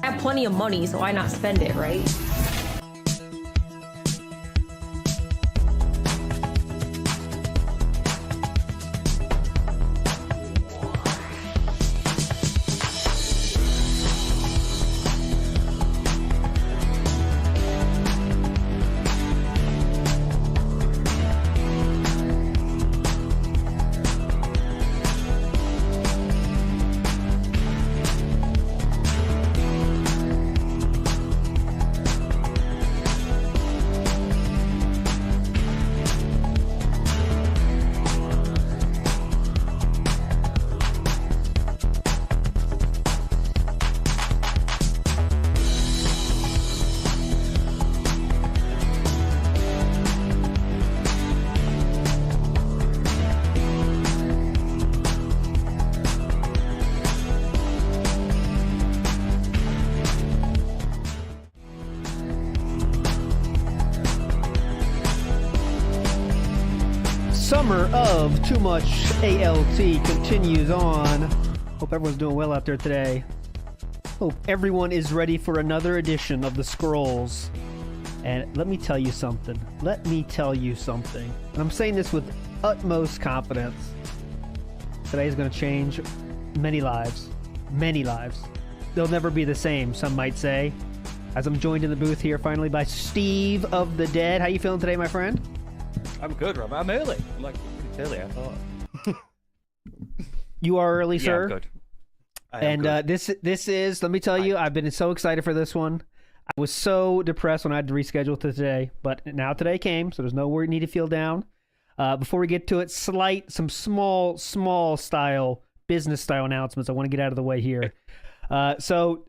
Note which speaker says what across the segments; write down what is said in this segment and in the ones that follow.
Speaker 1: I have plenty of money, so why not spend it, right?
Speaker 2: Summer of Too Much ALT continues on. Hope everyone's doing well out there today. Hope everyone is ready for another edition of the Scrolls. And let me tell you something. And I'm saying this with utmost confidence. Today is going to change many lives. Many lives. They'll never be the same, some might say. As I'm joined in the booth here finally by Steve of the Dead. How you feeling today, my friend?
Speaker 3: I'm good, Rob. I'm early. I'm like pretty early, I thought.
Speaker 2: You are early, sir?
Speaker 3: Yeah, I'm good.
Speaker 2: And
Speaker 3: good.
Speaker 2: This is, let me tell you, I've been so excited for this one. I was so depressed when I had to reschedule to today, but now today came, so there's no need to feel down. Before we get to it, some small style, business style announcements I want to get out of the way here. So,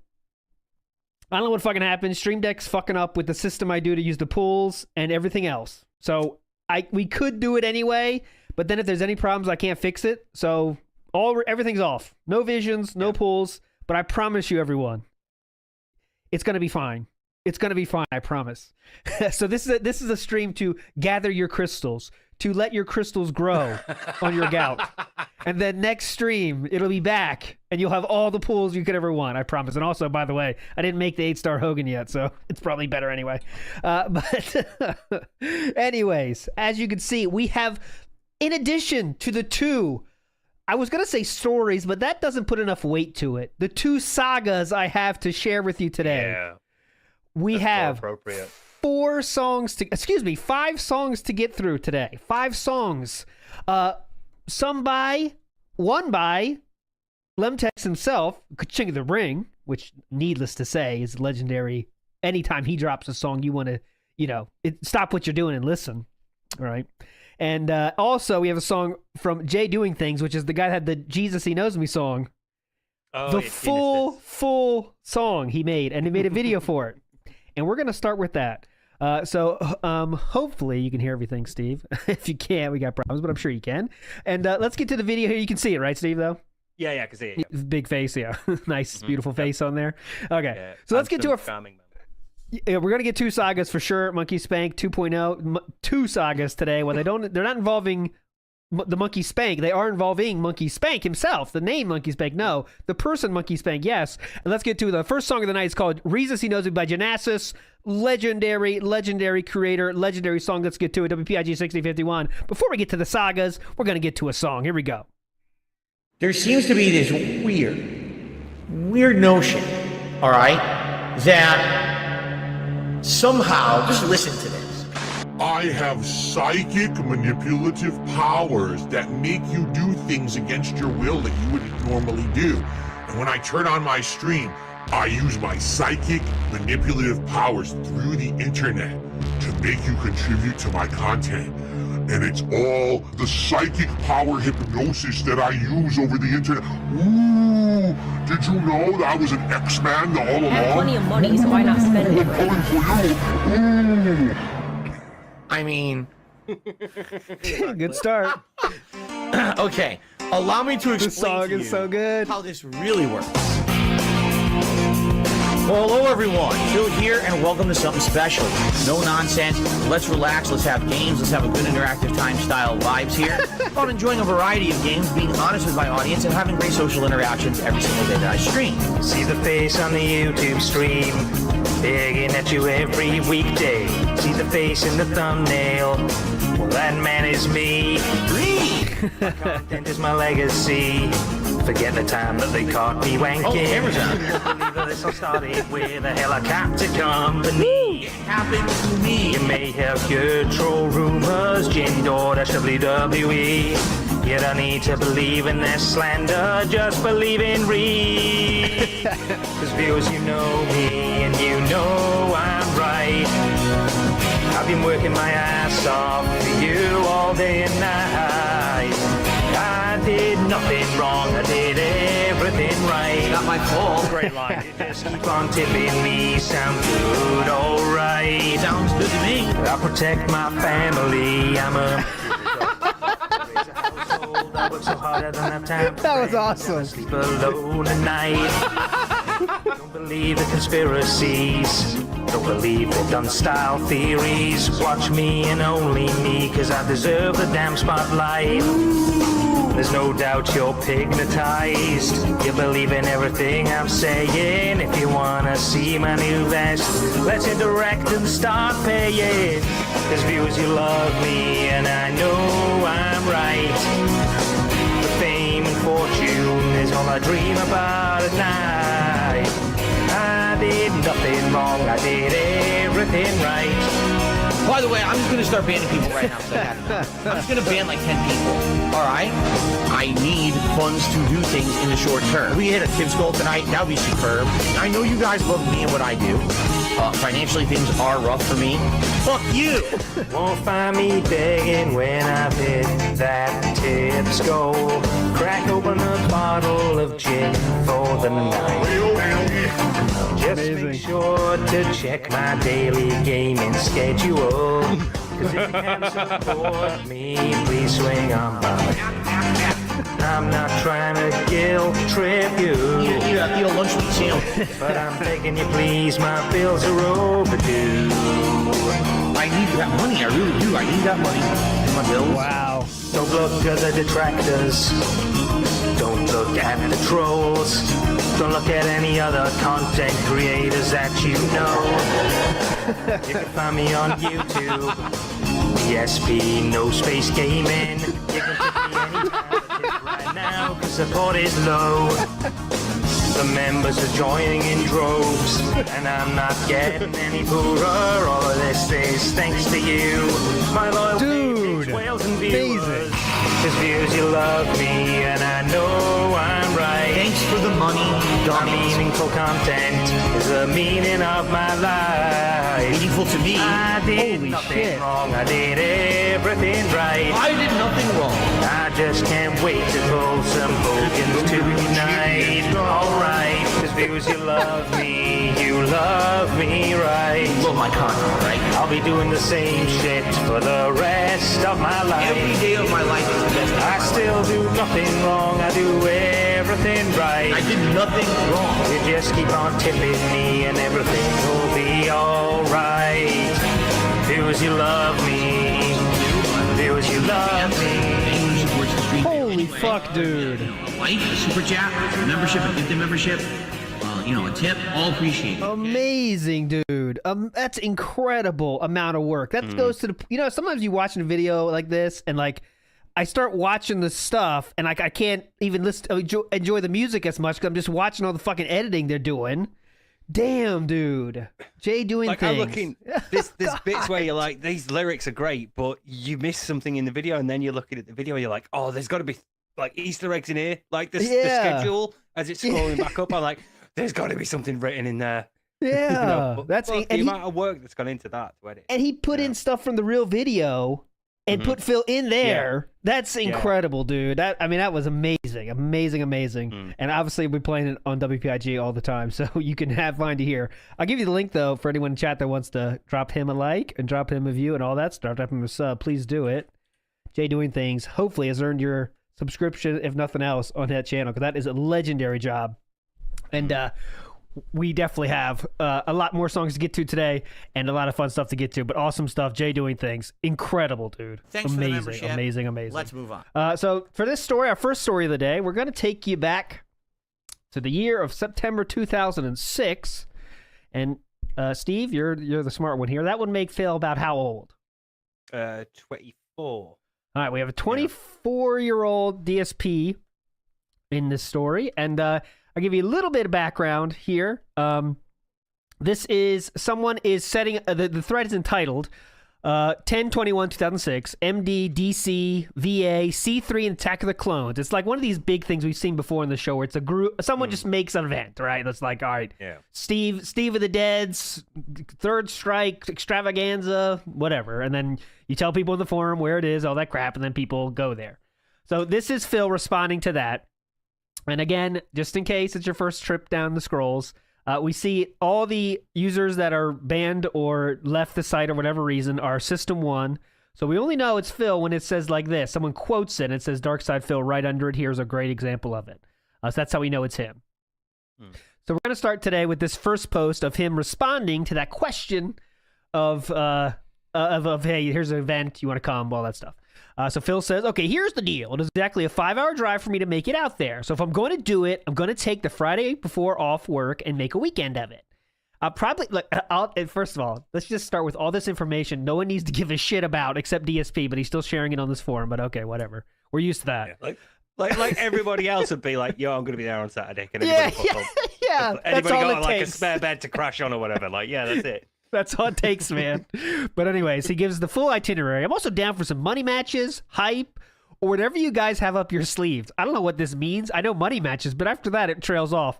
Speaker 2: I don't know what fucking happened. Stream Deck's fucking up with the system I do to use the pools and everything else. So, we could do it anyway, but then if there's any problems, I can't fix it. So everything's off. No visions, no pools. But I promise you, everyone, It's going to be fine. It's going to be fine, I promise. So this is a stream to gather your crystals, to let your crystals grow on your gout. And then next stream, it'll be back, and you'll have all the pulls you could ever want, I promise. And also, by the way, I didn't make the 8-star Hogan yet, so it's probably better anyway. But anyways, as you can see, we have, in addition to the 2, I was going to say stories, but that doesn't put enough weight to it. The 2 sagas I have to share with you today.
Speaker 3: Yeah.
Speaker 2: We have
Speaker 3: appropriate.
Speaker 2: 5 songs to get through today. 5 songs. One by Lemtex himself, Ka-Ching of the Ring, which, needless to say, is legendary. Anytime he drops a song, you want to, stop what you're doing and listen. All right. And also, we have a song from Jay Doing Things, which is the guy that had the Jesus He Knows Me song.
Speaker 3: Oh,
Speaker 2: The full song he made, and he made a video for it. And we're going to start with that. So hopefully you can hear everything, Steve. If you can't, we got problems, but I'm sure you can. And let's get to the video here. You can see it, right, Steve, though?
Speaker 3: Yeah, I can see it. Yeah.
Speaker 2: Big face, yeah. Nice, beautiful face on there. Okay,
Speaker 3: Yeah,
Speaker 2: so let's get to our...
Speaker 3: charming moment.
Speaker 2: Yeah, we're going to get 2 sagas for sure. Monkey Spank 2.0. 2 sagas today. Well, they're not involving the Monkey Spank. They are involving Monkey Spank himself. The name Monkey Spank, no. The person Monkey Spank, yes. And let's get to the first song of the night. It's called Jesus He Knows Me by Genesis. Legendary creator, legendary song. Let's get to it. WPIG 6051. Before we get to the sagas, we're going to get to a song. Here we go.
Speaker 4: There seems to be this weird notion, all right, that somehow, just listen to this.
Speaker 5: I have psychic manipulative powers that make you do things against your will that you wouldn't normally do. And when I turn on my stream, I use my psychic manipulative powers through the internet to make you contribute to my content. And it's all the psychic power hypnosis that I use over the internet. Ooh, did you know that I was an X-Man all along?
Speaker 1: I have plenty of money, so why not spend it?
Speaker 5: Coming for you. Ooh.
Speaker 4: I mean,
Speaker 2: Good start.
Speaker 4: okay, allow me to explain
Speaker 2: The song
Speaker 4: to
Speaker 2: is
Speaker 4: you
Speaker 2: so good.
Speaker 4: how this really works. Well, hello everyone, Phil here, and welcome to something special. No nonsense, let's relax, let's have games, let's have a good interactive time style vibes here. I'm enjoying a variety of games, being honest with my audience, and having great social interactions every single day that I stream.
Speaker 6: See the face on the YouTube stream, begging at you every weekday. See the face in the thumbnail, well that man is me. My content is my legacy. Forget the time that they caught me wanking.
Speaker 4: Oh, camera's on.
Speaker 6: Believe that this all started with a helicopter company.
Speaker 4: It happened to me.
Speaker 6: You may have heard troll rumors, WWE. You don't need to believe in their slander, just believe in Reed. Cause viewers, you know me, and you know I'm right. I've been working my ass off for you all day and night. I did nothing wrong, I did everything right.
Speaker 4: Not my fault.
Speaker 6: Great line. You just keep on tipping me, sound good, alright.
Speaker 4: Sounds good to me.
Speaker 6: I protect my family, I'm a... I work so hard I don't have time.
Speaker 2: That was awesome.
Speaker 6: I sleep alone at night. Don't believe the conspiracies. Don't believe the gun style theories. Watch me and only me, cause I deserve the damn spotlight. There's no doubt you're pignatized. You believe in everything I'm saying. If you wanna see my new vest, let's interact and start paying. Cause viewers, you love me and I know I'm right. The fame and fortune is all I dream about at night. I did nothing wrong, I did everything right.
Speaker 4: By the way, I'm just going to start banning people right now. I'm just going to ban like 10 people. All right? I need funds to do things in the short term. We hit a Tim's goal tonight. That would be superb. I know you guys love me and what I do. Financially, things are rough for me. Fuck you!
Speaker 6: Won't find me begging when I've hit that tip's goal. Crack open a bottle of gin for the night. Just
Speaker 2: Amazing.
Speaker 6: make sure to check my daily gaming schedule. Cause if you can support me, please swing on by. I'm not trying to guilt trip you,
Speaker 4: Eat a lunch meat sandwich.
Speaker 6: but I'm begging you please, my bills are overdue.
Speaker 4: I need that money. I really do. I need that money. And my bills.
Speaker 2: Wow.
Speaker 6: Don't look at the detractors. Don't look at the trolls. Don't look at any other content creators that you know. You can find me on YouTube. BSP, no space gaming. You can pick me anytime right now, cause support is low. The members are joining in droves, and I'm not getting any poorer. All of this is thanks to you, my loyal
Speaker 2: Dude,
Speaker 6: whales and
Speaker 2: amazing.
Speaker 6: viewers. Cause viewers, you love me, and I know I'm right.
Speaker 4: Thanks for the money,
Speaker 6: My
Speaker 4: dummies.
Speaker 6: meaningful content is the meaning of my life.
Speaker 4: Meaningful to me.
Speaker 6: I did
Speaker 2: Holy
Speaker 6: nothing
Speaker 2: shit.
Speaker 6: wrong, I did everything right.
Speaker 4: I did nothing wrong.
Speaker 6: I just can't wait to pull some Hogans tonight. Alright, cause viewers, you love me right.
Speaker 4: Love my content, right?
Speaker 6: I'll be doing the same shit for the rest of my life.
Speaker 4: Every day of my life is the best day of
Speaker 6: I
Speaker 4: my
Speaker 6: still
Speaker 4: life.
Speaker 6: do nothing wrong, I do everything right.
Speaker 4: I did nothing wrong.
Speaker 6: You just keep on tipping me and everything will be alright. Viewers, you love me. Viewers, you love me.
Speaker 2: Holy fuck, dude.
Speaker 7: Like, a super chat, a membership, a gifted membership, a tip, all appreciated.
Speaker 2: Amazing, dude. That's incredible amount of work. That goes to the, sometimes you watching a video like this and like, I start watching the stuff and like I can't even enjoy the music as much because I'm just watching all the fucking editing they're doing. Damn, dude. Jay doing
Speaker 3: Like,
Speaker 2: things.
Speaker 3: I'm looking, there's bits where you're like, these lyrics are great, but you miss something in the video, and then you're looking at the video and you're like, oh, there's got to be like Easter eggs in here. Like the schedule as it's scrolling back up, I'm like, there's got to be something written in there.
Speaker 2: Yeah.
Speaker 3: But
Speaker 2: That's
Speaker 3: the amount of work that's gone into that to edit.
Speaker 2: And he put in stuff from the real video and put Phil in there. That's incredible, dude. That was amazing. Amazing. And obviously we're playing it on WPIG all the time, so you can find it here. I'll give you the link though for anyone in chat that wants to drop him a like and drop him a view and all that stuff. Drop him a sub. Please do it. Jay Doing Things hopefully has earned your subscription, if nothing else, on that channel, because that is a legendary job. And we definitely have a lot more songs to get to today and a lot of fun stuff to get to, but awesome stuff. Jay Doing Things. Incredible, dude.
Speaker 4: Thanks for the
Speaker 2: amazing,
Speaker 4: membership.
Speaker 2: amazing.
Speaker 4: Let's move on.
Speaker 2: So for this story, our first story of the day, we're going to take you back to the year of September 2006. And Steve, you're the smart one here. That would make Phil about how old?
Speaker 3: 24.
Speaker 2: All right, we have a 24-year-old DSP in this story, and I'll give you a little bit of background here. This is someone is setting the thread is entitled 10/21/2006 MD DC VA C3 and Attack of the Clones. It's like one of these big things we've seen before in the show where it's a group, someone just makes an event, right? That's like, all right, Steve of the Dead's Third Strike Extravaganza, whatever, and then you tell people in the forum where it is, all that crap, and then people go there. So this is Phil responding to that. And again, just in case it's your first trip down the scrolls, we see all the users that are banned or left the site or whatever reason are System 1. So we only know it's Phil when it says like this. Someone quotes it and it says Darkside Phil right under it. Here's a great example of it. So that's how we know it's him. So we're going to start today with this first post of him responding to that question of hey, here's an event, you want to come, all that stuff. So Phil says, okay, here's the deal. It is exactly a 5-hour drive for me to make it out there. So if I'm going to do it, I'm going to take the Friday before off work and make a weekend of it. First of all, let's just start with all this information no one needs to give a shit about except DSP, but he's still sharing it on this forum, but okay, whatever. We're used to that.
Speaker 3: Yeah, like everybody else would be like, yo, I'm going to be there on Saturday. Can
Speaker 2: Yeah,
Speaker 3: anybody pop up?
Speaker 2: that's
Speaker 3: Anybody
Speaker 2: all
Speaker 3: got
Speaker 2: it
Speaker 3: like
Speaker 2: takes.
Speaker 3: a spare bed to crash on or whatever? Like, yeah, that's it.
Speaker 2: That's all it takes, man. But anyways, he gives the full itinerary. I'm also down for some money matches, hype, or whatever you guys have up your sleeves. I don't know what this means. I know money matches, but after that, it trails off.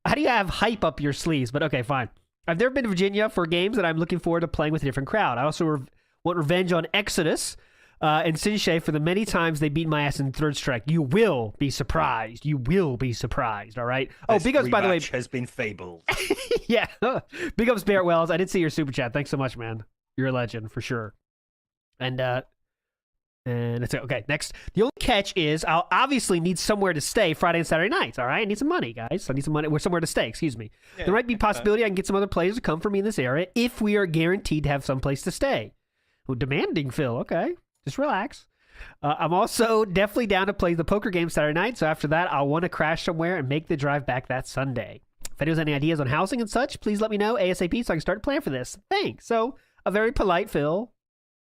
Speaker 2: How do you have hype up your sleeves? But okay, fine. I've never been to Virginia for games, and I'm looking forward to playing with a different crowd. I also want revenge on Exodus and Sinshay for the many times they beat my ass in Third Strike. You will be surprised. You will be surprised, all right? Oh,
Speaker 3: This
Speaker 2: big ups, by the way.
Speaker 3: rematch has been fabled.
Speaker 2: Yeah. Big ups, Barrett Wells. I did see your super chat. Thanks so much, man. You're a legend for sure. And And it's okay. Next, the only catch is I'll obviously need somewhere to stay Friday and Saturday nights. All right, I need some money, guys. I need some money. We're somewhere to stay. Excuse me.
Speaker 3: Yeah.
Speaker 2: There might be a possibility I can get some other players to come for me in this area if we are guaranteed to have some place to stay. Well, demanding, Phil. Okay, just relax. I'm also definitely down to play the poker game Saturday night. So after that, I'll want to crash somewhere and make the drive back that Sunday. If anyone has any ideas on housing and such, please let me know ASAP so I can start planning for this. Thanks. So a very polite Phil.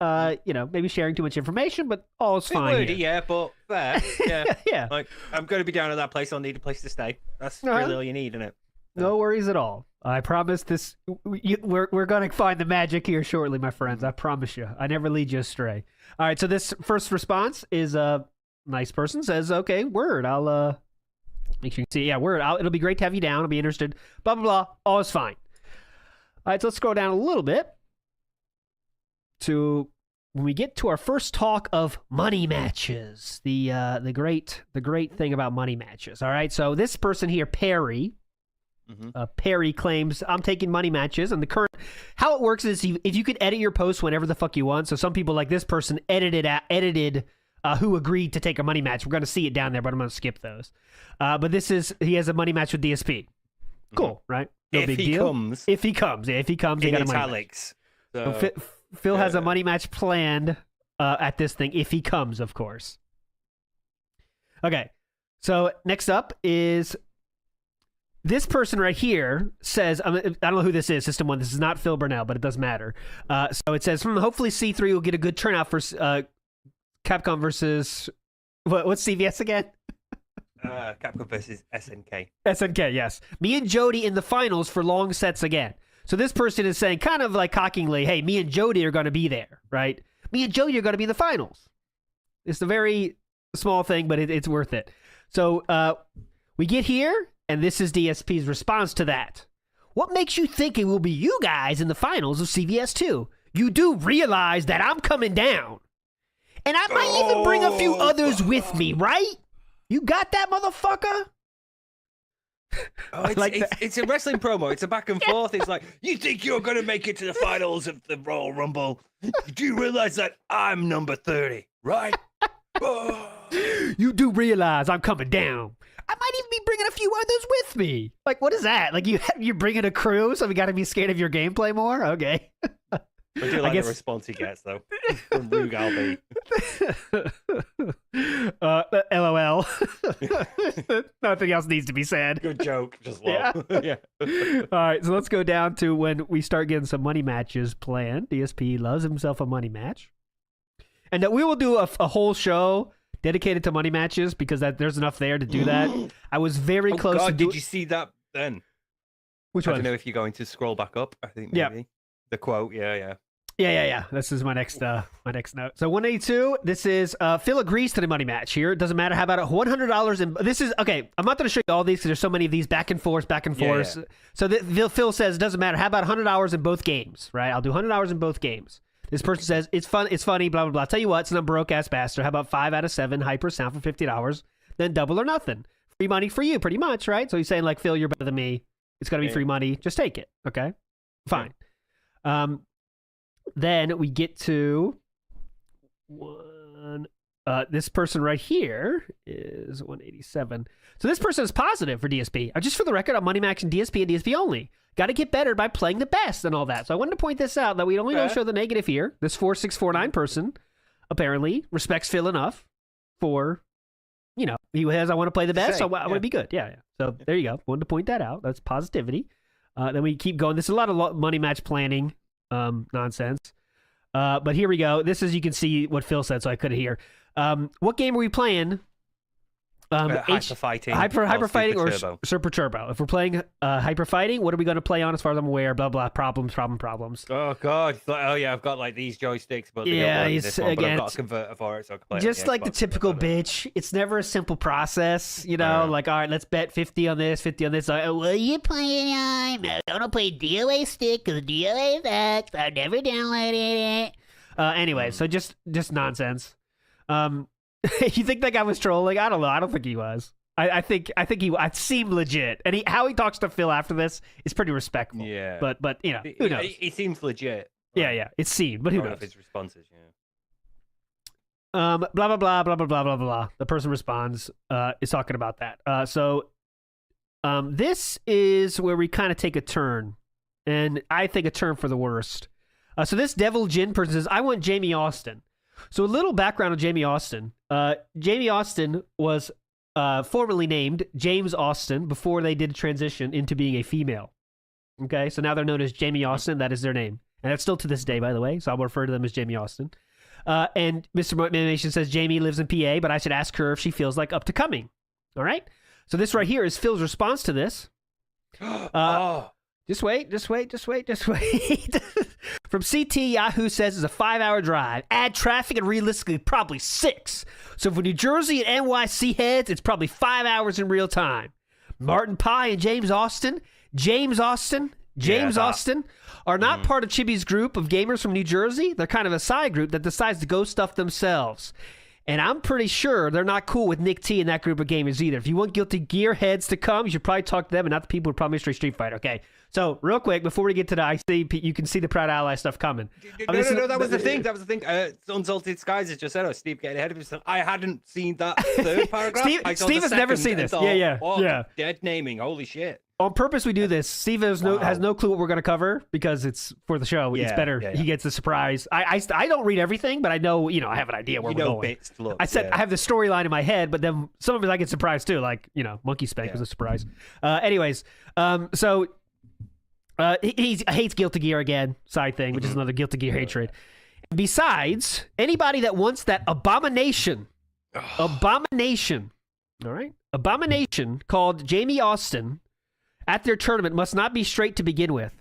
Speaker 2: Maybe sharing too much information, but all is fine.
Speaker 3: Wordy, yeah, but fair. Yeah.
Speaker 2: Yeah.
Speaker 3: Like, I'm going to be down at that place. I'll need a place to stay. That's really all you need, isn't it?
Speaker 2: No worries at all. I promise this. We're going to find the magic here shortly, my friends. I promise you. I never lead you astray. All right. So this first response is a nice person says, "Okay, word. I'll make sure you can see. Yeah, word. It'll be great to have you down. I'll be interested. Blah blah blah. All is fine." All right. So let's scroll down a little bit to when we get to our first talk of money matches, the great thing about money matches. All right, so this person here, Perry, Perry claims I'm taking money matches, and the current how it works is if you could edit your post whenever the fuck you want. So some people like this person edited who agreed to take a money match. We're going to see it down there, but I'm going to skip those. But he has a money match with DSP. Cool, right? No big deal. If he comes, he got a money match. So Phil has a money match planned at this thing, if he comes, of course. Okay, so next up is this person right here says, I don't know who this is, System 1. This is not Phil Burnell, but it doesn't matter. So it says, hopefully C3 will get a good turnout for Capcom versus, what's CVS again?
Speaker 3: Capcom versus SNK.
Speaker 2: SNK, yes. Me and Jody in the finals for long sets again. So this person is saying kind of like cockingly, hey, me and Jody are going to be there, right? Me and Jody are going to be in the finals. It's a very small thing, but it's worth it. So we get here, and this is DSP's response to that. What makes you think it will be you guys in the finals of CVS 2? You do realize that I'm coming down. And I might even bring a few others with me, right? You got that, motherfucker?
Speaker 3: Oh, it's a wrestling promo. It's a back and forth. It's like, you think you're going to make it to the finals of the Royal Rumble? Do you realize that I'm number 30, right?
Speaker 2: You do realize I'm coming down. I might even be bringing a few others with me. Like, what is that? Like, you're bringing a crew, so we got to be scared of your gameplay more? Okay.
Speaker 3: I do like the response he gets, though, from Rug Albi.
Speaker 2: LOL. Nothing else needs to be said.
Speaker 3: Good joke. Just love. Yeah.
Speaker 2: All right, so let's go down to when we start getting some money matches planned. DSP loves himself a money match. And that we will do a whole show dedicated to money matches because there's enough there to do that. I was very close to
Speaker 3: did you see that then?
Speaker 2: Which one?
Speaker 3: I don't know if you're going to scroll back up. I think maybe. Yeah. The quote, yeah.
Speaker 2: This is my next note. So 182. This is Phil agrees to the money match here. It doesn't matter. How about $100? And this is okay. I'm not going to show you all these because there's so many of these back and forth. Yeah. So Phil says it doesn't matter. How about $100 in both games? Right? I'll do $100 in both games. This person says it's fun. It's funny. Blah blah blah. Tell you what, since I'm broke ass bastard. How about 5 out of 7 hyper sound for $50? Then double or nothing. Free money for you, pretty much, right? So he's saying like, Phil, you're better than me. It's gonna be free money. Just take it. Okay, fine. Then we get to one. This person right here is 187. So this person is positive for DSP. Just for the record, I'm money maxing DSP and DSP only. Got to get better by playing the best and all that. So I wanted to point this out that we only don't show the negative here. This 4649 person apparently respects Phil enough for, he has, I want to play the best, so I want to be good. Yeah. So there you go. Wanted to point that out. That's positivity. Then we keep going. This is a lot of money match planning nonsense. But here we go. This is, you can see what Phil said, so I couldn't hear. What game are we playing?
Speaker 3: Hyper fighting
Speaker 2: or Super Turbo. If we're playing hyper fighting, what are we going to play on as far as I'm aware? Blah, blah, problems.
Speaker 3: Oh, God. I've got like these joysticks, but I've got a converter for it, so I can play
Speaker 2: just like the typical bitch. It's never a simple process, like, all right, let's bet 50 on this, 50 on this. Like, what are you playing on? I'm going to play DOA stick because DOA sucks. I've never downloaded it. Anyway, so just nonsense. You think that guy was trolling? I don't know. I don't think he was. I think he seemed legit, and how he talks to Phil after this is pretty respectful. Yeah, but who knows?
Speaker 3: He seems legit.
Speaker 2: Yeah, it seemed, but who knows?
Speaker 3: His responses,
Speaker 2: blah blah blah blah blah blah blah blah. The person responds, is talking about that. So this is where we kind of take a turn, and I think a turn for the worst. So this Devil Jin person says, I want Jamie Austin. So a little background on Jamie Austin. Jamie Austin was formerly named James Austin before they did transition into being a female. Okay, so now they're known as Jamie Austin. That is their name. And that's still to this day, by the way. So I'll refer to them as Jamie Austin. And Mr. Animation says Jamie lives in PA, but I should ask her if she feels like up to coming. All right? So this right here is Phil's response to this. Just wait. From CT, Yahoo says it's a 5-hour drive. Add traffic and realistically probably 6. So for New Jersey and NYC heads, it's probably 5 hours in real time. Martin Pye and James Austin are not part of Chibi's group of gamers from New Jersey. They're kind of a side group that decides to go stuff themselves. And I'm pretty sure they're not cool with Nick T and that group of gamers either. If you want Guilty Gear heads to come, you should probably talk to them and not the people who probably straight Street Fighter. Okay, so real quick, before we get to that, you can see the Proud Ally stuff coming.
Speaker 3: No, that was the thing. Unsalted Skies has just said, oh, Steve getting ahead of himself. I hadn't seen that third paragraph.
Speaker 2: Steve has never seen this.
Speaker 3: Thought,
Speaker 2: yeah.
Speaker 3: Dead naming, holy shit.
Speaker 2: On purpose, we do this. Steve has no clue what we're going to cover because it's for the show. It's better. He gets the surprise. I don't read everything, but I know, I have an idea where we're going.
Speaker 3: Bits to look,
Speaker 2: I said I have the storyline in my head, but then some of it I get surprised too. Like, Monkey Spank was a surprise. Anyways, so he hates Guilty Gear again, side thing, which is another Guilty Gear hatred. Besides, anybody that wants that abomination, all right, abomination called Jamie Austin at their tournament must not be straight to begin with.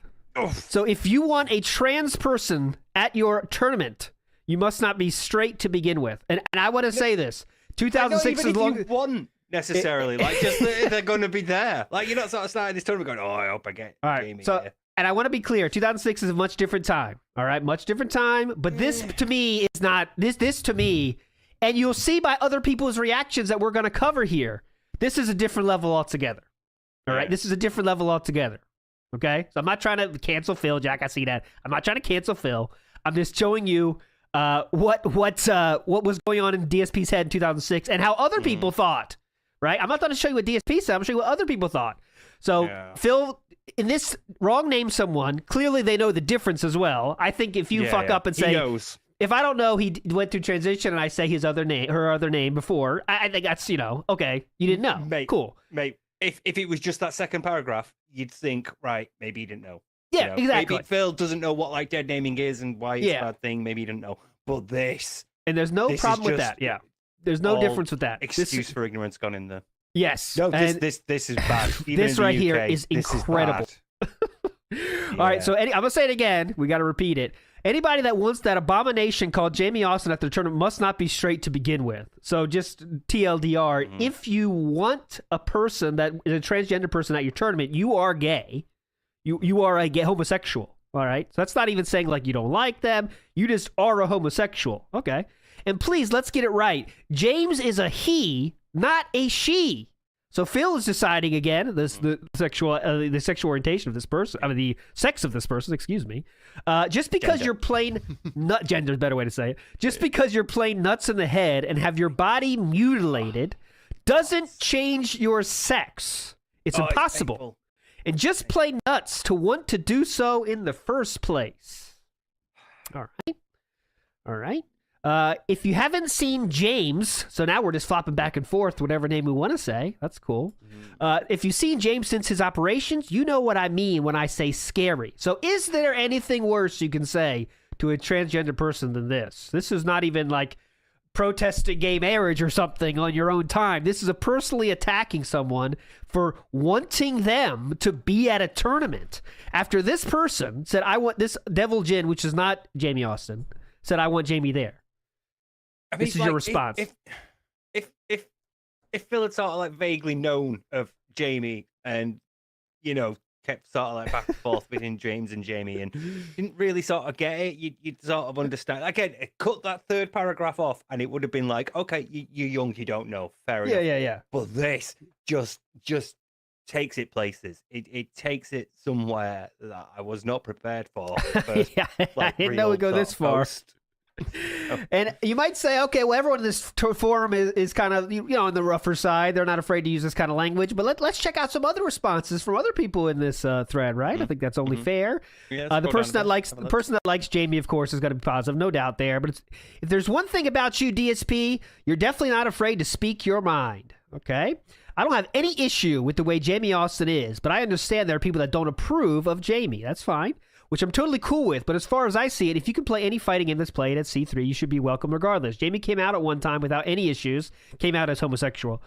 Speaker 2: So if you want a trans person at your tournament, you must not be straight to begin with. And I want to say this: 2006 is long.
Speaker 3: One necessarily, just they're going to be there. Like, you're not sort of starting this tournament going, oh, I hope I get Jamie.
Speaker 2: So,
Speaker 3: here.
Speaker 2: And I want to be clear: 2006 is a much different time. All right, much different time. But this to me is not this to me, and you'll see by other people's reactions that we're going to cover here. This is a different level altogether. All right, this is a different level altogether. Okay, so I'm not trying to cancel Phil, Jack. I see that. I'm not trying to cancel Phil. I'm just showing you what was going on in DSP's head in 2006 and how other people thought. Right, I'm not going to show you what DSP said. I'm going to show you what other people thought. So Phil, in this wrong name someone, clearly they know the difference as well. I think if you fuck up and say, if I don't know he went through transition and I say her other name before, I think that's okay, you didn't know, cool,
Speaker 3: mate. If it was just that second paragraph, you'd think, right, maybe he didn't know.
Speaker 2: Yeah, exactly.
Speaker 3: Maybe Phil doesn't know what dead naming is and why it's a bad thing. Maybe he didn't know. But this,
Speaker 2: and there's no problem with that. Yeah, there's no difference with that.
Speaker 3: Excuse for ignorance gone in there.
Speaker 2: Yes.
Speaker 3: No, this is bad. Even
Speaker 2: this right here is incredible. All right, so I'm gonna say it again. We got to repeat it. Anybody that wants that abomination called Jamie Austin at their tournament must not be straight to begin with. So just TLDR, if you want a person that is a transgender person at your tournament, you are gay. You are a gay homosexual. All right. So that's not even saying like you don't like them. You just are a homosexual. Okay. And please, let's get it right. James is a he, not a she. So Phil is deciding again the sexual orientation of this person. I mean, the sex of this person. Excuse me. Just because you're plain gender is a better way to say it. Just because you're plain nuts in the head and have your body mutilated doesn't change your sex. It's impossible. And just plain nuts to want to do so in the first place. All right. If you haven't seen James, so now we're just flopping back and forth, whatever name we want to say. That's cool. If you've seen James since his operations, you know what I mean when I say scary. So is there anything worse you can say to a transgender person than this? This is not even like protesting gay marriage or something on your own time. This is a personally attacking someone for wanting them to be at a tournament. After this person said, I want this Devil Jin, which is not Jamie Austin, said, I want Jamie there. I mean, this is your response.
Speaker 3: If Phil had sort of vaguely known of Jamie and, kept sort of back and forth between James and Jamie and didn't really sort of get it, you'd sort of understand. Again, cut that third paragraph off and it would have been like, okay, you're young, you don't know. Fair enough.
Speaker 2: Yeah.
Speaker 3: But this just takes it places. It takes it somewhere that I was not prepared for.
Speaker 2: I didn't know we'd go this far. And you might say, okay, well, everyone in this forum is kind of, on the rougher side. They're not afraid to use this kind of language. But let's check out some other responses from other people in this thread, right? I think that's only fair.
Speaker 3: Yeah,
Speaker 2: the person that likes Jamie, of course, is going to be positive, no doubt there. But if there's one thing about you, DSP, you're definitely not afraid to speak your mind. Okay? I don't have any issue with the way Jamie Austin is, but I understand there are people that don't approve of Jamie. That's fine, which I'm totally cool with. But as far as I see it, if you can play any fighting game that's played at C3, you should be welcome regardless. Jamie came out at one time without any issues, came out as homosexual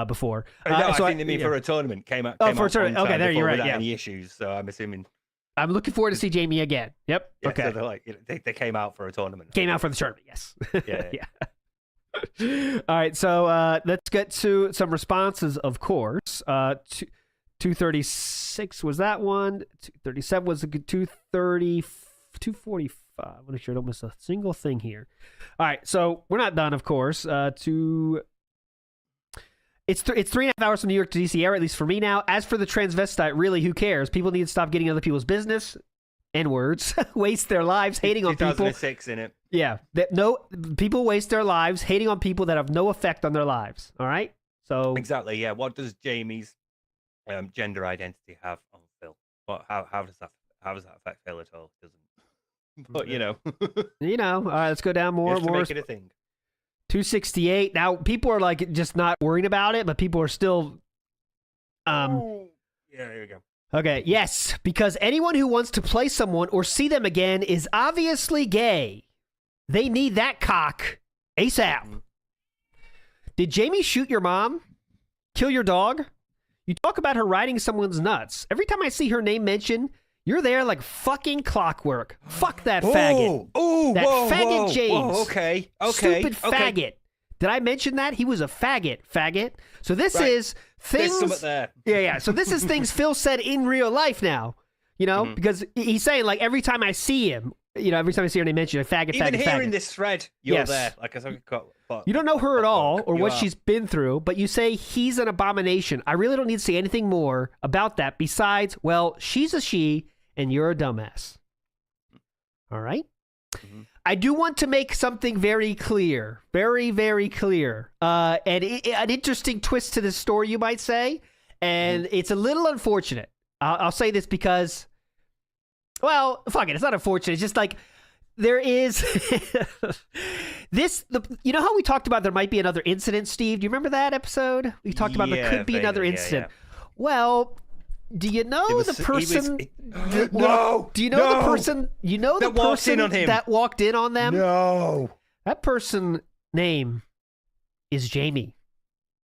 Speaker 2: before.
Speaker 3: I think they mean for a tournament. Came out
Speaker 2: for a tournament. Okay, there you're right.
Speaker 3: Without
Speaker 2: Yeah.
Speaker 3: any issues, so I'm assuming.
Speaker 2: I'm looking forward to see Jamie again. Yep.
Speaker 3: Yeah,
Speaker 2: Okay.
Speaker 3: So they're like, they came out for a tournament.
Speaker 2: Came out for the tournament, yes.
Speaker 3: Yeah.
Speaker 2: Yeah. All right, so let's get to some responses, of course. 236 was that one. 237 was a good 230, 245. I want to make sure I don't miss a single thing here. All right, so we're not done, of course. It's 3.5 hours from New York to DC area, at least for me now. As for the transvestite, really, who cares? People need to stop getting other people's business. N-words. Waste their lives hating on people.
Speaker 3: 2006 in it.
Speaker 2: Yeah. People waste their lives hating on people that have no effect on their lives. All right? So
Speaker 3: Exactly, yeah. What does Jamie's gender identity have on Phil? How does that affect Phil at all? It doesn't. But
Speaker 2: all right, let's go down more.
Speaker 3: More make it a thing.
Speaker 2: 268. Now people are like just not worrying about it, but people are still
Speaker 3: Yeah, here we go.
Speaker 2: Okay, yes, because anyone who wants to play someone or see them again is obviously gay. They need that cock ASAP. Did Jamie shoot your mom? Kill your dog? You talk about her riding someone's nuts. Every time I see her name mentioned, you're there like fucking clockwork. Fuck that faggot.
Speaker 3: Oh,
Speaker 2: that faggot James.
Speaker 3: Whoa, okay.
Speaker 2: Stupid faggot. Did I mention that? He was a faggot. So this is things.
Speaker 3: There's something there.
Speaker 2: Yeah. So this is things Phil said in real life now. Because he's saying like every time I see him, every time I see her name mentioned, a faggot,
Speaker 3: Even
Speaker 2: faggot,
Speaker 3: here
Speaker 2: faggot.
Speaker 3: in this thread, you're
Speaker 2: Yes.
Speaker 3: there. Like I said,
Speaker 2: You don't know her at all or
Speaker 3: You
Speaker 2: what
Speaker 3: are.
Speaker 2: she's been through, but you say he's an abomination. I really don't need to say anything more about that besides, well, she's a she and you're a dumbass. All right? I do want to make something very clear. Very, very clear. And an interesting twist to this story, you might say. And it's a little unfortunate. I'll say this because, well, fuck it. It's not unfortunate. It's just like there is you know how we talked about there might be another incident, Steve? Do you remember that episode? We talked about there could be another incident. Well, do you know the person? Do you know the person? You know the person that walked in on them?
Speaker 3: No.
Speaker 2: That person name is Jamie.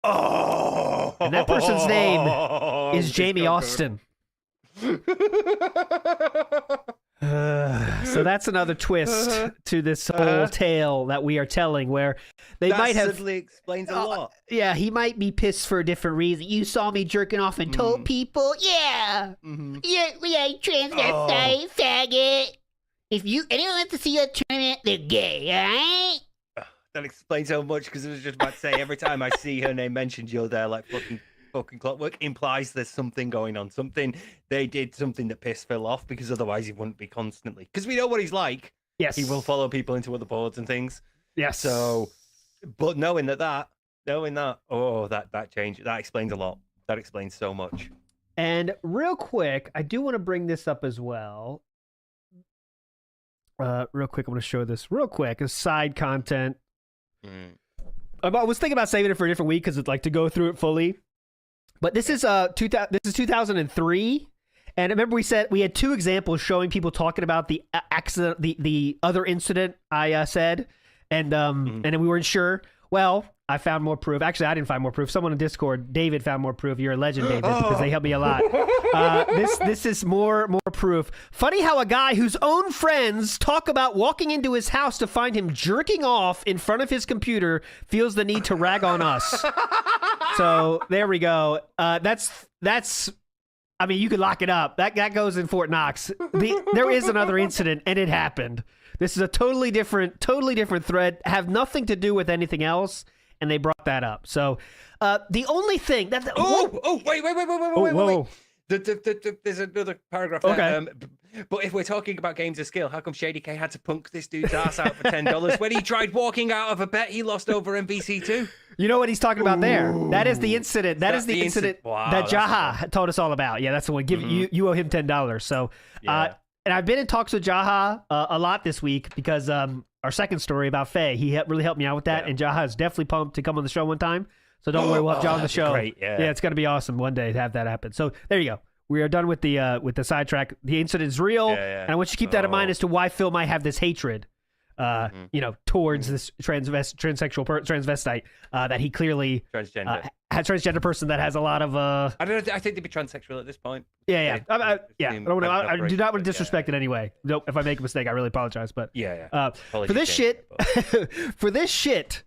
Speaker 3: Oh.
Speaker 2: And that person's name is Jamie Austin. So that's another twist to this whole tale that we are telling, where they might have
Speaker 3: suddenly explains a lot.
Speaker 2: Yeah, he might be pissed for a different reason. You saw me jerking off and told people, yeah, transvestite, faggot. If anyone wants to see a tournament, they're gay, all right?
Speaker 3: That explains so much, because I was just about to say, every time I see her name mentioned, you're there like fucking clockwork. Implies there's something going on. They did something that pissed Phil off, because otherwise he wouldn't be constantly. Because we know what he's like.
Speaker 2: Yes.
Speaker 3: He will follow people into other boards and things.
Speaker 2: Yes.
Speaker 3: So, but knowing that, that change, that explains a lot. That explains so much.
Speaker 2: And real quick, I do want to bring this up as well. Real quick, I want to show this real quick as side content. I was thinking about saving it for a different week because it's like to go through it fully. But this is 2003, and remember we said we had two examples showing people talking about the accident, the other incident I said, and then we weren't sure. Well, I found more proof. Actually, I didn't find more proof. Someone in Discord, David, found more proof. You're a legend, David, because they helped me a lot. This is more proof. Funny how a guy whose own friends talk about walking into his house to find him jerking off in front of his computer feels the need to rag on us. So there we go. That's. I mean, you could lock it up. That goes in Fort Knox. There is another incident, and it happened. This is a totally different thread. Have nothing to do with anything else, and they brought that up. So the only thing that
Speaker 3: wait. There's another paragraph there.
Speaker 2: Okay.
Speaker 3: But if we're talking about games of skill, how come Shady K had to punk this dude's ass out for $10 when he tried walking out of a bet he lost over MVC2?
Speaker 2: You know what he's talking about there? That is the incident. That is the incident
Speaker 3: Wow,
Speaker 2: that Jaha told us all about. Yeah, that's the one. You owe him $10. So, and I've been in talks with Jaha a lot this week because our second story about Phae, he really helped me out with that, and Jaha is definitely pumped to come on the show one time. So don't worry, we'll have Jaha on the show.
Speaker 3: Great, yeah,
Speaker 2: it's going to be awesome one day to have that happen. So there you go. We are done with the sidetrack. The incident is real, and I want you to keep that in mind as to why Phil might have this hatred, towards this transvestite that he clearly transgender person that has a lot of.
Speaker 3: I don't know. I think they'd be transsexual at this point.
Speaker 2: I do not want to disrespect it anyway. Nope. If I make a mistake, I really apologize. But for this shit,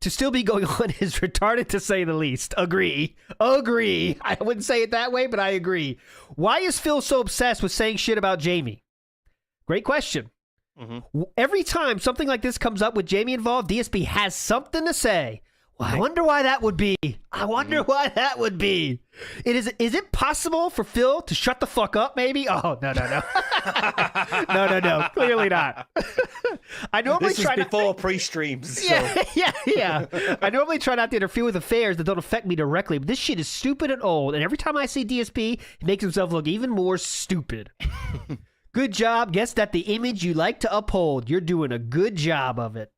Speaker 2: to still be going on is retarded to say the least. Agree. I wouldn't say it that way, but I agree. Why is Phil so obsessed with saying shit about Jamie? Great question. Every time something like this comes up with Jamie involved, DSP has something to say. Well, I wonder why that would be. Is it possible for Phil to shut the fuck up, maybe? Oh, no. No, clearly not. I normally
Speaker 3: this is before pre-streams. So.
Speaker 2: Yeah. I normally try not to interfere with affairs that don't affect me directly, but this shit is stupid and old, and every time I see DSP, he makes himself look even more stupid. Good job. Guess that the image you like to uphold. You're doing a good job of it.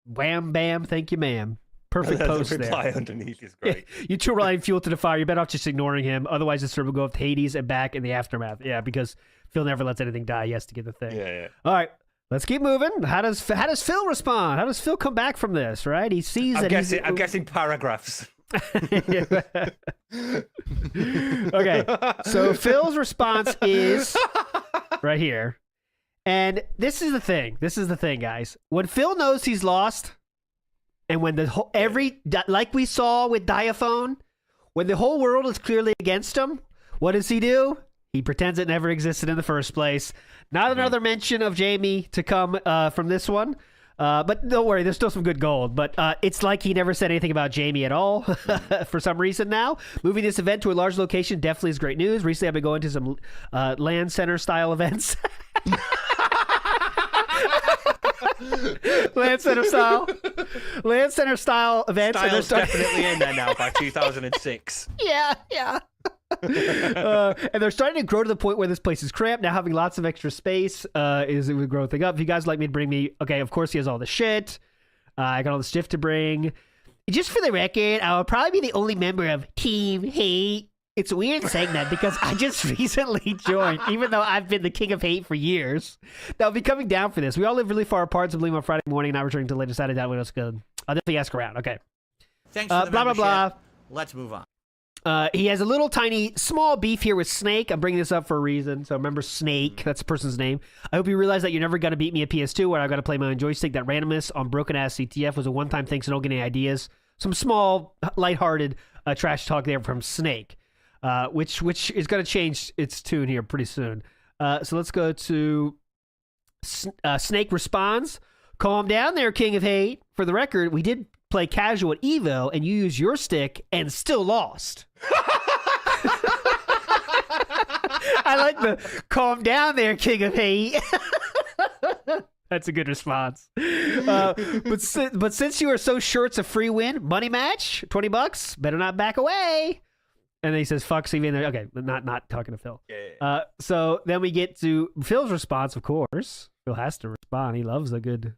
Speaker 2: Wham, bam, thank you, ma'am. Perfect post there.
Speaker 3: Reply underneath is great.
Speaker 2: You two relying fuel to the fire. You're better off just ignoring him. Otherwise, the server will go up to Hades and back in the aftermath. Yeah, because Phil never lets anything die. He has to get the thing.
Speaker 3: Yeah.
Speaker 2: All right, let's keep moving. How does Phil respond? How does Phil come back from this? Right? He sees that.
Speaker 3: I'm guessing paragraphs.
Speaker 2: Okay, so Phil's response is right here, and this is the thing, guys. When Phil knows he's lost. And when like we saw with Diaphone, when the whole world is clearly against him, what does he do? He pretends it never existed in the first place. Not another mention of Jamie to come from this one. But don't worry, there's still some good gold. But it's like he never said anything about Jamie at all for some reason now. Moving this event to a large location definitely is great news. Recently, I've been going to some land center style events. Land center style events.
Speaker 3: Style's definitely in there now by 2006.
Speaker 2: Yeah. And they're starting to grow to the point where this place is cramped. Now having lots of extra space is a growing thing up. If you guys like me to bring me, okay, of course he has all the shit. I got all the stuff to bring. Just for the record, I'll probably be the only member of Team Hate. It's weird saying that because I just recently joined, even though I've been the king of hate for years. Now, I'll be coming down for this. We all live really far apart, so leaving on Friday morning, not returning till later Saturday. That way, that's good. I'll definitely ask around. Okay.
Speaker 4: Thanks for the
Speaker 2: blah, blah, blah.
Speaker 4: Let's move on.
Speaker 2: He has a little tiny small beef here with Snake. I'm bringing this up for a reason. So remember Snake. That's the person's name. I hope you realize that you're never going to beat me at PS2 where I've got to play my own joystick. That randomness on broken ass CTF was a one-time thing, so don't get any ideas. Some small, lighthearted trash talk there from Snake. Which is going to change its tune here pretty soon. So let's go to Snake responds. Calm down there, King of Hate. For the record, we did play casual at Evo, and you used your stick and still lost. I like the calm down there, King of Hate. That's a good response. But since you are so sure it's a free win, money match, $20, better not back away. And then he says, fuck CV. And okay, not talking to Phil.
Speaker 3: Yeah.
Speaker 2: So then we get to Phil's response, of course. Phil has to respond. He loves a good...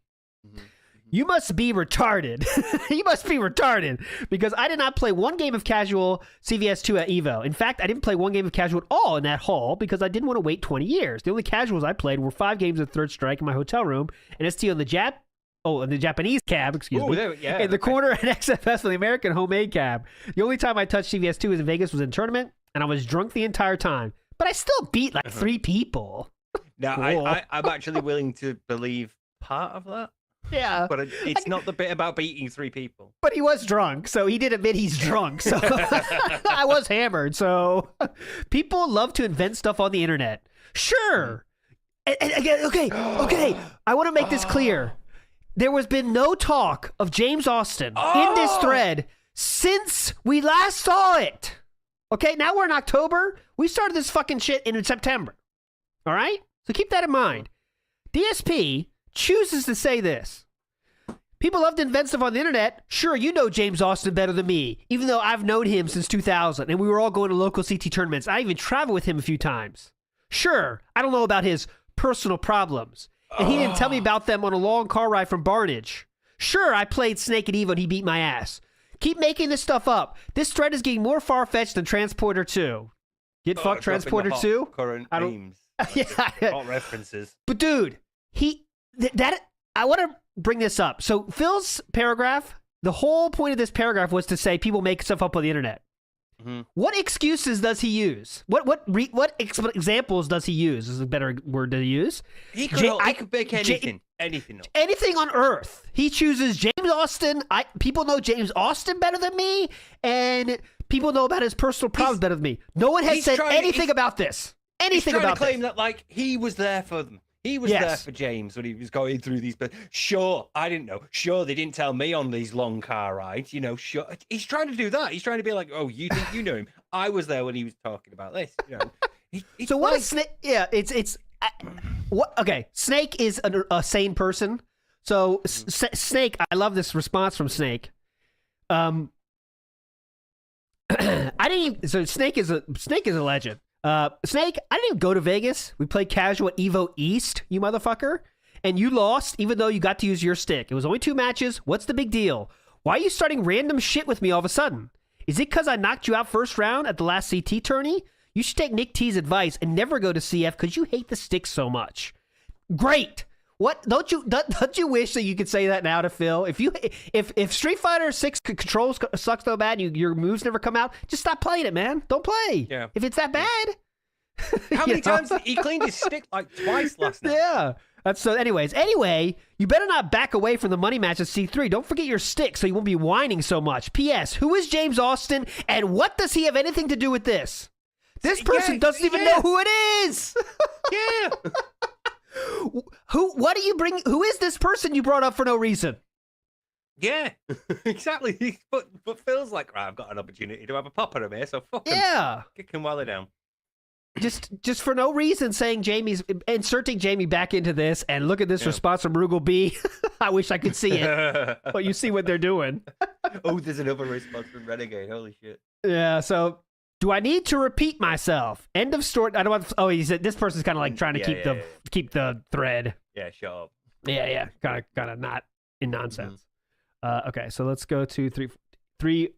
Speaker 2: You must be retarded. You must be retarded. Because I did not play one game of casual CVS2 at Evo. In fact, I didn't play one game of casual at all in that hall because I didn't want to wait 20 years. The only casuals I played were 5 games of Third Strike in my hotel room, and ST on the Japanese cab, excuse me. In the corner, and XFS on the American homemade cab. The only time I touched CVS2 was in Vegas was in tournament, and I was drunk the entire time. But I still beat like 3 people.
Speaker 3: Now,
Speaker 2: Cool.
Speaker 3: I'm actually willing to believe part of that.
Speaker 2: Yeah.
Speaker 3: But it's not the bit about beating 3 people.
Speaker 2: But he was drunk, so he did admit he's drunk. So I was hammered. So people love to invent stuff on the internet. Sure. And again, okay. I want to make this clear. There has been no talk of James Austin in this thread since we last saw it. Okay, now we're in October. We started this fucking shit in September. All right? So keep that in mind. DSP chooses to say this. People love to invent stuff on the internet. Sure, you know James Austin better than me, even though I've known him since 2000, and we were all going to local CT tournaments. I even traveled with him a few times. Sure, I don't know about his personal problems, and he didn't tell me about them on a long car ride from Barnage. Sure, I played Snake at EVO and he beat my ass. Keep making this stuff up. This thread is getting more far-fetched than Transporter 2. Get fucked, Transporter 2?
Speaker 3: Current
Speaker 2: I don't...
Speaker 3: memes.
Speaker 2: Yeah.
Speaker 3: Hot references.
Speaker 2: But dude, I want to bring this up. So Phil's paragraph, the whole point of this paragraph was to say people make stuff up on the internet. Mm-hmm. What excuses does he use? What examples does he use? Is a better word to use.
Speaker 3: He could make anything.
Speaker 2: Anything on earth. He chooses James Austin. People know James Austin better than me, and people know about his personal problems better than me. No one has said anything about this. Anything about this.
Speaker 3: He's trying to claim that, like, he was there for them. He was there for James when he was going through these. But sure, I didn't know. Sure, they didn't tell me on these long car rides. You know, sure. He's trying to do that. He's trying to be like, oh, you think you know him? I was there when he was talking about this. You know.
Speaker 2: So what is Snake? Yeah, it's what? Okay, Snake is a sane person. So Snake, I love this response from Snake. I didn't even. So Snake is a legend. Snake, I didn't even go to Vegas. We played casual at EVO East, you motherfucker. And you lost, even though you got to use your stick. It was only 2 matches. What's the big deal? Why are you starting random shit with me all of a sudden? Is it because I knocked you out first round at the last CT tourney? You should take Nick T's advice and never go to CF because you hate the stick so much. Great. What don't you wish that you could say that now to Phil? If Street Fighter 6 controls sucks so bad, your moves never come out, just stop playing it, man. Don't play.
Speaker 3: Yeah.
Speaker 2: If it's that bad.
Speaker 3: How many times he cleaned his stick like twice last night?
Speaker 2: Yeah. That's so. Anyway, you better not back away from the money match at C3. Don't forget your stick, so you won't be whining so much. P.S. Who is James Austin, and what does he have anything to do with this? This person doesn't even know who it is.
Speaker 3: Yeah.
Speaker 2: What do you bring? Who is this person you brought up for no reason?
Speaker 3: Yeah, exactly. But Phil's like, right, I've got an opportunity to have a pop at him here, so fuck him.
Speaker 2: Yeah.
Speaker 3: Kick him while they're down.
Speaker 2: Just for no reason saying inserting Jamie back into this, and look at this response from Rugal B. I wish I could see it. But you see what they're doing.
Speaker 3: Oh, there's another response from Renegade. Holy shit.
Speaker 2: Yeah, so do I need to repeat myself? End of story. I don't want. Oh, he said this person's kind of like trying to keep the thread.
Speaker 3: Yeah, shut up.
Speaker 2: Yeah, kind of not in nonsense. Okay, so let's go to 340.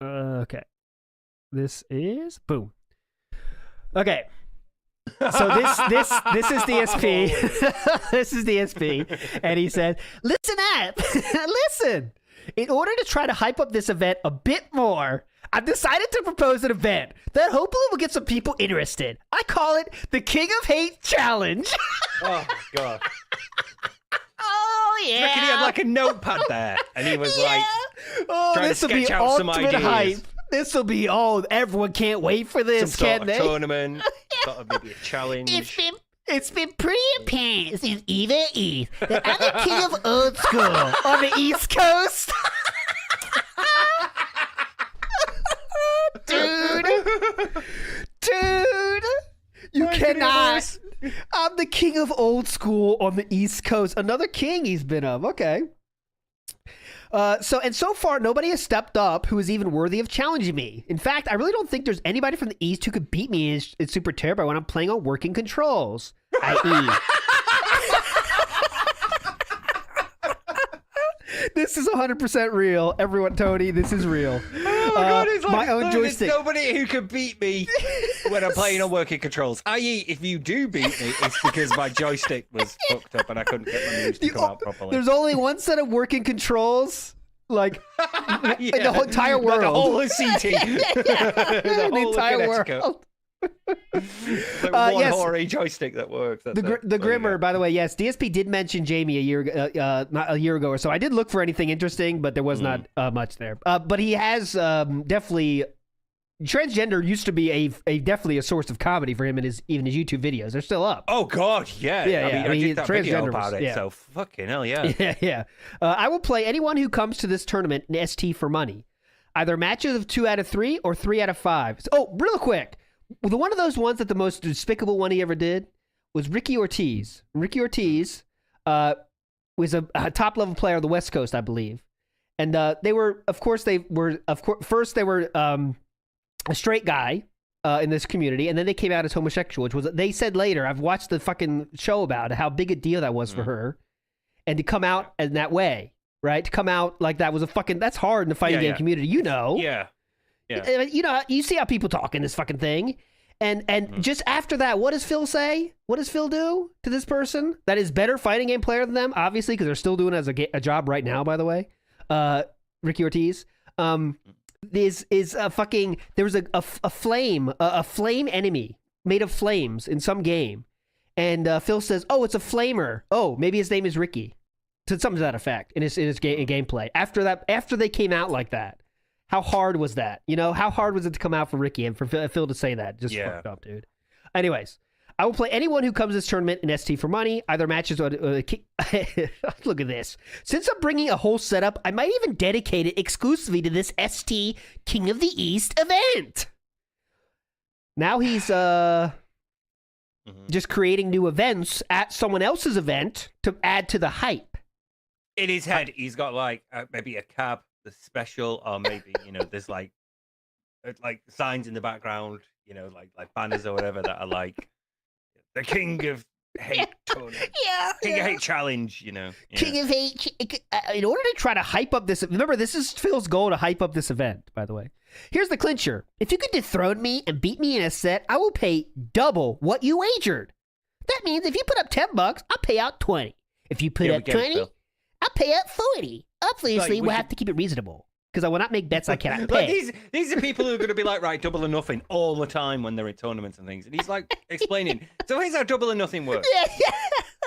Speaker 2: Okay, this is boom. Okay, so this is DSP. This is DSP, and he said, "Listen up, listen." In order to try to hype up this event a bit more, I've decided to propose an event that hopefully will get some people interested. I call it the King of Hate Challenge.
Speaker 3: Oh, God.
Speaker 2: Oh, yeah.
Speaker 3: I reckon he had like a notepad there, and he was trying to sketch out some ideas.
Speaker 2: Hype. This will be, everyone can't wait for this,
Speaker 3: some sort of tournament, sort of maybe a challenge.
Speaker 2: It's been pretty apparent since EVO East that I'm the king of old school on the East Coast. Dude, you cannot. I'm the king of old school on the East Coast. Another king he's been of. Okay. So far, nobody has stepped up who is even worthy of challenging me. In fact, I really don't think there's anybody from the East who could beat me in Super Turbo when I'm playing on working controls. I.e. This is 100% real. Everyone, Tony, this is real.
Speaker 3: Oh my God, it's like,
Speaker 2: my own joystick.
Speaker 3: There's nobody who can beat me when I'm playing on working controls. I.e., if you do beat me, it's because my joystick was fucked up and I couldn't get my moves to come out properly.
Speaker 2: There's only one set of working controls, like, in the whole entire world.
Speaker 3: The whole of CT.
Speaker 2: The entire world.
Speaker 3: Like one hoary joystick that works.
Speaker 2: The Grimmer, by the way, yes, DSP did mention Jamie not a year ago or so. I did look for anything interesting, but there was not much there. But he has definitely. Transgender used to be definitely a source of comedy for him in his YouTube videos. They're still up.
Speaker 3: Oh God, yeah. I did that video about it.
Speaker 2: Yeah.
Speaker 3: So fucking hell, yeah.
Speaker 2: Yeah. I will play anyone who comes to this tournament in ST for money. Either matches of 2 out of 3 or 3 out of 5. Oh, real quick. the one of those ones that the most despicable one he ever did was Ricky Ortiz. Ricky Ortiz was a top level player on the West Coast, I believe. And they were first they were a straight guy in this community, and then they came out as homosexual, which was, they said later, I've watched the fucking show about it, how big a deal that was for her. And to come out in that way, right? To come out like that was that's hard in the fighting game community, you know.
Speaker 3: Yeah.
Speaker 2: You know, you see how people talk in this fucking thing. And just after that, what does Phil say? What does Phil do to this person that is better fighting game player than them? Obviously, because they're still doing it as a job right now, by the way. Ricky Ortiz. Is a fucking, there was a flame enemy made of flames in some game. And Phil says, oh, it's a flamer. Oh, maybe his name is Ricky. So something to that effect in his gameplay. After they came out like that, how hard was that? You know, how hard was it to come out for Ricky and for Phil to say that? Just fucked up, dude. Anyways, I will play anyone who comes to this tournament in ST for money, either matches or look at this. Since I'm bringing a whole setup, I might even dedicate it exclusively to this ST King of the East event. Now he's just creating new events at someone else's event to add to the hype.
Speaker 3: In his head, he's got like maybe a cab, the special, or maybe, you know, there's like signs in the background, you know, like banners or whatever that are like the King of Hate tournament. King of Hate challenge, you know.
Speaker 2: King of Hate. In order to try to hype up this, remember, this is Phil's goal to hype up this event, by the way. Here's the clincher. If you could dethrone me and beat me in a set, I will pay double what you wagered. That means if you put up $10, I'll pay out 20. If you put up 20, I'll pay out 40. Obviously, we'll have to keep it reasonable, because I will not make bets I cannot pay.
Speaker 3: Like these are people who are going to be like, right, double or nothing all the time when they're in tournaments and things. And he's like explaining, so here's how double or nothing works.
Speaker 2: Yeah.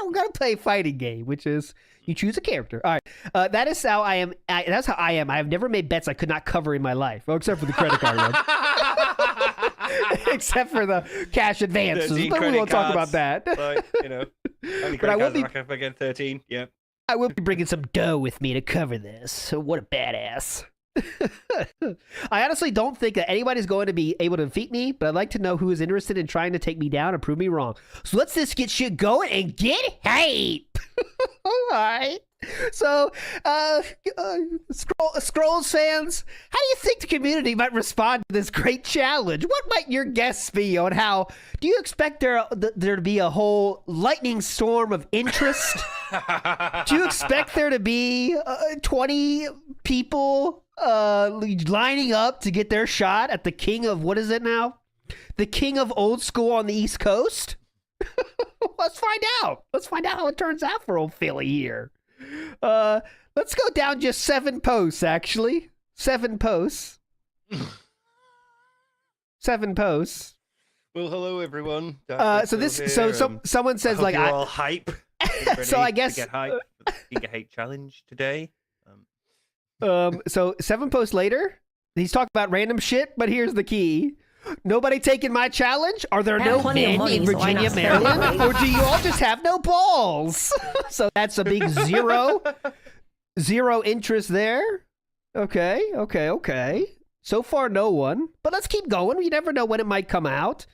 Speaker 2: I'm going to play a fighting game, which is you choose a character. All right. That is how I am. That's how I am. I have never made bets I could not cover in my life. Oh, except for the credit card one. Except for the cash advances. But we won't talk about that.
Speaker 3: Like, you know, only credit cards rack up again 13. Yeah.
Speaker 2: I will be bringing some dough with me to cover this. So what a badass. I honestly don't think that anybody's going to be able to defeat me, but I'd like to know who is interested in trying to take me down and prove me wrong. So let's just get shit going and get hype. All right. So, Scrolls fans, how do you think the community might respond to this great challenge? What might your guess be on how? Do you expect there to be a whole lightning storm of interest? Do you expect there to be 20 people lining up to get their shot at the king of, what is it now? The king of old school on the East Coast? Let's find out. Let's find out how it turns out for old Philly here. Let's go down just 7 posts, actually. 7 posts. 7 posts.
Speaker 3: Well, hello everyone.
Speaker 2: Someone says, like,
Speaker 3: you're all hype.
Speaker 2: So I guess
Speaker 3: to get hype for the King of Hate challenge today.
Speaker 2: So 7 posts later, he's talking about random shit, but here's the key. Nobody taking my challenge? Are there no men in Virginia, Maryland? Or do you all just have no balls? So that's a big zero interest there. Okay. So far, no one. But let's keep going. You never know when it might come out.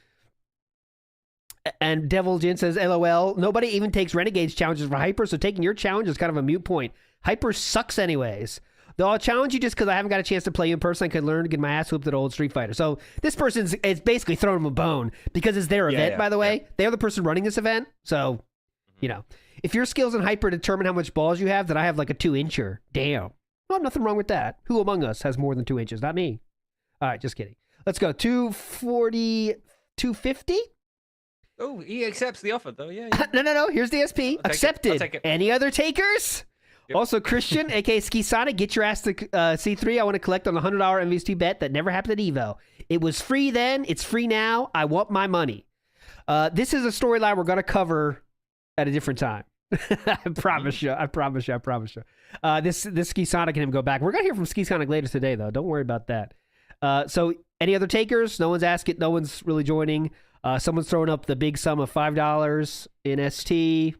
Speaker 2: And Devil Jin says, LOL, nobody even takes Renegades challenges for Hyper, so taking your challenge is kind of a moot point. Hyper sucks anyways. Though I'll challenge you just because I haven't got a chance to play you in person. I could learn to get my ass whooped at old Street Fighter. So this person is basically throwing him a bone because it's their event, by the way. Yeah. They're the person running this event. So, you know, if your skills in Hyper determine how much balls you have, then I have like a 2-incher. Damn. Well, nothing wrong with that. Who among us has more than 2 inches? Not me. All right, just kidding. Let's go. 240, 250?
Speaker 3: Oh, he accepts the offer, though. Yeah.
Speaker 2: No. Here's the SP. Accepted. Any other takers? Yep. Also, Christian, a.k.a. Ski Sonic, get your ass to C3. I want to collect on a $100 MVST bet that never happened at Evo. It was free then. It's free now. I want my money. This is a storyline we're going to cover at a different time. I promise you. This Ski Sonic and him go back. We're going to hear from Ski Sonic later today, though. Don't worry about that. So, any other takers? No one's asking. No one's really joining. Someone's throwing up the big sum of $5 in ST.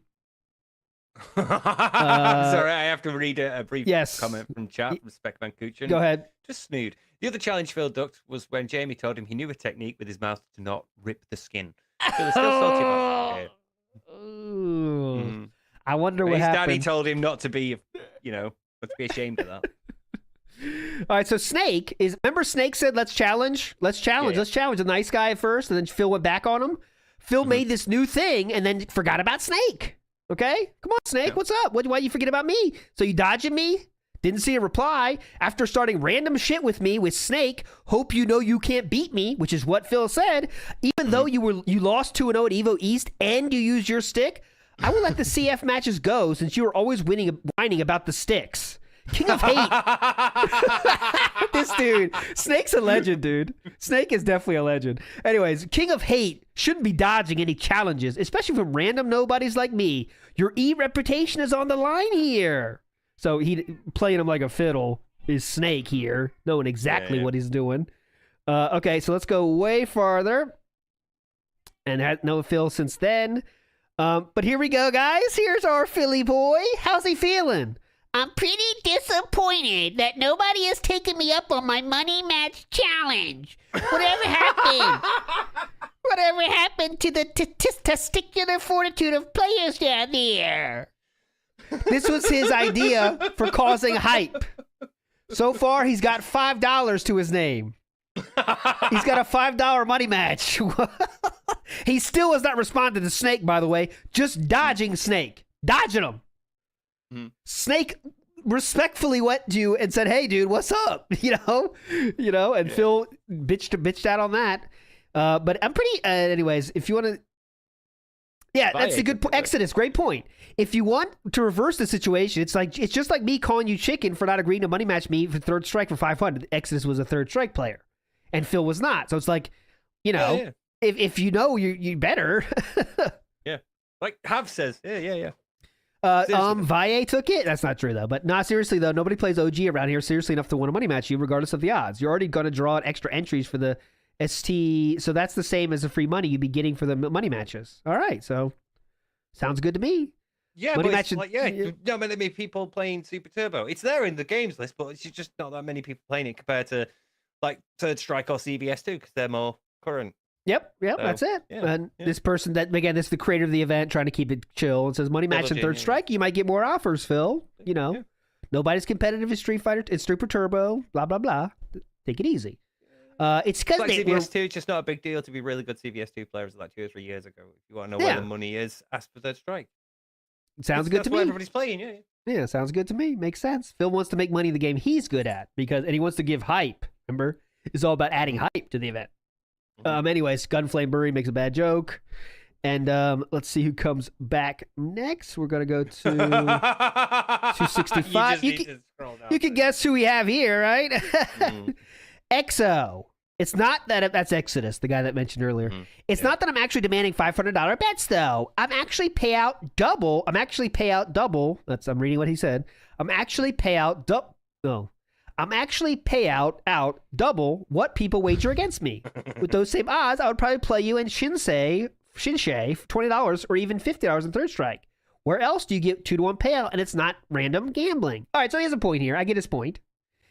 Speaker 3: Sorry, I have to read a brief comment from chat from Spec Van Kuchen.
Speaker 2: Go ahead.
Speaker 3: Just snood. The other challenge Phil ducked was when Jamie told him he knew a technique with his mouth to not rip the skin. Phil is still salty about it.
Speaker 2: Ooh. I wonder what
Speaker 3: His
Speaker 2: happened.
Speaker 3: daddy told him not to be, not to be ashamed of that.
Speaker 2: All right, so Snake is. Remember, Snake said, "Let's challenge, let's challenge,
Speaker 3: Yeah.
Speaker 2: let's challenge." A nice guy at first, and then Phil went back on him. Phil made this new thing, and then forgot about Snake. Okay, come on, Snake, what's up? Why you forget about me? So you dodging me? Didn't see a reply after starting random shit with me with Snake. Hope you know you can't beat me, which is what Phil said. Even though you lost 2-0 at Evo East and you used your stick, I will let the CF matches go since you were always whining about the sticks. King of hate. This dude. Snake's a legend, dude. Snake is definitely a legend. Anyways, King of hate shouldn't be dodging any challenges, especially from random nobodies like me. Your reputation is on the line here. So he playing him like a fiddle is Snake here, knowing exactly what he's doing. Okay, so let's go way farther. And had no Phil since then. But here we go, guys. Here's our Philly boy. How's he feeling?
Speaker 8: I'm pretty disappointed that nobody has taken me up on my money match challenge. Whatever happened? Whatever happened to the testicular fortitude of players down there?
Speaker 2: This was his idea for causing hype. So far, he's got $5 to his name. He's got a $5 money match. He still has not responded to Snake, by the way. Just dodging Snake. Dodging him. Snake respectfully went to you and said, "Hey, dude, what's up?" And Phil bitched out on that. But I'm pretty. Anyways, if you want to, that's a good point. Exodus, great point. If you want to reverse the situation, it's just like me calling you chicken for not agreeing to money match me for third strike for 500. Exodus was a third strike player, and Phil was not. So it's like, if you know you better.
Speaker 3: Yeah, like Hav says, yeah.
Speaker 2: Phae took it. That's not true though. But seriously though, nobody plays OG around here seriously enough to win a money match you, regardless of the odds. You're already going to draw out extra entries for the ST, so that's the same as the free money you'd be getting for the money matches. All right, so sounds good to me.
Speaker 3: Yeah,
Speaker 2: money
Speaker 3: but
Speaker 2: matches,
Speaker 3: not many people playing Super Turbo. It's there in the games list, but it's just not that many people playing it compared to like Third Strike or CVS2 because they're more current.
Speaker 2: Yep, that's it. And this person this is the creator of the event trying to keep it chill and says money match and third strike, you might get more offers, Phil. Nobody's competitive in Street Fighter. It's Super Turbo, blah, blah, blah. Take it easy. It's because
Speaker 3: like CVS2, it's just not a big deal to be really good CVS2 players like 2 or 3 years ago. If you want to know where the money is, ask for Third Strike.
Speaker 2: Sounds good to me.
Speaker 3: Everybody's playing,
Speaker 2: Yeah, sounds good to me. Makes sense. Phil wants to make money in the game he's good at and he wants to give hype. Remember, it's all about adding hype to the event. Anyways, Gunflame Burry makes a bad joke. And let's see who comes back next. We're going to go to 265. You can guess who we have here, right? EXO. It's not that that's Exodus, the guy that mentioned earlier. It's not that I'm actually demanding $500 bets, though. I'm actually pay out double. I'm reading what he said. I'm actually pay out double what people wager against me. With those same odds, I would probably play you in Shinsei for $20 or even $50 in Third Strike. Where else do you get 2-to-1 payout and it's not random gambling? All right, so he has a point here. I get his point.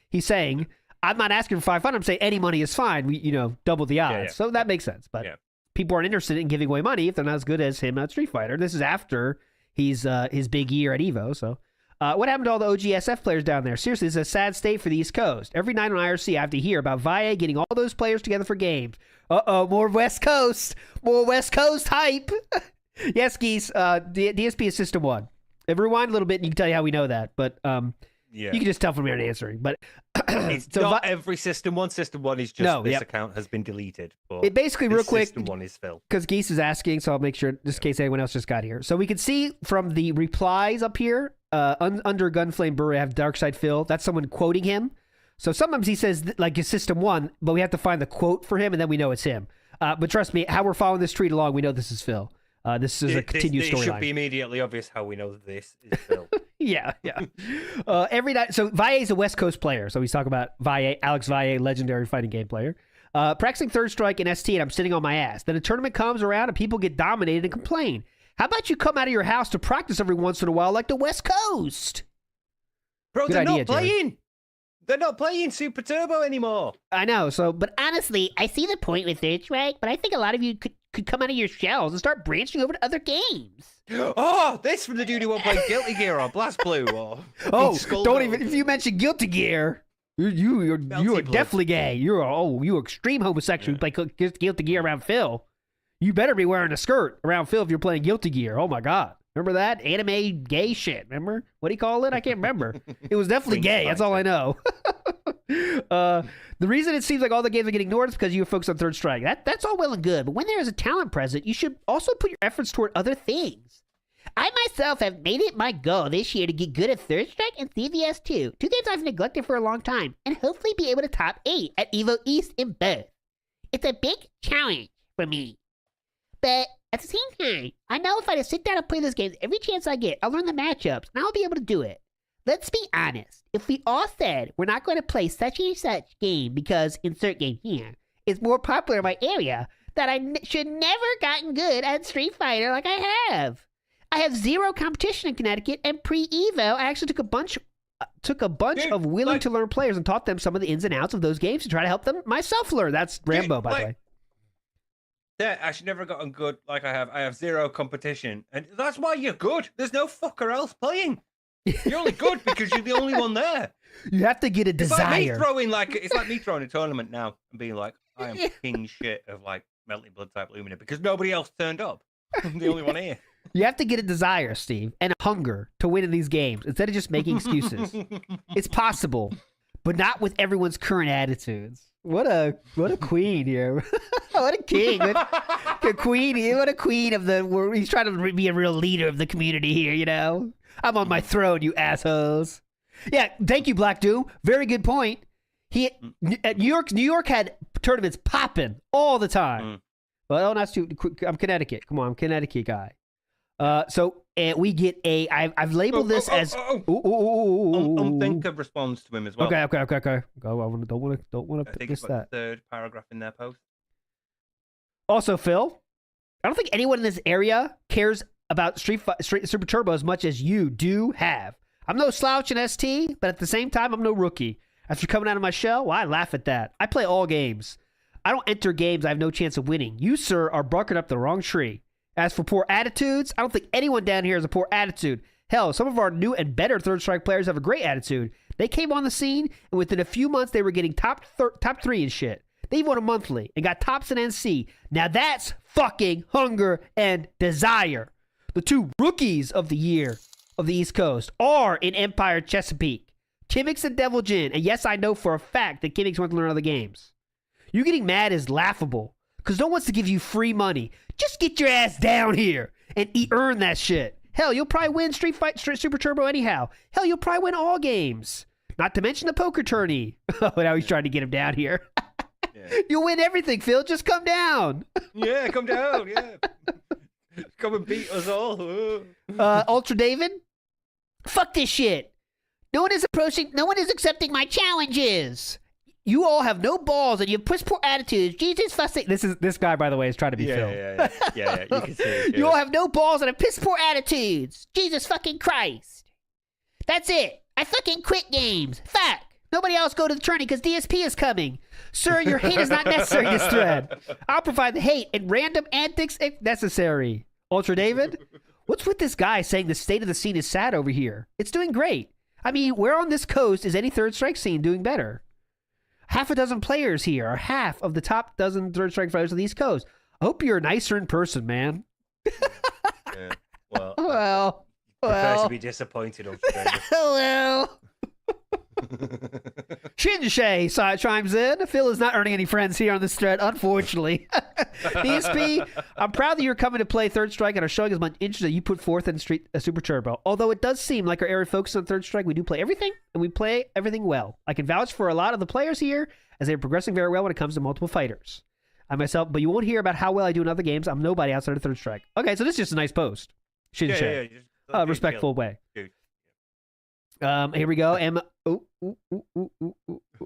Speaker 2: He's saying, I'm not asking for $500. I'm saying any money is fine. We, double the odds. So that makes sense. But people aren't interested in giving away money if they're not as good as him at Street Fighter. This is after his big year at Evo, so... what happened to all the OGSF players down there? Seriously, this is a sad state for the East Coast. Every night on IRC, I have to hear about Phae getting all those players together for games. More West Coast. More West Coast hype. Yes, Geese. DSP is System 1. Rewind a little bit and you can tell you how we know that. But you can just tell from here answering. But
Speaker 3: it's not every System 1. System 1 is just this account has been deleted. But
Speaker 2: it basically, real quick,
Speaker 3: System 1 is Phil.
Speaker 2: Because Geese is asking, so I'll make sure, just in case anyone else just got here. So we can see from the replies up here, under Gunflame Brewery, I have Darkside Phil. That's someone quoting him. So sometimes he says, like, his System 1, but we have to find the quote for him, and then we know it's him. But trust me, how we're following this tweet along, we know this is Phil. This is a continued storyline. It should
Speaker 3: be immediately obvious how we know that this is Phil.
Speaker 2: Yeah. Every night, so Phae is a West Coast player. So he's talking about Alex Phae, legendary fighting game player. Practicing Third Strike in ST, and I'm sitting on my ass. Then a tournament comes around, and people get dominated and complain. How about you come out of your house to practice every once in a while like the West Coast?
Speaker 3: Bro,
Speaker 2: Good
Speaker 3: they're
Speaker 2: idea,
Speaker 3: not playing. They're not playing Super Turbo anymore.
Speaker 2: I know. So, but
Speaker 8: Honestly, I see the point with Third Strike, but I think a lot of you could come out of your shells and start branching over to other games.
Speaker 3: Oh, this from the dude who won't play Guilty Gear or Blast Blue or
Speaker 2: don't even. If you mention Guilty Gear, you are definitely gay. You're extreme homosexual. You play Guilty Gear around Phil. You better be wearing a skirt around Phil if you're playing Guilty Gear. Oh my God. Remember that? Anime gay shit. Remember? What do you call it? I can't remember. It was definitely gay. That's all I know. The reason it seems like all the games are getting ignored is because you focus on Third Strike. That's all well and good. But when there is a talent present, you should also put your efforts toward other things. I myself have made it my goal this year to get good at Third Strike and CVS 2. 2 games I've neglected for a long time. And hopefully be able to top 8 at EVO East in both. It's a big challenge for me. But at the same time, I know if I just sit down and play those games every chance I get, I'll learn the matchups, and I'll be able to do it. Let's be honest. If we all said we're not going to play such and such game because insert game here is more popular in my area, that I should never gotten good at Street Fighter like I have. I have 0 competition in Connecticut, and pre-Evo, I actually took a bunch of willing to learn players and taught them some of the ins and outs of those games to try to help them myself learn. That's Rambo, by the way.
Speaker 3: Yeah, I should never have gotten good like I have. I have 0 competition. And that's why you're good. There's no fucker else playing. You're only good because you're the only one there.
Speaker 2: You have to get a desire.
Speaker 3: It's like me throwing a tournament now and being like, I am king shit of like Melting Blood type Lumina because nobody else turned up. I'm the only one here.
Speaker 2: You have to get a desire, Steve, and a hunger to win in these games instead of just making excuses. It's possible, but not with everyone's current attitudes. What a queen here. What a king. What a queen of the... He's trying to be a real leader of the community here, you know? I'm on my throne, you assholes. Yeah, thank you, Black Doom. Very good point. New York had tournaments popping all the time. Well, not too... I'm Connecticut. Come on, I'm Connecticut guy. We get a... I've labeled this as...
Speaker 3: Unthinker responds to him as well.
Speaker 2: Okay. Go. Don't want to miss that.
Speaker 3: The third paragraph in their post.
Speaker 2: Also, Phil, I don't think anyone in this area cares about Street Super Turbo as much as you do have. I'm no slouch in ST, but at the same time, I'm no rookie. After coming out of my shell, well, I laugh at that. I play all games. I don't enter games I have no chance of winning. You, sir, are barking up the wrong tree. As for poor attitudes, I don't think anyone down here has a poor attitude. Hell, some of our new and better Third Strike players have a great attitude. They came on the scene, and within a few months, they were getting top 3 and shit. They won a monthly and got tops in NC. Now that's fucking hunger and desire. The 2 rookies of the year of the East Coast are in Empire Chesapeake. Kimmix and Devil Jin. And yes, I know for a fact that Kimmix wants to learn other games. You getting mad is laughable, because no one wants to give you free money. Just get your ass down here and earn that shit. Hell, you'll probably win Street Super Turbo anyhow. Hell, you'll probably win all games. Not to mention the poker tourney. Oh, now he's trying to get him down here. Yeah. You'll win everything, Phil. Just come down.
Speaker 3: Yeah, come down. Yeah. Come and beat us all.
Speaker 2: Ultra David? Fuck this shit. No one is accepting my challenges. You all have no balls and you have piss poor attitudes. Jesus fussing. This guy, by the way, is trying to be Phil.
Speaker 3: Yeah. You can see it.
Speaker 2: You all have no balls and have piss poor attitudes. Jesus fucking Christ. That's it. I fucking quit games. Fuck. Nobody else go to the tourney because DSP is coming. Sir, your hate is not necessary in this thread. I'll provide the hate and random antics if necessary. Ultra David? What's with this guy saying the state of the scene is sad over here? It's doing great. I mean, where on this coast is any Third Strike scene doing better? Half a dozen players here are half of the top dozen Third Strike players on the East Coast. I hope you're nicer in person, man.
Speaker 3: Yeah, well.
Speaker 2: Well.
Speaker 3: To be disappointed.
Speaker 2: Well. Shinshay chimes in. Phil is not earning any friends here on this thread, unfortunately. DSP, I'm proud that you're coming to play Third Strike and are showing as much interest that you put forth in Super Turbo. Although it does seem like our area focuses on Third Strike, we do play everything, and we play everything well. I can vouch for a lot of the players here, as they are progressing very well when it comes to multiple fighters. But you won't hear about how well I do in other games. I'm nobody outside of Third Strike. Okay, so this is just a nice post. Shinshay.
Speaker 3: Yeah.
Speaker 2: Respectful way.
Speaker 3: Dude.
Speaker 2: Here we go. Okay.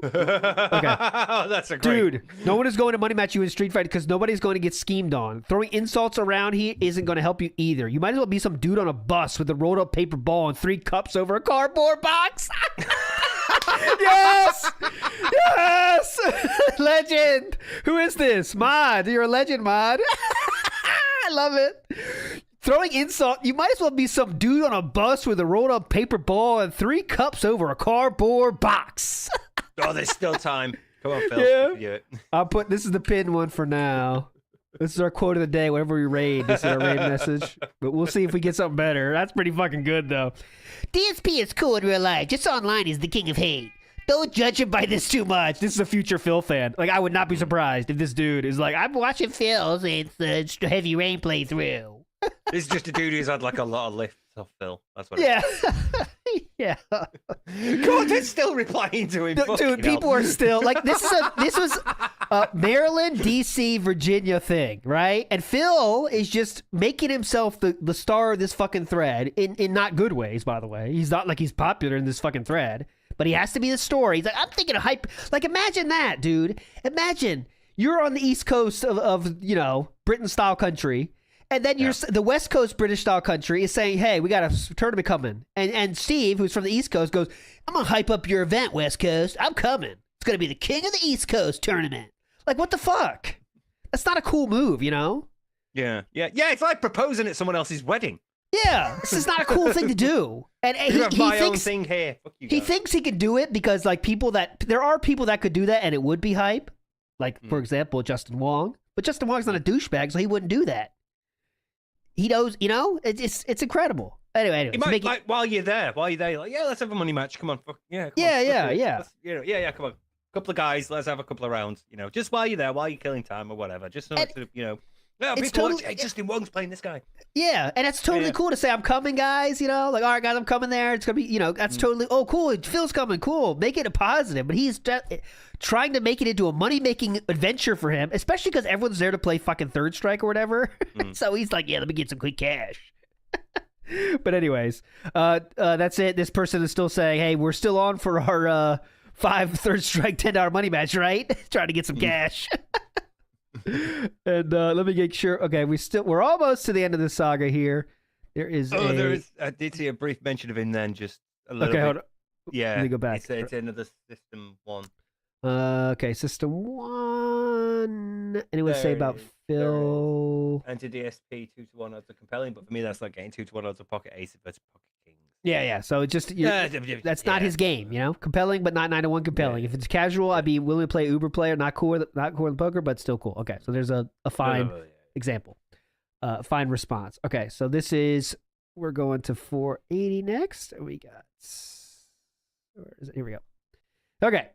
Speaker 3: That's a great...
Speaker 2: Dude, no one is going to money match you in Street Fight because nobody's going to get schemed on. Throwing insults around here isn't going to help you either. You might as well be some dude on a bus with a rolled up paper ball and 3 cups over a cardboard box. Yes! Yes! Legend! Who is this? Mod. You're a legend, Mod. I love it. Throwing insult. You might as well be some dude on a bus with a rolled up paper ball and 3 cups over a cardboard box.
Speaker 3: Oh, there's still time. Come on, Phil.
Speaker 2: Yeah.
Speaker 3: You can do it.
Speaker 2: I'll put, this is the pinned one for now. This is our quote of the day. Whenever we raid, this is our raid message. But we'll see if we get something better. That's pretty fucking good, though.
Speaker 8: DSP is cool in real life. Just online, he's the king of hate. Don't judge him by this too much.
Speaker 2: This is a future Phil fan. Like, I would not be surprised if this dude is like,
Speaker 8: I'm watching Phil since the Heavy Rain playthrough.
Speaker 3: This is just a dude who's had like a lot of lifts off Phil. That's what.
Speaker 2: yeah. Yeah.
Speaker 3: God, they're still replying to him.
Speaker 2: Dude, people are still like, this was a Maryland, DC, Virginia thing, right? And Phil is just making himself the star of this fucking thread in not good ways, by the way. He's not like he's popular in this fucking thread, but he has to be the story. He's like, I'm thinking of hype. Like, imagine that, dude. Imagine you're on the East Coast of Britain-style country. And then the West Coast British-style country is saying, hey, we got a tournament coming. And Steve, who's from the East Coast, goes, I'm going to hype up your event, West Coast. I'm coming. It's going to be the King of the East Coast tournament. Like, what the fuck? That's not a cool move, you know?
Speaker 3: Yeah. It's like proposing at someone else's wedding.
Speaker 2: Yeah, this is not a cool thing to do. And
Speaker 3: You have my own thing here. Fuck you
Speaker 2: he
Speaker 3: guys.
Speaker 2: thinks he can do it because, like, there are people that could do that and it would be hype. Like, for example, Justin Wong. But Justin Wong's not a douchebag, so he wouldn't do that. He knows, it's incredible. Anyway,
Speaker 3: He might, like, while you're there, like, yeah, let's have a money match. Come on, fuck, yeah, come on,
Speaker 2: Yeah.
Speaker 3: let's, come on, couple of guys, let's have a couple of rounds. Just while you're there, while you're killing time or whatever, just so to, yeah,
Speaker 2: it's
Speaker 3: people
Speaker 2: totally-
Speaker 3: watch, hey, Justin Wong's playing this guy.
Speaker 2: Yeah, and that's totally cool to say, I'm coming, guys, like, all right, guys, I'm coming there. It's going to be, that's totally, oh, cool, Phil's coming, cool. Make it a positive. But he's trying to make it into a money-making adventure for him, especially because everyone's there to play fucking Third Strike or whatever. So he's like, yeah, let me get some quick cash. But anyways, that's it. This person is still saying, hey, we're still on for our 5 Third Strike $10 money match, right? Trying to get some cash. And let me make sure. Okay, we're almost to the end of the saga here. There is
Speaker 3: I did see a brief mention of him then, just a little bit.
Speaker 2: Hold on.
Speaker 3: Yeah,
Speaker 2: Let me go back.
Speaker 3: It's another system 1.
Speaker 2: Okay, system 1. Anyone say about Phil?
Speaker 3: Enter DSP 2-1 odds are compelling, but for me that's like getting 2-1 odds of Pocket Ace versus Pocket King.
Speaker 2: Yeah. So it's just that's not his game, compelling, but not 9-1 compelling. If it's casual, I'd be willing to play Uber player, not cool in poker, but still cool. Okay, so there's a fine example, fine response. Okay, so we're going to 480 next. We got here we go. Okay.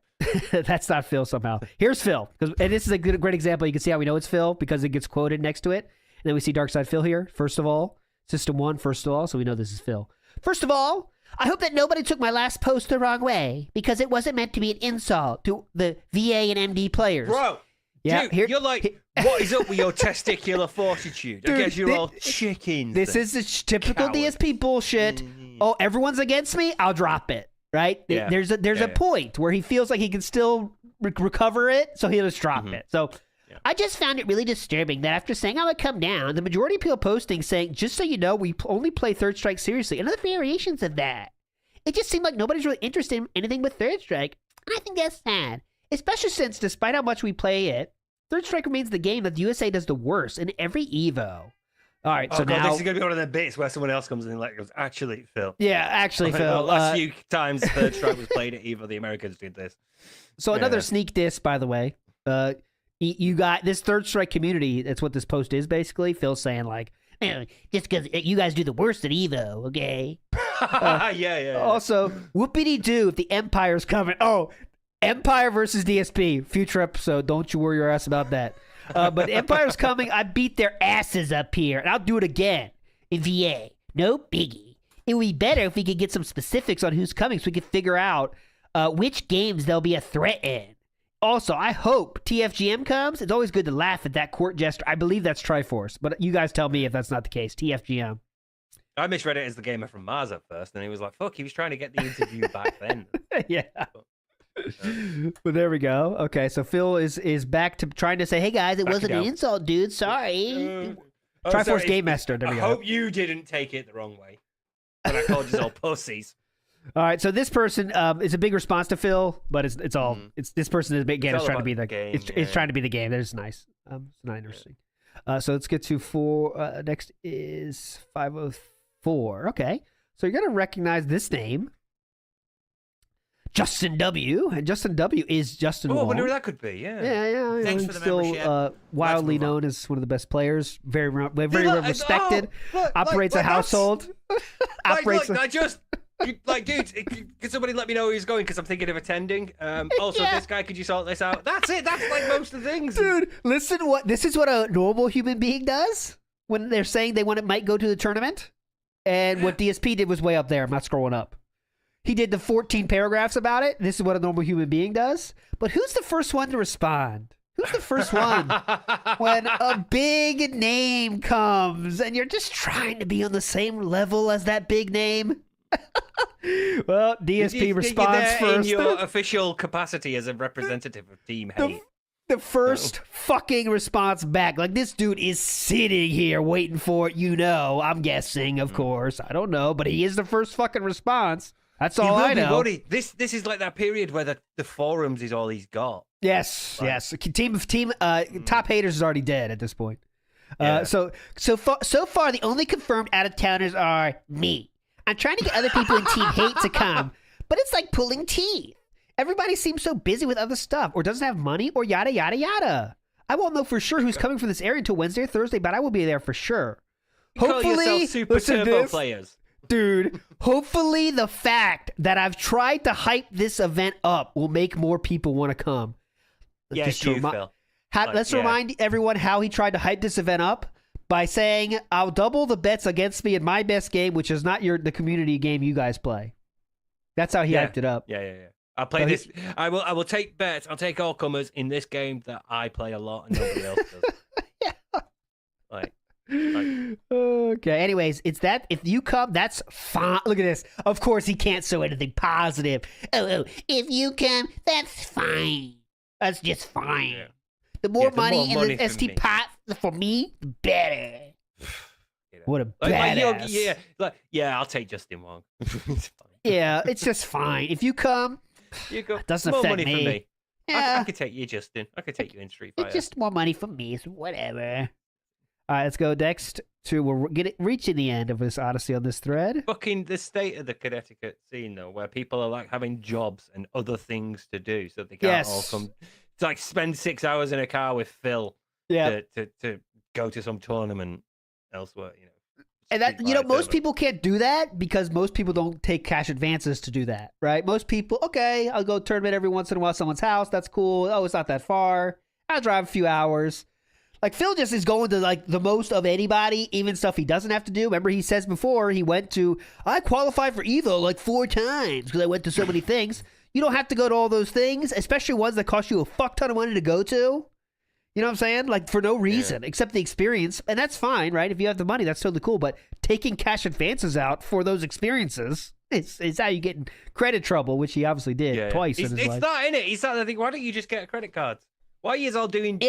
Speaker 2: That's not Phil somehow. Here's Phil. And this is a great example. You can see how we know it's Phil because it gets quoted next to it. And then we see Dark Side Phil here. First of all, System 1, first of all. So we know this is Phil. First of all, I hope that nobody took my last post the wrong way because it wasn't meant to be an insult to the VA and MD players.
Speaker 3: Bro,
Speaker 2: yeah,
Speaker 3: dude, you're like, what is up with your testicular fortitude? I guess you're all chickens.
Speaker 2: This is the typical
Speaker 3: Cowards.
Speaker 2: DSP bullshit. Oh, everyone's against me? I'll drop it. Right?
Speaker 3: Yeah.
Speaker 2: There's a point where he feels like he can still recover it, so he'll just drop it. So
Speaker 8: I just found it really disturbing that after saying I would come down, the majority of people posting saying, just so you know, we only play Third Strike seriously, and other variations of that. It just seemed like nobody's really interested in anything with Third Strike, and I think that's sad. Especially since, despite how much we play it, Third Strike remains the game that the USA does the worst in every EVO. All right, so now
Speaker 3: this is going to be one of the bits where someone else comes in and goes, actually, Phil.
Speaker 2: Yeah, actually, Phil.
Speaker 3: The last few times Third Strike was played at EVO, the Americans did this.
Speaker 2: So another sneak diss, by the way. You got this Third Strike community. That's what this post is, basically. Phil's saying, like,
Speaker 8: just because you guys do the worst at EVO, okay?
Speaker 3: Yeah.
Speaker 2: Also, whoopity-doo if the Empire's coming. Oh, Empire versus DSP. Future episode. Don't you worry your ass about that. But Empire's coming. I beat their asses up here, and I'll do it again in VA. No biggie. It would be better if we could get some specifics on who's coming so we could figure out which games there'll be a threat in. Also, I hope TFGM comes. It's always good to laugh at that court gesture. I believe that's Triforce, but you guys tell me if that's not the case. TFGM.
Speaker 3: I misread it as the gamer from Mars at first, and he was like, fuck, he was trying to get the interview back then.
Speaker 2: Yeah. But there we go. Okay, so Phil is back to trying to say, hey guys, it wasn't an insult, dude. Sorry. Triforce Game Master. There we go.
Speaker 3: I hope you didn't take it the wrong way. When I called you all pussies.
Speaker 2: All right, so this person is a big response to Phil, but it's all this person is again is trying to be the
Speaker 3: game.
Speaker 2: It's trying to be the game. That is nice. It's not interesting. So let's get to four. Next is 504. Okay, so you're gonna recognize this name, Justin W. And Justin W. is Justin.
Speaker 3: Oh, I
Speaker 2: Wong.
Speaker 3: wonder who that could be. Yeah.
Speaker 2: Yeah.
Speaker 4: Thanks for the
Speaker 2: still
Speaker 4: membership.
Speaker 2: wildly
Speaker 3: move on.
Speaker 2: known as one of the best players. Very
Speaker 3: Look,
Speaker 2: respected.
Speaker 3: look,
Speaker 2: Operates
Speaker 3: like,
Speaker 2: a household. Operates.
Speaker 3: Look, I just. Like, dude, can somebody let me know where he's going? Because I'm thinking of attending. Also, this guy, could you sort this out? That's it. That's like most of the things.
Speaker 2: Dude, listen. This is what a normal human being does when they're saying they might go to the tournament. And what DSP did was way up there. I'm not scrolling up. He did the 14 paragraphs about it. This is what a normal human being does. But who's the first one to respond? Who's the first one when a big name comes and you're just trying to be on the same level as that big name? Well, DSP responds
Speaker 3: there
Speaker 2: first.
Speaker 3: in your official capacity as a representative of Team Hate.
Speaker 2: The first fucking response back. Like, this dude is sitting here waiting for it, I'm guessing, of course. I don't know, but he is the first fucking response. That's all I know.
Speaker 3: This is like that period where the forums is all he's got.
Speaker 2: Yes. Top haters is already dead at this point.
Speaker 3: Yeah.
Speaker 2: So far, the only confirmed out-of-towners are me. I'm trying to get other people in Team Hate to come, but it's like pulling teeth. Everybody seems so busy with other stuff, or doesn't have money, or yada, yada, yada. I won't know for sure who's coming from this area until Wednesday or Thursday, but I will be there for sure. Hopefully,
Speaker 3: super turbo players.
Speaker 2: Dude, hopefully the fact that I've tried to hype this event up will make more people want to come.
Speaker 3: Yeah, Phil.
Speaker 2: Let's remind everyone how he tried to hype this event up by saying, I'll double the bets against me in my best game, which is not the community game you guys play. That's how he hyped it up.
Speaker 3: Yeah. I'll play this. I will take bets. I'll take all comers in this game that I play a lot and nobody else does. Like,
Speaker 2: okay. Anyways, it's that if you come, that's fine. Look at this. Of course, he can't show anything positive. Oh, if you come, that's fine. That's just fine.
Speaker 3: Yeah.
Speaker 2: The more money in
Speaker 3: money
Speaker 2: the
Speaker 3: for
Speaker 2: ST
Speaker 3: me.
Speaker 2: pot for me, the better. What a badass.
Speaker 3: I'll take Justin Wong. It's fine.
Speaker 2: Yeah, it's just fine. If you come, it doesn't
Speaker 3: more
Speaker 2: affect
Speaker 3: money
Speaker 2: me.
Speaker 3: for me.
Speaker 2: Yeah.
Speaker 3: I could take you, Justin. I could take you in Street Fighter.
Speaker 2: It's just more money for me, so whatever. All right, let's go next to we're reaching the end of this odyssey on this thread.
Speaker 3: Fucking the state of the Connecticut scene, though, where people are like having jobs and other things to do, so they can't all come. It's like spend 6 hours in a car with Phil.
Speaker 2: Yeah.
Speaker 3: To go to some tournament elsewhere,
Speaker 2: And that most people can't do that because most people don't take cash advances to do that, right? Most people, okay, I'll go tournament every once in a while at someone's house. That's cool. Oh, it's not that far. I'll drive a few hours. Like, Phil just is going to, like, the most of anybody, even stuff he doesn't have to do. Remember, he says before I qualified for EVO like 4 times because I went to so many things. You don't have to go to all those things, especially ones that cost you a fuck ton of money to go to. You know what I'm saying? Like, for no reason except the experience. And that's fine, right? If you have the money, that's totally cool. But taking cash advances out for those experiences is how you get in credit trouble, which he obviously did twice in his life.
Speaker 3: It's that, isn't it? He's that, I think, why don't you just get a credit card? Why are you all doing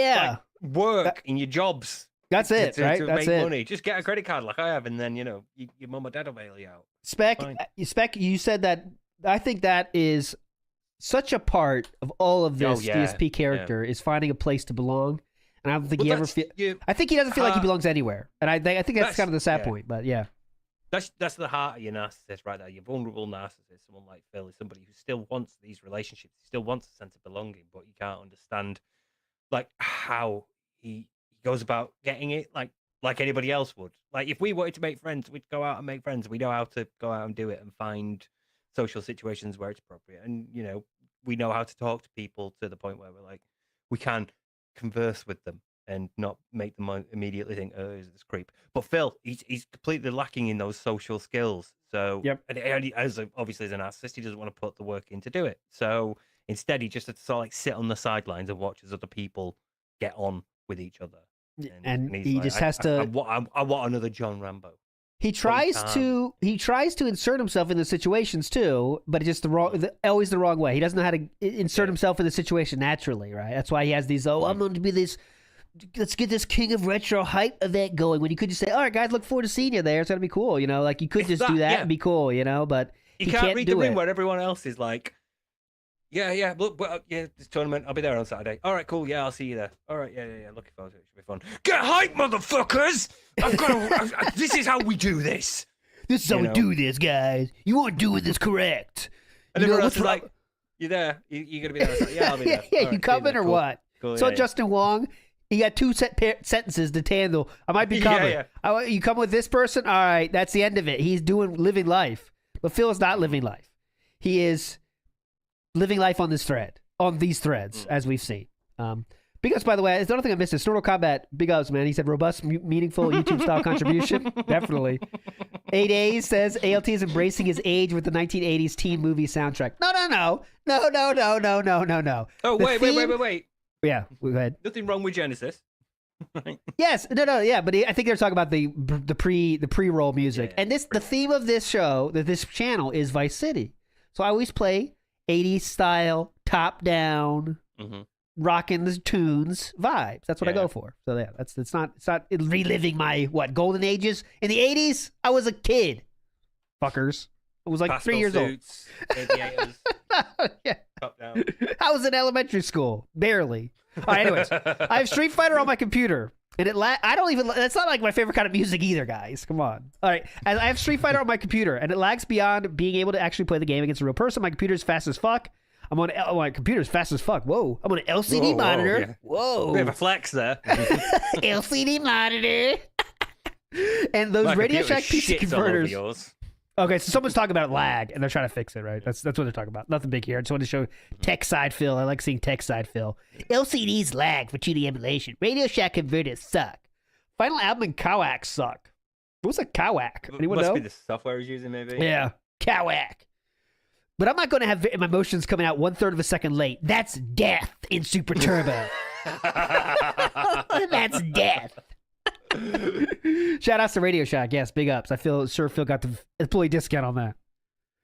Speaker 3: work in your jobs?
Speaker 2: That's it, right?
Speaker 3: To
Speaker 2: That's
Speaker 3: make
Speaker 2: it.
Speaker 3: money. Just get a credit card like I have, and then, your mum or dad will bail you out.
Speaker 2: Spec, you said that. I think that is such a part of all of this DSP character is finding a place to belong. And I don't think I think he doesn't feel like he belongs anywhere. And I think that's kind of the sad point, but yeah.
Speaker 3: That's the heart of your narcissist right there. Your vulnerable narcissist, someone like Phil, is somebody who still wants these relationships, he still wants a sense of belonging, but you can't understand like how he goes about getting it like anybody else would. Like, if we wanted to make friends, we'd go out and make friends. We know how to go out and do it and find social situations where it's appropriate. And, we know how to talk to people to the point where we're like, we can converse with them and not make them immediately think, oh, is this creep? But Phil, he's completely lacking in those social skills. So, and obviously as a narcissist, he doesn't want to put the work in to do it. So instead, he just has to sort of like sit on the sidelines and watch as other people get on with each other. And
Speaker 2: he just has to.
Speaker 3: I want another John Rambo.
Speaker 2: He tries to insert himself in the situations too, but it's just always the wrong way. He doesn't know how to insert himself in the situation naturally, right? That's why he has these. I'm going to be this. Let's get this King of Retro hype event going. When you could just say, "All right, guys, look forward to seeing you there. It's gonna be cool." Like you could just do that and be cool, But
Speaker 3: You can't read the room where everyone else is like, yeah, look, this tournament, I'll be there on Saturday. All right, cool, yeah, I'll see you there. All right, yeah, looking forward to it. It should be fun. Get hype, motherfuckers! This is how we do this.
Speaker 2: This is how we do this, guys. You aren't doing this correct.
Speaker 3: And everyone else is like, you there? You're going to be there? Like, yeah, I'll be there.
Speaker 2: Yeah, you coming or cool. What?
Speaker 3: Cool,
Speaker 2: so Justin Wong, you got two sentences to handle. I might be coming. You come with this person? All right, that's the end of it. He's living life. But Phil is not living life. He is living life on these threads, as we've seen. Big ups, by the way. It's the only thing I missed is Snortle Combat. Big ups, man. He said robust, meaningful YouTube-style contribution. Definitely. 8A says ALT is embracing his age with the 1980s teen movie soundtrack. No.
Speaker 3: Oh, wait.
Speaker 2: Yeah, go ahead.
Speaker 3: Nothing wrong with Genesis.
Speaker 2: Yes, yeah, but I think they're talking about the pre-roll music. And the theme of this show, this channel, is Vice City. So I always play 80s style, top-down, rocking the tunes vibes. That's what I go for. So yeah, it's not reliving my golden ages in the 80s. I was a kid, fuckers. I was like
Speaker 3: Pastel
Speaker 2: 3 years
Speaker 3: suits,
Speaker 2: old.
Speaker 3: aviators,
Speaker 2: Yeah,
Speaker 3: top down.
Speaker 2: I was in elementary school, barely. All right, anyways, I have Street Fighter on my computer, and I don't even. That's not like my favorite kind of music either, guys. Come on. All right, I have Street Fighter on my computer, and it lags beyond being able to actually play the game against a real person. My computer's fast as fuck. My computer's fast as fuck. Whoa. I'm on an LCD monitor.
Speaker 3: Yeah.
Speaker 2: Whoa.
Speaker 3: We have a flex there.
Speaker 8: LCD monitor.
Speaker 2: And those
Speaker 3: My
Speaker 2: Radio
Speaker 3: computer
Speaker 2: Shack PC
Speaker 3: shits all over
Speaker 2: converters.
Speaker 3: yours.
Speaker 2: Okay, so someone's talking about lag, and they're trying to fix it, right? That's what they're talking about. Nothing big here. I just wanted to show tech side Phil. I like seeing tech side Phil. LCDs lag for 2D emulation. Radio Shack converters suck. Final album and Kawak suck. What's a Kawak? Anyone
Speaker 3: Must
Speaker 2: know?
Speaker 3: be the software he's using, maybe.
Speaker 2: Yeah, Kawak. But I'm not going to have my motions coming out 1/3 of a second late. That's death in Super Turbo. That's death. Shout outs to Radio Shack. Yes, big ups. Sure Phil got the employee discount on that.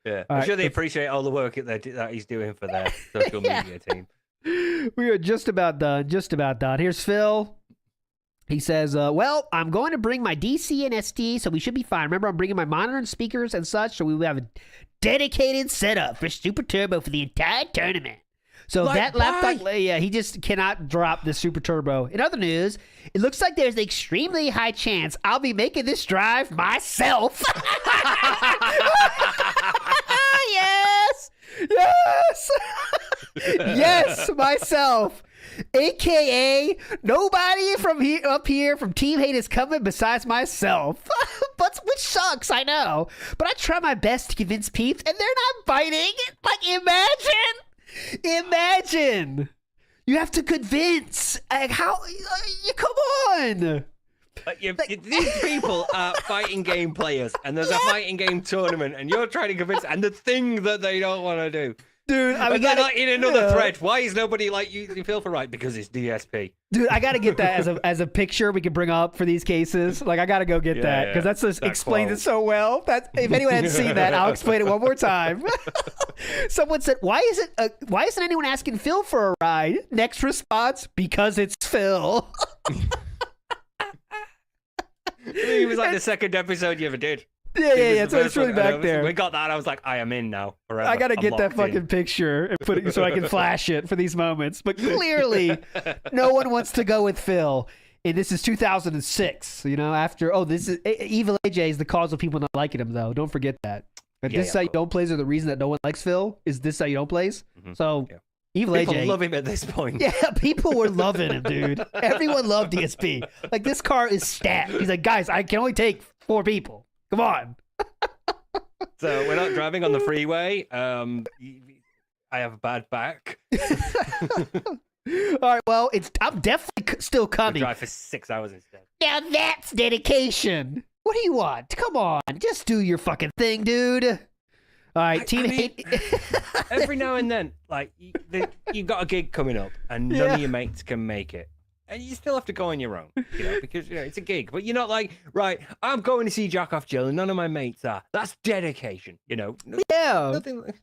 Speaker 3: Yeah,
Speaker 2: All
Speaker 3: I'm
Speaker 2: right,
Speaker 3: sure they appreciate all the work that he's doing for their social media team.
Speaker 2: We are just about done. Here's Phil. He says, well, I'm going to bring my DC and SD, so we should be fine. Remember, I'm bringing my monitor and speakers and such, so we will have a dedicated setup for Super Turbo for the entire tournament. So that laptop, he just cannot drop the Super Turbo. In other news, it looks like there's an extremely high chance I'll be making this drive myself. Yes! Yes, myself. AKA, nobody from up here from Team Hate is coming besides myself. Which sucks, I know. But I try my best to convince peeps, and they're not biting. Like, imagine. You have to convince. Like, how? Come on.
Speaker 3: These people are fighting game players, and there's a fighting game tournament, and you're trying to convince, and the thing that they don't want to do.
Speaker 2: Dude,
Speaker 3: they're like in another thread. Why is nobody like using Phil for right? Because it's DSP.
Speaker 2: Dude, I gotta get that as a picture we can bring up for these cases. Like, I gotta go get that because that's just explains it so well. If anyone hadn't seen that, I'll explain it one more time. Someone said, "Why isn't anyone asking Phil for a ride?" Next response: because it's Phil.
Speaker 3: It was like the second episode you ever did.
Speaker 2: Yeah. So it's really back there.
Speaker 3: We got that. I was like, I am in now. Forever.
Speaker 2: I gotta get that fucking picture and put it so I can flash it for these moments. But clearly, no one wants to go with Phil. And this is 2006. After this is Evil AJ is the cause of people not liking him, though. Don't forget that. If this is how you don't plays, or the reason that no one likes Phil is this how you don't plays. Mm-hmm. So. Yeah. Evil
Speaker 3: people
Speaker 2: AJ.
Speaker 3: love him at this point.
Speaker 2: Yeah, people were loving him, dude. Everyone loved DSP. Like, this car is stacked. He's like, guys, I can only take 4 people. Come on.
Speaker 3: So we're not driving on the freeway. I have a bad back.
Speaker 2: All right, well, I'm definitely still coming.
Speaker 3: We'll drive for 6 hours instead.
Speaker 2: Now that's dedication. What do you want? Come on, just do your fucking thing, dude. All right, Team Hate.
Speaker 3: Every now and then, like, you've got a gig coming up, and none of your mates can make it. And you still have to go on your own, because it's a gig. But you're not like, right, I'm going to see Jack Off Jill, and none of my mates are. That's dedication,
Speaker 2: Yeah.
Speaker 3: Nothing.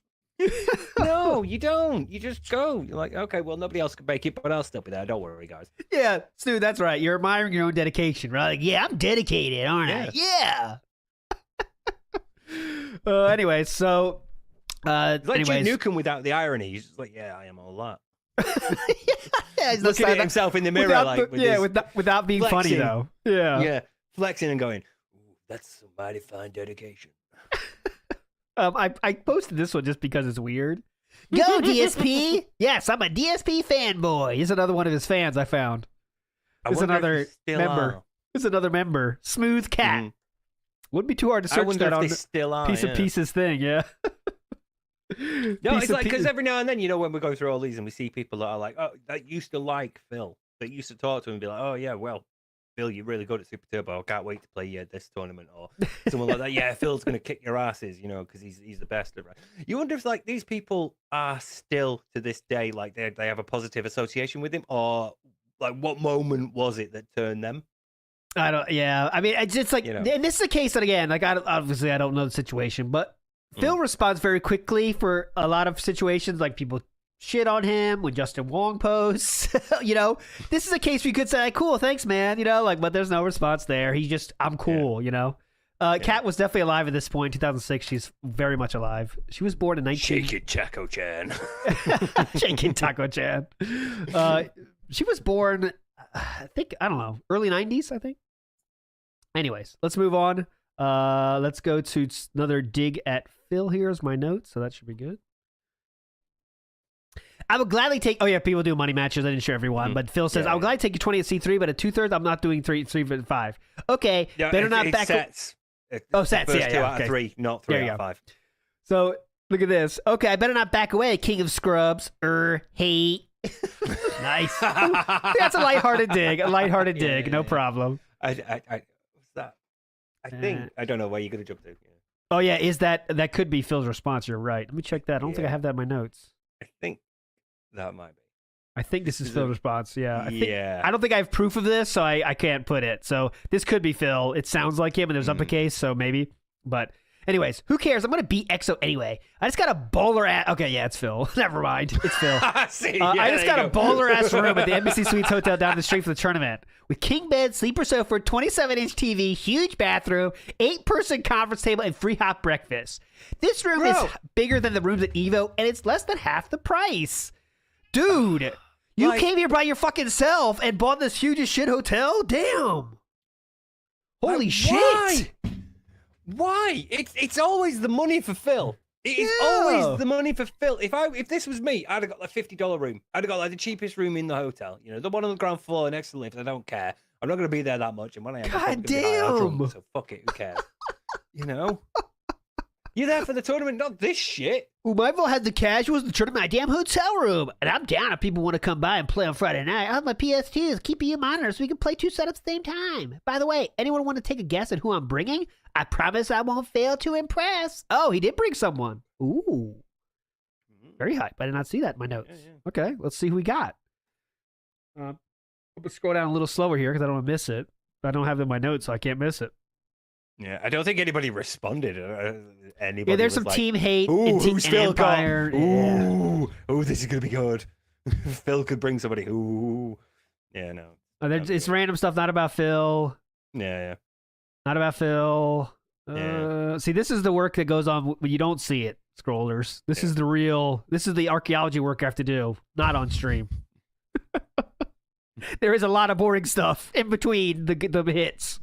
Speaker 3: No, you don't. You just go. You're like, okay, well, nobody else can make it, but I'll still be there. Don't worry, guys.
Speaker 2: Yeah, Stu, that's right. You're admiring your own dedication, right? Like, yeah, I'm dedicated, aren't I? Yeah. Anyway, so
Speaker 3: It's like
Speaker 2: anyways.
Speaker 3: Duke Nukem without the irony. He's just like, yeah, I am all that.
Speaker 2: Yeah, he's
Speaker 3: Looking at himself in the mirror,
Speaker 2: without
Speaker 3: like,
Speaker 2: without being funny
Speaker 3: flexing.
Speaker 2: though. Yeah.
Speaker 3: Flexing and going, ooh, that's some mighty fine dedication.
Speaker 2: I posted this one just because it's weird. Go DSP! Yes, I'm a DSP fanboy. He's another one of his fans I found. It's another member. It's another member. Smooth Cat.
Speaker 3: Mhm.
Speaker 2: Wouldn't be too hard to
Speaker 3: I
Speaker 2: search
Speaker 3: wonder
Speaker 2: that
Speaker 3: if
Speaker 2: on
Speaker 3: they still are.
Speaker 2: Piece of Pieces thing. Yeah.
Speaker 3: No, it's like because every now and then, when we go through all these and we see people that are like, oh, that used to like Phil, that used to talk to him and be like, oh yeah, well, Phil, you're really good at Super Turbo. I can't wait to play this tournament, or someone like that. Yeah, Phil's gonna kick your asses, because he's the best. You wonder if like these people are still to this day like they have a positive association with him, or like what moment was it that turned them?
Speaker 2: I don't. Yeah, I mean, it's just like, and this is a case that again, like obviously I don't know the situation, but Phil responds very quickly for a lot of situations. Like people shit on him when Justin Wong posts. This is a case where you could say, like, "Cool, thanks, man." But there's no response there. He's just, "I'm cool." Kat was definitely alive at this point, 2006. She's very much alive. She was born in 19.
Speaker 3: Shake it, Chaco-chan.
Speaker 2: Shake it, Taco-chan. She was born, I think, I don't know, early 90s, I think. Anyways, let's move on. Let's go to another dig at Phil. Here's my notes, so that should be good. I would gladly take. Oh yeah, people do money matches. I didn't share everyone, but Phil says I would gladly take a 20 at C3, but at 2/3, I'm not doing 3 and 5. Okay, better not back.
Speaker 3: Sets.
Speaker 2: Sets.
Speaker 3: First
Speaker 2: yeah,
Speaker 3: two out
Speaker 2: okay.
Speaker 3: of 3, not 3 out of 5.
Speaker 2: So look at this. Okay, I better not back away. King of Scrubs. Hate. Nice. That's a lighthearted dig. No problem.
Speaker 3: What's that? I think I don't know where you're gonna jump to.
Speaker 2: Oh yeah, that could be Phil's response? You're right. Let me check that. I don't think I have that in my notes.
Speaker 3: I think that might be.
Speaker 2: I think this is Phil's response. Yeah.
Speaker 3: I
Speaker 2: don't think I have proof of this, so I can't put it. So this could be Phil. It sounds like him, and there's uppercase, so maybe. But anyways, who cares? I'm gonna beat EXO anyway. I just got a bowler ass. Okay, yeah, it's Phil. Never mind, it's Phil. I just got a bowler ass room at the Embassy Suites Hotel down the street for the tournament with king bed, sleeper sofa, 27-inch TV, huge bathroom, 8-person conference table, and free hot breakfast. This room is bigger than the rooms at Evo, and it's less than half the price. Dude, you came here by your fucking self and bought this huge as shit hotel? Damn. Holy shit.
Speaker 3: Why? It's always the money for Phil. It is always the money for Phil. If this was me, I'd have got like $50 room. I'd have got like the cheapest room in the hotel. The one on the ground floor next to the lift. I don't care. I'm not going to be there that much. And when I am,
Speaker 2: God damn.
Speaker 3: So fuck it. Who cares? You're there for the tournament, not this shit.
Speaker 2: Well, Marvel had the casuals in the tournament, my damn hotel room. And I'm down if people want to come by and play on Friday night. I have my PS2s, keep you monitor so we can play 2 setups at the same time. By the way, anyone want to take a guess at who I'm bringing? I promise I won't fail to impress. Oh, he did bring someone. Ooh. Very hype. I did not see that in my notes. Yeah. Okay, let's see who we got. I'm going to scroll down a little slower here because I don't want to miss it. I don't have it in my notes, so I can't miss it.
Speaker 3: Yeah, I don't think anybody responded. Anybody?
Speaker 2: Yeah, there's some team hate
Speaker 3: and
Speaker 2: Team Empire.
Speaker 3: Ooh, this is gonna be good. Phil could bring somebody. Ooh, yeah, no.
Speaker 2: It's random stuff, not about Phil.
Speaker 3: Yeah.
Speaker 2: Not about Phil.
Speaker 3: Yeah.
Speaker 2: See, this is the work that goes on when you don't see it, scrollers. This is the archaeology work I have to do, not on stream. There is a lot of boring stuff in between the hits.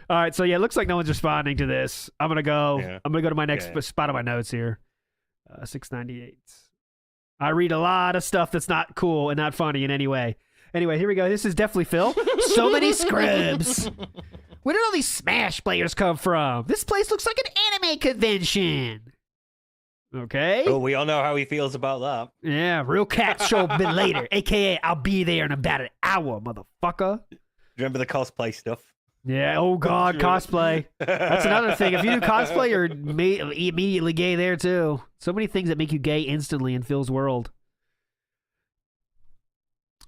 Speaker 2: All right, so yeah, it looks like no one's responding to this. I'm gonna go. Yeah. I'm gonna go to my next spot on my notes here. 698. I read a lot of stuff that's not cool and not funny in any way. Anyway, here we go. This is definitely Phil. So many scrubs. Where did all these Smash players come from? This place looks like an anime convention. Okay.
Speaker 3: Oh, we all know how he feels about that.
Speaker 2: Yeah, real cat show a bit later. AKA, I'll be there in about an hour, motherfucker.
Speaker 3: Remember the cosplay stuff?
Speaker 2: Yeah, oh god, cosplay. That's another thing. If you do cosplay, you're immediately gay there too. So many things that make you gay instantly in Phil's world.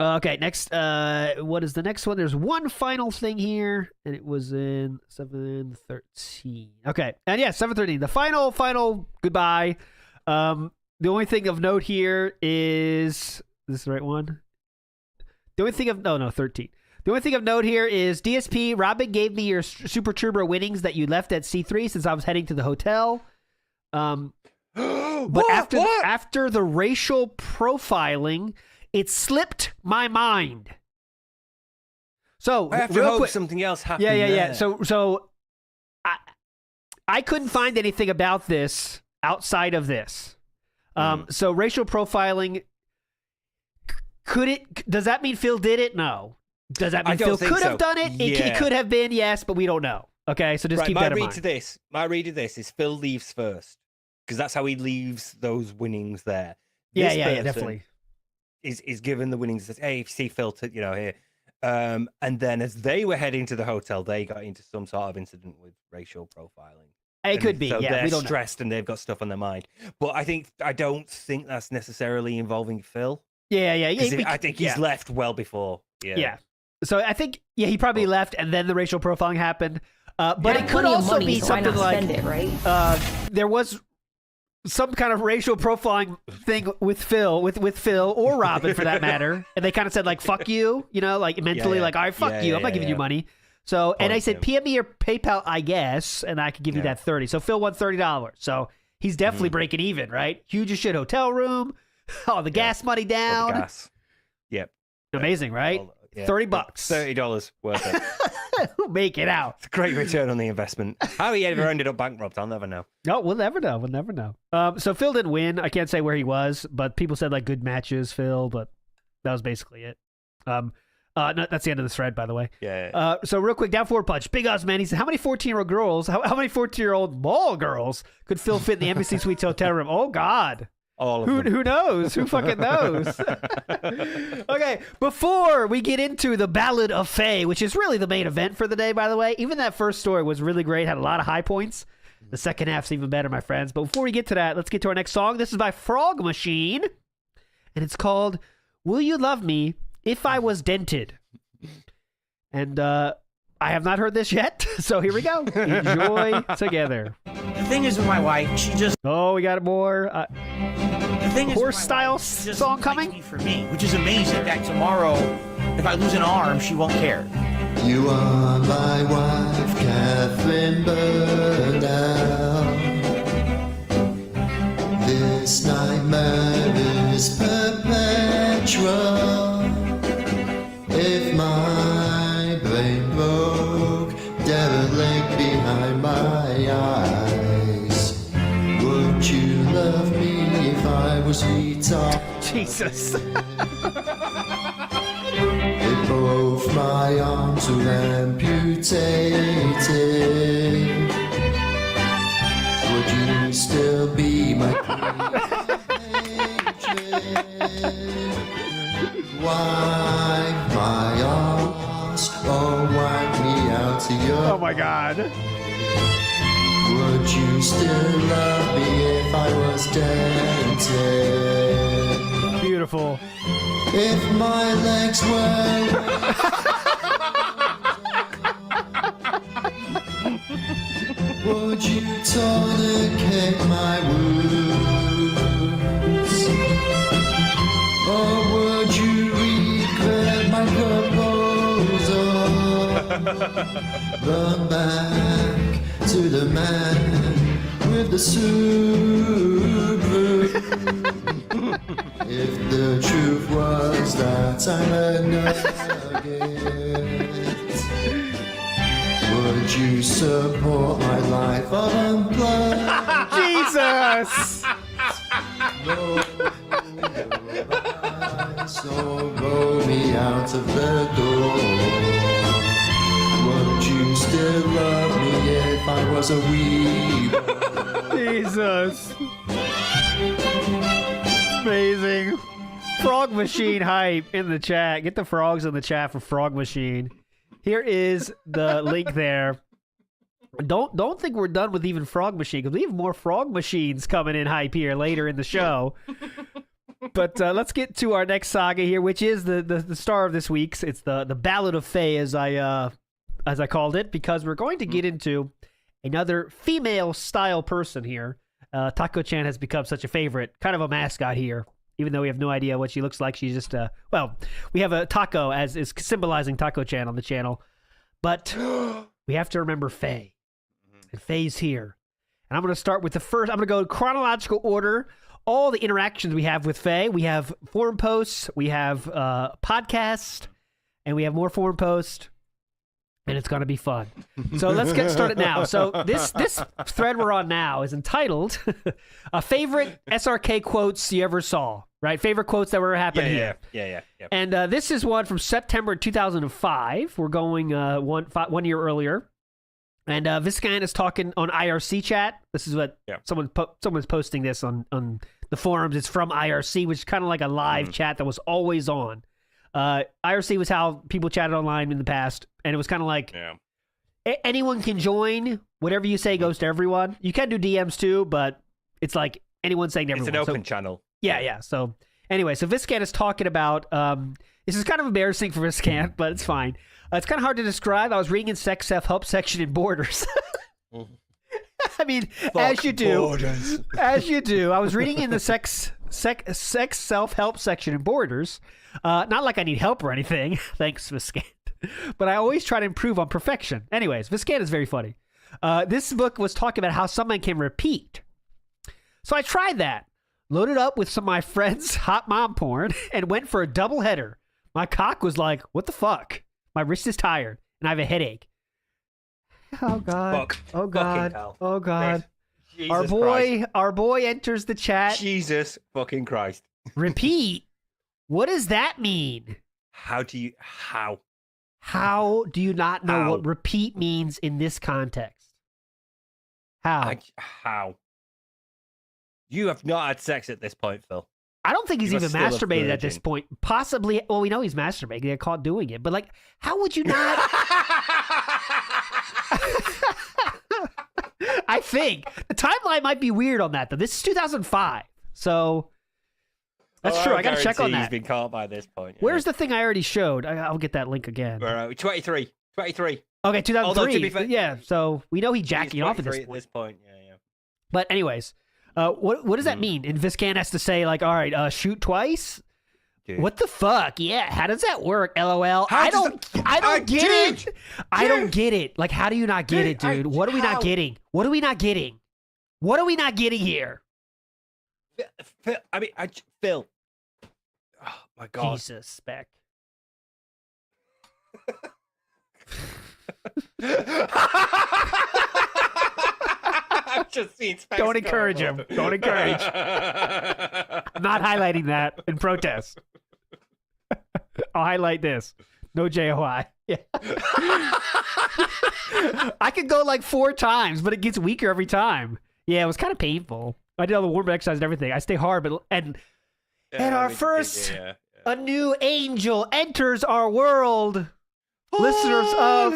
Speaker 2: Okay, next, what is the next one? There's one final thing here, and it was in 713. Okay, and yeah, 713. The final goodbye. The only thing of note here is this the right one? The only thing of 13. The only thing of note here is DSP, Robin gave me your Super Turbo winnings that you left at C3 since I was heading to the hotel. But after the racial profiling, it slipped my mind. So
Speaker 3: I have to hope something else happened.
Speaker 2: Yeah. So I couldn't find anything about this outside of this. So racial profiling, does that mean Phil did it? No. Does that mean Phil could have done it? It could have been, yes, but we don't know. Okay, so just keep that in mind.
Speaker 3: My read of this is Phil leaves first, because that's how he leaves those winnings there.
Speaker 2: Yeah, definitely.
Speaker 3: Is given the winnings. Says, hey, if you see Phil, here. And then as they were heading to the hotel, they got into some sort of incident with racial profiling.
Speaker 2: It could be,
Speaker 3: so
Speaker 2: yeah.
Speaker 3: They're
Speaker 2: we don't
Speaker 3: stressed and they've got stuff on their mind. But I don't think that's necessarily involving Phil.
Speaker 2: Yeah.
Speaker 3: I think he's left well before. Yeah.
Speaker 2: So I think, he probably left and then the racial profiling happened. But it could also be something like, there was some kind of racial profiling thing with Phil, with Phil or Robin for that matter. And they kind of said like, fuck you, like mentally like, all right, fuck you. I'm not giving you money. So, and I said, PM me your PayPal, I guess, and I could give you that 30. So Phil won $30. So he's definitely breaking even, right? Huge as shit hotel room. All the gas money down.
Speaker 3: All the gas. Yep.
Speaker 2: Amazing, right? $30.
Speaker 3: $30 worth it.
Speaker 2: Make it out.
Speaker 3: It's a great return on the investment. How he ever ended up bankrupt, I'll never know.
Speaker 2: No, we'll never know. So Phil didn't win. I can't say where he was, but people said like good matches, Phil, but that was basically it. No, that's the end of this thread, by the way.
Speaker 3: Yeah.
Speaker 2: So real quick, down forward punch. Big Us, man. He said, how many 14-year-old girls, how many 14-year-old mall girls could Phil fit in the Embassy Suites hotel room? Oh, God.
Speaker 3: All of them.
Speaker 2: Who knows? Who fucking knows? Okay, before we get into the Ballad of Phae, which is really the main event for the day, by the way, even that first story was really great, had a lot of high points. The second half's even better, my friends. But before we get to that, let's get to our next song. This is by Frog Machine, and it's called Will You Love Me If I Was Dented? And I have not heard this yet, so here we go. Enjoy together.
Speaker 4: The thing is with my wife, she just...
Speaker 2: Oh, we got more.
Speaker 4: The thing is
Speaker 2: horse-style song coming?
Speaker 4: Me for me, which is amazing. That tomorrow, if I lose an arm, she won't care.
Speaker 9: You are my wife, Catherine Burnell. This nightmare is perpetual. If my brain broke, derelict behind my eyes, would you love me if I was retarded?
Speaker 2: Jesus.
Speaker 9: If both my arms were amputated, would you still be my hatred? Wipe my arms or wipe me out to your...
Speaker 2: Oh my God.
Speaker 9: Would you still love me if I was dented?
Speaker 2: Beautiful.
Speaker 9: If my legs were... Would you tourniquet my wounds? Or would you regret my proposal? Run back to the man with the Subaru. If the truth was that I'm a nugget, would you support my life unplugged?
Speaker 2: Jesus!
Speaker 9: So roll me out of the door. Would you still love me if I was a weeb?
Speaker 2: Jesus. Amazing. Frog Machine hype in the chat. Get the frogs in the chat for Frog Machine. Here is the link there. Don't think we're done with even Frog Machine, because we have more Frog Machines coming in hype here later in the show. But let's get to our next saga here, which is the star of this week's. It's the Ballad of Phae, as I called it, because we're going to get into another female style person here. Taco-chan has become such a favorite, kind of a mascot here even though we have no idea what she looks like. She's just well, we have a taco as is symbolizing Taco Chan on the channel, but we have to remember Phae, and Phae's here, and I'm going to start with the first. I'm going to go chronological order. All the interactions we have with Phae. We have forum posts, we have podcast, and we have more forum posts, and it's going to be fun. So let's get started now. So this thread we're on now is entitled Favorite SRK Quotes You Ever Saw, right? Favorite quotes that were happening here.
Speaker 3: Yeah.
Speaker 2: And this is one from September 2005. We're going 1 year earlier. And Viscan is talking on IRC chat. This is what someone's posting this on the forums. It's from IRC, which is kind of like a live chat that was always on. IRC was how people chatted online in the past, and it was kind of like anyone can join. Whatever you say goes to everyone. You can do DMs too, but it's like anyone saying to everyone.
Speaker 3: It's an open channel.
Speaker 2: Yeah. So anyway, so Viscan is talking about. This is kind of embarrassing for Viscan, but it's fine. It's kind of hard to describe. I was reading in sex self-help section in Borders. I mean, as you do.
Speaker 3: Borders.
Speaker 2: As you do. I was reading in the sex self-help section in Borders. Not like I need help or anything. Thanks, Viscan. But I always try to improve on perfection. Anyways, Viscan is very funny. This book was talking about how someone can repeat. So I tried that. Loaded up with some of my friends' hot mom porn and went for a double header. My cock was like, what the fuck? My wrist is tired, and I have a headache. Oh, God.
Speaker 3: Fuck.
Speaker 2: Oh, God. Oh, God.
Speaker 3: Jesus
Speaker 2: Our boy enters the chat.
Speaker 3: Jesus fucking Christ.
Speaker 2: Repeat? What does that mean?
Speaker 3: How?
Speaker 2: How do you not know what repeat means in this context? How?
Speaker 3: How? You have not had sex at this point, Phil.
Speaker 2: I don't think he's
Speaker 3: You
Speaker 2: even
Speaker 3: are still a
Speaker 2: masturbated at this
Speaker 3: virgin.
Speaker 2: point. Possibly, well, we know he's masturbating. They got caught doing it. But, like, how would you not? I think. The timeline might be weird on that, though. This is 2005. So, that's true. I got to check on
Speaker 3: He's
Speaker 2: that.
Speaker 3: been caught by this point.
Speaker 2: Where's the thing I already showed? I'll get that link again.
Speaker 3: 23.
Speaker 2: Okay,
Speaker 3: Although, to
Speaker 2: 2003.
Speaker 3: be fair-
Speaker 2: Yeah, so we know he's jacking
Speaker 3: He's
Speaker 2: off at this
Speaker 3: 23
Speaker 2: point.
Speaker 3: Yeah.
Speaker 2: But anyways, what does that mean? And Viscan has to say, like, all right, shoot twice?
Speaker 3: Dude.
Speaker 2: What the fuck? Yeah, how does that work? LOL.
Speaker 3: How
Speaker 2: I
Speaker 3: does
Speaker 2: don't
Speaker 3: that-
Speaker 2: get it.
Speaker 3: Dude!
Speaker 2: I don't get it. Like, how do you not get
Speaker 3: Dude,
Speaker 2: it, dude? What are we
Speaker 3: how?
Speaker 2: not getting? What are we not getting? What are we not getting here?
Speaker 3: Phil, Phil. Oh my God.
Speaker 2: Jesus, Spec.
Speaker 3: I've just seen Specs
Speaker 2: Don't
Speaker 3: go
Speaker 2: encourage
Speaker 3: up.
Speaker 2: him. Don't encourage. I'm not highlighting that in protest. I'll highlight this. No JOI. Yeah. I could go like 4 times, but it gets weaker every time. Yeah, it was kind of painful. I did all the warm exercise and everything. I stay hard, but and our first, a new angel enters our world. Listeners of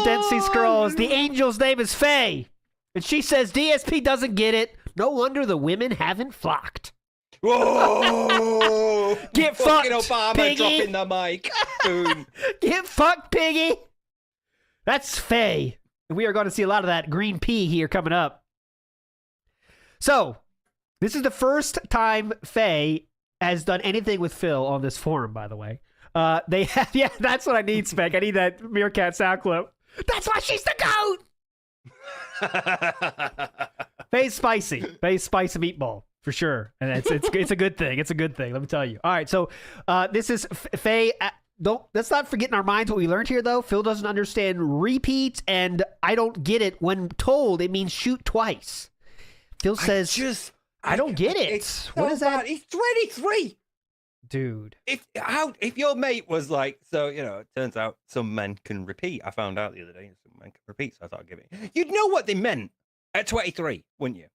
Speaker 2: Dent Sea Scrolls, the angel's name is Phae, and she says DSP doesn't get it. No wonder the women haven't flocked.
Speaker 3: Whoa!
Speaker 2: Get
Speaker 3: Fucking
Speaker 2: fucked,
Speaker 3: Obama
Speaker 2: piggy.
Speaker 3: dropping the mic. Boom.
Speaker 2: Get fucked, piggy. That's Phae. And we are going to see a lot of that green pea here coming up. So, this is the first time Phae has done anything with Phil on this forum, by the way. They have, yeah, that's what I need, Spec. I need that Meerkat sound clip. That's why she's the goat! Phae's spicy. Phae's spicy meatball. For sure. And it's a good thing. It's a good thing, let me tell you. All right, so this is Phae. Let's not forget in our minds what we learned here, though. Phil doesn't understand repeats, and I don't get it. When told, it means shoot twice. Phil says, I don't get it. What is that?
Speaker 3: He's 23.
Speaker 2: Dude.
Speaker 3: If your mate was like, so, you know, it turns out some men can repeat. I found out the other day some men can repeat, so I thought I'd give it. You'd know what they meant at 23, wouldn't you?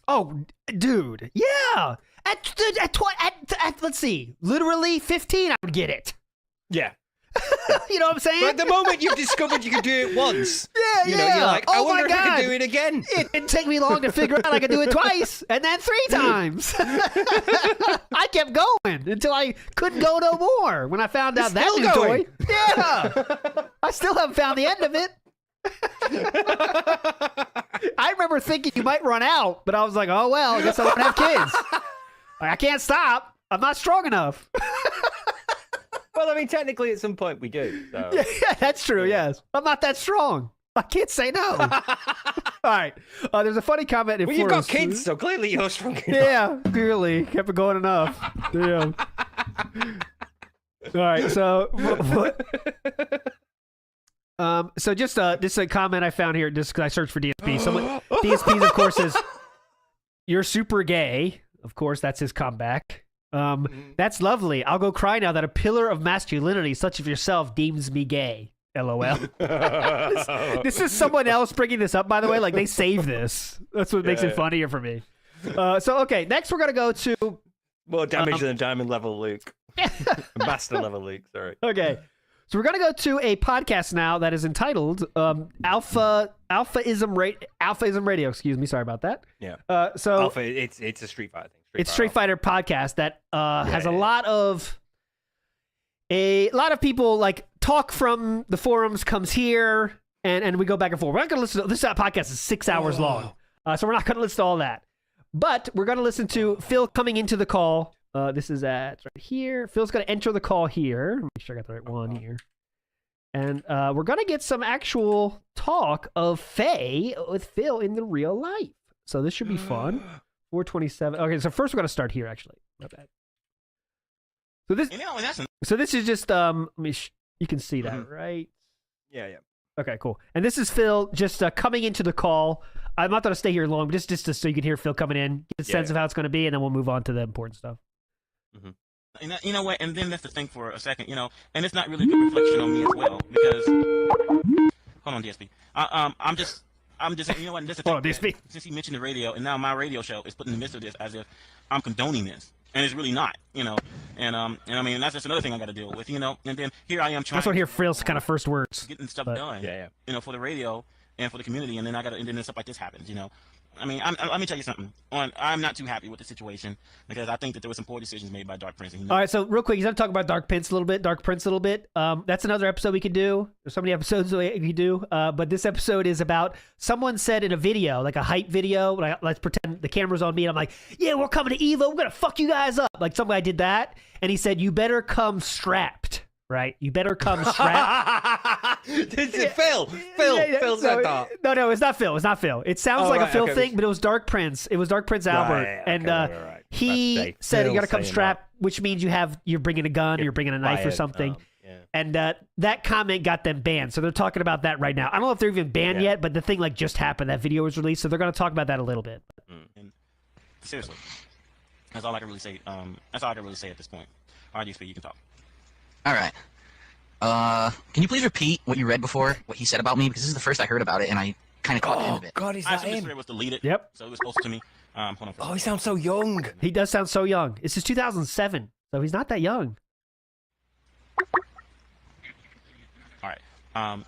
Speaker 2: Oh, dude. Yeah. At let's see, literally 15, I would get it.
Speaker 3: Yeah.
Speaker 2: You know what I'm saying?
Speaker 3: But at the moment you've discovered you can do it once.
Speaker 2: Yeah,
Speaker 3: you know, you're like, I wonder if I
Speaker 2: God.
Speaker 3: can do it again.
Speaker 2: It didn't take me long to figure out I could do it twice and then 3 times. I kept going until I couldn't go no more when I found out that new toy. Yeah. I still haven't found the end of it. I remember thinking you might run out, but I was like, oh, well, I guess I won't have kids. I can't stop. I'm not strong enough.
Speaker 3: Well, I mean, technically, at some point we do. So.
Speaker 2: Yeah, that's true. Yes, I'm not that strong. I can't say no. All right. There's a funny comment.
Speaker 3: Well, you've got kids, so clearly you're strong enough.
Speaker 2: Yeah, clearly kept it going enough. Damn. All right. So, so just a comment I found here, just because I searched for DSP. Someone DSP, of course, is you're super gay. Of course, that's his comeback. That's lovely. I'll go cry now that a pillar of masculinity, such as yourself, deems me gay. LOL. This is someone else bringing this up, by the way. Like, they saved this. That's what makes it funnier for me. So, okay, next we're going to go to...
Speaker 3: More damage than diamond level Luke. Master level Luke, sorry.
Speaker 2: Okay. So we're going to go to a podcast now that is entitled Alphaism Radio. Excuse me. Sorry about that.
Speaker 3: Yeah.
Speaker 2: So
Speaker 3: Alpha, it's a Street Fighter thing.
Speaker 2: It's Street Fighter podcast that has a lot of people like talk from the forums, comes here, and we go back and forth. We're not going to listen to this podcast is 6 hours long, so we're not going to listen to all that. But we're going to listen to Phil coming into the call. This is right here. Phil's going to enter the call here. Make sure I got the right one here. And we're going to get some actual talk of Phae with Phil in the real life. So this should be fun. 427. Okay, so first we're going to start here, actually. Not bad. So this is just you can see that, right?
Speaker 3: Yeah.
Speaker 2: Okay, cool. And this is Phil just coming into the call. I'm not going to stay here long, but just so you can hear Phil coming in, get a sense of how it's going to be, and then we'll move on to the important stuff.
Speaker 10: You know what? And then let's think for a second, and it's not really a good reflection on me as well, because hold on, DSP. I'm just, you know what? Hold on, DSP. Since he mentioned the radio, and now my radio show is put in the midst of this as if I'm condoning this, and it's really not, and I mean that's just another thing I got to deal with, and then here I am trying.
Speaker 2: That's what hear Phil's kind of first words.
Speaker 10: Getting stuff done, for the radio and for the community, and then and then stuff like this happens, I mean, let me tell you something. I'm not too happy with the situation because I think that there were some poor decisions made by Dark Prince.
Speaker 2: All right, so real quick, he's going to talk about Dark Prince a little bit. That's another episode we could do. There's so many episodes we could do, but this episode is about someone said in a video, like a hype video. Let's pretend the camera's on me, and I'm like, "Yeah, we're coming to Evo. We're gonna fuck you guys up." Like some guy did that, and he said, "You better come strapped." Right? You better come strapped.
Speaker 3: Phil said that.
Speaker 2: No, it's not Phil. It's not Phil. It sounds like a Phil thing, but it was Dark Prince. It was Dark Prince Albert, and he said you got to come strapped, which means you're bringing a gun, or you're bringing a knife or something. And that comment got them banned, so they're talking about that right now. I don't know if they're even banned yet, but the thing just happened. That video was released, so they're going to talk about that a little bit.
Speaker 10: And seriously, that's all I can really say. That's all I can really say at this point. RDSP, you can talk.
Speaker 11: All right. Can you please repeat what you read before, what he said about me? Because this is the first I heard about it, and I kind of caught the end of it.
Speaker 3: God, is that him?
Speaker 10: It was deleted.
Speaker 2: Yep.
Speaker 10: So it was posted to me. Hold on.
Speaker 3: Oh, he sounds so young.
Speaker 2: He does sound so young. This is 2007, so he's not that young.
Speaker 10: All right.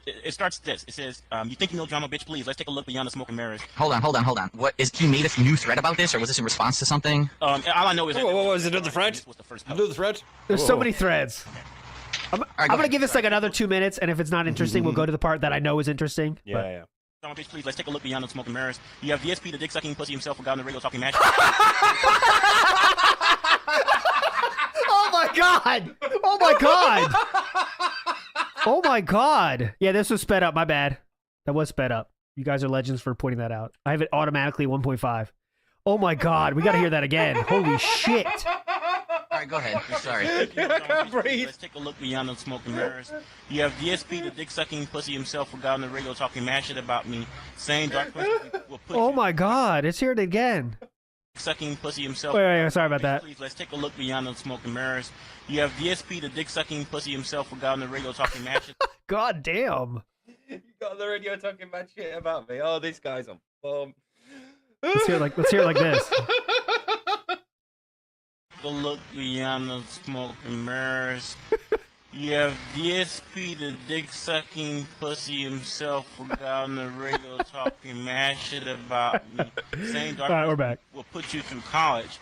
Speaker 10: It starts this. It says, "You think you know drama, bitch? Please, let's take a look beyond the smoke and mirrors."
Speaker 11: Hold on. What is he made a new thread about this, or was this in response to something?
Speaker 10: All I know is that
Speaker 3: what was it? Another thread?
Speaker 10: This was the first post.
Speaker 3: Another thread?
Speaker 2: There's so many threads. I'm going to give this like another 2 minutes, and if it's not interesting, we'll go to the part that I know is interesting.
Speaker 3: Yeah.
Speaker 10: Drama, bitch, please, let's take a look beyond the smoke and mirrors. You have DSP, the dick-sucking pussy himself, who got on the radio talking match.
Speaker 2: Oh my god! Oh my god! Oh my god! Yeah, this was sped up. My bad. That was sped up. You guys are legends for pointing that out. I have it automatically 1.5. Oh my god! We got to hear that again. Holy shit!
Speaker 11: All right, go ahead. Sorry.
Speaker 10: Let's take a look beyond the smoke and mirrors. You have DSP, the dick-sucking pussy himself, who got on the radio talking mad shit about me, saying Dark Prince will put
Speaker 2: Oh my god! Let's hear it again.
Speaker 10: Sucking pussy himself.
Speaker 2: Wait, sorry about that.
Speaker 10: Please, let's take a look beyond the smoke and mirrors. You have DSP, the dick-sucking pussy himself, who got on the radio talking mad shit.
Speaker 2: God damn.
Speaker 3: You got on the radio talking mad shit about me. Oh, this guy's on form.
Speaker 2: Let's hear it like this.
Speaker 10: The look beyond the smoke and mirrors. You have DSP, the dick-sucking pussy himself, who got on the radio talking mad shit about me, saying Dark
Speaker 2: All right, we're back.
Speaker 10: will put you through college.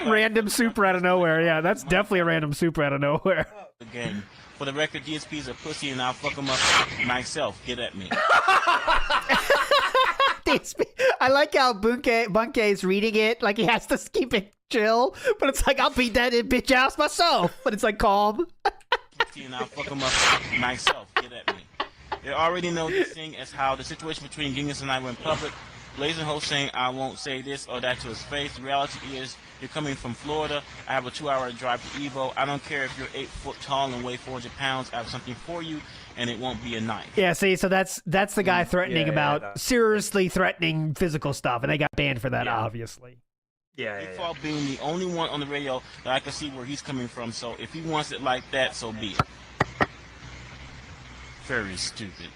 Speaker 2: Random super out of nowhere. Yeah, that's definitely a random super out of nowhere.
Speaker 10: Again, for the record, DSP's a pussy, and I'll fuck him up myself. Get at me.
Speaker 2: DSP. I like how Bunke's reading it like he has to keep it chill, but it's like I'll beat that bitch ass myself. But it's like calm.
Speaker 10: And I'll fuck him up myself. Get at me. They already know this thing as how the situation between Genghis and I went public. Blazing Host saying I won't say this or that to his face. The reality is you're coming from Florida. I have a 2-hour drive to Evo. I don't care if you're 8 foot tall and weigh 400 pounds. I have something for you, and it won't be a knife.
Speaker 2: Yeah, see, so that's the guy threatening about seriously threatening physical stuff, and they got banned for that, obviously.
Speaker 10: Big Fall being the only one on the radio that I can see where he's coming from. So if he wants it like that, so be it. Very stupid.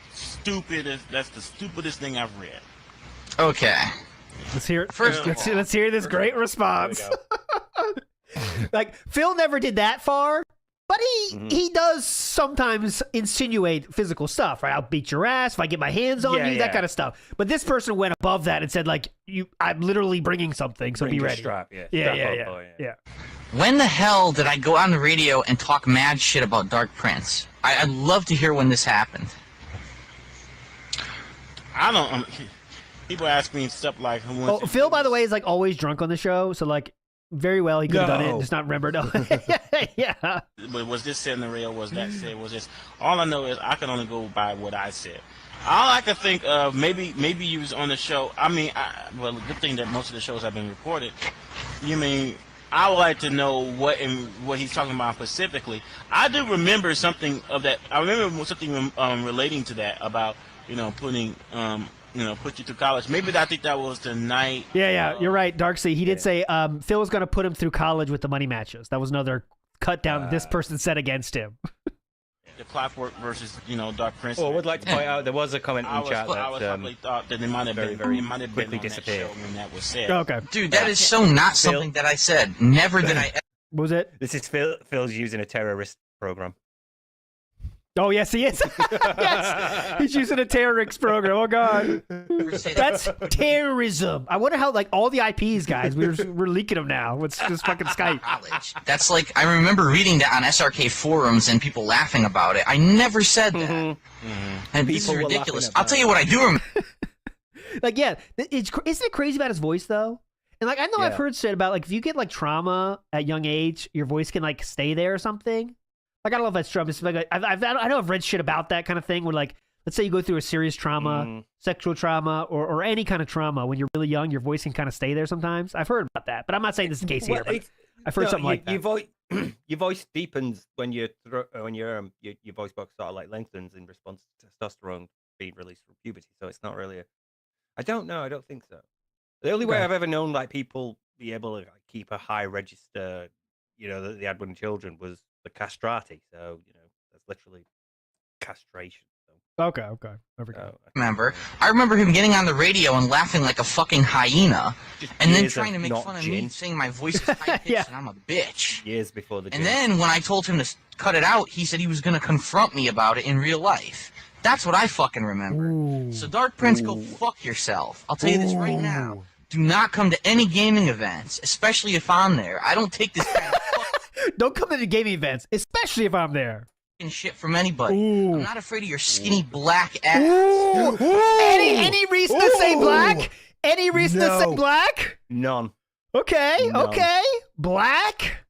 Speaker 10: That's the stupidest thing I've read.
Speaker 11: Okay.
Speaker 2: Let's hear it. Let's hear this great response. Like Phil never did that far, but he does sometimes insinuate physical stuff, right? I'll beat your ass if I get my hands on you, that kind of stuff. But this person went above that and said, like, I'm literally bringing something, so be ready.
Speaker 3: Strap,
Speaker 2: yeah.
Speaker 11: When the hell did I go on the radio and talk mad shit about Dark Prince? I'd love to hear when this happened.
Speaker 10: I don't. People ask me stuff like,
Speaker 2: Phil, by the way, is like always drunk on the show, so like very well he could have done it, just not remember. No. Yeah.
Speaker 10: But was this said in the radio? Was that said? Was this? All I know is I can only go by what I said. All I can think of, maybe you was on the show. I mean, well, the good thing that most of the shows have been recorded. You mean? I would like to know what he's talking about specifically. I do remember something of that. I remember something relating to that about putting put you through college. Maybe I think that was the night.
Speaker 2: Yeah, you're right, Darksea. He did say Phil was going to put him through college with the money matches. That was another cut down that this person said against him.
Speaker 10: The Clockwork versus Dark Prince.
Speaker 3: Well, I would like to point out there was a comment in chat that
Speaker 10: I thought that it might have been
Speaker 3: quickly disappeared
Speaker 10: when that was said.
Speaker 2: Okay,
Speaker 11: dude, that is so not something that I said. Never did I.
Speaker 2: What was it?
Speaker 3: This is Phil's using a terrorist program.
Speaker 2: Oh, yes, he is. Yes, he's using a terrorist program. Oh, God. That's terrorism. I wonder how, like, all the IPs, guys, we're leaking them now. What's this fucking Skype?
Speaker 11: That's like, I remember reading that on SRK forums and people laughing about it. I never said that. And this is ridiculous. I'll tell you what I do remember.
Speaker 2: Like, yeah, isn't it crazy about his voice, though? And, like, I know I've heard shit about, like, if you get, like, trauma at young age, your voice can, like, stay there or something. Like, I don't know if that's true. Like, I know I've read shit about that kind of thing where, like, let's say you go through a serious trauma, sexual trauma, or any kind of trauma. When you're really young, your voice can kind of stay there sometimes. I've heard about that, but I'm not saying this is the case here. But I've heard something like that.
Speaker 3: Your voice deepens when your voice box sort of like lengthens in response to testosterone being released from puberty. So it's not really I don't know. I don't think so. The only way I've ever known like people be able to like, keep a high register, that they had when children was the castrati. So that's literally castration. So.
Speaker 2: Okay.
Speaker 11: Remember, I remember him getting on the radio and laughing like a fucking hyena, and then trying to make fun of me, saying my voice is high pitched and I'm a bitch.
Speaker 3: Years before the.
Speaker 11: And then when I told him to cut it out, he said he was going to confront me about it in real life. That's what I fucking remember.
Speaker 2: Ooh.
Speaker 11: So Dark Prince, go fuck yourself. I'll tell you this right now. Do not come to any gaming events, especially if I'm there. I don't take this kind of
Speaker 2: Don't come to the gaming events, especially if I'm there.
Speaker 11: Shit from anybody. I'm not afraid of your skinny black ass.
Speaker 2: Any reason to say black? Any reason to say black?
Speaker 3: None.
Speaker 2: Okay. Black?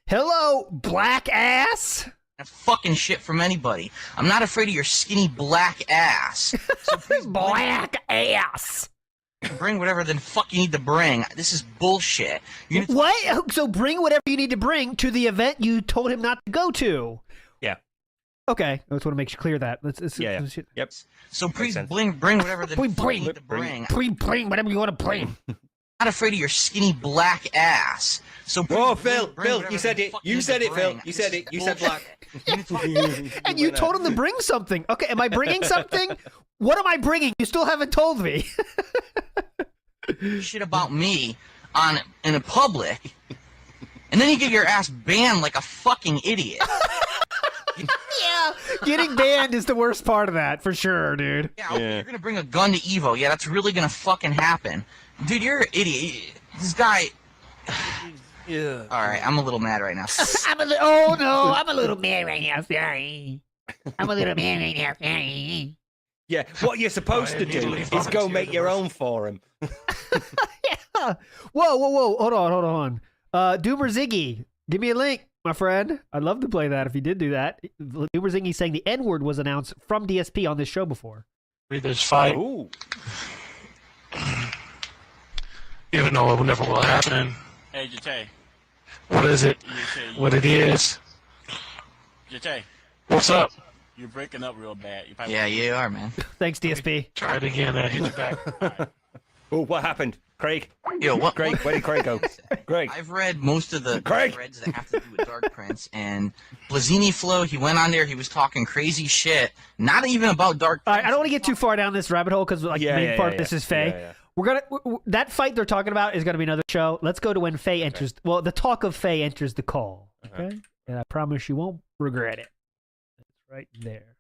Speaker 2: Hello, black ass?
Speaker 11: Fucking shit from anybody. I'm not afraid of your skinny black ass. So
Speaker 2: black ass.
Speaker 11: Bring whatever the fuck you need to bring. This is bullshit.
Speaker 2: What? So bring whatever you need to bring to the event you told him not to go to.
Speaker 3: Yeah.
Speaker 2: Okay. I just want to make clear that.
Speaker 3: Yep.
Speaker 11: So please bring whatever the fuck you need to bring.
Speaker 2: Bring whatever you want to bring.
Speaker 11: Not afraid of your skinny black ass. So
Speaker 3: Phil, you said it. You said it, Phil. You said it. You said black.
Speaker 2: And you told him to bring something. Okay, am I bringing something? What am I bringing? You still haven't told me.
Speaker 11: Shit about me in a public, and then you get your ass banned like a fucking idiot.
Speaker 2: Yeah, getting banned is the worst part of that, for sure, dude.
Speaker 11: Yeah, you're gonna bring a gun to Evo. Yeah, that's really gonna fucking happen. Dude, you're an idiot. This guy...
Speaker 3: Yeah.
Speaker 11: Alright, I'm a little mad right now.
Speaker 8: I'm a little mad right now, sorry. I'm a little mad right now, sorry.
Speaker 3: Yeah, what you're supposed to do is go make your own forum.
Speaker 2: Yeah. Whoa. Hold on. Doomer Ziggy, give me a link, my friend. I'd love to play that if you did do that. Doomer Ziggy saying the N-word was announced from DSP on this show before.
Speaker 6: This fight.
Speaker 3: Ooh.
Speaker 6: Even though it never will happen.
Speaker 10: Hey, Jate.
Speaker 6: What is it? What it is?
Speaker 10: Jate.
Speaker 6: What's up?
Speaker 10: You're breaking up real bad.
Speaker 11: Yeah, you are, man.
Speaker 2: Thanks, DSP.
Speaker 6: Try it again. I hit you back.
Speaker 3: Oh, what happened? Craig?
Speaker 11: Yo, what?
Speaker 3: Craig, where did Craig go? Craig.
Speaker 11: I've read most of the
Speaker 3: Craig.
Speaker 11: threads that have to do with Dark Prince, and Blazzini Flow, he went on there, he was talking crazy shit, not even about Dark Prince.
Speaker 2: All right, I don't want to get too far down this rabbit hole because the main part of this is Phae.
Speaker 3: Yeah.
Speaker 2: We're that fight they're talking about is gonna be another show. Let's go to when Phae enters. Well, the talk of Phae enters the call. Okay, and I promise you won't regret it. It's right there.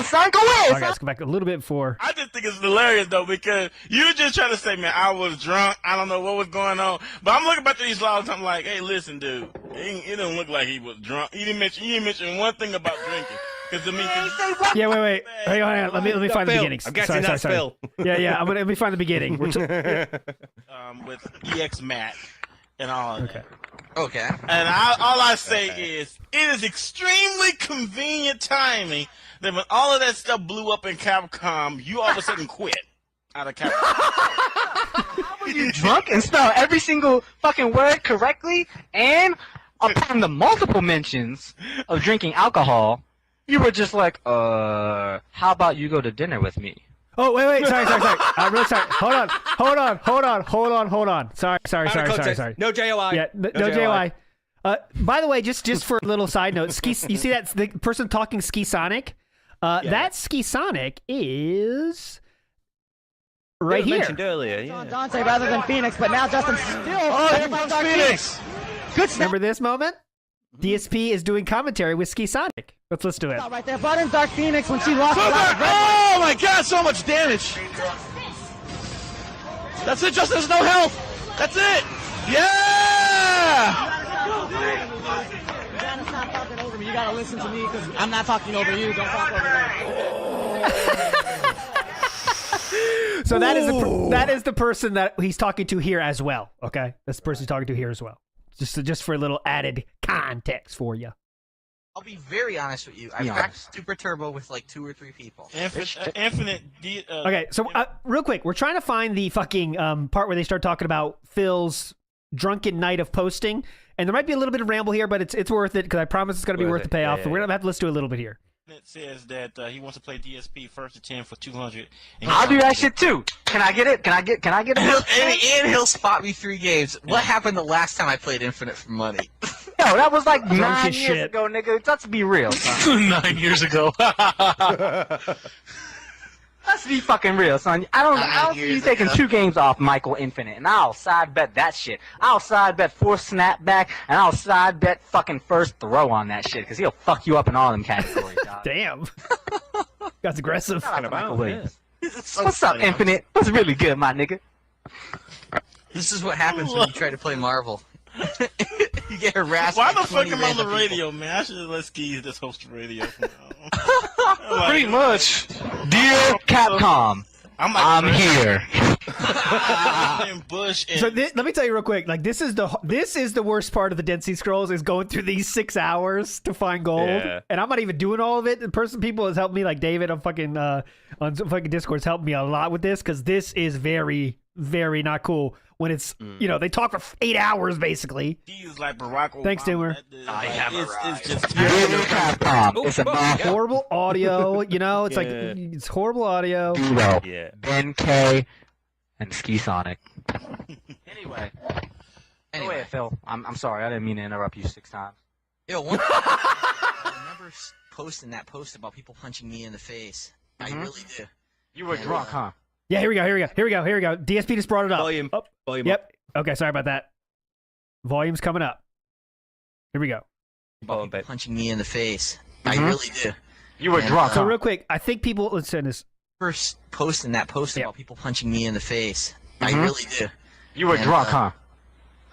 Speaker 8: Son, go
Speaker 2: All right, let's go back a little bit before.
Speaker 10: I just think it's hilarious though because you just trying to say, man, I was drunk. I don't know what was going on, but I'm looking back to these logs. I'm like, hey, listen, dude, it didn't look like he was drunk. He didn't mention one thing about drinking.
Speaker 2: Yeah, wait. Hang on. Let me find the beginnings.
Speaker 3: I'm guessing that's Phil.
Speaker 2: Yeah. Let me find the beginning.
Speaker 10: With EX Matt and all of that.
Speaker 11: Okay.
Speaker 10: And all I say is, it is extremely convenient timing that when all of that stuff blew up in Capcom, you all of a sudden quit out of Capcom.
Speaker 12: How were you drunk and spell every single fucking word correctly? And upon the multiple mentions of drinking alcohol, you were just like, how about you go to dinner with me?
Speaker 2: Oh, wait. Sorry. I'm really sorry. Hold on. Sorry.
Speaker 3: No JOI.
Speaker 2: Yeah, no JOI. By the way, just for a little side note, you see that the person talking Ski Sonic? That Ski Sonic is right here.
Speaker 3: Mentioned earlier. Yeah.
Speaker 13: Dante rather than Phoenix, but now Justin's still.
Speaker 12: Oh, Phoenix!
Speaker 13: Good snap.
Speaker 2: Remember this moment? DSP is doing commentary with Ski Sonic. Let's listen to it.
Speaker 13: Right there, Button's Dark Phoenix when she lost.
Speaker 12: Oh my God! So much damage. That's it, Justin. There's no health. That's it. Yeah.
Speaker 13: You gotta listen to me because I'm not talking over you. Don't talk over me.
Speaker 2: So that is the person that he's talking to here as well. Okay, that's the person he's talking to here as well. Just for a little added context for you.
Speaker 11: I'll be very honest with you. I practiced Super Turbo with like 2 or 3 people.
Speaker 10: Infinite.
Speaker 2: Okay, so real quick, we're trying to find the fucking part where they start talking about Phil's drunken night of posting, and there might be a little bit of ramble here, but it's worth it because I promise it's going to be worth the payoff. So we're gonna have to listen to a little bit here.
Speaker 10: It says that he wants to play DSP first to 10 for 200.
Speaker 12: I'll do that shit too. Can I get it? Can I get it?
Speaker 11: And he'll spot me 3 games. What happened the last time I played Infinite for money?
Speaker 12: Yo, that was like 9 years ago, nigga. Let's be real, son.
Speaker 6: 9 years ago.
Speaker 12: Let's be fucking real, son. I don't see you taking 2 games off Michael Infinite, and I'll side bet that shit. I'll side bet 4 snapback, and I'll side bet fucking first throw on that shit, because he'll fuck you up in all them categories, dog.
Speaker 2: Damn. That's aggressive.
Speaker 12: What's up, Infinite? What's really good, my nigga?
Speaker 11: This is what happens when you try to play Marvel. You get harassed.
Speaker 10: Why the fuck am I on the radio, man? I should have let Skis just host the radio.
Speaker 12: Pretty much. Dear Capcom, I'm here.
Speaker 2: So let me tell you real quick. Like this is the worst part of the Dent Sea Scrolls is going through these 6 hours to find gold, and I'm not even doing all of it. The people has helped me, like David on fucking Discord's helped me a lot with this because this is very, very not cool. When it's, they talk for 8 hours, basically.
Speaker 10: He's like Barack Obama.
Speaker 2: Thanks, Dimmer.
Speaker 10: It's just
Speaker 12: It's about
Speaker 2: horrible audio, it's like, it's horrible audio.
Speaker 12: Duo, Ben K, and Ski Sonic. Anyway, Phil, I'm sorry, I didn't mean to interrupt you 6 times.
Speaker 11: Yo, I remember posting that post about people punching me in the face. I really do.
Speaker 12: You were drunk, huh?
Speaker 2: Yeah, here we go. DSP just brought it up.
Speaker 3: Volume up.
Speaker 2: Yep. Okay, sorry about that. Volume's coming up. Here we go.
Speaker 11: About people punching me in the face. I really do.
Speaker 12: You were drunk,
Speaker 2: So real quick, I think people, let's send this.
Speaker 11: First posting that post about people punching me in the face. I really do.
Speaker 12: You were drunk, huh?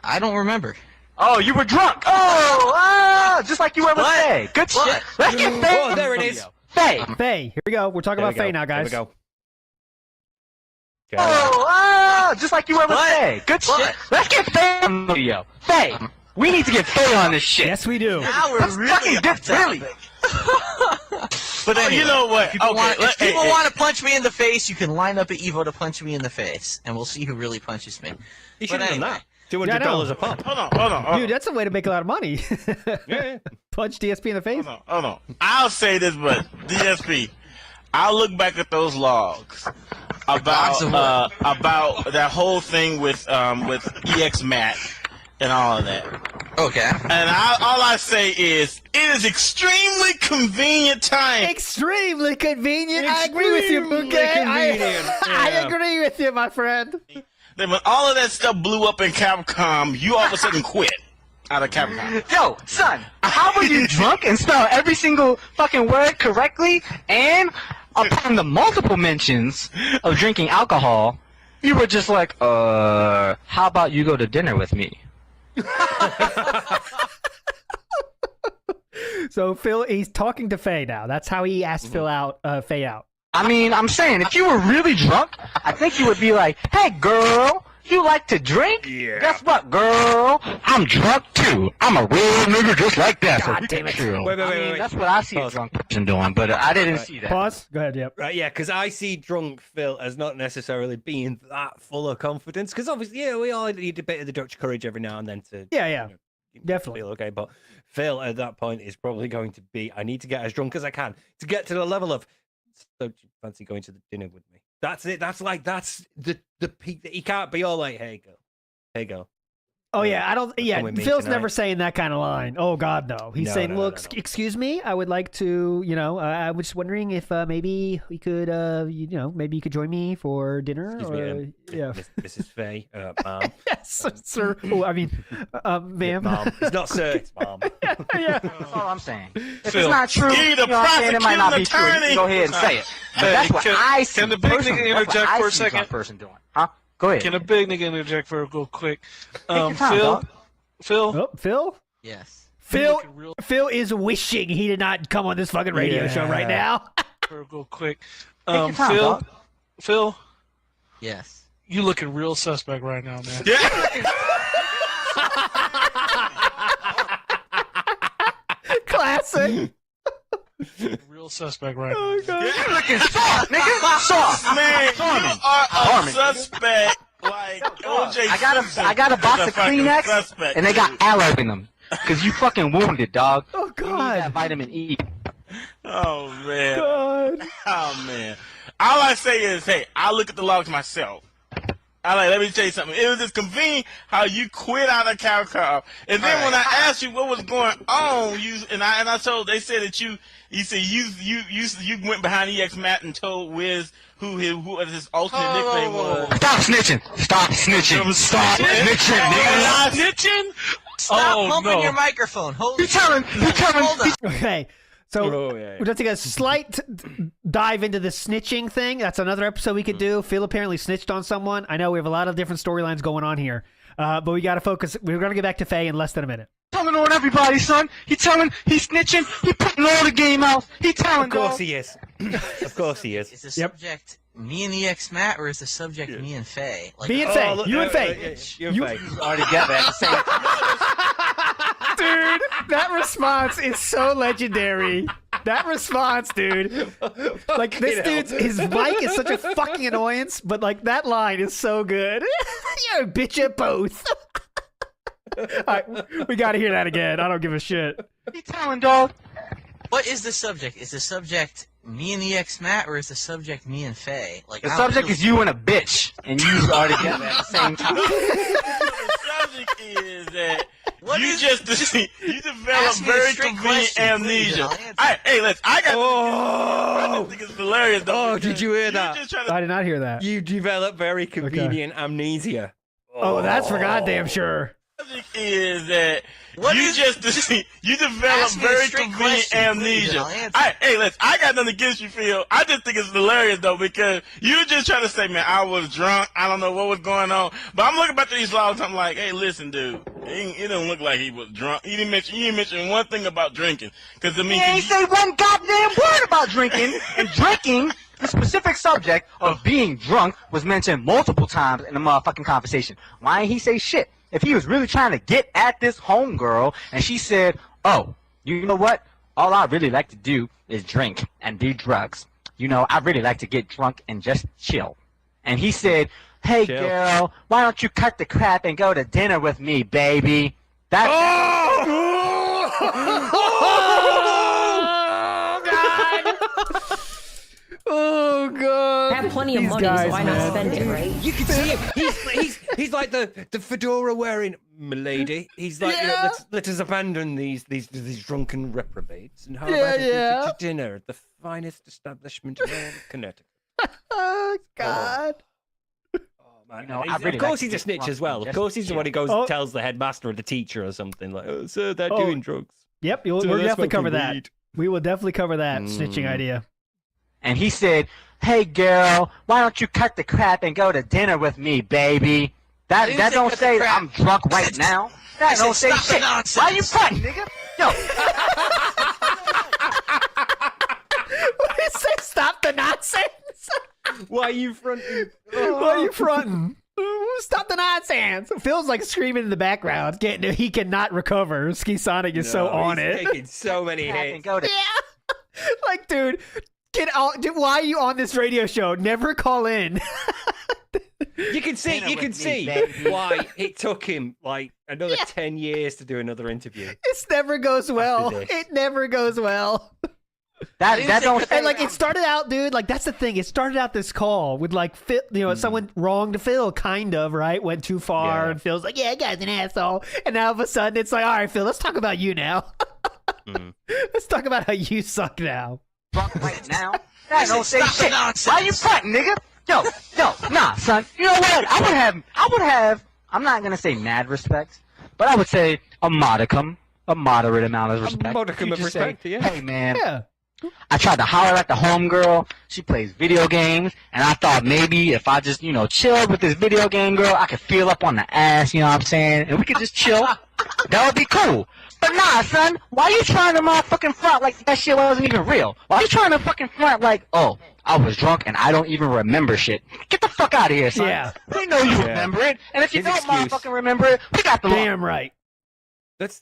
Speaker 11: I don't remember.
Speaker 12: Oh, you were drunk. Oh, just like you ever say. Good shit. Let's get
Speaker 3: there it is.
Speaker 12: Phae.
Speaker 2: Phae. Here we go. We're talking about Phae now, guys.
Speaker 3: Here we go. Okay.
Speaker 12: Oh, just like you were with Phae. Good shit. Let's get Phae on the video. Phae, we need to get Phae on this shit.
Speaker 2: Yes, we do.
Speaker 4: Now we're really
Speaker 12: really.
Speaker 4: But anyway,
Speaker 10: you know what?
Speaker 11: If people want to punch me in the face, you can line up at Evo to punch me in the face, and we'll see who really punches me.
Speaker 3: You should have done that.
Speaker 2: Yeah,
Speaker 3: $200 a pop.
Speaker 10: Hold on.
Speaker 2: Dude, that's a way to make a lot of money.
Speaker 3: Yeah.
Speaker 2: Punch DSP in the face.
Speaker 10: Hold on. I'll say this, but DSP, I'll look back at those logs about that whole thing with EXMAT and all of that.
Speaker 11: Okay.
Speaker 10: And all I say is, it is extremely convenient time.
Speaker 2: Extremely convenient. I agree with you, Bouquet. I agree with you, my friend.
Speaker 10: Then when all of that stuff blew up in Capcom, you all of a sudden quit out of Capcom.
Speaker 12: Yo, son, how were you drunk and spell every single fucking word correctly, and upon the multiple mentions of drinking alcohol, you were just like, how about you go to dinner with me?
Speaker 2: So Phil, he's talking to Phae now. That's how he asked Phae out.
Speaker 12: I mean, I'm saying, if you were really drunk, I think you would be like, hey, girl, you like to drink?
Speaker 3: Yeah.
Speaker 12: Guess what, girl? I'm drunk, too. I'm a real nigga just like that.
Speaker 2: God damn it.
Speaker 3: Wait.
Speaker 12: That's what I see a drunk person doing, but I didn't see that.
Speaker 2: Pause. Go ahead, yep.
Speaker 3: Right, yeah, because I see drunk Phil as not necessarily being that full of confidence. Because obviously, yeah, we all need a bit of the Dutch courage every now and then to
Speaker 2: Definitely.
Speaker 3: feel okay. But Phil at that point is probably going to be, I need to get as drunk as I can to get to the level of, so do you fancy going to the dinner with me? That's it. That's the peak that he can't be all like, hey go.
Speaker 2: Oh yeah, I don't. Yeah,
Speaker 3: with me
Speaker 2: Phil's
Speaker 3: tonight.
Speaker 2: never saying that kind of line. Oh God, no. He's saying,
Speaker 3: no,
Speaker 2: "Look, excuse me, I would like to. I was just wondering if maybe we could, maybe you could join me for dinner."
Speaker 3: Excuse me, Mrs. Phae, mom.
Speaker 2: Yes, sir. Oh, I mean, ma'am.
Speaker 3: Mom. It's not sir, it's mom.
Speaker 2: Yeah.
Speaker 12: That's all I'm saying. If
Speaker 10: Phil,
Speaker 12: it's not true,
Speaker 10: you the
Speaker 12: know what I'm saying, it might not be true. You
Speaker 10: prosecuting
Speaker 12: can go ahead and say it. But that's what I see.
Speaker 14: Can the big nigga interject for a second?
Speaker 12: Person doing, huh? Go ahead.
Speaker 14: Can a big nigga interject for real quick?
Speaker 12: Take your time, dog.
Speaker 14: Phil?
Speaker 2: Oh, Phil?
Speaker 11: Yes.
Speaker 2: Phil is wishing he did not come on this fucking radio show right now.
Speaker 14: Real quick.
Speaker 12: Take your time, dog.
Speaker 14: Phil?
Speaker 11: Yes.
Speaker 14: You looking real suspect right now, man.
Speaker 10: Yeah.
Speaker 2: Classic.
Speaker 14: Real suspect right now.
Speaker 2: Oh, God.
Speaker 10: You looking soft, nigga. Soft. Man, you are a suspect. Like OJ.
Speaker 12: I got a box of Kleenex, and they got aloe in them. Cause you fucking wounded, dog.
Speaker 2: Oh
Speaker 12: You need
Speaker 2: God.
Speaker 12: that vitamin E.
Speaker 10: Oh man.
Speaker 2: God.
Speaker 10: Oh man. All I say is, hey, I look at the logs myself. Let me tell you something. It was just convenient how you quit out of Capcom, and then when I asked you what was going on, they said that you went behind EXMAT and told Wiz who his alternate nickname was.
Speaker 12: Stop snitching! Stop snitching! Stop snitching, nigga!
Speaker 10: Snitching?
Speaker 11: Stop pumping your microphone. Hold
Speaker 12: You telling?
Speaker 2: Okay. So
Speaker 3: yeah.
Speaker 2: we're going to take a slight dive into the snitching thing. That's another episode we could do. Phil apparently snitched on someone. I know we have a lot of different storylines going on here, but we got to focus. We're going to get back to Phae in less than a minute.
Speaker 12: Telling on everybody, son. He's snitching. He putting all the game out. He telling.
Speaker 3: Of course he is. Of course he is.
Speaker 11: Is the subject me and EXMAT, or is the subject me and Phae? Like,
Speaker 2: Me and Phae. You and Phae.
Speaker 3: You and Phae.
Speaker 12: Are together at the same time.
Speaker 2: Dude, that response is so legendary. That response, dude. Like, this dude's, his mic is such a fucking annoyance, but, like, that line is so good. You're a bitch at both. All right, we gotta hear that again. I don't give a shit.
Speaker 12: He telling, dog.
Speaker 11: what is the subject? Is the subject me and EXMAT, or is the subject me and Phae? Like,
Speaker 12: The subject is you and a bitch, and you are together at the same time.
Speaker 10: The subject is that you develop very convenient amnesia. I think it's hilarious.
Speaker 3: Oh, did you hear that?
Speaker 2: I did not hear that.
Speaker 3: You develop very convenient amnesia.
Speaker 2: Oh, that's for goddamn sure.
Speaker 10: The subject is that You develop very convenient amnesia. Hey, listen, I got nothing against you, Phil. I just think it's hilarious though because you just trying to say, man, I was drunk. I don't know what was going on, but I'm looking back to these logs. I'm like, hey, listen, dude, it don't look like he was drunk. He didn't mention one thing about drinking. Because I mean,
Speaker 12: he ain't say one goddamn word about drinking, and drinking. The specific subject of being drunk was mentioned multiple times in the motherfucking conversation. Why ain't he say shit? If he was really trying to get at this homegirl, and she said, oh, you know what? All I really like to do is drink and do drugs. You know, I really like to get drunk and just chill. And he said, hey, girl, why don't you cut the crap and go to dinner with me, baby? That's...
Speaker 2: Oh god!
Speaker 1: I have plenty of money, so why not spend it, right?
Speaker 3: You can see him. He's like the fedora wearing milady. He's like, let us abandon these drunken reprobates and how about it to dinner at the finest establishment in all of Connecticut.
Speaker 2: Oh god!
Speaker 3: You know, of course he's a snitch as well. Of course he's the one who goes and tells the headmaster or the teacher or something like, "Oh, sir, they're doing drugs."
Speaker 2: Yep, we'll definitely cover that. We will definitely cover that snitching idea.
Speaker 12: And he said, hey, girl, why don't you cut the crap and go to dinner with me, baby? That don't say I'm drunk right now. That don't say shit. Why you cutting, nigga? Yo.
Speaker 2: What did he say? Stop the nonsense.
Speaker 3: Why are you fronting?
Speaker 2: Why are you fronting? Stop the nonsense. Phil's like screaming in the background. He cannot recover. Ski Sonic is so on it.
Speaker 3: He's taking so many hits.
Speaker 2: Yeah. Like, dude. Why are you on this radio show? Never call in.
Speaker 3: You can see why it took him like another 10 years to do another interview.
Speaker 2: This never goes well. It never goes well.
Speaker 12: That don't.
Speaker 2: And like it started out, dude. Like that's the thing. It started out this call with like Phil, someone wronged Phil, kind of right, went too far, and Phil's like, "Yeah, guy's an asshole." And now all of a sudden, it's like, "All right, Phil, let's talk about you now. Let's talk about how you suck now."
Speaker 12: Right now, that don't say shit. Why you cutting, nigga? Yo, nah, son. You know what? I would have. I'm not gonna say mad respect, but I would say a moderate amount of respect.
Speaker 3: A modicum of respect,
Speaker 12: say, hey, man. I tried to holler at the homegirl. She plays video games, and I thought maybe if I just, chill with this video game girl, I could feel up on the ass, you know what I'm saying? And we could just chill. That would be cool. But nah, son, why you trying to motherfucking front like that shit wasn't even real? Why you trying to fucking front like, oh, I was drunk and I don't even remember shit? Get the fuck out of here, son.
Speaker 2: Yeah.
Speaker 12: We know you remember it, and if you don't motherfucking remember it, we got the
Speaker 2: damn right.
Speaker 3: It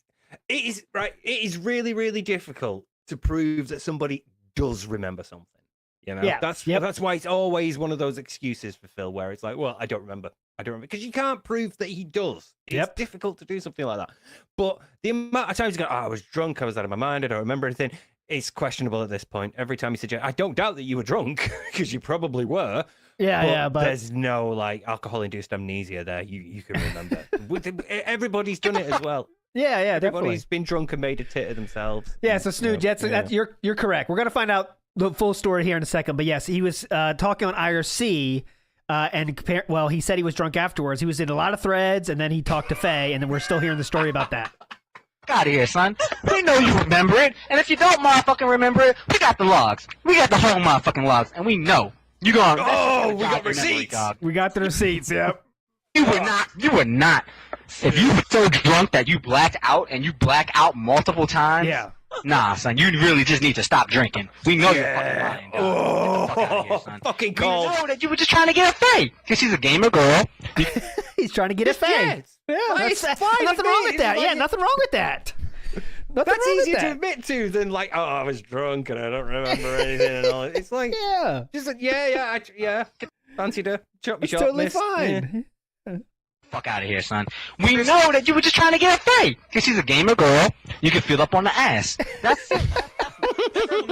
Speaker 3: is really, really difficult to prove that somebody does remember something.
Speaker 2: Yeah.
Speaker 3: That's why it's always one of those excuses for Phil where it's like, well, I don't remember, because you can't prove that he does. It's difficult to do something like that. But the amount of times you go, I was drunk, I was out of my mind, I don't remember anything, it's questionable at this point. Every time you suggest, I don't doubt that you were drunk, because you probably were.
Speaker 2: But
Speaker 3: there's no like alcohol-induced amnesia there. You can remember. Everybody's done it as well.
Speaker 2: Yeah,
Speaker 3: Everybody's been drunk and made a tit of themselves.
Speaker 2: Yeah, so Snooge, you're correct. We're gonna find out the full story here in a second. But yes, he was talking on IRC, and he said he was drunk afterwards. He was in a lot of threads, and then he talked to Phae, and then we're still hearing the story about that.
Speaker 12: Out of here, son. We know you remember it, and if you don't motherfucking remember it, we got the logs. We got the whole motherfucking logs, and we know you going.
Speaker 3: Oh, we got receipts.
Speaker 2: We got the receipts. Yep.
Speaker 12: You were not. If you were so drunk that you blacked out and you black out multiple times, nah, son, you really just need to stop drinking. We know you're fucking lying, dog. Get the fuck out of here, son.
Speaker 3: Fucking cold.
Speaker 12: We know that you were just trying to get a Phae, because she's a gamer girl.
Speaker 2: He's trying to get a Phae. Yeah,
Speaker 3: it's fine.
Speaker 2: Nothing wrong with that. Yeah, nothing wrong with that.
Speaker 3: That's easier to admit to than like, oh, I was drunk and I don't remember anything and all. It's like, just like, fancied her, chop me
Speaker 2: it's
Speaker 3: shot,
Speaker 2: totally
Speaker 3: miss.
Speaker 2: fine.
Speaker 12: Yeah. Fuck out of here, son. We know that you were just trying to get a Phae, because she's a gamer girl. You can feel up on the ass. That's it. There's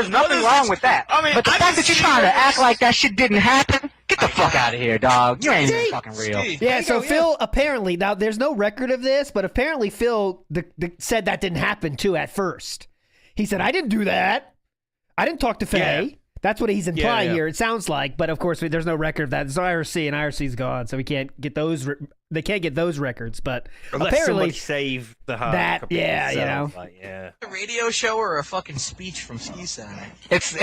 Speaker 12: nothing wrong with that. But the fact that you're trying to act like that shit didn't happen, get the fuck out of here, dog. You ain't even fucking real.
Speaker 2: Yeah, so Phil apparently, now there's no record of this, but apparently Phil said that didn't happen too at first. He said, I didn't do that. I didn't talk to Phae. That's what he's implying
Speaker 3: yeah.
Speaker 2: here. It sounds like, but of course there's no record of that. It's IRC, and IRC's gone, so we can't get those. They can't get those records. But
Speaker 3: Unless
Speaker 2: apparently,
Speaker 3: somebody saved the hard
Speaker 2: that,
Speaker 3: copy
Speaker 2: yeah,
Speaker 3: themselves,
Speaker 2: you know,
Speaker 3: like, yeah.
Speaker 11: A radio show or a fucking speech from Ski Center?
Speaker 12: It's.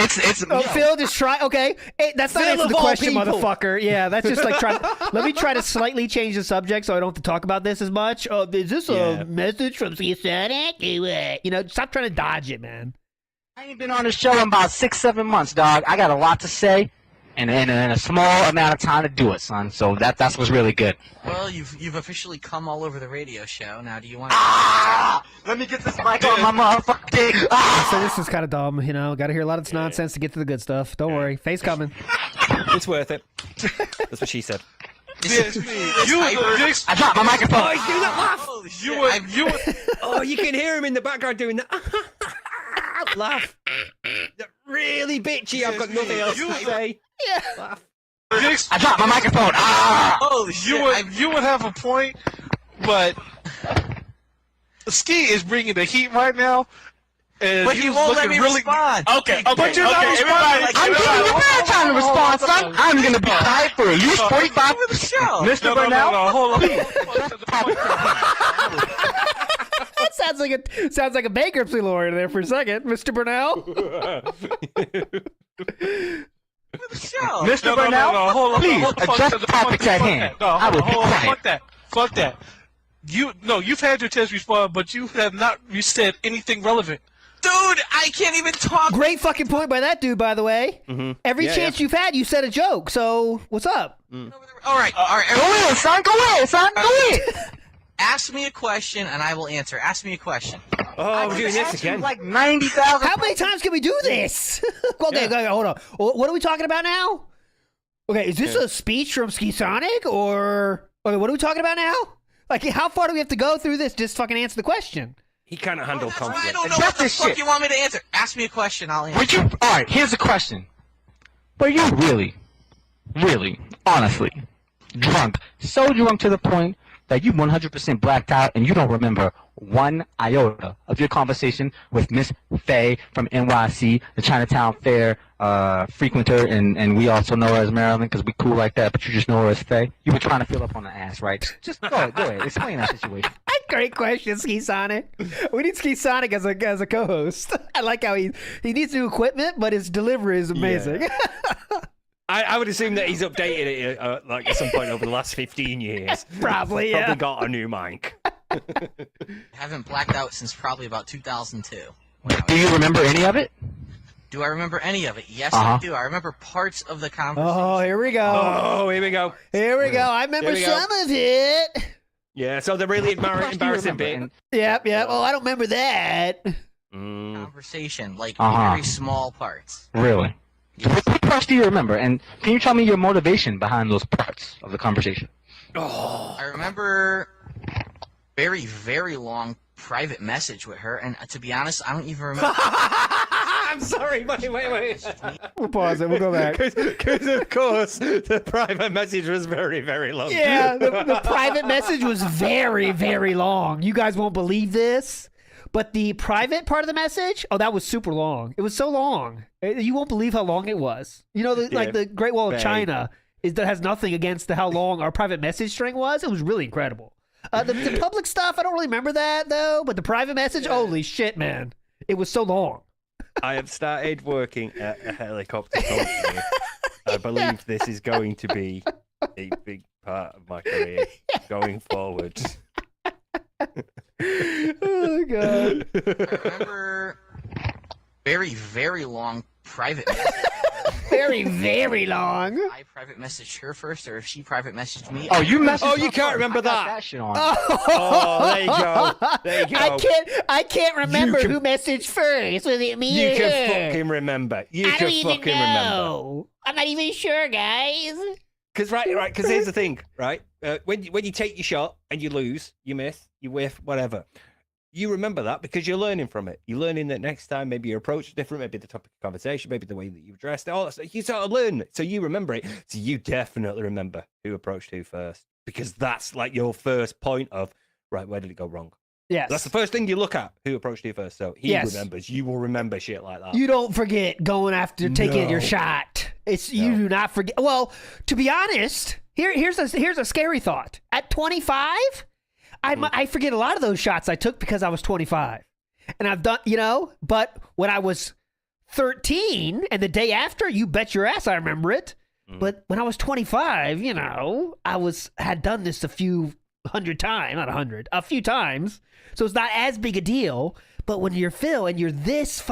Speaker 2: Oh, Phil, just try. Okay, hey, that's not
Speaker 3: Phil
Speaker 2: answer
Speaker 3: of
Speaker 2: the
Speaker 3: all
Speaker 2: question,
Speaker 3: people.
Speaker 2: motherfucker. Yeah, that's just like trying. Let me try to slightly change the subject so I don't have to talk about this as much. Oh, is this a message from Ski Center? You know, stop trying to dodge it, man.
Speaker 12: I ain't been on the show in about 6-7 months, dog. I got a lot to say, and in a small amount of time to do it, son. So that's what's really good.
Speaker 11: Well, you've officially come all over the radio show. Now, do you want?
Speaker 12: Let me get this mic on my motherfucking dick.
Speaker 2: So this is kind of dumb, you know. Got to hear a lot of this nonsense to get to the good stuff. Don't worry, Phae's coming.
Speaker 3: It's worth it. That's what she said.
Speaker 12: I dropped my microphone.
Speaker 3: Oh, do that laugh. Oh, you can hear him in the background doing that. Laugh. Really bitchy. I've got nothing else to say.
Speaker 2: Yeah.
Speaker 3: Laugh.
Speaker 12: I dropped my microphone.
Speaker 11: Holy shit!
Speaker 14: You would have a point, but Ski is bringing the heat right now. And
Speaker 11: But you won't let me respond.
Speaker 14: Okay,
Speaker 11: but you're not responding.
Speaker 12: I'm giving you a time to respond, son. I'm gonna be tied for at least 45
Speaker 11: of the show.
Speaker 12: Mr. Burnell.
Speaker 14: No, hold on.
Speaker 2: That sounds like a bankruptcy lawyer there for a second, Mr. Burnell.
Speaker 12: Mr. Burnell,
Speaker 14: hold on.
Speaker 12: please address the topics at hand. I will be quiet.
Speaker 14: Fuck that. You've had your chance to respond, but you have not said anything relevant.
Speaker 11: Dude, I can't even talk.
Speaker 2: Great fucking point by that dude, by the way.
Speaker 3: Mm-hmm.
Speaker 2: Every chance you've had, you said a joke. So what's up?
Speaker 11: All right.
Speaker 12: Go in, son. Go in.
Speaker 11: Ask me a question and I will answer. Ask me a question.
Speaker 3: Oh, we're doing this again.
Speaker 12: Like 90,000.
Speaker 2: How many times can we do this? Okay, hold on. What are we talking about now? Okay, is this a speech from Ski Sonic or what are we talking about now? Like, how far do we have to go through this? Just fucking answer the question.
Speaker 3: He cannot handle conflict.
Speaker 11: I don't know what the fuck you want me to answer. Ask me a question, I'll answer.
Speaker 12: All right, here's the question. Were you really, honestly, drunk, so drunk to the point that you 100% blacked out and you don't remember one iota of your conversation with Miss Phae from NYC, the Chinatown Fair frequenter, and we also know her as Marilyn because we cool like that, but you just know her as Phae? You were trying to fill up on the ass, right? Just go ahead. Explain that situation.
Speaker 2: Great question, Ski Sonic. We need Ski Sonic as a co-host. I like how he needs new equipment, but his delivery is amazing.
Speaker 3: Yeah. I would assume that he's updated it like at some point over the last 15 years.
Speaker 2: Probably,
Speaker 3: Probably got a new mic.
Speaker 11: I haven't blacked out since probably about 2002.
Speaker 12: Do you remember any of it?
Speaker 11: Do I remember any of it? Yes, I do. I remember parts of the conversation.
Speaker 2: Oh, here we go.
Speaker 3: Oh, here we go.
Speaker 2: Here we go. I remember some of it.
Speaker 3: Yeah, so the really embarrassing bit.
Speaker 2: Yep. Oh, I don't remember that.
Speaker 11: Conversation, like very small parts.
Speaker 12: Really? What parts do you remember? And can you tell me your motivation behind those parts of the conversation?
Speaker 11: Oh. I remember very, very long private message with her, and to be honest, I don't even remember.
Speaker 3: I'm sorry, wait.
Speaker 2: We'll pause it. We'll go back.
Speaker 3: Because of course, the private message was very, very long.
Speaker 2: Yeah, the private message was very, very long. You guys won't believe this, but the private part of the message, that was super long. It was so long. You won't believe how long it was. You know, like the Great Wall of China that has nothing against how long our private message string was. It was really incredible. The public stuff, I don't really remember that, though, but the private message, holy shit, man. It was so long.
Speaker 3: I have started working at a helicopter company. I believe this is going to be a big part of my career going forward.
Speaker 2: Oh, God.
Speaker 11: I remember very, very long private message.
Speaker 2: Very, very long.
Speaker 11: I private messaged her first, or if she private messaged me.
Speaker 12: Oh, you messaged her
Speaker 3: you can't remember that
Speaker 12: shit on.
Speaker 3: Oh, there you go. There you go.
Speaker 2: I can't remember who messaged first. Was it me or
Speaker 3: You can
Speaker 2: her?
Speaker 3: fucking remember. You
Speaker 2: I
Speaker 3: can
Speaker 2: don't even
Speaker 3: fucking
Speaker 2: know.
Speaker 3: remember.
Speaker 2: I'm not even sure, guys.
Speaker 3: Because here's the thing, right? When you take your shot and you lose, you miss, you whiff, whatever. You remember that because you're learning from it. You're learning that next time maybe your approach is different, maybe the topic of conversation, maybe the way that you addressed it, all that stuff. You sort of learn it, so you remember it. So you definitely remember who approached who first because that's like your first point of, right, where did it go wrong?
Speaker 2: Yes.
Speaker 3: That's the first thing you look at. Who approached you first? So he
Speaker 2: Yes.
Speaker 3: remembers. You will remember shit like that.
Speaker 2: You don't forget going after taking your
Speaker 3: No.
Speaker 2: shot. You do not forget. Well, to be honest, here's a scary thought. At 25, I forget a lot of those shots I took because I was 25, and I've done, But when I was 13 and the day after, you bet your ass I remember it. But when I was 25, I had done this a few hundred times, not 100, a few times. So it's not as big a deal. But when you're Phil and you're this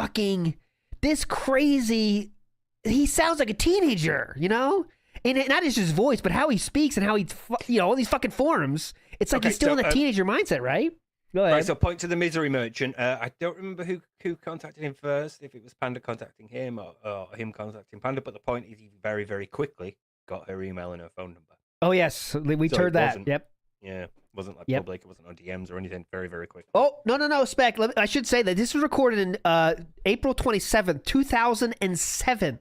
Speaker 2: crazy, he sounds like a teenager, And not just his voice, but how he speaks and how all these fucking forums. It's like he's still in the teenager mindset, right? Go ahead.
Speaker 3: Right, so point to the misery merchant. I don't remember who contacted him first, if it was Panda contacting him or him contacting Panda, but the point is he very, very quickly got her email and her phone number.
Speaker 2: Oh, yes. We heard that. Yep.
Speaker 3: Yeah, it wasn't like
Speaker 2: Yep.
Speaker 3: public, it wasn't on DMs or anything. Very, very quick.
Speaker 2: Oh, no, Spec. I should say that this was recorded in April 27th, 2007.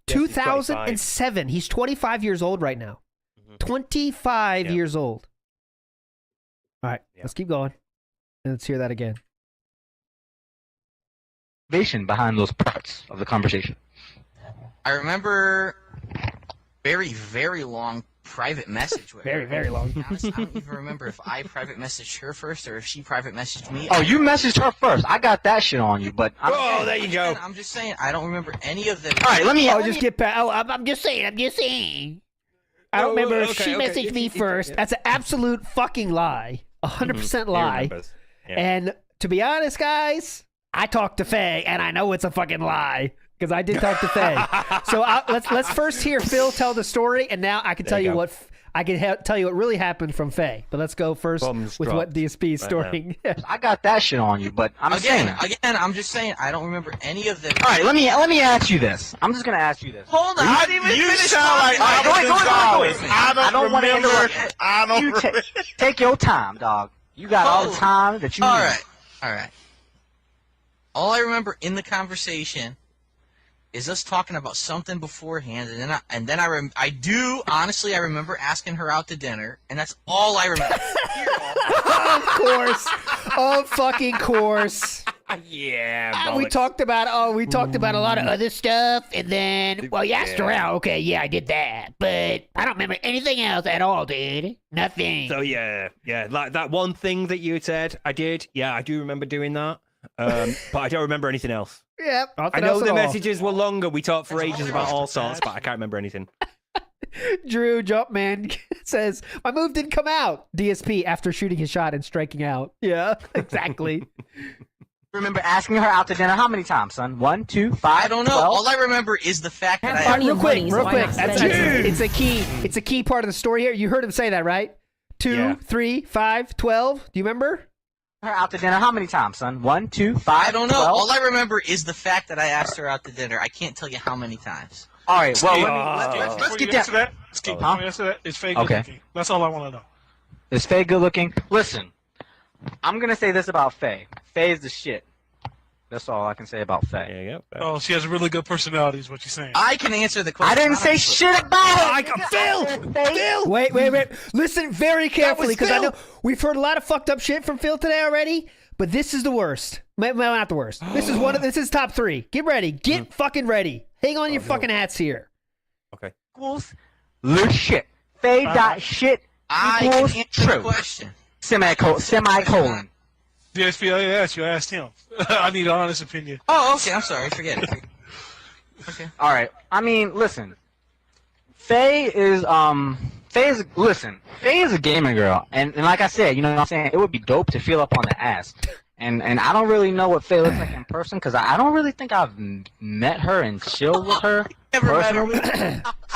Speaker 3: Yes, he's
Speaker 2: 2007. He's 25 years old right now. 25 years old. All right, let's keep going. And let's hear that again.
Speaker 12: Behind those parts of the conversation.
Speaker 11: I remember very, very long private message with
Speaker 2: Very,
Speaker 11: her.
Speaker 2: very long.
Speaker 11: Honestly, I don't even remember if I private messaged her first or if she private messaged me.
Speaker 12: Oh, you messaged her first. I got that shit on you, but
Speaker 3: there you go.
Speaker 11: I'm just saying, I don't remember any of them.
Speaker 12: All right, let me.
Speaker 2: Get back. Oh, I'm just saying. I don't remember if she messaged me first. That's an absolute fucking lie. 100% lie. And to be honest, guys, I talked to Phae, and I know it's a fucking lie because I did talk to Phae. So let's first hear Phil tell the story, and now I can tell you what tell you what really happened from Phae. But let's go first with what DSP's story.
Speaker 12: I got that shit on you, but I'm
Speaker 11: I'm just saying, I don't remember any of them.
Speaker 12: All right, let me ask you this. I'm just gonna ask you this.
Speaker 11: Hold on, I didn't even finish
Speaker 14: sound like
Speaker 12: I don't want to interrupt.
Speaker 14: I don't remember.
Speaker 12: Take your time, dog. You got all the time that you need.
Speaker 11: All right. All I remember in the conversation is us talking about something beforehand, and then I do honestly remember asking her out to dinner, and that's all I remember.
Speaker 2: Of course, of fucking course.
Speaker 3: Yeah.
Speaker 8: We talked about a lot of other stuff, and then you asked her out. Okay, yeah, I did that, but I don't remember anything else at all, dude. Nothing.
Speaker 3: So yeah, like that one thing that you said, I did. Yeah, I do remember doing that. But I don't remember anything else.
Speaker 2: Yep.
Speaker 3: I know the messages were longer. We talked for ages about all sorts, but I can't remember anything.
Speaker 2: Drew Jumpman says, my move didn't come out. DSP after shooting his shot and striking out. Yeah, exactly.
Speaker 12: Remember asking her out to dinner how many times, son? 1, 2, 5,
Speaker 11: I don't know.
Speaker 12: 12?
Speaker 11: All I remember is the fact that
Speaker 2: real quick. It's a key part of the story here. You heard him say that, right? 2, 3, 5, 12. Do you remember?
Speaker 12: Her out to dinner how many times, son? 1, 2, 5,
Speaker 11: I don't know.
Speaker 12: 12?
Speaker 11: All I remember is the fact that I asked her out to dinner. I can't tell you how many times.
Speaker 12: All right, well, let's get
Speaker 14: down to that. Answer that. Is Phae good looking? That's all I want to know.
Speaker 12: Is Phae good looking? Listen, I'm going to say this about Phae. Phae is the shit. That's all I can say about Phae.
Speaker 3: There you go.
Speaker 14: Oh, she has a really good personality is what you're saying.
Speaker 11: I can answer the question.
Speaker 12: I didn't say shit about her!
Speaker 2: Phil! Wait. Listen very carefully, because I know we've heard a lot of fucked up shit from Phil today already, but this is the worst. Well, not the worst. This is top 3. Get ready. Get fucking ready. Hang on your fucking hats here.
Speaker 3: Okay.
Speaker 12: Equals little shit. Phae dot shit equals true.
Speaker 11: Question.
Speaker 12: Semicolon.
Speaker 14: DSP, I asked you. I asked him. I need an honest opinion.
Speaker 11: Oh, okay. I'm sorry. Forget it. Okay.
Speaker 12: All right. I mean, listen. Phae is a gamer girl, and like I said, you know what I'm saying. It would be dope to feel up on the ass. And I don't really know what Phae looks like in person because I don't really think I've met her and chilled with her personally.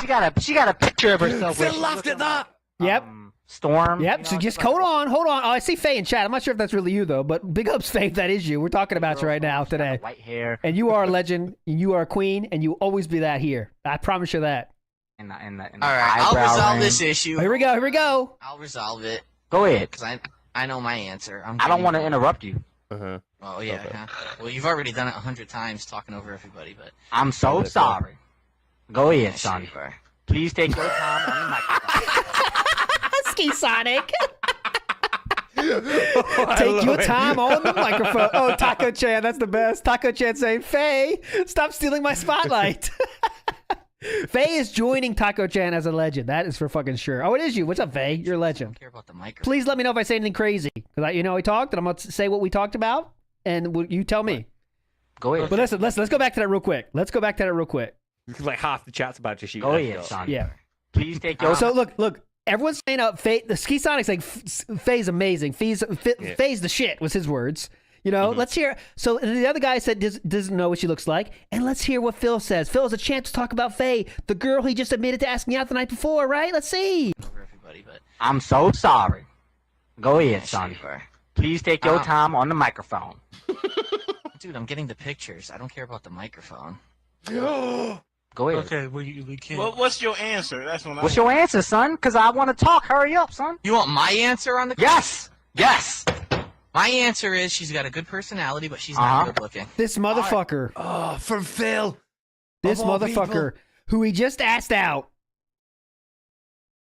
Speaker 12: She got a picture of herself.
Speaker 3: Phil laughed at that.
Speaker 2: Yep.
Speaker 12: Storm.
Speaker 2: Yep. So just hold on. Oh, I see Phae in chat. I'm not sure if that's really you though, but big ups, Phae. If that is you. We're talking about you right now today.
Speaker 12: White hair.
Speaker 2: And you are a legend. You are a queen, and you will always be that here. I promise you that.
Speaker 11: All right, I'll resolve this issue.
Speaker 2: Here we go.
Speaker 11: I'll resolve it.
Speaker 12: Go ahead.
Speaker 11: Because I know my answer.
Speaker 12: I don't want to interrupt you.
Speaker 11: Oh yeah. Okay. Huh? Well, you've already done it 100 times talking over everybody, but
Speaker 12: I'm so sorry. Go ahead, Sonny. Please take your time on the microphone.
Speaker 2: Ski Sonic. Take your time on the microphone. Oh, Taco Chan, that's the best. Taco Chan saying, Phae, stop stealing my spotlight. Phae is joining Taco Chan as a legend. That is for fucking sure. Oh, it is you. What's up, Phae? You're a legend.
Speaker 11: I don't care about the microphone.
Speaker 2: Please let me know if I say anything crazy. Because we talked, and I'm going to say what we talked about, and you tell me.
Speaker 12: Go ahead.
Speaker 2: But listen, let's go back to that real quick.
Speaker 3: Like half the chat's about to shoot.
Speaker 12: Go ahead, son.
Speaker 2: Yeah.
Speaker 12: Please take your
Speaker 2: So look. Everyone's saying Phae, the Ski Sonic's like, Phae's amazing. Phae's the shit, was his words. Let's hear. So the other guy said doesn't know what she looks like. And let's hear what Phil says. Phil has a chance to talk about Phae, the girl he just admitted to asking out the night before, right? Let's see.
Speaker 12: I'm so sorry. Go ahead, son. Please take your time on the microphone.
Speaker 11: Dude, I'm getting the pictures. I don't care about the microphone.
Speaker 12: Go ahead.
Speaker 14: Okay, we can't. Well, what's your answer? That's what
Speaker 12: What's your answer, son? Because I want to talk. Hurry up, son.
Speaker 11: You want my answer on the...
Speaker 12: Yes! Yes!
Speaker 11: My answer is she's got a good personality, but she's not good looking.
Speaker 2: This motherfucker.
Speaker 3: Oh, from Phil.
Speaker 2: This motherfucker who he just asked out.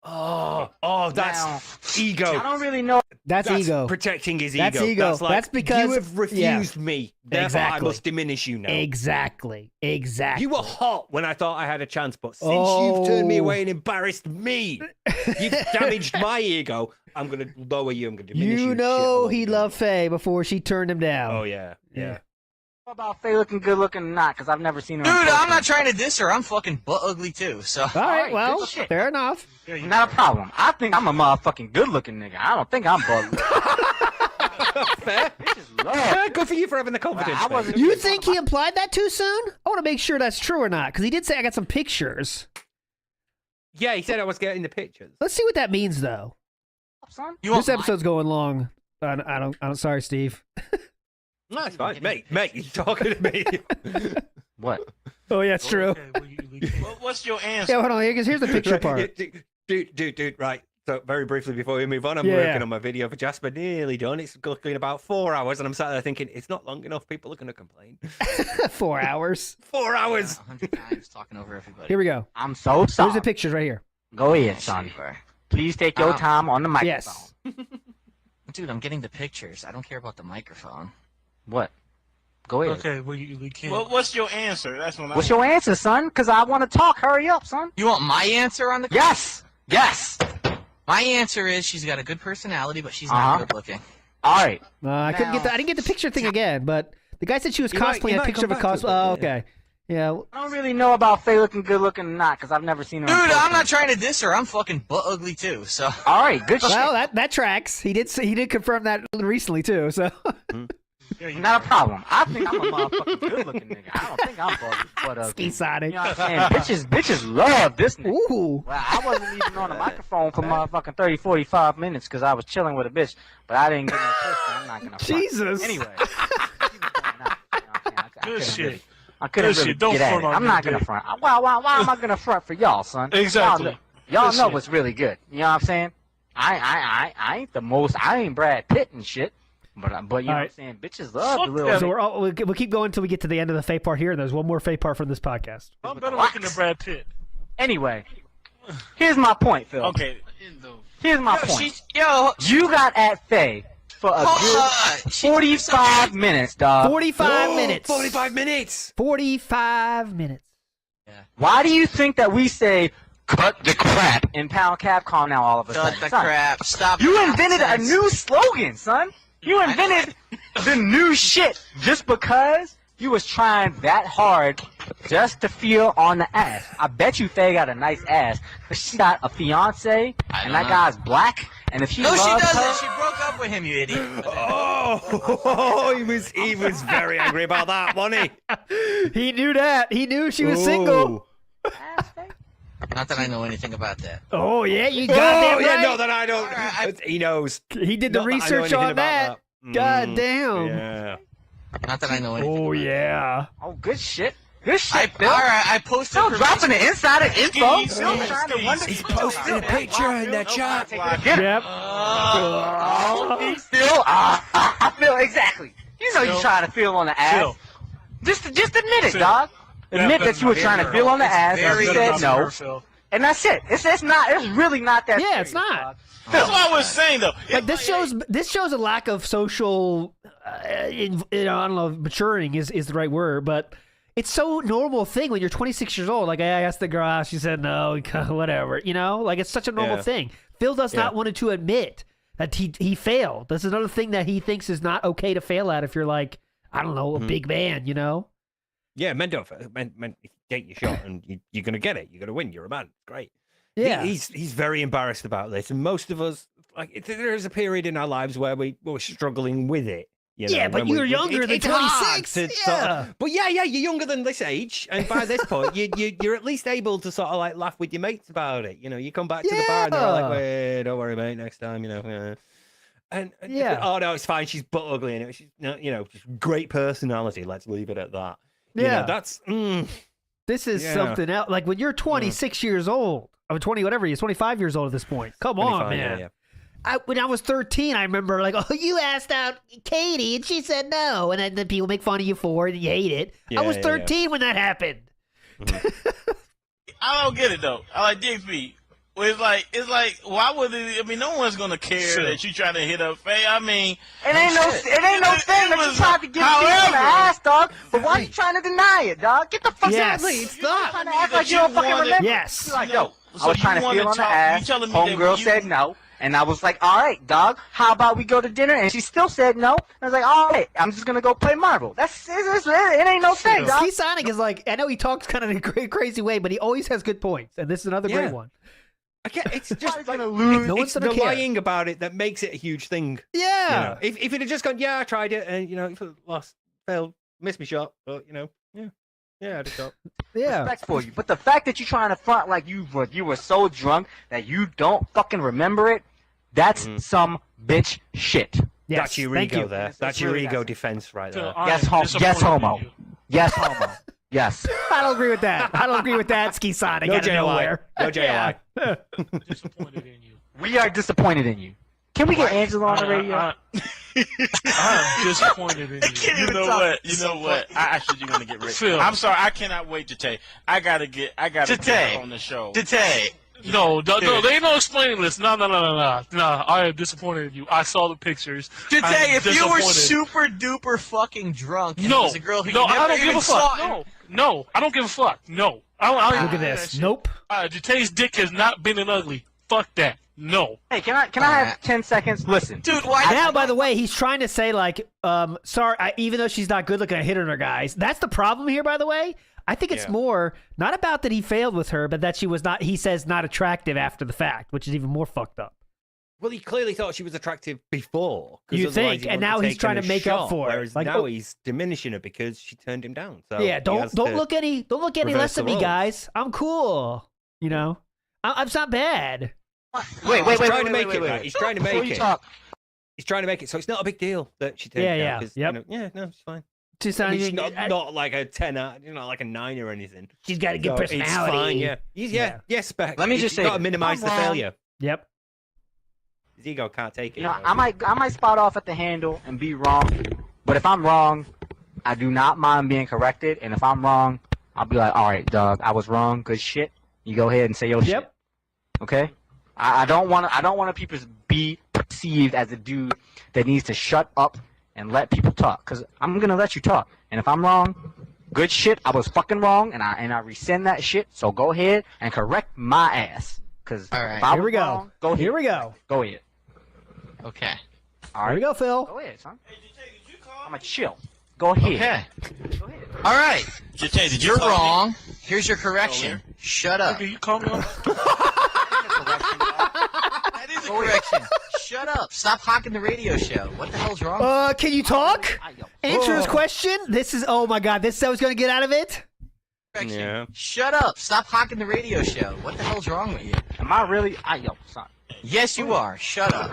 Speaker 3: Oh, that's ego.
Speaker 12: I don't really know.
Speaker 2: That's ego.
Speaker 3: Protecting his
Speaker 2: That's
Speaker 3: ego.
Speaker 2: ego.
Speaker 3: That's, like,
Speaker 2: that's because
Speaker 3: you have refused me. Therefore,
Speaker 2: Exactly.
Speaker 3: I must diminish you now.
Speaker 2: Exactly.
Speaker 3: You were hot when I thought I had a chance, but since you've turned me away and embarrassed me, you've damaged my ego. I'm going to lower you. I'm going to diminish you.
Speaker 2: You know he loved Phae before she turned him down.
Speaker 3: Oh, yeah. Yeah.
Speaker 12: What about Phae looking good looking or not? Because I've never seen her.
Speaker 11: Dude, I'm not trying to diss her. I'm fucking butt ugly too. So.
Speaker 2: All right, well, fair enough.
Speaker 12: Not a problem. I think I'm a motherfucking good looking nigga. I don't think I'm butt.
Speaker 3: Fair. Yeah, good for you for having the confidence.
Speaker 2: You think he implied that too soon? I want to make sure that's true or not, because he did say I got some pictures.
Speaker 3: Yeah, he said I was getting the pictures.
Speaker 2: Let's see what that means, though. This episode's going long. I don't. Sorry, Steve.
Speaker 3: No, it's fine, mate. You're talking to me.
Speaker 12: What?
Speaker 2: Oh yeah, it's true.
Speaker 14: What's your answer?
Speaker 2: Yeah, hold on. Here's the picture part.
Speaker 3: Dude. Right. So very briefly before we move on, I'm
Speaker 2: Yeah.
Speaker 3: working on my video for Jasper. Nearly done. It's looking about 4 hours, and I'm sat there thinking it's not long enough. People are going to complain.
Speaker 2: 4 hours.
Speaker 3: 4 hours.
Speaker 11: 100 times talking over everybody.
Speaker 2: Here we go.
Speaker 12: I'm so sorry.
Speaker 2: Here's the pictures right here.
Speaker 12: Go ahead, son. Please take your time on the microphone.
Speaker 2: Yes.
Speaker 11: Dude, I'm getting the pictures. I don't care about the microphone.
Speaker 12: What? Go ahead.
Speaker 14: Okay, we can't. Well, what's your answer? That's what
Speaker 12: What's your answer, son? Because I want to talk. Hurry up, son.
Speaker 11: You want my answer on the...
Speaker 12: Yes! Yes!
Speaker 11: My answer is she's got a good personality, but she's not good looking.
Speaker 12: All right.
Speaker 2: I couldn't get I didn't get the picture thing again, but the guy said she was cosplaying a picture of a cosplay. Oh, okay. Yeah.
Speaker 12: I don't really know about Phae looking good looking or not, because I've never seen her.
Speaker 11: Dude, I'm not trying to diss her. I'm fucking butt ugly too. So.
Speaker 12: All right, good shit.
Speaker 2: Well, that tracks. He did confirm that recently too. So.
Speaker 12: Not a problem. I think I'm a motherfucking good looking nigga. I don't think I'm butt ugly.
Speaker 2: Ski Sonic.
Speaker 12: You know what I'm saying? Bitches love this nigga.
Speaker 2: Ooh.
Speaker 12: Well, I wasn't even on the microphone for motherfucking 30, 45 minutes because I was chilling with a bitch, but I didn't get no pussy. I'm not gonna front.
Speaker 2: Jesus.
Speaker 12: Anyway.
Speaker 14: Good shit.
Speaker 12: I couldn't really
Speaker 14: Don't
Speaker 12: get at it.
Speaker 14: front on
Speaker 12: I'm
Speaker 14: me,
Speaker 12: not gonna
Speaker 14: dude.
Speaker 12: front. Why am I gonna front for y'all, son?
Speaker 14: Exactly.
Speaker 12: Y'all
Speaker 14: Good
Speaker 12: know
Speaker 14: shit.
Speaker 12: what's really good. You know what I'm saying? I ain't the most. I ain't Brad Pitt and shit. But you know what I'm saying? Bitches love the little.
Speaker 2: So we'll keep going until we get to the end of the Phae part here. And there's one more Phae part from this podcast.
Speaker 14: I'm better looking than Brad Pitt.
Speaker 12: Anyway, here's my point, Phil.
Speaker 14: Okay.
Speaker 12: Here's my point. You got at Phae for a good 45 minutes, dog.
Speaker 2: 45 minutes.
Speaker 3: 45 minutes.
Speaker 2: 45 minutes.
Speaker 12: Why do you think that we say cut the crap in Pound Capcom now all of a sudden?
Speaker 11: Cut the
Speaker 12: Son,
Speaker 11: crap. Stop.
Speaker 12: you
Speaker 11: the
Speaker 12: invented a
Speaker 11: nonsense.
Speaker 12: new slogan, son. You invented the new shit just because you was trying that hard just to feel on the ass. I bet you Phae got a nice ass, but she got a fiance, and that guy's black, and if she
Speaker 11: No,
Speaker 12: loves
Speaker 11: she doesn't.
Speaker 12: her...
Speaker 11: She broke up with him, you idiot.
Speaker 3: Oh, he was very angry about that, wasn't he?
Speaker 2: He knew that. He knew she was single.
Speaker 11: Not that I know anything about that.
Speaker 2: Oh, yeah, you got that right.
Speaker 3: Yeah, no, that I don't. He knows.
Speaker 2: He did the
Speaker 3: Not that I know
Speaker 2: research
Speaker 3: anything
Speaker 2: on
Speaker 3: about
Speaker 2: that. God damn.
Speaker 3: Yeah.
Speaker 11: Not that I know anything
Speaker 2: Oh,
Speaker 11: about
Speaker 2: yeah.
Speaker 12: Oh, good shit. Good shit, Phil.
Speaker 11: Alright, I posted
Speaker 12: Still dropping the insider info.
Speaker 14: Skis,
Speaker 12: Still
Speaker 14: skis,
Speaker 12: trying to
Speaker 14: skis.
Speaker 12: wonder.
Speaker 3: He's posting a picture in the chat.
Speaker 2: Yep.
Speaker 12: Still, I feel exactly. You know you trying to feel on the ass.
Speaker 14: Phil.
Speaker 12: Just admit it,
Speaker 14: Phil.
Speaker 12: dog.
Speaker 14: Yeah,
Speaker 12: Admit
Speaker 14: better
Speaker 12: that you were
Speaker 14: not
Speaker 12: trying to
Speaker 14: be
Speaker 12: feel on the
Speaker 14: her.
Speaker 12: ass
Speaker 11: Very
Speaker 12: and you
Speaker 14: Better
Speaker 12: said
Speaker 14: not be
Speaker 12: no.
Speaker 14: her, Phil.
Speaker 12: And that's it. It's really not that.
Speaker 2: Yeah,
Speaker 12: serious,
Speaker 2: it's not.
Speaker 12: dog.
Speaker 10: That's what I was saying though.
Speaker 2: Like this shows a lack of social, I don't know, if maturing is the right word, but it's so normal thing when you're 26 years old. Like I asked the girl out, she said no, whatever. You know, like it's such a normal thing. Phil does not want to admit that he failed. That's another thing that he thinks is not okay to fail at if you're like, I don't know, a big man, you know?
Speaker 3: Yeah, men don't. Men get your shot and you're going to get it. You're going to win. You're a man. Great.
Speaker 2: Yeah.
Speaker 3: He's very embarrassed about this. And most of us, like, there is a period in our lives where we're struggling with it. You know,
Speaker 2: yeah, but you're younger than 26.
Speaker 3: But yeah, you're younger than this age, and by this point, you're at least able to sort of like laugh with your mates about it. You know, you come back to the bar and they're all like, "Wait, don't worry, mate. Next time, you know." And oh no, it's fine. She's butt ugly, and she's just great personality. Let's leave it at that. You know, that's
Speaker 2: this is something else. Like when you're 26 years old, I'm 20, whatever he is, 25 years old at this point. Come on, man.
Speaker 3: Yeah.
Speaker 2: When I was 13, I remember like, oh, you asked out Katie and she said no, and then people make fun of you for it and you hate it. I was 13 when that happened.
Speaker 10: I don't get it though. I like DXB. It's like, why would it? I mean, no one's gonna care that you trying to hit up Phae. I mean,
Speaker 12: it ain't no thing that you tried to get people in the ass, dog. But why are you trying to deny it, dog? Get the fuck out of here.
Speaker 3: It's not.
Speaker 12: Trying to act like you don't fucking remember.
Speaker 2: Yes.
Speaker 12: You're like, yo, I was trying to feel on the ass. Homegirl said no. And I was like, all right, dog, how about we go to dinner? And she still said no. I was like, all right, I'm just going to go play Marvel. It ain't no thing, dog.
Speaker 2: Ski Sonic is like, I know he talks kind of in a crazy way, but he always has good points. And this is another great one.
Speaker 3: It's just like,
Speaker 2: no one's
Speaker 3: it's
Speaker 2: gonna
Speaker 3: the
Speaker 2: care.
Speaker 3: lying about it that makes it a huge thing.
Speaker 2: Yeah.
Speaker 3: You know? If it had just gone, yeah, I tried it, and, lost, failed, missed my shot, but, yeah, I just shot.
Speaker 2: Yeah.
Speaker 12: Respect for you. But the fact that you're trying to front like you were so drunk that you don't fucking remember it, that's some bitch shit.
Speaker 2: Yes,
Speaker 3: That's your ego there. That's your ego defense right there.
Speaker 12: Yes, homo. Yes, homo. Yes.
Speaker 2: I don't agree with that. I don't agree with that, Ski Sonic.
Speaker 3: No
Speaker 2: out of
Speaker 3: JOI.
Speaker 2: nowhere.
Speaker 3: No JOI.
Speaker 14: Disappointed in you.
Speaker 12: We are disappointed in you. Can we get Angela on the radio?
Speaker 14: I'm disappointed in you.
Speaker 10: You know what? I actually you're gonna get rich.
Speaker 14: Phil.
Speaker 10: I'm sorry, I cannot wait to tell you. I gotta get her on the show.
Speaker 14: No, there ain't no explaining this. No. I am disappointed in you. I saw the pictures.
Speaker 11: Today, if you were super duper fucking drunk and there was a girl who
Speaker 14: I don't give a fuck. No, I don't give a fuck. No. I
Speaker 2: Look at this. Nope.
Speaker 14: Jatay's dick has not been an ugly. Fuck that. No.
Speaker 12: Hey, can I have 10 seconds? Listen.
Speaker 11: Dude, why?
Speaker 2: Now, by the way, he's trying to say, like, sorry, even though she's not good looking, I hit on her, guys. That's the problem here, by the way. I think it's more not about that he failed with her, but that she was not, he says, not attractive after the fact, which is even more fucked up.
Speaker 3: Well, he clearly thought she was attractive before.
Speaker 2: You think, and now he's trying to make up for it.
Speaker 3: Whereas now he's diminishing her because she turned him down. So
Speaker 2: yeah, don't look any less at me, guys. I'm cool. You know, I'm not bad.
Speaker 12: Wait.
Speaker 3: He's trying to make it. He's trying to make it. He's trying to make it. So it's not a big deal that she turned him down.
Speaker 2: Yep.
Speaker 3: No, it's fine.
Speaker 2: She's
Speaker 3: not like a 10, not like a 9 or anything.
Speaker 2: She's got a good personality.
Speaker 3: It's fine, yeah. Spec.
Speaker 12: Let me just say,
Speaker 3: got to minimize the failure.
Speaker 2: Yep.
Speaker 3: His ego can't take it.
Speaker 12: You know, I might spot off at the handle and be wrong, but if I'm wrong, I do not mind being corrected. And if I'm wrong, I'll be like, all right, dog, I was wrong. Good shit. You go ahead and say your shit. Okay. I don't want people to be perceived as a dude that needs to shut up and let people talk, because I'm gonna let you talk. And if I'm wrong, good shit, I was fucking wrong, and I rescind that shit. So go ahead and correct my ass. Because
Speaker 2: here we go. Here we go.
Speaker 12: Go ahead.
Speaker 11: Okay.
Speaker 12: All right.
Speaker 2: Here we go, Phil.
Speaker 12: Go ahead, son. I'm a chill. Go ahead.
Speaker 11: Okay.
Speaker 12: Go ahead.
Speaker 11: All right.
Speaker 10: Jatay, did you
Speaker 11: You're
Speaker 10: call me?
Speaker 11: wrong. Here's your correction. Shut up.
Speaker 14: You call me on?
Speaker 11: That is a correction. Shut up. Stop hawking the radio show. What the hell's wrong?
Speaker 2: Can you talk? Answer his question. This is, oh my God, this is how I was going to get out of it?
Speaker 11: Correction.
Speaker 3: Yeah.
Speaker 11: Shut up. Stop hawking the radio show. What the hell's wrong with you?
Speaker 12: Am I really? Son.
Speaker 11: Yes, you are. Shut up.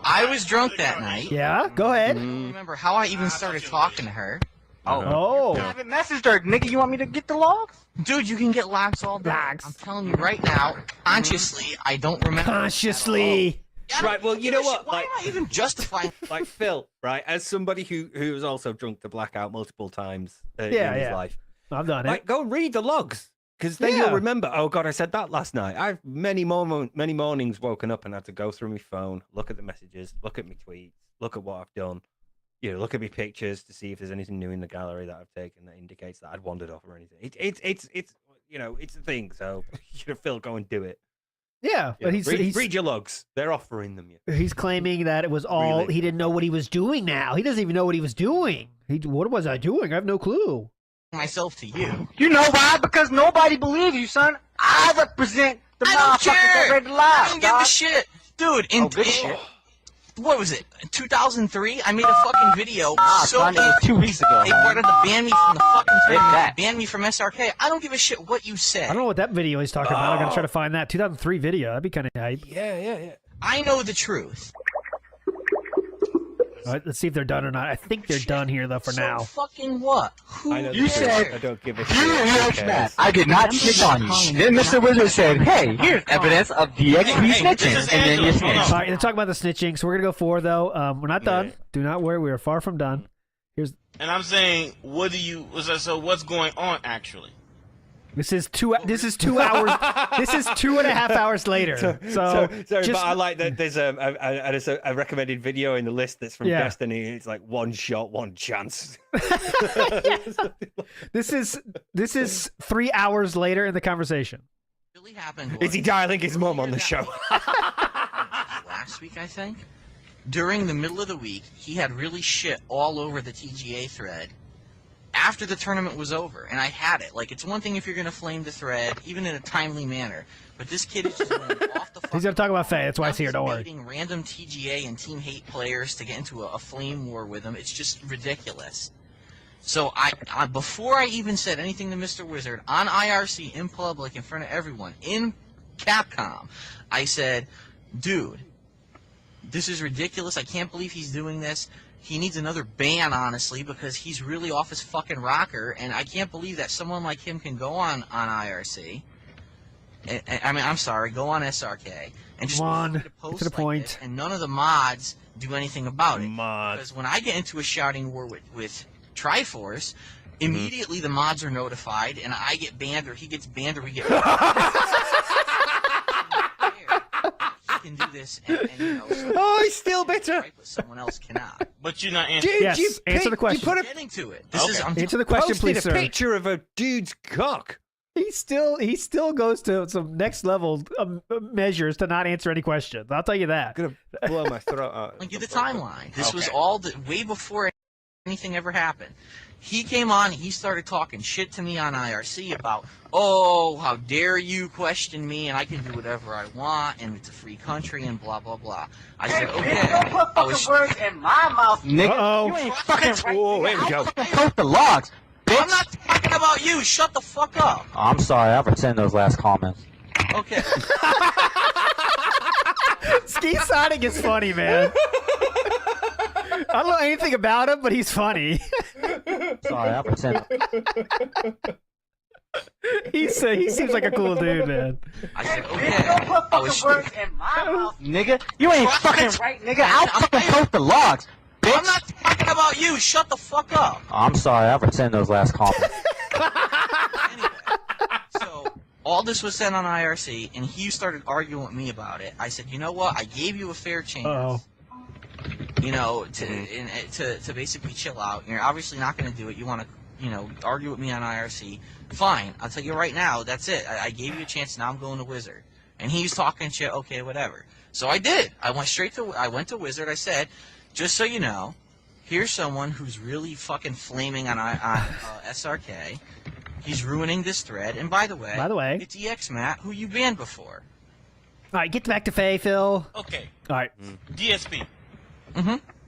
Speaker 11: I was drunk that night.
Speaker 2: Yeah, go ahead.
Speaker 11: I don't remember how I even started talking to her.
Speaker 2: Oh.
Speaker 12: I haven't messaged her, nigga. You want me to get the logs?
Speaker 11: Dude, you can get logs all day.
Speaker 2: Logs.
Speaker 11: I'm telling you right now, consciously, I don't remember.
Speaker 2: Consciously.
Speaker 3: Right, well, you know what?
Speaker 11: Why am I even justifying?
Speaker 3: Like Phil, right? As somebody who was also drunk to blackout multiple times in his life.
Speaker 2: I've done it.
Speaker 3: Like, go read the logs. Because then you'll remember, oh God, I said that last night. I've many mornings woken up and had to go through my phone, look at the messages, look at my tweets, look at what I've done, look at my pictures to see if there's anything new in the gallery that I've taken that indicates that I'd wandered off or anything. It's a thing. So Phil, go and do it.
Speaker 2: Yeah, but he's
Speaker 3: read your logs. They're offering them.
Speaker 2: He's claiming that it was all he didn't know what he was doing. Now he doesn't even know what he was doing. What was I doing? I have no clue.
Speaker 4: Myself to you.
Speaker 12: You know why? Because nobody believes you, son. I represent the motherfuckers that read the lies.
Speaker 4: I don't give a shit. Dude, what was it? In 2003, I made a fucking video.
Speaker 12: It was 2 weeks ago.
Speaker 4: They wanted to ban me from the fucking tournament. Ban me from SRK. I don't give a shit what you said.
Speaker 2: I don't know what that video he's talking about. I'm gonna try to find that 2003 video. That'd be kind of hype.
Speaker 3: Yeah.
Speaker 4: I know the truth.
Speaker 2: All right, let's see if they're done or not. I think they're done here though for now.
Speaker 4: Fucking what?
Speaker 12: You said
Speaker 3: I don't give a
Speaker 12: shit. I did not shit on you. Then Mr. Wizard said, "Hey, here's evidence of DXP snitching," and then you snitched.
Speaker 2: All right, let's talk about the snitching. So we're gonna go 4 though. We're not done. Do not worry. We are far from done. Here's.
Speaker 10: And I'm saying, so what's going on actually?
Speaker 2: This is 2 hours. This is 2.5 hours later.
Speaker 3: Sorry, but I like that there's a recommended video in the list that's from Destiny. It's like one shot, one chance.
Speaker 2: This is 3 hours later in the conversation.
Speaker 4: Really happened.
Speaker 3: Is he dialing his mom on the show?
Speaker 4: Last week, I think. During the middle of the week, he had really shit all over the TGA thread. After the tournament was over, and I had it. Like, it's one thing if you're going to flame the thread, even in a timely manner, but this kid is just going off the
Speaker 2: He's going to talk about Phae. That's why he's here. Don't worry.
Speaker 4: Random TGA and team hate players to get into a flame war with him. It's just ridiculous. So I before I even said anything to Mr. Wizard on IRC in public in front of everyone in Capcom, I said, dude, this is ridiculous. I can't believe he's doing this. He needs another ban, honestly, because he's really off his fucking rocker, and I can't believe that someone like him can go on IRC. I mean, I'm sorry, go on SRK and just
Speaker 2: to the point.
Speaker 4: And none of the mods do anything about it. Because when I get into a shouting war with Triforce, immediately the mods are notified, and I get banned, or he gets banned, or we get. Can do this, and
Speaker 3: he's still bitter.
Speaker 4: But someone else cannot.
Speaker 10: But you're not answering.
Speaker 2: Dude, yes, answer the question.
Speaker 3: You put
Speaker 4: getting to it.
Speaker 2: Answer the question, please, sir.
Speaker 3: A picture of a dude's cock.
Speaker 2: He still goes to some next level measures to not answer any questions. I'll tell you that.
Speaker 3: I'm gonna blow my throat out.
Speaker 4: I'll give the timeline. This was all way before anything ever happened. He came on, he started talking shit to me on IRC about, oh, how dare you question me, and I can do whatever I want, and it's a free country, and blah, blah, blah. I said, okay.
Speaker 12: Don't put fucking words in my mouth, nigga. You ain't fucking right.
Speaker 3: Whoa, here we go.
Speaker 12: Post the logs, bitch.
Speaker 4: I'm not talking about you. Shut the fuck up.
Speaker 12: I'm sorry, I rescind those last comments.
Speaker 4: Okay.
Speaker 2: Ski Sonic is funny, man. I don't know anything about him, but he's funny.
Speaker 12: Sorry, I pretend.
Speaker 2: He seems like a cool dude, man.
Speaker 4: I said, okay.
Speaker 12: Don't put fucking words in my mouth, nigga. You ain't fucking right, nigga. I'll fucking post the logs, bitch.
Speaker 4: I'm not talking about you. Shut the fuck up.
Speaker 12: I'm sorry, I pretend those last comments.
Speaker 4: Anyway, so all this was said on IRC, and he started arguing with me about it. I said, you know what? I gave you a fair chance. To basically chill out. You're obviously not going to do it. You want to, argue with me on IRC. Fine. I'll tell you right now, that's it. I gave you a chance, now I'm going to Wizard. And he's talking shit, okay, whatever. So I did. I went to Wizard. I said, just so you know, here's someone who's really fucking flaming on SRK. He's ruining this thread. And by the way, it's EX Matt, who you banned before.
Speaker 2: All right, get back to Phae, Phil.
Speaker 10: Okay.
Speaker 2: All right.
Speaker 10: DSP.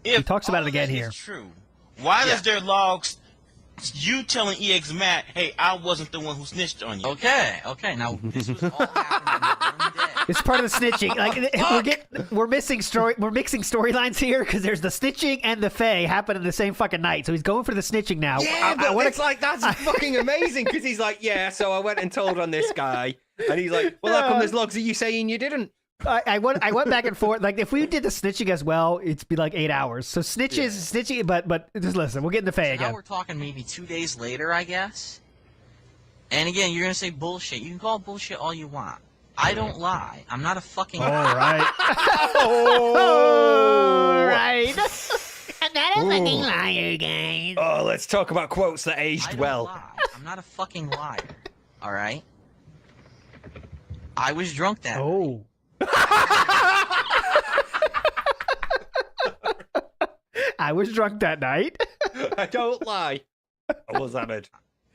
Speaker 2: He talks about it again here.
Speaker 10: True. Why is there logs? You telling EX Matt, hey, I wasn't the one who snitched on you.
Speaker 4: Okay. Now this was all happening in one day.
Speaker 2: It's part of the snitching. Like we're mixing storylines here because there's the snitching and the Phae happen in the same fucking night. So he's going for the snitching now.
Speaker 3: Yeah, it's like that's fucking amazing because he's like, yeah. So I went and told on this guy, and he's like, well, how come there's logs of you saying you didn't?
Speaker 2: I went back and forth. Like if we did the snitching as well, it'd be like 8 hours. So snitching, but just listen, we'll get into Phae again.
Speaker 4: Now we're talking maybe 2 days later, I guess.
Speaker 11: And again, you're gonna say bullshit. You can call it bullshit all you want. I don't lie. I'm not a fucking.
Speaker 2: All right.
Speaker 8: All right. I'm not a fucking liar, guys.
Speaker 3: Oh, let's talk about quotes that aged well.
Speaker 11: Lie. I'm not a fucking liar. All right. I was drunk that night.
Speaker 2: I was drunk that night.
Speaker 3: I don't lie. I was hammered.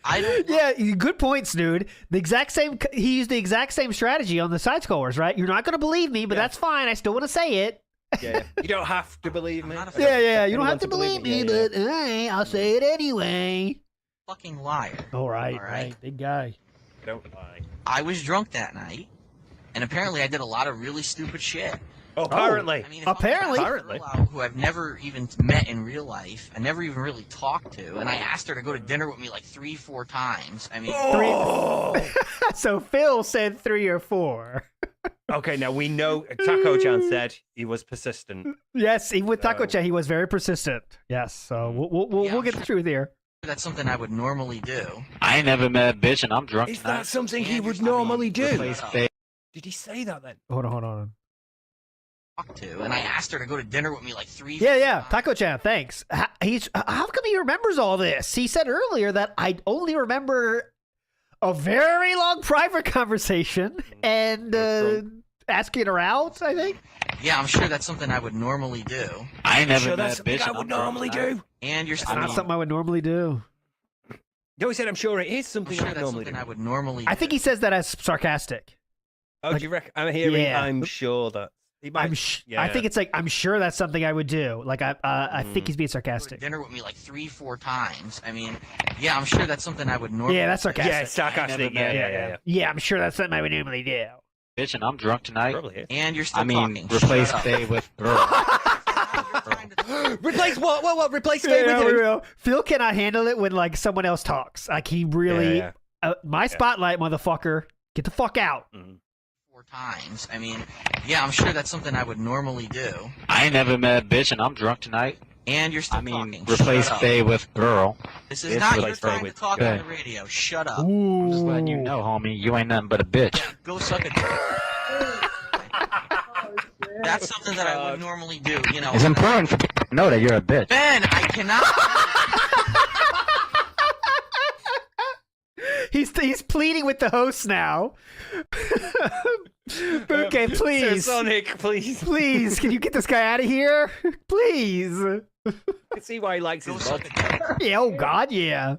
Speaker 11: I don't.
Speaker 2: Yeah, good points, dude. The exact same. He used the exact same strategy on the side scrollers, right? You're not going to believe me, but that's fine. I still want to say it.
Speaker 3: Yeah, you don't have to believe me.
Speaker 2: Yeah. You don't have to believe me, but hey, I'll say it anyway.
Speaker 11: Fucking liar.
Speaker 2: All right,
Speaker 11: right.
Speaker 2: big guy.
Speaker 3: Don't lie.
Speaker 11: I was drunk that night, and apparently I did a lot of really stupid shit.
Speaker 3: Oh, apparently.
Speaker 11: I mean, if
Speaker 2: apparently.
Speaker 11: I'm a girl out who I've never even met in real life, I never even really talked to, and I asked her to go to dinner with me like 3-4 times. I mean,
Speaker 2: So Phil said 3 or 4.
Speaker 3: Okay, now we know Taco-chan said he was persistent.
Speaker 2: Yes, even with Taco-chan, he was very persistent. Yes, so we'll get the truth here.
Speaker 11: that's something I would normally do.
Speaker 12: I ain't never met a bitch and I'm drunk.
Speaker 3: Is that something he would normally do? Did he say that then?
Speaker 2: Hold on.
Speaker 11: To, and I asked her to go to dinner with me like 3.
Speaker 2: Yeah. Taco-chan, thanks. How come he remembers all this? He said earlier that I only remember a very long private conversation and asking her out, I think.
Speaker 11: Yeah, I'm sure that's something I would normally do.
Speaker 12: I ain't never met a bitch.
Speaker 3: I would normally do.
Speaker 11: And you're
Speaker 2: It's not something I would normally do.
Speaker 3: No, he said, I'm sure it is something I would normally do.
Speaker 11: I would normally do.
Speaker 2: I think he says that as sarcastic.
Speaker 3: Oh, do you reckon? I'm hearing,
Speaker 2: Yeah.
Speaker 3: I'm sure that.
Speaker 2: I think it's like, I'm sure that's something I would do. Like, I think he's being sarcastic.
Speaker 11: Dinner with me like 3-4 times. I mean, yeah, I'm sure that's something I would normally.
Speaker 2: Yeah, that's sarcastic.
Speaker 3: Yeah, it's sarcastic. Yeah.
Speaker 2: Yeah, I'm sure that's something I would normally do.
Speaker 12: Bitch, and I'm drunk tonight.
Speaker 3: Probably is.
Speaker 11: And you're still talking.
Speaker 12: Replace Phae with girl.
Speaker 3: Replace what? What? Replace Phae with who?
Speaker 2: Phil cannot handle it when like someone else talks. Like he really, my spotlight, motherfucker. Get the fuck out.
Speaker 11: 4 times. I mean, yeah, I'm sure that's something I would normally do.
Speaker 12: I ain't never met a bitch and I'm drunk tonight.
Speaker 11: And you're still talking.
Speaker 12: Replace
Speaker 11: Shut up.
Speaker 12: Phae with girl.
Speaker 11: This is not your time to talk on the radio. Shut up.
Speaker 12: I'm just letting you know, homie. You ain't nothing but a bitch.
Speaker 11: Go suck a dick. That's something that I would normally do, you know.
Speaker 12: It's important for people to know that you're a bitch.
Speaker 11: Ben, I cannot.
Speaker 2: He's pleading with the host now. Okay, please.
Speaker 3: Sir Sonic, please.
Speaker 2: Please, can you get this guy out of here? Please.
Speaker 3: I can see why he likes his vodka.
Speaker 2: Yeah, oh God, yeah.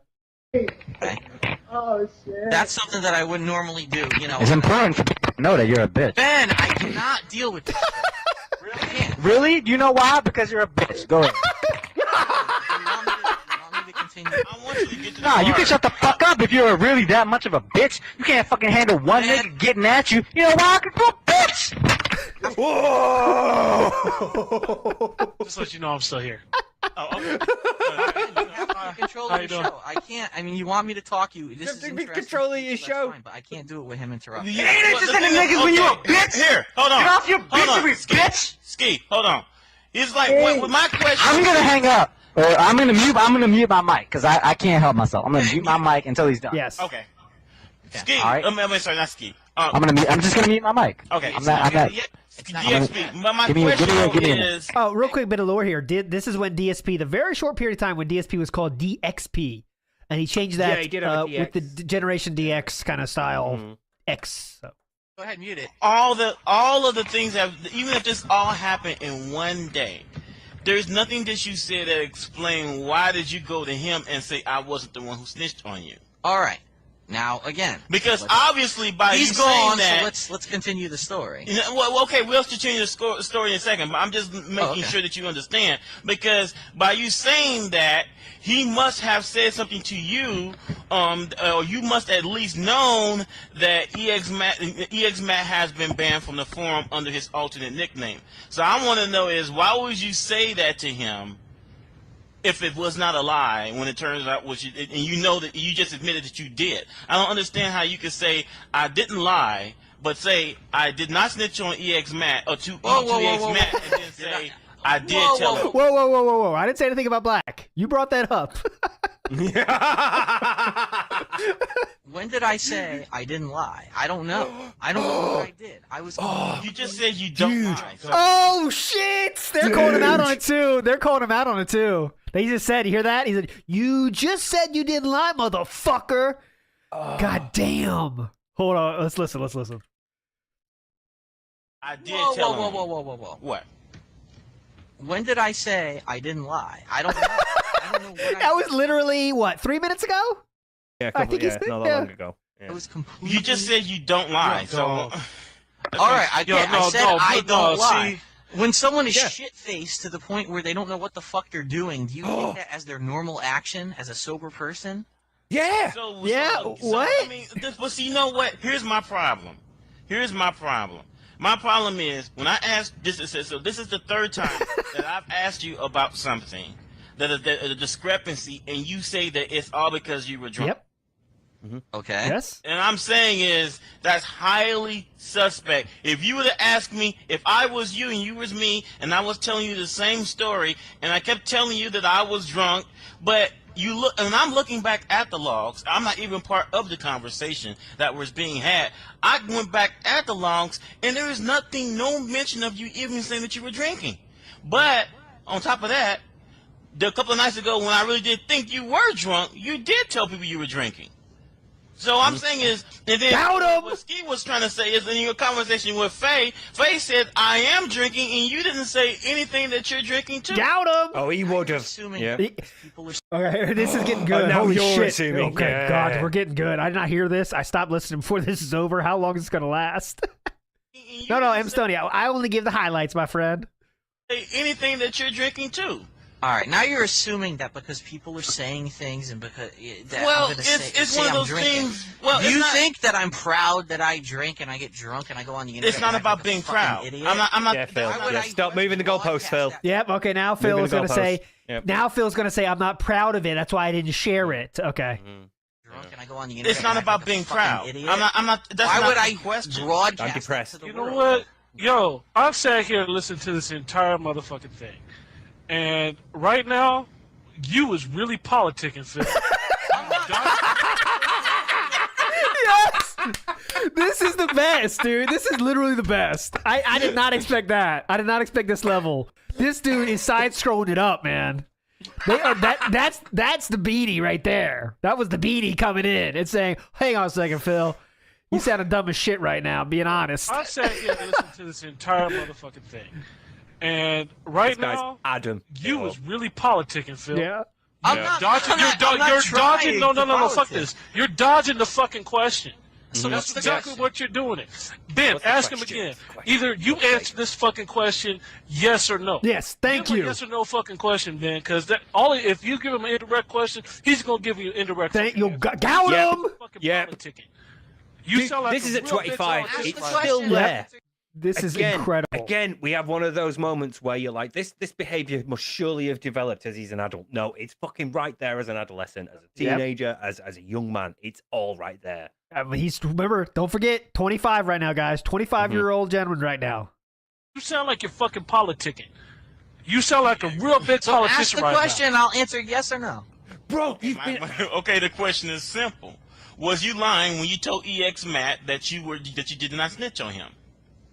Speaker 11: Oh, shit. That's something that I would normally do, you know.
Speaker 12: It's important for people to know that you're a bitch.
Speaker 11: Ben, I cannot deal with this.
Speaker 12: Really? You know why? Because you're a bitch. Go ahead. Nah, you can shut the fuck up if you're really that much of a bitch. You can't fucking handle one nigga getting at you. You know why? Because you're a bitch!
Speaker 3: Whoa!
Speaker 14: Just let you know I'm still here.
Speaker 11: Control
Speaker 14: How
Speaker 11: your
Speaker 14: you doing?
Speaker 11: show. I can't. I mean, you want me to talk you. This is
Speaker 3: Be
Speaker 11: interesting.
Speaker 3: controlling your
Speaker 11: That's
Speaker 3: show.
Speaker 11: fine, but I can't do it with him interrupting.
Speaker 4: Yeah,
Speaker 12: It ain't interested in niggas when you a bitch!
Speaker 4: Here, hold on.
Speaker 12: Get off your
Speaker 4: Hold on.
Speaker 12: bitchery, bitch!
Speaker 4: Ski, hold on. He's like, with my question.
Speaker 12: I'm gonna hang up. Or I'm gonna mute my mic, because I can't help myself. I'm gonna mute my mic until he's done.
Speaker 2: Yes.
Speaker 4: Okay. Ski.
Speaker 12: All right.
Speaker 4: Sorry, not Ski.
Speaker 12: I'm just gonna mute my mic.
Speaker 4: Okay.
Speaker 12: I'm not.
Speaker 4: DSP. My
Speaker 12: Give me a
Speaker 4: question
Speaker 12: minute.
Speaker 4: is.
Speaker 2: Oh, real quick bit of lore here. This is when DSP, the very short period of time when DSP was called DXP, and he changed that
Speaker 3: Yeah, he did have a
Speaker 2: with the Generation DX kind of style X. So.
Speaker 11: Go ahead, mute it.
Speaker 4: All of the things have, even if this all happened in one day, there's nothing that you said that explain why did you go to him and say I wasn't the one who snitched on you.
Speaker 11: All right. Now again,
Speaker 4: because obviously by
Speaker 11: he's
Speaker 4: you saying
Speaker 11: gone,
Speaker 4: that,
Speaker 11: so let's continue the story.
Speaker 4: You know, well, okay, we'll continue the story in a second, but I'm just making sure that you understand, because by you saying that, he must have said something to you, or you must at least known that EXMAT has been banned from the forum under his alternate nickname. So I want to know is, why would you say that to him if it was not a lie when it turns out was you, and you know that you just admitted that you did? I don't understand how you could say I didn't lie, but say I did not snitch on EXMAT or to EXMAT and then say I did tell him.
Speaker 2: Whoa! I didn't say anything about black. You brought that up.
Speaker 11: When did I say I didn't lie? I don't know. I don't know what I did. I was.
Speaker 10: You just said you don't lie. So
Speaker 2: Oh shit! They're calling him out on it too. They're calling him out on it too. They just said, you hear that? He said, "You just said you didn't lie, motherfucker." God damn. Hold on. Let's listen. Let's listen.
Speaker 10: I did
Speaker 11: Whoa,
Speaker 10: tell
Speaker 11: whoa,
Speaker 10: him.
Speaker 11: whoa, whoa, whoa, whoa.
Speaker 10: What?
Speaker 11: When did I say I didn't lie? I don't know. I don't know what
Speaker 2: That was literally what, 3 minutes ago?
Speaker 3: Yeah,
Speaker 2: I think it's
Speaker 3: not that long ago.
Speaker 11: It was completely.
Speaker 10: You just said you don't lie. So.
Speaker 11: All right, I get. I said I don't lie. When someone is shit-faced to the point where they don't know what the fuck they're doing, do you take that as their normal action as a sober person?
Speaker 3: Yeah.
Speaker 2: What?
Speaker 10: I mean, but see, you know what? Here's my problem. My problem is when I asked this is the third time that I've asked you about something that is a discrepancy, and you say that it's all because you were drunk.
Speaker 2: Yep.
Speaker 11: Okay.
Speaker 2: Yes.
Speaker 10: And I'm saying is that's highly suspect. If you were to ask me if I was you and you was me, and I was telling you the same story, and I kept telling you that I was drunk, but you look, and I'm looking back at the logs. I'm not even part of the conversation that was being had. I went back at the logs, and there is nothing, no mention of you even saying that you were drinking. But on top of that, a couple of nights ago, when I really did think you were drunk, you did tell people you were drinking. So I'm saying is, and then what Ski was trying to say is in your conversation with Phae, Phae said, I am drinking, and you didn't say anything that you're drinking too.
Speaker 2: Doubt him.
Speaker 3: Oh, he would have.
Speaker 2: Yeah. Okay, this is getting good.
Speaker 3: now
Speaker 2: Holy
Speaker 3: you're
Speaker 2: shit.
Speaker 3: assuming.
Speaker 2: Okay,
Speaker 3: Yeah.
Speaker 2: God, we're getting good. I did not hear this. I stopped listening before this is over. How long is this going to last? No, M. Stoney, I only give the highlights, my friend.
Speaker 10: Say anything that you're drinking too.
Speaker 11: All right, now you're assuming that because people are saying things and because that
Speaker 10: Well,
Speaker 11: I'm gonna
Speaker 10: it's
Speaker 11: say
Speaker 10: one of
Speaker 11: I'm
Speaker 10: those
Speaker 11: drinking.
Speaker 10: things. Well,
Speaker 11: Do
Speaker 10: it's
Speaker 11: you
Speaker 10: not,
Speaker 11: think that I'm proud that I drink and I get drunk and I go on the internet?
Speaker 10: it's not
Speaker 11: and act
Speaker 10: about
Speaker 11: like a
Speaker 10: being
Speaker 11: fucking
Speaker 10: proud.
Speaker 11: Idiot?
Speaker 10: I'm not.
Speaker 3: Yeah, Phil.
Speaker 11: Why would
Speaker 3: Yeah,
Speaker 11: I
Speaker 3: stop moving the goalposts, Phil.
Speaker 2: Yep, okay, now Phil
Speaker 3: Moving
Speaker 2: is
Speaker 3: the
Speaker 2: going to say,
Speaker 3: goalposts.
Speaker 2: now Phil's going to say, I'm not proud of it. That's why I didn't share it. Okay.
Speaker 11: Drunk and I go on the internet.
Speaker 10: It's not
Speaker 11: and act
Speaker 10: about
Speaker 11: like a
Speaker 10: being
Speaker 11: fucking
Speaker 10: proud.
Speaker 11: Idiot.
Speaker 10: I'm not. That's
Speaker 11: Why
Speaker 10: not
Speaker 11: would
Speaker 10: the
Speaker 11: I
Speaker 10: question.
Speaker 11: broadcast
Speaker 3: I'm
Speaker 11: that
Speaker 3: depressed.
Speaker 11: to the
Speaker 14: You know
Speaker 11: world?
Speaker 14: what? Yo, I've sat here and listened to this entire motherfucking thing. And right now, you was really politicking, Phil.
Speaker 2: Yes! This is the best, dude. This is literally the best. I did not expect that. I did not expect this level. This dude is side-scrolling it up, man. They are that's the beanie right there. That was the beanie coming in and saying, hang on a second, Phil. You sounded dumb as shit right now, being honest.
Speaker 14: I sat here and listened to this entire motherfucking thing. And right
Speaker 3: This guy's
Speaker 14: now,
Speaker 3: Adam.
Speaker 14: you was really politicking, Phil.
Speaker 2: Yeah.
Speaker 11: I'm not.
Speaker 14: Dodging,
Speaker 11: I'm not, I'm not
Speaker 14: you're
Speaker 11: trying
Speaker 14: dodging. No,
Speaker 11: to
Speaker 14: fuck
Speaker 11: politic.
Speaker 14: this. You're dodging the fucking question.
Speaker 11: So
Speaker 14: That's
Speaker 11: what's the
Speaker 14: exactly
Speaker 11: question?
Speaker 14: what you're doing it. Ben,
Speaker 3: What's the
Speaker 14: ask him
Speaker 3: question?
Speaker 14: again. Either you answer this fucking question, yes or no.
Speaker 2: Yes, thank
Speaker 14: Give him
Speaker 2: you.
Speaker 14: a yes or no fucking question, Ben, because if you give him an indirect question, he's gonna give you an indirect.
Speaker 2: Thank you.
Speaker 14: fucking answer.
Speaker 2: Got
Speaker 3: Yep.
Speaker 2: him.
Speaker 14: Fucking
Speaker 3: Yep.
Speaker 14: politicking. You
Speaker 3: Dude,
Speaker 14: sound like
Speaker 3: this
Speaker 14: a
Speaker 3: is at
Speaker 14: real
Speaker 3: 25.
Speaker 14: bitch
Speaker 3: It's
Speaker 14: ass
Speaker 3: still
Speaker 14: bitch.
Speaker 3: there.
Speaker 2: This is
Speaker 3: Again,
Speaker 2: incredible.
Speaker 3: Again, we have one of those moments where you're like, this behavior must surely have developed as he's an adult. No, it's fucking right there as an adolescent, as a teenager, as a young man. It's all right there.
Speaker 2: Remember, don't forget, 25 right now, guys. 25-year-old gentleman right now.
Speaker 14: You sound like you're fucking politicking. You sound like a real big
Speaker 11: So
Speaker 14: politician
Speaker 11: ask the
Speaker 14: right
Speaker 11: question. I'll answer yes or no.
Speaker 3: Bro, you've been...
Speaker 10: Okay, the question is simple. Was you lying when you told EX Matt that you did not snitch on him?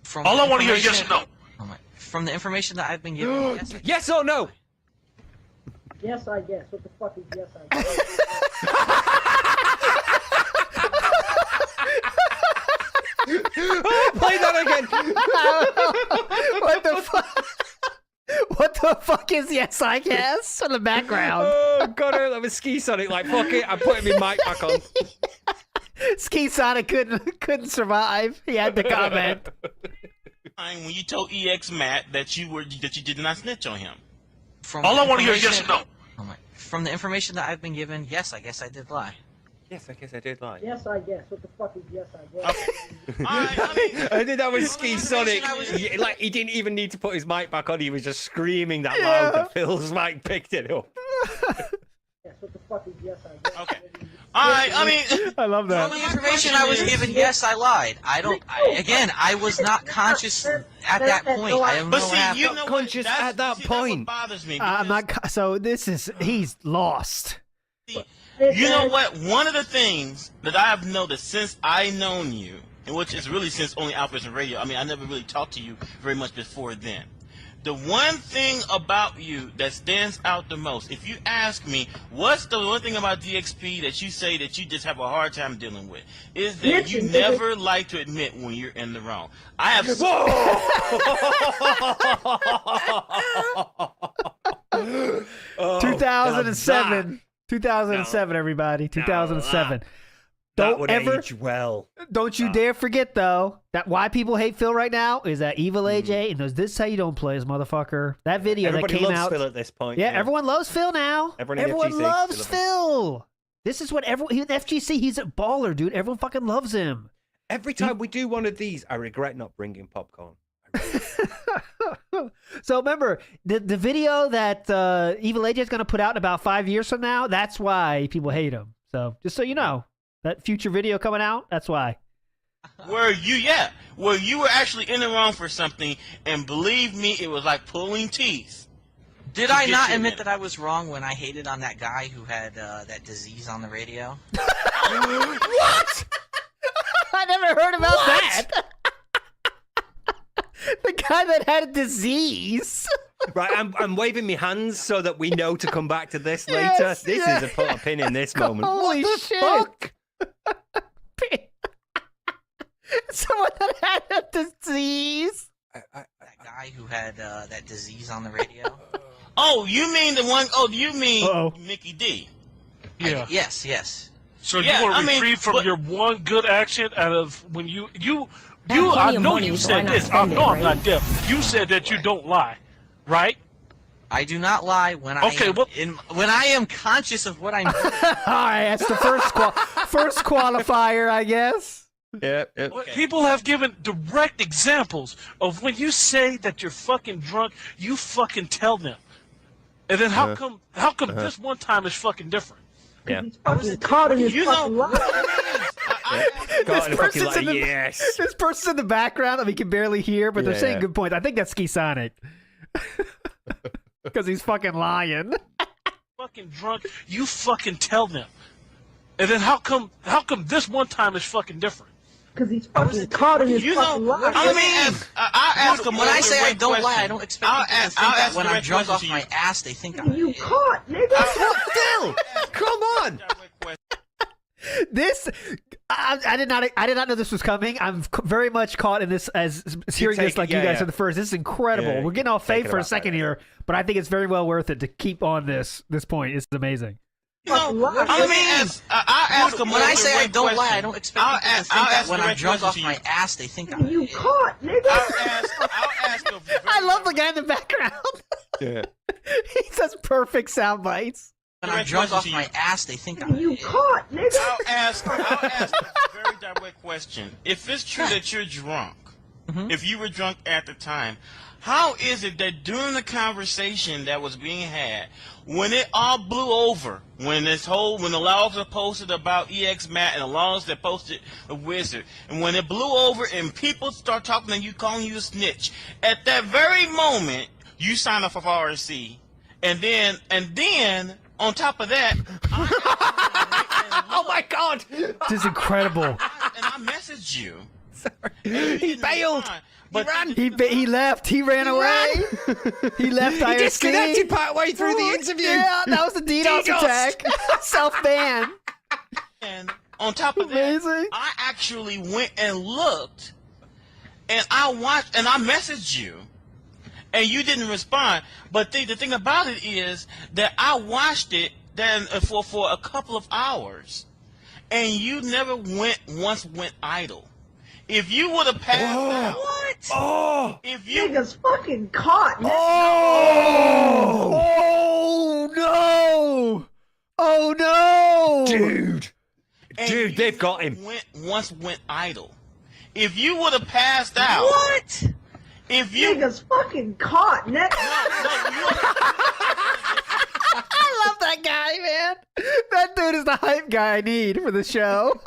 Speaker 11: From
Speaker 14: All
Speaker 11: the
Speaker 14: I want to hear is
Speaker 11: information-
Speaker 14: yes or no.
Speaker 11: Oh my- From the information that I've been given, yes.
Speaker 3: Yes or no?
Speaker 13: Yes, I guess. What the fuck is yes, I guess?
Speaker 3: Play that again.
Speaker 2: What the fuck? What the fuck is yes, I guess? In the background.
Speaker 3: Oh, God, that was Ski Sonic. Like, fuck it, I'm putting my mic back on.
Speaker 2: Ski Sonic couldn't survive. He had to comment.
Speaker 10: When you told EX Matt that you did not snitch on him.
Speaker 11: From
Speaker 14: All
Speaker 11: the
Speaker 14: I want to hear is yes or
Speaker 11: information-
Speaker 14: no.
Speaker 11: Oh my- From the information that I've been given, yes, I guess I did lie.
Speaker 3: Yes, I guess I did lie.
Speaker 13: Yes, I guess. What the fuck is yes, I guess?
Speaker 3: I think that was Ski Sonic. Like, he didn't even need to put his mic back on. He was just screaming that loud that Phil's mic picked it up.
Speaker 13: Yes, what the fuck is yes, I guess?
Speaker 10: Okay. I mean,
Speaker 2: I love that.
Speaker 11: From the information I was given, yes, I lied. I was not conscious at that point. I don't know
Speaker 10: but
Speaker 11: what
Speaker 10: see,
Speaker 11: happened.
Speaker 10: you know what?
Speaker 3: Conscious at that
Speaker 10: That's
Speaker 3: point.
Speaker 10: what bothers me.
Speaker 2: I'm not. So this is. He's lost.
Speaker 10: You know what? One of the things that I have noticed since I known you, and which is really since only Outburst Radio. I mean, I never really talked to you very much before then. The one thing about you that stands out the most, if you ask me, what's the one thing about DXP that you say that you just have a hard time dealing with, is that you never like to admit when you're in the wrong. I have.
Speaker 2: 2007. 2007, everybody. 2007.
Speaker 3: That would age well.
Speaker 2: Don't you dare forget, though, that why people hate Phil right now is that Evil AJ and those "This is how you don't play" his motherfucker. That video
Speaker 3: Everybody
Speaker 2: that came
Speaker 3: loves
Speaker 2: out.
Speaker 3: Phil at this point.
Speaker 2: Yeah, everyone loves Phil now.
Speaker 3: Everyone
Speaker 2: loves Phil. This is what everyone. FGC, he's a baller, dude. Everyone fucking loves him.
Speaker 3: Every time we do one of these, I regret not bringing popcorn.
Speaker 2: So remember, the video that Evil AJ is going to put out in about 5 years from now, that's why people hate him. So just so you know, that future video coming out, that's why.
Speaker 10: Where you were actually in the wrong for something, and believe me, it was like pulling teeth.
Speaker 11: Did I not admit that I was wrong when I hated on that guy who had that disease on the radio?
Speaker 2: What? I never heard about that. The guy that had a disease.
Speaker 3: Right, I'm waving my hands so that we know to come back to this later.
Speaker 2: Yes,
Speaker 3: this is a put a pin in this moment.
Speaker 2: Holy
Speaker 3: what the
Speaker 2: shit.
Speaker 3: fuck?
Speaker 2: Someone that had a disease.
Speaker 11: That guy who had that disease on the radio?
Speaker 10: Oh, you mean the one? Oh, you mean Mickey D?
Speaker 14: Yeah.
Speaker 11: Yes.
Speaker 14: So you were reprieved from your one good action out of when you I know you said this. I know I'm not deaf. You said that you don't lie, right?
Speaker 11: I do not lie when I when I am conscious of what I'm doing.
Speaker 2: All right, that's the first qualifier, I guess.
Speaker 3: Yeah.
Speaker 14: People have given direct examples of when you say that you're fucking drunk, you fucking tell them. And then how come this one time is fucking different?
Speaker 3: Yeah.
Speaker 8: Fucking caught in his fucking lie.
Speaker 2: This person's in the background that we can barely hear, but they're saying good points. I think that's Ski Sonic. Because he's fucking lying.
Speaker 14: Fucking drunk, you fucking tell them. And then how come this one time is fucking different?
Speaker 8: Because he's fucking caught in his fucking lie.
Speaker 10: I'll ask him
Speaker 11: when I say I don't lie, I don't expect
Speaker 10: I'll
Speaker 11: people to think that when I'm drunk off my ass, they think I'm
Speaker 8: You caught, nigga.
Speaker 3: Phil, come on.
Speaker 2: This, I did not know this was coming. I'm very much caught in this as hearing this like you guys are the first. This is incredible.
Speaker 3: Yeah,
Speaker 2: We're getting off Phae for a
Speaker 3: about
Speaker 2: second here, but I think it's very well worth it to keep on this point. It's amazing.
Speaker 10: I'll ask him
Speaker 11: when I say I don't lie, I don't expect people to think that when I'm drunk off my ass, they think I'm
Speaker 8: You caught, nigga.
Speaker 10: I'll ask him.
Speaker 2: I love the guy in the background.
Speaker 3: Yeah.
Speaker 2: He says perfect sound bites.
Speaker 11: When I'm drunk off my ass, they think I'm
Speaker 8: You caught, nigga.
Speaker 10: I'll ask a very direct question. If it's true that you're drunk, if you were drunk at the time, how is it that during the conversation that was being had, when it all blew over, when the laws were posted about EX Matt and the laws that posted a wizard, and when it blew over and people start talking to you, calling you a snitch, at that very moment you sign off of RSC, and then on top of that,
Speaker 3: oh my God,
Speaker 2: this is incredible.
Speaker 10: And I messaged you.
Speaker 3: He bailed.
Speaker 10: But
Speaker 2: he left. He ran away. He left IRC.
Speaker 3: He disconnected partway through the interview.
Speaker 2: Yeah, that was the DDoS attack. Self-ban.
Speaker 10: And on top of that, I actually went and looked, and I watched, and I messaged you, and you didn't respond. But the thing about it is that I watched it then for a couple of hours, and you never once went idle. If you would have passed out,
Speaker 8: What?
Speaker 3: Oh!
Speaker 8: If you niggas fucking caught, nigga.
Speaker 2: Oh no! Oh no!
Speaker 3: Dude, they've got him.
Speaker 10: Once went idle. If you would have passed out,
Speaker 8: What?
Speaker 10: If you
Speaker 8: niggas fucking caught, nigga.
Speaker 2: I love that guy, man. That dude is the hype guy I need for the show.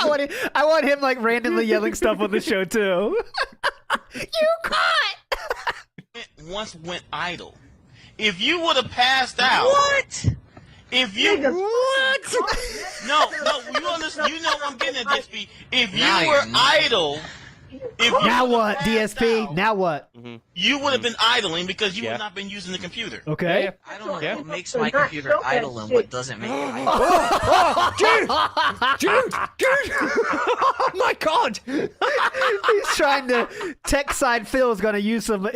Speaker 2: I want him like randomly yelling stuff on the show too. You caught.
Speaker 10: Once went idle. If you would have passed out,
Speaker 8: What?
Speaker 10: If you no, you understand? You know what I'm getting at, DSP. If you were idle,
Speaker 2: now what, DSP? Now what?
Speaker 10: You would have been idling because you would not been using the computer.
Speaker 2: Okay.
Speaker 11: I don't know what makes my computer idle and what doesn't make it idle.
Speaker 3: Dude! Oh my God!
Speaker 2: He's trying to. Tech side Phil is going to use some,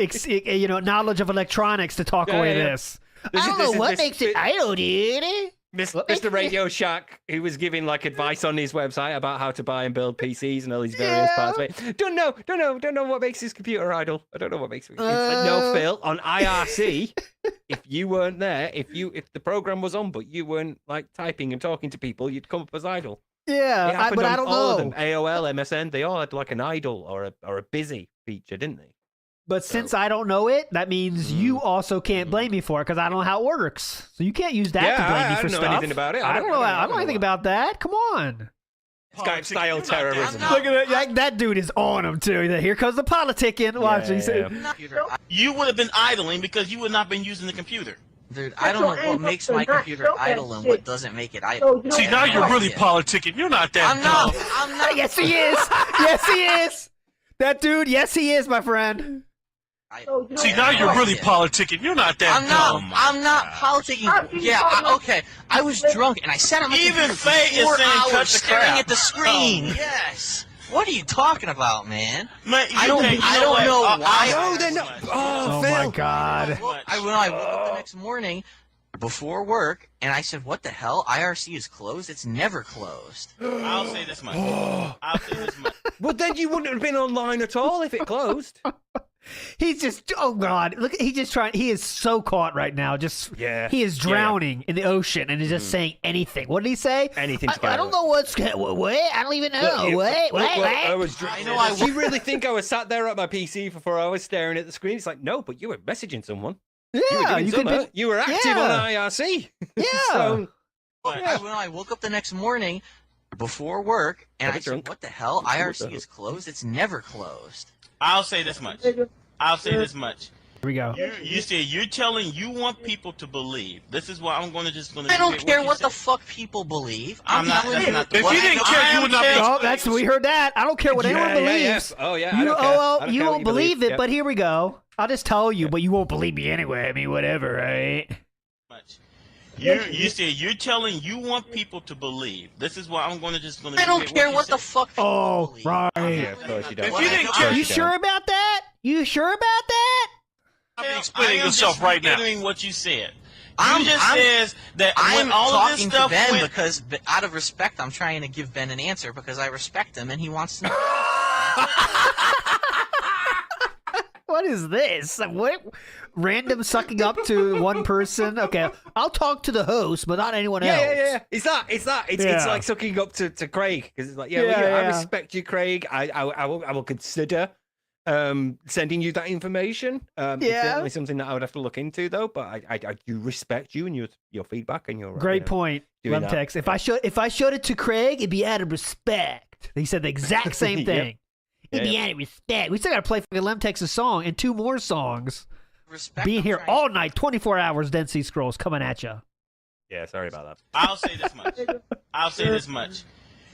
Speaker 2: knowledge of electronics to talk away this.
Speaker 8: I don't know what makes it idle, dude.
Speaker 3: Mr. Radio Shack, who was giving like advice on his website about how to buy and build PCs and all these various parts of it. Don't know what makes his computer idle. I don't know what makes it. It's like, no, Phil, on IRC, if you weren't there, if the program was on but you weren't like typing and talking to people, you'd come up as idle.
Speaker 2: Yeah, but I don't
Speaker 3: all
Speaker 2: know.
Speaker 3: of them. AOL, MSN, they all had like an idle or a busy feature, didn't they?
Speaker 2: But since I don't know it, that means you also can't blame me for it because I don't know how it works. So you can't use that to blame me for stuff.
Speaker 3: I don't know anything about it.
Speaker 2: I don't know anything about that. Come on.
Speaker 3: Skype style terrorism.
Speaker 2: Look at that. That dude is on him too. Here comes the politicking. Watch.
Speaker 10: You would have been idling because you would not been using the computer.
Speaker 11: Dude, I don't know what makes my computer idle and what doesn't make it idle.
Speaker 14: See, now you're really politicking. You're not that dumb.
Speaker 11: I'm not.
Speaker 2: Yes, he is. Yes, he is. That dude, yes, he is, my friend.
Speaker 14: See, now you're really politicking. You're not that dumb.
Speaker 11: I'm not politicking. Yeah, okay. I was drunk and I sat on my
Speaker 10: Even
Speaker 11: computer
Speaker 10: Phae
Speaker 11: for 4
Speaker 10: is saying
Speaker 11: hours
Speaker 10: cut the
Speaker 11: staring
Speaker 10: crap.
Speaker 11: at the screen.
Speaker 10: Oh.
Speaker 11: Yes. What are you talking about, man?
Speaker 10: Man,
Speaker 11: I don't know why.
Speaker 3: No, they're not.
Speaker 2: Oh my God.
Speaker 11: When I woke up the next morning before work and I said, "What the hell? IRC is closed. It's never closed."
Speaker 10: I'll say this much.
Speaker 3: Well, then you wouldn't have been online at all if it closed.
Speaker 2: He's just, oh God, look, he's just trying, he is so caught right now. He is drowning in the ocean and is just saying anything. What did he say?
Speaker 3: Anything.
Speaker 8: I don't know what? I don't even know.
Speaker 3: I was drunk. Do you really think I was sat there at my PC for 4 hours staring at the screen? It's like, no, but you were messaging someone.
Speaker 2: Yeah,
Speaker 3: you were active on IRC.
Speaker 2: Yeah.
Speaker 3: So,
Speaker 11: When I woke up the next morning before work and I said, "What the hell? IRC is closed. It's never closed."
Speaker 10: I'll say this much.
Speaker 2: Here we go.
Speaker 10: You said you want people to believe. This is why I'm going to.
Speaker 11: I don't care what the fuck people believe.
Speaker 10: I'm not.
Speaker 11: telling you
Speaker 14: If you didn't care, you would not be.
Speaker 2: Oh, we heard that. I don't care what anyone believes.
Speaker 3: Oh yeah.
Speaker 2: You won't believe it, but here we go. I'll just tell you, but you won't believe me anyway. I mean, whatever, right?
Speaker 10: You said you want people to believe. This is why I'm going to.
Speaker 11: I don't care what the fuck people believe.
Speaker 2: Right.
Speaker 3: Yeah, of course you don't.
Speaker 14: If you didn't care,
Speaker 2: You sure about that? You sure about that?
Speaker 14: You're explaining yourself right now.
Speaker 10: Doing what you said.
Speaker 11: I'm
Speaker 10: says that
Speaker 11: I'm
Speaker 10: when all of this
Speaker 11: talking
Speaker 10: stuff
Speaker 11: to Ben
Speaker 10: went,
Speaker 11: because, out of respect, I'm trying to give Ben an answer because I respect him and he wants to know.
Speaker 2: What is this? What? Random sucking up to one person? Okay, I'll talk to the host, but not anyone else.
Speaker 3: Yeah. It's that. It's like sucking up to Craig because it's like, I respect you, Craig. I will consider sending you that information. It's certainly something that I would have to look into, though. But I do respect you and your feedback and your
Speaker 2: great point, Lemtex. If I showed it to Craig, it'd be out of respect. He said the exact same thing. It'd be out of respect. We still gotta play fucking Lemtex's song and 2 more songs. Being here all night, 24 hours. Dent Sea Scrolls coming at you.
Speaker 3: Yeah, sorry about that.
Speaker 10: I'll say this much.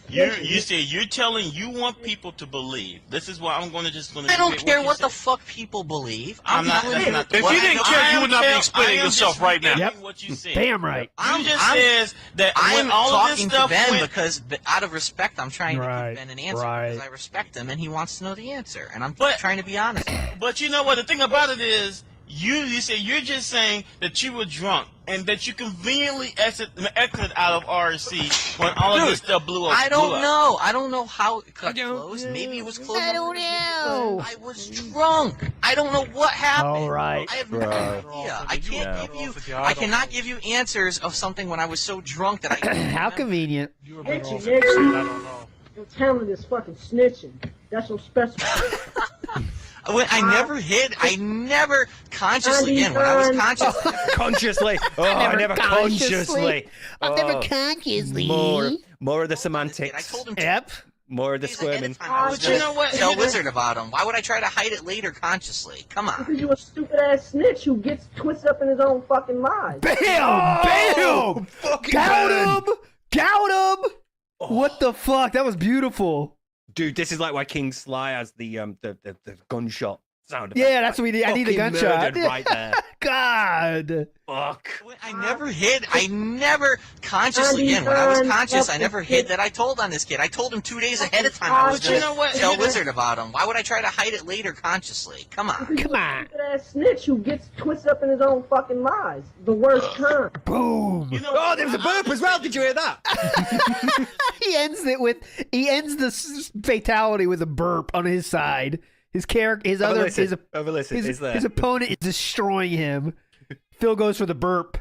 Speaker 10: You said you want people to believe. This is why I'm going to.
Speaker 11: I don't care what the fuck people believe.
Speaker 10: I'm not.
Speaker 14: If you didn't care, you would not be explaining yourself right now.
Speaker 2: Yep.
Speaker 10: What you said.
Speaker 2: Damn right.
Speaker 10: You just says that
Speaker 11: I'm
Speaker 10: when all of this
Speaker 11: talking
Speaker 10: stuff
Speaker 11: to Ben
Speaker 10: went,
Speaker 11: because, out of respect, I'm trying to give Ben an answer because I respect him and he wants to know the answer, and I'm trying to be honest.
Speaker 10: But you know what? The thing about it is, you say you're just saying that you were drunk and that you conveniently exited out of RC when all of this stuff blew up.
Speaker 11: I don't know. I don't know how it got closed. Maybe it was closed.
Speaker 8: I don't know.
Speaker 11: I was drunk. I don't know what happened.
Speaker 2: All right.
Speaker 11: I have no idea. I can't give you. I cannot give you answers of something when I was so drunk that I.
Speaker 2: How convenient.
Speaker 14: I don't know.
Speaker 13: Your talent is fucking snitching. That's some special.
Speaker 11: I never consciously, when I was
Speaker 3: consciously. Oh, I never consciously.
Speaker 8: I've never consciously.
Speaker 3: More of the semantics.
Speaker 11: I told him.
Speaker 2: Yep.
Speaker 3: More of the squirming.
Speaker 11: I was
Speaker 10: But you know what?
Speaker 11: tell Wizard about him. Why would I try to hide it later consciously? Come on.
Speaker 13: Because you a stupid ass snitch who gets twisted up in his own fucking lies.
Speaker 2: Bam! Bam! Got him! Got him! What the fuck? That was beautiful.
Speaker 3: Dude, this is like why King Sly has the gunshot sound effect.
Speaker 2: Yeah, that's what we need. I need the gunshot.
Speaker 3: Right there.
Speaker 2: God.
Speaker 3: Fuck.
Speaker 11: I never consciously, again, when I was conscious, I never hid that I told on this kid. I told him 2 days ahead of time. I was
Speaker 10: You
Speaker 11: going
Speaker 10: know what?
Speaker 11: to tell Wizard about him. Why would I try to hide it later consciously? Come on.
Speaker 2: Come on.
Speaker 13: Stupid ass snitch who gets twisted up in his own fucking lies. The worst kind.
Speaker 2: Boom.
Speaker 10: You know
Speaker 3: Oh, there was a burp as well. Did you hear that?
Speaker 2: He ends the fatality with a burp on his side. His character, his opponent is destroying him. Phil goes for the burp.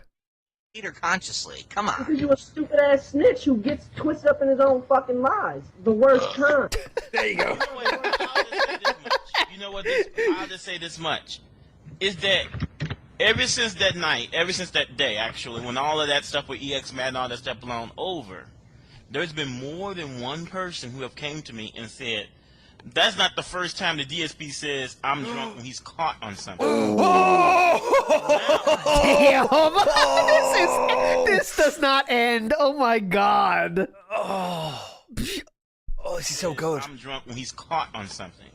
Speaker 11: Later consciously. Come on.
Speaker 13: Because you a stupid ass snitch who gets twisted up in his own fucking lies. The worst kind.
Speaker 3: There you go.
Speaker 10: You know what? I'll just say this much. Is that ever since that night, ever since that day, actually, when all of that stuff with EX Mad and all that stuff blown over, there's been more than one person who have came to me and said, that's not the first time the DSP says I'm drunk when he's caught on something.
Speaker 2: Damn! This does not end. Oh my god.
Speaker 3: Oh, this is so good.
Speaker 10: I'm drunk when he's caught on something.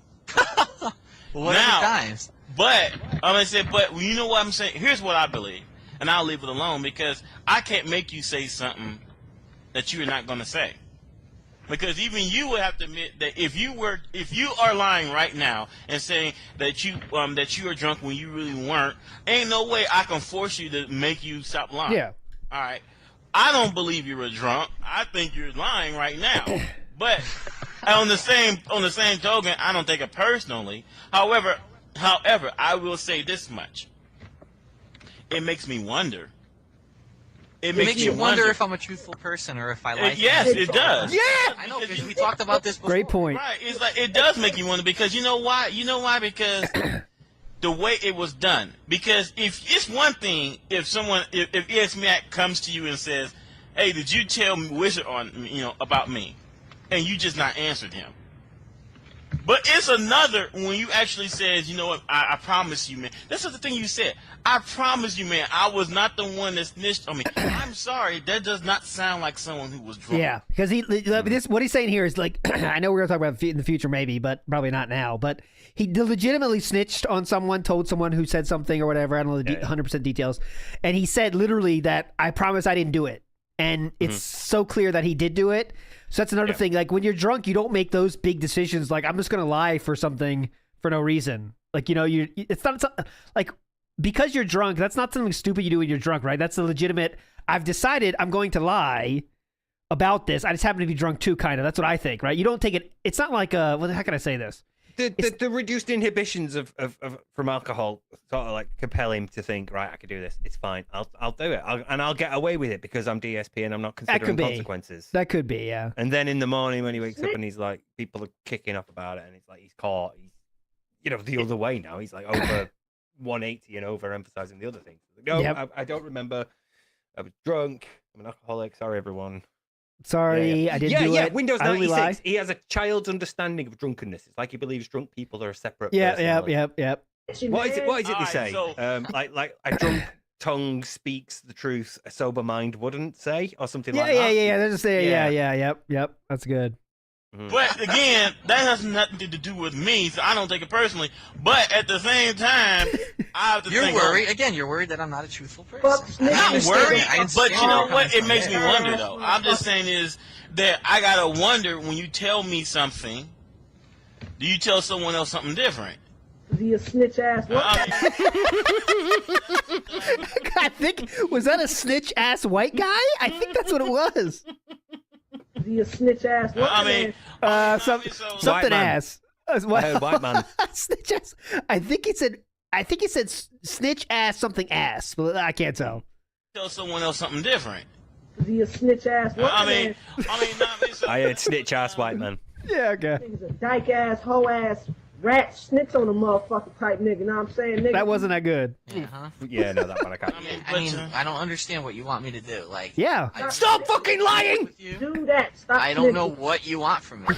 Speaker 11: What
Speaker 10: Now,
Speaker 11: times?
Speaker 10: But I'm gonna say, but you know what I'm saying? Here's what I believe, and I'll leave it alone because I can't make you say something that you're not gonna say. Because even you would have to admit that if you are lying right now and saying that you are drunk when you really weren't, ain't no way I can force you to make you stop lying.
Speaker 2: Yeah.
Speaker 10: All right. I don't believe you're a drunk. I think you're lying right now. But on the same token, I don't take it personally. However, I will say this much. It makes me wonder.
Speaker 11: It makes you wonder if I'm a truthful person or if I lie.
Speaker 10: Yes, it does.
Speaker 11: Yeah, I know because we talked about this before.
Speaker 2: Great point.
Speaker 10: Right, it's like it does make you wonder because you know why? You know why? Because the way it was done. Because if it's one thing if EX Mac comes to you and says, "Hey, did you tell Wizard about me?" and you just not answered him. But it's another when you actually says, you know what, I promise you, man. That's the thing you said. I promise you, man, I was not the one that snitched on me. I'm sorry, that does not sound like someone who was drunk.
Speaker 2: Yeah, because what he's saying here is like, I know we're going to talk about it in the future maybe, but probably not now. But he legitimately snitched on someone, told someone who said something or whatever. I don't know the 100% details. And he said literally that, I promise I didn't do it. And it's so clear that he did do it. So that's another thing. Like when you're drunk, you don't make those big decisions. Like I'm just going to lie for something for no reason. Like, you know, it's not like because you're drunk. That's not something stupid you do when you're drunk, right? That's a legitimate. I've decided I'm going to lie about this. I just happen to be drunk too, kind of. That's what I think, right? You don't take it. It's not like how can I say this?
Speaker 3: The reduced inhibitions of from alcohol sort of like compel him to think, right, I could do this. It's fine. I'll do it. I'll get away with it because I'm DSP and I'm not considering consequences.
Speaker 2: That could be, yeah.
Speaker 3: And then in the morning when he wakes up and he's like, people are kicking up about it and it's like he's caught. He's, the other way now. He's like over 180 and overemphasizing the other things. No, I don't remember. I was drunk. I'm an alcoholic. Sorry, everyone.
Speaker 2: Sorry, I didn't do it.
Speaker 3: Yeah, Windows 96. He has a child's understanding of drunkenness. It's like he believes drunk people are a separate person.
Speaker 2: Yep.
Speaker 3: What is it they say? Like a drunk tongue speaks the truth, a sober mind wouldn't say, or something like that.
Speaker 2: Yeah. They're just saying, yep. That's good.
Speaker 10: But again, that has nothing to do with me, so I don't take it personally. But at the same time, I have to think.
Speaker 11: You're worried that I'm not a truthful person.
Speaker 10: I'm not worried, but you know what? It makes me wonder, though. I'm just saying is that I gotta wonder when you tell me something, do you tell someone else something different?
Speaker 13: Is he a snitch ass?
Speaker 2: I think, was that a snitch ass white guy? I think that's what it was.
Speaker 13: Is he a snitch ass?
Speaker 2: Something ass.
Speaker 3: White man.
Speaker 2: Snitch ass. I think he said snitch ass something ass, but I can't tell.
Speaker 10: Tell someone else something different.
Speaker 13: Is he a snitch ass?
Speaker 3: I heard snitch ass white man.
Speaker 2: Yeah, okay.
Speaker 13: He's a dyke ass, hoe ass,
Speaker 15: rat snitch on a motherfucker type nigga. You know what I'm saying, nigga?
Speaker 2: That wasn't that good.
Speaker 3: Yeah, no, that one I can't.
Speaker 11: I mean, I don't understand what you want me to do. Like,
Speaker 2: yeah.
Speaker 3: Stop fucking lying!
Speaker 15: Do that. Stop.
Speaker 11: I don't know what you want from me.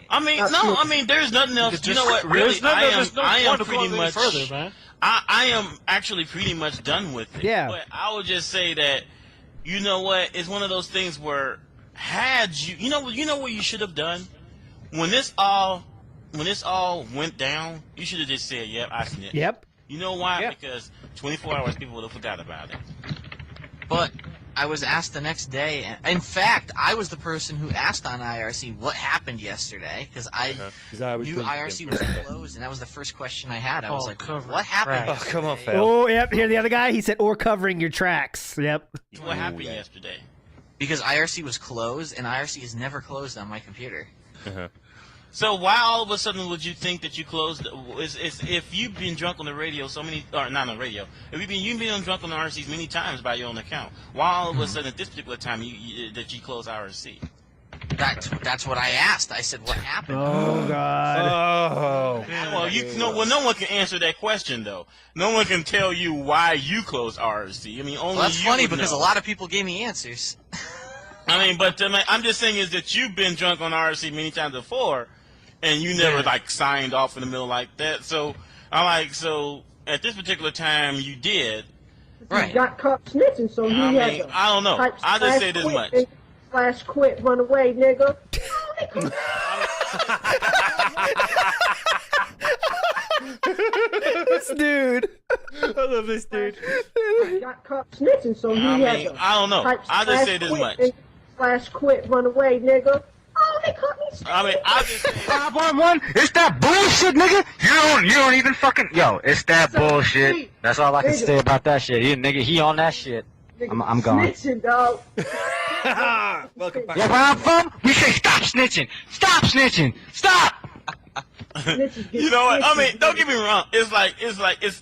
Speaker 10: I mean, no, I mean, there's nothing else. You know what? Really, I am pretty much.
Speaker 14: Further, man.
Speaker 10: I am actually pretty much done with it.
Speaker 2: Yeah.
Speaker 10: But I would just say that, you know what? It's one of those things where had you know what you should have done when this all went down. You should have just said, "Yep, I snitched."
Speaker 2: Yep.
Speaker 10: You know why? Yep. Because 24 hours people would have forgot about it.
Speaker 11: But I was asked the next day. In fact, I was the person who asked on IRC what happened yesterday because I knew IRC was closed, and that was the first question I had. I was like, "What happened?"
Speaker 3: Oh, come on, Phil.
Speaker 2: Oh, yep. Here, the other guy. He said, "Or covering your tracks." Yep.
Speaker 10: What happened yesterday?
Speaker 11: Because IRC was closed, and IRC is never closed on my computer.
Speaker 10: So why all of a sudden would you think that you closed? If you've been drunk on the radio so many, or not on the radio, if you've been drunk on the RCs many times by your own account, why all of a sudden at this particular time that you close IRC?
Speaker 11: That's what I asked. I said, "What happened?"
Speaker 2: Oh God.
Speaker 3: Oh.
Speaker 10: Well, no one can answer that question though. No one can tell you why you closed RC. I mean, only
Speaker 11: Well, that's
Speaker 10: you
Speaker 11: funny
Speaker 10: would
Speaker 11: because
Speaker 10: know.
Speaker 11: a lot of people gave me answers.
Speaker 10: I mean, but I'm just saying is that you've been drunk on RC many times before, and you never like signed off in the middle like that. So so at this particular time you did.
Speaker 15: Right. He got caught snitching, so he had to.
Speaker 10: I don't know.
Speaker 15: type
Speaker 10: I'll just say this
Speaker 15: quit
Speaker 10: much.
Speaker 15: and Slash quit, run away, nigga.
Speaker 2: This dude.
Speaker 3: I love this dude.
Speaker 15: He got caught snitching, so he had to.
Speaker 10: I don't know.
Speaker 15: type
Speaker 10: I'll just
Speaker 15: slash
Speaker 10: say this
Speaker 15: quit
Speaker 10: much.
Speaker 15: and Slash quit, run away, nigga. Oh, they caught me snitching.
Speaker 10: I mean, I just say
Speaker 12: 511, it's that bullshit, nigga. You don't even fucking it's that bullshit. That's all I can say about that shit. You nigga, he on that shit. I'm gone.
Speaker 15: Snitching, dog.
Speaker 3: Welcome back.
Speaker 12: Yeah, where I'm from, we say stop snitching. Stop snitching. Stop.
Speaker 10: You know what? I mean, don't get me wrong. It's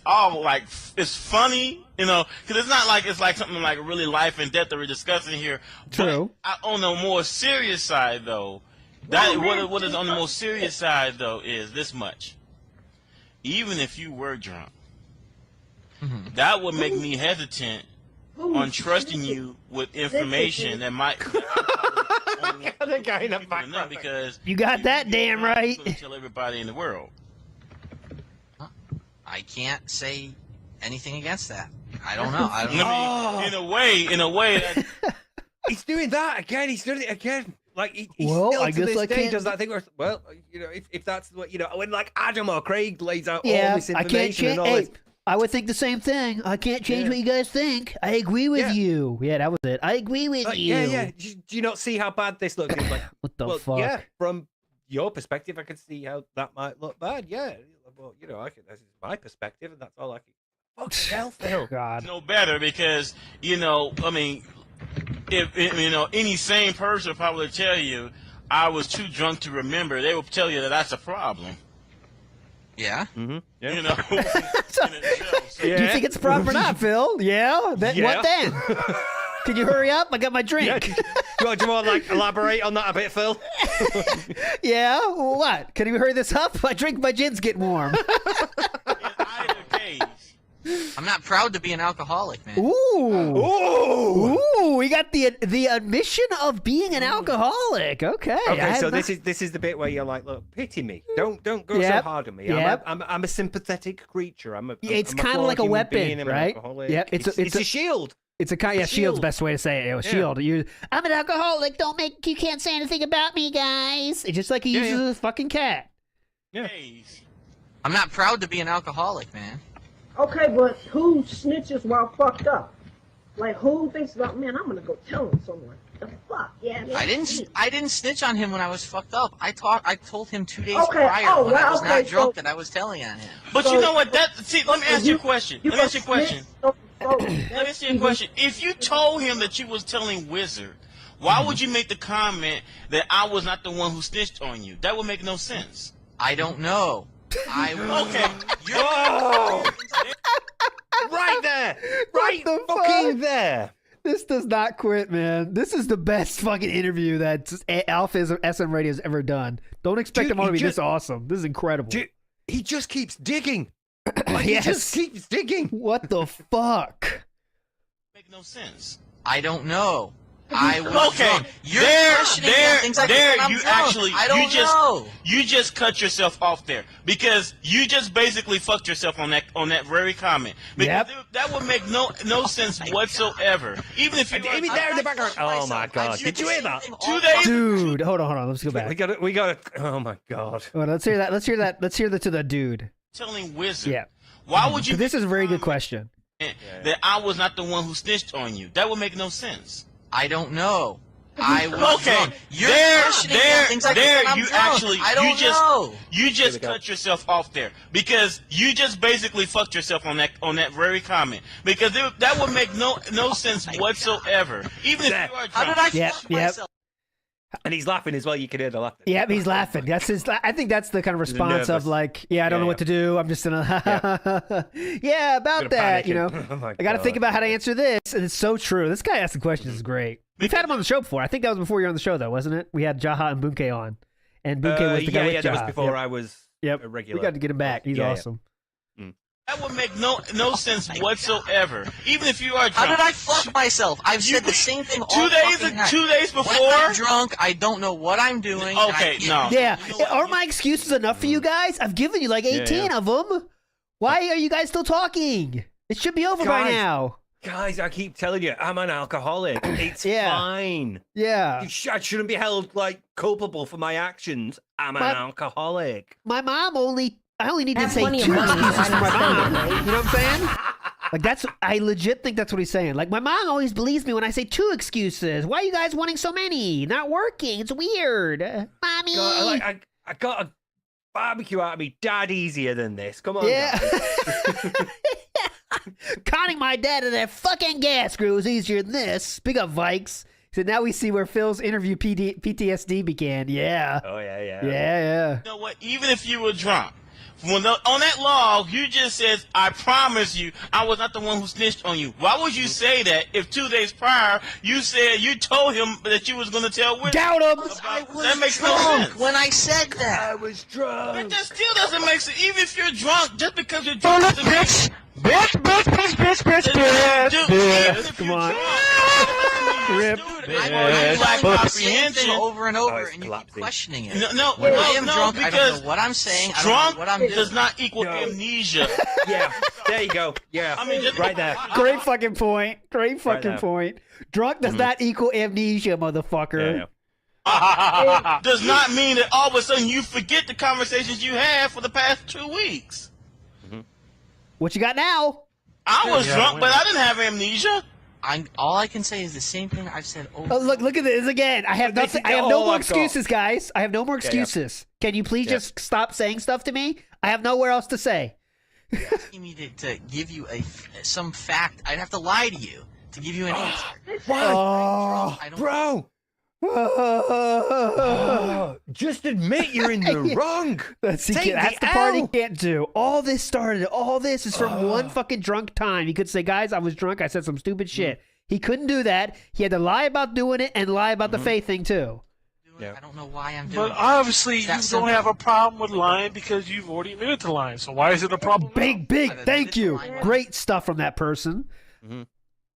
Speaker 10: all like it's funny, you know, because it's not like it's like something like really life and death that we're discussing here.
Speaker 2: True.
Speaker 10: But on the more serious side, though, what is on the most serious side though is this much. Even if you were drunk, that would make me hesitant on trusting you with information that might.
Speaker 3: The guy in the background.
Speaker 10: Because
Speaker 2: You got that damn right.
Speaker 10: tell everybody in the world.
Speaker 11: I can't say anything against that. I don't know. I don't know.
Speaker 10: I mean, in a way,
Speaker 3: He's doing that again. He's doing it again. Like he
Speaker 2: Well,
Speaker 3: still
Speaker 2: I
Speaker 3: to
Speaker 2: guess
Speaker 3: this
Speaker 2: I
Speaker 3: day
Speaker 2: can't-
Speaker 3: does that thing where, well, you know, if that's what when like Adam or Craig lays out all
Speaker 2: Yeah,
Speaker 3: this
Speaker 2: I
Speaker 3: information
Speaker 2: can't change.
Speaker 3: and all
Speaker 2: Hey,
Speaker 3: this.
Speaker 2: I would think the same thing. I can't change what you guys think. I agree with you. Yeah, that was it. I agree with you.
Speaker 3: Yeah. Do you not see how bad this looks? It's like,
Speaker 2: What the
Speaker 3: well,
Speaker 2: fuck?
Speaker 3: yeah, from your perspective, I can see how that might look bad. Yeah, well, you know, this is my perspective, and that's all I can. Fucking hell, Phil.
Speaker 2: God.
Speaker 10: no better because I mean, if any sane person would probably tell you I was too drunk to remember. They will tell you that that's a problem.
Speaker 11: Yeah.
Speaker 3: Mm-hmm. Yeah.
Speaker 10: You know.
Speaker 2: Do you think it's a problem or not, Phil? Yeah?
Speaker 3: Yeah.
Speaker 2: What then? Can you hurry up? I got my drink.
Speaker 3: Do you want to like elaborate on that a bit, Phil?
Speaker 2: Yeah? What? Can you hurry this up? My gin's getting warm.
Speaker 11: I'm not proud to be an alcoholic, man.
Speaker 2: Ooh. Ooh. We got the admission of being an alcoholic. Okay.
Speaker 3: Okay, so this is the bit where you're like, look, pity me. Don't go so hard on me.
Speaker 2: Yep.
Speaker 3: I'm a sympathetic creature.
Speaker 2: It's
Speaker 3: kind
Speaker 2: of like a weapon, right?
Speaker 3: Yeah,
Speaker 2: it's
Speaker 3: a shield.
Speaker 2: It's a kind of shield's best way to say it. Shield. I'm an alcoholic. You can't say anything about me, guys. It's just like he uses a fucking cat.
Speaker 3: Yeah.
Speaker 11: I'm not proud to be an alcoholic, man.
Speaker 15: Okay, but who snitches while fucked up? Like, who thinks about, man, I'm gonna go tell him someone. The fuck, yeah. Man,
Speaker 11: I didn't snitch on him when I was fucked up. I told him 2 days
Speaker 15: Okay,
Speaker 11: prior when I was not
Speaker 15: so-
Speaker 11: drunk that I was telling on him.
Speaker 10: But you know what? Let me ask you a question. Let me ask you a question. Let me ask you a question. If you told him that you was telling Wizard, why would you make the comment that I was not the one who snitched on you? That would make no sense.
Speaker 11: I don't know.
Speaker 10: Okay.
Speaker 3: Whoa! Right there! Right
Speaker 2: the
Speaker 3: fucking there!
Speaker 2: This does not quit, man. This is the best fucking interview that Alpha SM Radio's ever done. Don't expect them all to be this awesome. This is incredible.
Speaker 3: He just keeps digging.
Speaker 2: He
Speaker 3: just keeps digging.
Speaker 2: What the fuck?
Speaker 10: Make no sense.
Speaker 11: I don't know. I was
Speaker 10: okay.
Speaker 11: drunk. You're questioning things I think when I'm
Speaker 10: you
Speaker 11: drunk.
Speaker 10: actually
Speaker 11: I don't know.
Speaker 10: You just cut yourself off there because you just basically fucked yourself on that very comment. Because that would make no sense whatsoever. Even if you
Speaker 3: Amy there in the background. Oh my god! Did you hear that?
Speaker 10: 2 days.
Speaker 2: Dude, hold on. Let's go back.
Speaker 3: We got it. Oh my god.
Speaker 2: Hold on, let's hear that. Let's hear the to the dude.
Speaker 10: Telling Wizard.
Speaker 2: Yeah.
Speaker 10: Why would you?
Speaker 2: This is a very good question.
Speaker 10: That I was not the one who snitched on you. That would make no sense.
Speaker 11: I don't know. I was drunk. You're questioning things I think when I'm drunk.
Speaker 10: actually
Speaker 11: I don't know.
Speaker 10: You just cut yourself off there because you just basically fucked yourself on that very comment because that would make no sense whatsoever. Even if you are drunk.
Speaker 11: How did I fuck myself?
Speaker 3: And he's laughing as well. You can hear the laughter.
Speaker 2: Yeah, he's laughing. That's his. I think that's the kind of response of like, I don't know what to do. I'm just gonna, about that. You know, I got to think about how to answer this, and it's so true. This guy asking questions is great. We've had him on the show before. I think that was before you were on the show, though, wasn't it? We had Jaha and Bunke on, and Bunke was the guy with Jaha.
Speaker 3: That was before I was a regular.
Speaker 2: We got to get him back. He's awesome.
Speaker 10: That would make no sense whatsoever. Even if you are drunk.
Speaker 11: How did I fuck myself? I've said the same thing all
Speaker 10: 2 days.
Speaker 11: fucking night.
Speaker 10: 2 days before.
Speaker 11: When I'm drunk, I don't know what I'm doing.
Speaker 10: Okay, no.
Speaker 2: Yeah, aren't my excuses enough for you guys? I've given you like 18 of them. Why are you guys still talking? It should be over by now.
Speaker 3: Guys, I keep telling you, I'm an alcoholic. It's fine.
Speaker 2: Yeah.
Speaker 3: I shouldn't be held like culpable for my actions. I'm an alcoholic.
Speaker 2: My mom I only need to say 2 excuses for my mom. You know what I'm saying? Like I legit think that's what he's saying. Like my mom always believes me when I say 2 excuses. Why are you guys wanting so many? Not working. It's weird. Mommy.
Speaker 3: God, I got a barbecue out of me dad easier than this. Come on.
Speaker 2: Yeah. Conning my dad to that fucking gas screw was easier than this. Big up Vikes. So now we see where Phil's interview PTSD began. Yeah.
Speaker 3: Oh yeah.
Speaker 2: Yeah.
Speaker 10: You know what? Even if you were drunk. On that log, you just said, I promise you, I was not the one who snitched on you. Why would you say that if 2 days prior, you said you told him that you was going to tell Wizard?
Speaker 2: Doubt him!
Speaker 10: That makes no sense.
Speaker 11: When I said that.
Speaker 3: I was drunk.
Speaker 10: But that still doesn't make sense. Even if you're drunk, just because you're drunk doesn't make sense.
Speaker 12: Bitch.
Speaker 2: Come on. Rip.
Speaker 11: I lack comprehension over and over, and you keep questioning it.
Speaker 10: No,
Speaker 11: I am drunk. I don't know what I'm saying. I don't know what I'm doing.
Speaker 10: Does not equal amnesia.
Speaker 3: Yeah, there you go. Yeah,
Speaker 10: I mean,
Speaker 3: right there.
Speaker 2: Great fucking point. Drunk does not equal amnesia, motherfucker.
Speaker 10: Yeah. Does not mean that all of a sudden you forget the conversations you had for the past 2 weeks.
Speaker 2: What you got now?
Speaker 10: I was drunk, but I didn't have amnesia.
Speaker 11: All I can say is the same thing I've said over.
Speaker 2: Look at this again. I have nothing. I have no more excuses, guys. I have no more excuses. Can you please just stop saying stuff to me? I have nowhere else to say.
Speaker 11: You're asking me to give you some fact. I'd have to lie to you to give you an answer.
Speaker 3: Bro. Just admit you're in the wrong.
Speaker 2: That's the part he can't do. All this is from one fucking drunk time. He could say, guys, I was drunk. I said some stupid shit. He couldn't do that. He had to lie about doing it and lie about the Phae thing too.
Speaker 11: I don't know why I'm doing it.
Speaker 14: But obviously you don't
Speaker 11: simple.
Speaker 14: have a problem with lying because you've already admitted to lying. So why is it a problem?
Speaker 2: Big thank you. Great stuff from that person.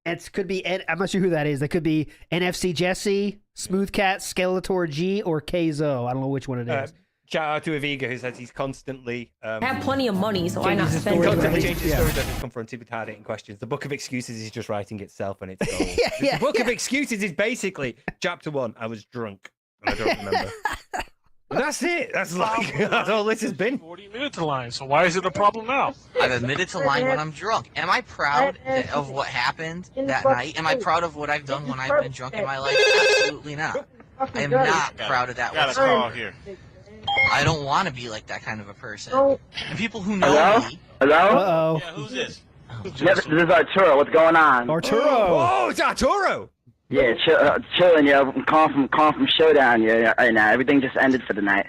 Speaker 2: It could be, I'm not sure who that is. That could be NFC Jesse, Smooth Cat, Skeletor G, or Kzo. I don't know which one it is.
Speaker 3: Shout out to Aviga who says he's constantly...
Speaker 1: I have plenty of money, so why not spend
Speaker 3: He
Speaker 1: it?
Speaker 3: constantly changes his story that he's confronted with hard-hitting questions. The Book of Excuses is just writing itself and it's gold. The Book of Excuses is basically, chapter 1, I was drunk, and I don't remember. And that's it. That's all this has been.
Speaker 14: 40 minutes to lying, so why is it a problem now?
Speaker 11: I've admitted to lying when I'm drunk. Am I proud of what happened that night? Am I proud of what I've done when I've been drunk in my life? Absolutely not. I am not proud of that.
Speaker 10: Got a call here.
Speaker 11: I don't want to be like that kind of a person. And people who know me...
Speaker 16: Hello?
Speaker 2: Uh-oh.
Speaker 10: Yeah, who's this?
Speaker 16: Yeah, this is Arturo. What's going on?
Speaker 2: Arturo!
Speaker 3: Oh, it's Arturo!
Speaker 16: Yeah, chilling, yeah. I'm calling from Showdown, yeah, right now. Everything just ended for the night.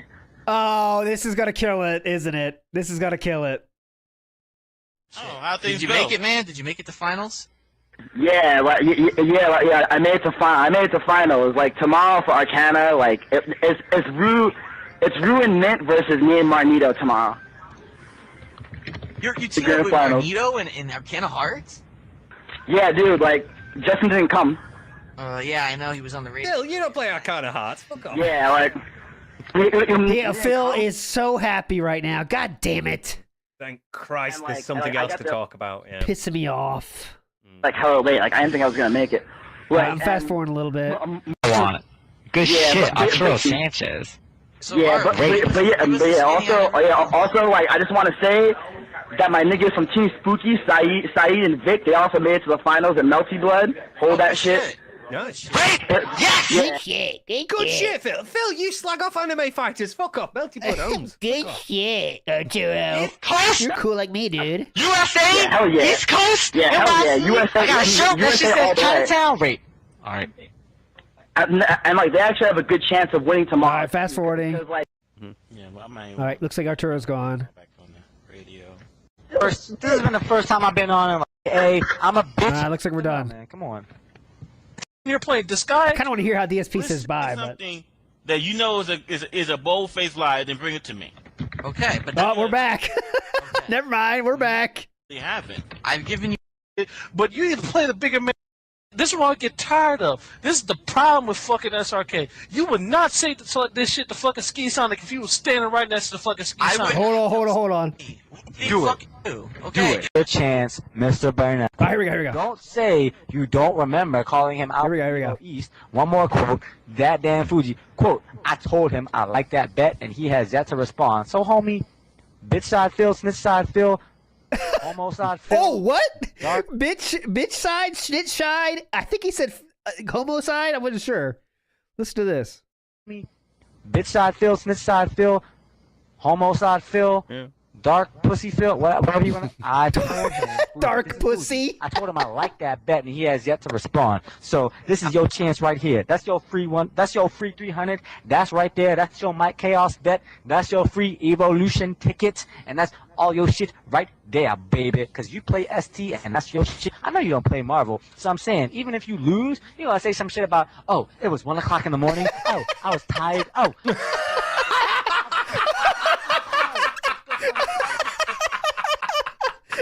Speaker 2: Oh, this is gonna kill it, isn't it? This is gonna kill it.
Speaker 10: Oh, how things
Speaker 11: Did you
Speaker 10: go?
Speaker 11: make it, man? Did you make it to finals?
Speaker 16: Yeah, yeah. I made it to finals. Like tomorrow for Arcana, like it's Rue and Mint versus me and Marnito tomorrow.
Speaker 11: You teamed up with Magneto in Arcana Hearts?
Speaker 16: Yeah, dude. Like Justin didn't come.
Speaker 11: Yeah, I know he was on the radio.
Speaker 3: Phil, you don't play Arcana Hearts. Fuck off.
Speaker 16: Yeah, like.
Speaker 2: Yeah, Phil is so happy right now. God damn it.
Speaker 3: Thank Christ,
Speaker 16: And,
Speaker 3: there's
Speaker 16: like,
Speaker 3: something
Speaker 16: I
Speaker 3: else
Speaker 16: got
Speaker 3: to
Speaker 16: the-
Speaker 3: talk about. Yeah.
Speaker 2: Pissing me off.
Speaker 16: Like hella late. Like I didn't think I was gonna make it. Like,
Speaker 2: I'm fast forwarding a little bit.
Speaker 12: I want it. Good
Speaker 16: Yeah,
Speaker 12: shit,
Speaker 16: but-
Speaker 12: Arturo Sanchez.
Speaker 16: Also, like, I just want to say that my niggas from Team Spooky, Saeed and Vic, they also made it to the finals in Melty Blood. Hold that shit.
Speaker 3: Nice.
Speaker 16: Yes!
Speaker 8: Good shit.
Speaker 3: Good shit, Phil. Phil, you slag off anime fighters. Fuck off. Melty Blood owns.
Speaker 8: Good shit, Arturo. You're cool like me, dude.
Speaker 12: USA?
Speaker 16: Yeah, hell yeah.
Speaker 12: East Coast?
Speaker 16: Yeah, hell yeah. USA.
Speaker 12: I got a shirt that
Speaker 16: USA
Speaker 12: shit
Speaker 16: all
Speaker 12: says
Speaker 16: the way.
Speaker 12: Chinatown. Wait. Alright.
Speaker 16: And like, they actually have a good chance of winning tomorrow.
Speaker 2: All right, fast forwarding.
Speaker 16: Because, like,
Speaker 10: Yeah, well, I might
Speaker 2: All right, looks like Arturo's gone.
Speaker 10: back on the radio.
Speaker 12: This has been the first time I've been on and like, hey, I'm a bitch.
Speaker 2: Looks like we're done.
Speaker 12: Man, come on.
Speaker 14: You're playing this guy.
Speaker 2: I kind of want to hear how DSP says bye, but
Speaker 10: Something that you know is a bold-faced lie, then bring it to me.
Speaker 11: Okay, but
Speaker 2: oh, we're back. Never mind, we're back.
Speaker 10: They haven't.
Speaker 11: I've given you.
Speaker 14: But you need to play the bigger man. This is what I get tired of. This is the problem with fucking SRK. You would not say this shit to fucking Ski Sonic if you was standing right next to the fucking Ski Sonic.
Speaker 2: Hold on.
Speaker 12: Do it.
Speaker 11: Okay.
Speaker 12: Do it. Your chance, Mr. Burnett.
Speaker 2: Oh, here we go.
Speaker 12: Don't say you don't remember calling him out.
Speaker 2: Here we go.
Speaker 12: East. One more quote. That damn Fuji. Quote, I told him I like that bet, and he has yet to respond. So, homie, bitch side Phil, snitch side Phil, homo side Phil.
Speaker 2: Oh, what? Bitch side, snitch side. I think he said homo side. I wasn't sure. Listen to this.
Speaker 12: Bitch side Phil, snitch side Phil, homo side Phil.
Speaker 3: Yeah.
Speaker 12: Dark pussy Phil, whatever you want to. I told him.
Speaker 2: Dark pussy.
Speaker 12: I told him I like that bet, and he has yet to respond. So this is your chance right here. That's your free one. That's your free 300. That's right there. That's your Mike Chaos bet. That's your free Evolution tickets, and that's all your shit right there, baby. Cause you play ST, and that's your shit. I know you don't play Marvel, so I'm saying even if you lose, you gotta say some shit about, oh, it was 1 o'clock in the morning. Oh, I was tired. Oh.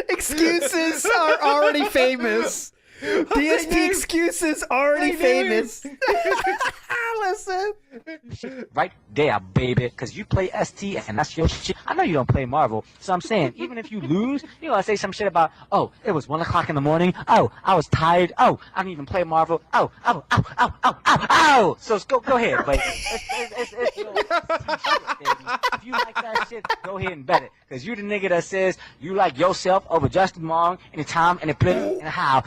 Speaker 2: Excuses are already famous. DSP excuses already famous. Listen.
Speaker 12: Right there, baby, because you play ST, and that's your shit. I know you don't play Marvel, so I'm saying, even if you lose, you gotta say some shit about, oh, it was 1 o'clock in the morning. Oh, I was tired. Oh, I didn't even play Marvel. Oh. So go ahead, but it's your shit, baby. If you like that shit, go ahead and bet it, because you the nigga that says you like yourself over Justin Wong anytime, any place, and how.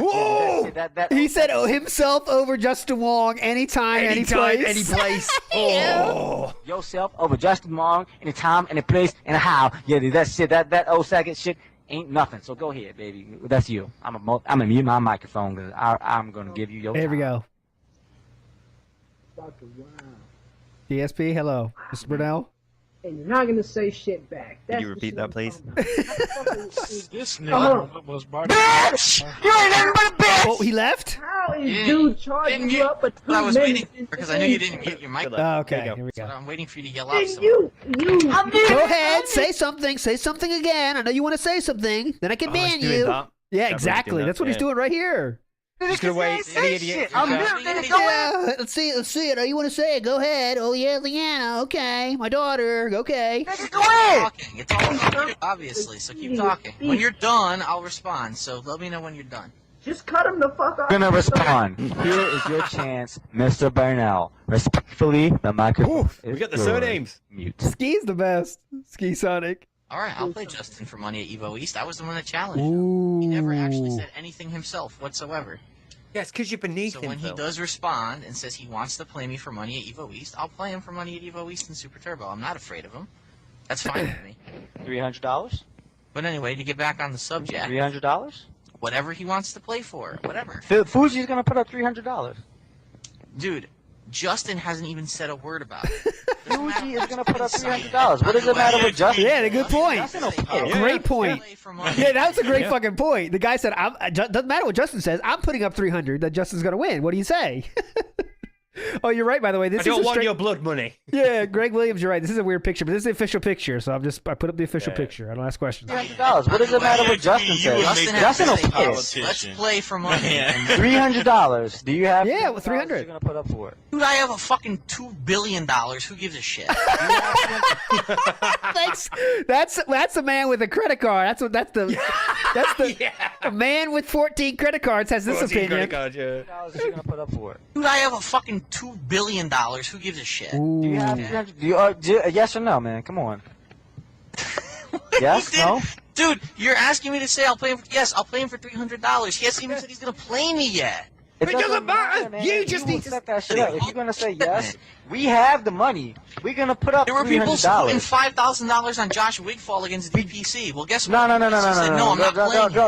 Speaker 2: He said himself over Justin Wong anytime, any place.
Speaker 12: Oh. Yourself over Justin Wong anytime, any place, and how. Yeah, that shit, that old second shit ain't nothing. So go ahead, baby. That's you. I'm gonna mute my microphone because I'm gonna give you your
Speaker 2: There we
Speaker 12: time.
Speaker 2: go. DSP, hello, Mr. Brunel.
Speaker 15: And you're not gonna say shit back.
Speaker 3: Could you repeat that, please?
Speaker 14: This
Speaker 15: Come
Speaker 14: nigga was Bart.
Speaker 12: Bitch! You ain't nothing but a bitch!
Speaker 2: Oh, he left?
Speaker 15: How is dude charging you up for 2
Speaker 11: I was
Speaker 15: minutes?
Speaker 11: waiting because I knew you didn't mute your mic.
Speaker 2: Oh, okay, here we
Speaker 11: So
Speaker 2: go.
Speaker 11: I'm waiting for you to yell
Speaker 15: And
Speaker 11: out. So
Speaker 15: you.
Speaker 2: Go ahead, say something again. I know you want to say something. Then I can ban
Speaker 3: he's doing
Speaker 2: you.
Speaker 3: that.
Speaker 2: Yeah,
Speaker 3: That
Speaker 2: exactly.
Speaker 3: really doing
Speaker 2: That's what he's
Speaker 3: that,
Speaker 2: doing right here.
Speaker 3: Just gonna wait. Any idiot.
Speaker 12: I'm muted. Go
Speaker 2: Yeah, let's see it. Oh, you want to say it? Go ahead. Oh yeah, Leanna. Okay, my daughter. Okay.
Speaker 12: Go ahead!
Speaker 11: talking. It's all obviously. So keep talking. When you're done, I'll respond. So let me know when you're done.
Speaker 15: Just cut him the fuck off.
Speaker 12: I'm gonna respond. Here is your chance, Mr. Burnell. Respectfully, the microphone is
Speaker 3: We got the
Speaker 12: yours.
Speaker 3: surnames.
Speaker 12: Mute.
Speaker 2: Ski's the best. Ski Sonic.
Speaker 11: All right, I'll play Justin for money at Evo East. I was the one that challenged him.
Speaker 2: Ooh.
Speaker 11: He never actually said anything himself whatsoever.
Speaker 3: Yeah, it's because you're beneath
Speaker 11: So
Speaker 3: him,
Speaker 11: when he
Speaker 3: Phil.
Speaker 11: does respond and says he wants to play me for money at Evo East, I'll play him for money at Evo East and Super Turbo. I'm not afraid of him. That's fine with me.
Speaker 12: $300?
Speaker 11: But anyway, to get back on the subject,
Speaker 12: $300?
Speaker 11: whatever he wants to play for, whatever.
Speaker 12: Fuji's gonna put up $300.
Speaker 11: Dude, Justin hasn't even said a word about it.
Speaker 12: Yuji is gonna put up $300. What does it matter with Justin?
Speaker 2: Yeah, good point. Great point. Yeah, that was a great fucking point. The guy said, doesn't matter what Justin says. I'm putting up 300 that Justin's going to win. What do you say? Oh, you're right, by the way. This
Speaker 3: I don't
Speaker 2: is
Speaker 3: want your blood money.
Speaker 2: Yeah, Greg Williams, you're right. This is a weird picture, but this is the official picture, so I put up the official picture. I don't ask questions.
Speaker 12: $300. What does it matter what Justin says? Justin will piss.
Speaker 11: Let's play for money.
Speaker 12: $300. Do you have?
Speaker 2: Yeah, with 300.
Speaker 12: You're gonna put up for it.
Speaker 11: Dude, I have a fucking $2 billion. Who gives a shit?
Speaker 2: That's a man with a credit card. That's the a man with 14 credit cards has this opinion.
Speaker 12: You're gonna put up for it.
Speaker 11: Dude, I have a fucking $2 billion. Who gives a shit?
Speaker 12: Do you have 300? Yes or no, man? Come on. Yes? No?
Speaker 11: Dude, you're asking me to say I'll play him for... Yes, I'll play him for $300. He hasn't even said he's going to play me yet.
Speaker 12: It doesn't matter. Man. You just need to set that shit up. If you're gonna say yes, we have the money. We're gonna put up $300.
Speaker 11: There were people putting $5,000 on Josh Wigfall against VPC. Well, guess what?
Speaker 12: No.
Speaker 11: I'm not playing him.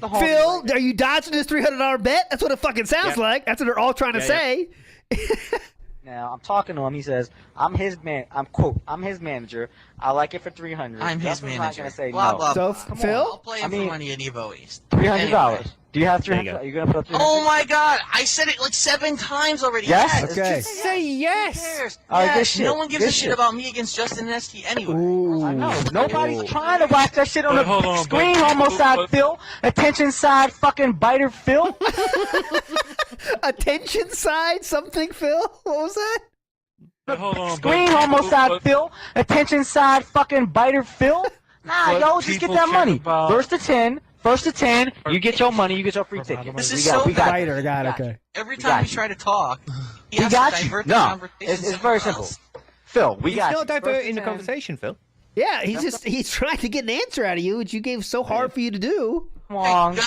Speaker 12: Come on.
Speaker 2: Phil, are you dodging this $300 bet? That's what it fucking sounds like. That's what they're all trying to say.
Speaker 12: Now I'm talking to him. He says, "I'm his man. I'm his manager. I like it for $300."
Speaker 11: I'm his
Speaker 12: Justin's
Speaker 11: manager.
Speaker 12: Not gonna say
Speaker 11: blah,
Speaker 12: no.
Speaker 11: blah, blah.
Speaker 2: So Phil,
Speaker 11: I'll play him for money at Evo East.
Speaker 12: $300. Do you have $300? You're gonna put up $300?
Speaker 11: Oh my God! I said it like 7 times already.
Speaker 12: Yes?
Speaker 2: Okay.
Speaker 11: Just say yes. Who cares?
Speaker 12: All right,
Speaker 11: yes.
Speaker 12: good shit.
Speaker 11: No one gives
Speaker 12: Good
Speaker 11: a shit
Speaker 12: shit.
Speaker 11: about me against Justin and ST anyway.
Speaker 12: I know. Nobody's trying to watch that shit on the screen, homicide Phil. Attention side fucking biter Phil.
Speaker 2: Attention side something, Phil? What was that?
Speaker 12: Screen homicide Phil. Attention side fucking biter Phil. Nah, yo, just get that money. First to 10, you get your money, you get your free ticket.
Speaker 11: This is so bad.
Speaker 2: Biter, okay.
Speaker 11: Every time we try to talk, he
Speaker 12: We
Speaker 11: has
Speaker 12: got
Speaker 11: to
Speaker 12: you.
Speaker 11: divert the
Speaker 12: No,
Speaker 11: conversation.
Speaker 12: it's very simple. Phil, we
Speaker 3: He's
Speaker 12: got you.
Speaker 3: not diverting
Speaker 12: First
Speaker 3: the
Speaker 12: to 10.
Speaker 3: conversation, Phil.
Speaker 2: Yeah, he's trying to get an answer out of you, which you gave so hard for you to do.
Speaker 12: Come on. Do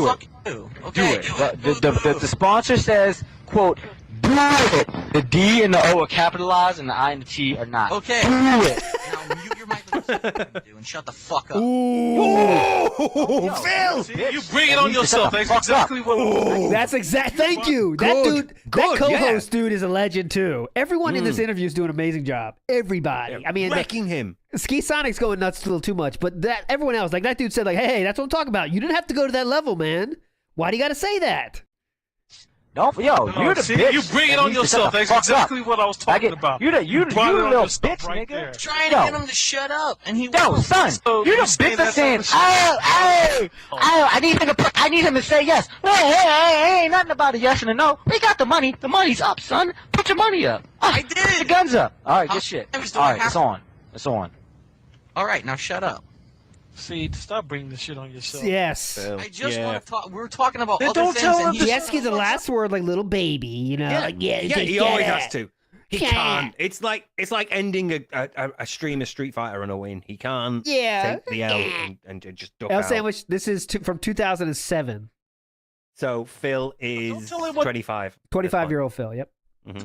Speaker 12: it. Do it. The sponsor says, quote, do it. The D and the O are capitalized and the I and the T are not.
Speaker 11: Okay.
Speaker 12: Do it.
Speaker 11: Now mute your microphone and shut the fuck up.
Speaker 14: Phil! You bring it on yourself. That's exactly what.
Speaker 2: That's exact. Thank you. That dude, that co-host dude is a legend too. Everyone in this interview is doing an amazing job. Everybody. I mean,
Speaker 3: wrecking him.
Speaker 2: Ski Sonic's going nuts a little too much, but that everyone else, like that dude said, like, hey, that's what I'm talking about. You didn't have to go to that level, man. Why do you got to say that?
Speaker 12: Don't, yo, you're the bitch.
Speaker 14: You bring it on yourself. That's exactly what I was talking about.
Speaker 12: You the little bitch,
Speaker 14: right
Speaker 12: nigga.
Speaker 14: there.
Speaker 11: Trying to get him to shut up, and he
Speaker 12: Yo,
Speaker 11: won't.
Speaker 12: son, you're the bitch that's saying, I need him to say yes. Hey, ain't nothing about a yes and a no. We got the money. The money's up, son. Put your money up.
Speaker 11: I did.
Speaker 12: Put your guns up. All right, good shit. All right, it's on. It's on.
Speaker 11: All right, now shut up.
Speaker 14: See, stop bringing this shit on yourself.
Speaker 2: Yes.
Speaker 11: I just want to talk. We're talking about
Speaker 14: Then
Speaker 11: other
Speaker 14: don't
Speaker 11: things.
Speaker 14: tell him
Speaker 11: And
Speaker 14: to
Speaker 2: He asks you the last word like little baby, you know? Like,
Speaker 3: He always has to. He
Speaker 2: Yeah.
Speaker 3: can't. It's like ending a stream of Street Fighter on a win. He can't take the L and just duck
Speaker 2: L
Speaker 3: out.
Speaker 2: Sandwich, this is from 2007.
Speaker 3: So Phil is
Speaker 14: tell him what-
Speaker 3: 25.
Speaker 2: 25-year-old Phil, yep.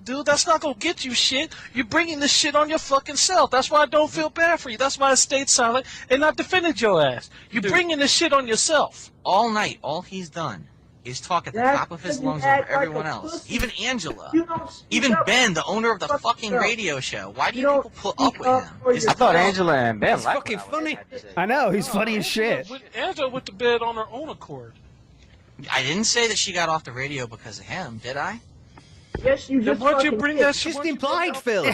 Speaker 14: Dude, that's not gonna get you shit. You're bringing this shit on your fucking self. That's why I don't feel bad for you. That's why I stayed silent and not defended your ass. You're bringing this shit on yourself.
Speaker 11: all night, all he's done is talk at the
Speaker 15: That's
Speaker 11: top of his
Speaker 15: because you
Speaker 11: lungs
Speaker 15: act
Speaker 11: over
Speaker 15: like
Speaker 11: everyone
Speaker 15: a
Speaker 11: else.
Speaker 15: pussy.
Speaker 11: Even Angela.
Speaker 15: You don't speak
Speaker 11: Even
Speaker 15: up
Speaker 11: Ben, the owner of the fucking
Speaker 15: yourself.
Speaker 11: radio show. Why do
Speaker 15: You
Speaker 11: you
Speaker 15: don't
Speaker 11: people put up
Speaker 15: speak
Speaker 11: with
Speaker 15: up
Speaker 11: him?
Speaker 15: for
Speaker 11: It's
Speaker 12: I thought
Speaker 11: not-
Speaker 12: Angela and Ben
Speaker 3: It's
Speaker 12: liked
Speaker 3: fucking
Speaker 12: what I
Speaker 3: funny.
Speaker 12: had to say.
Speaker 2: I know, he's funny as shit.
Speaker 14: Angela went to bed on her own accord.
Speaker 11: I didn't say that she got off the radio because of him, did I?
Speaker 15: Yes, you
Speaker 14: Then
Speaker 15: just
Speaker 14: why'd you
Speaker 15: fucking
Speaker 14: bring
Speaker 15: did.
Speaker 14: that shit?
Speaker 3: Just implied, Phil.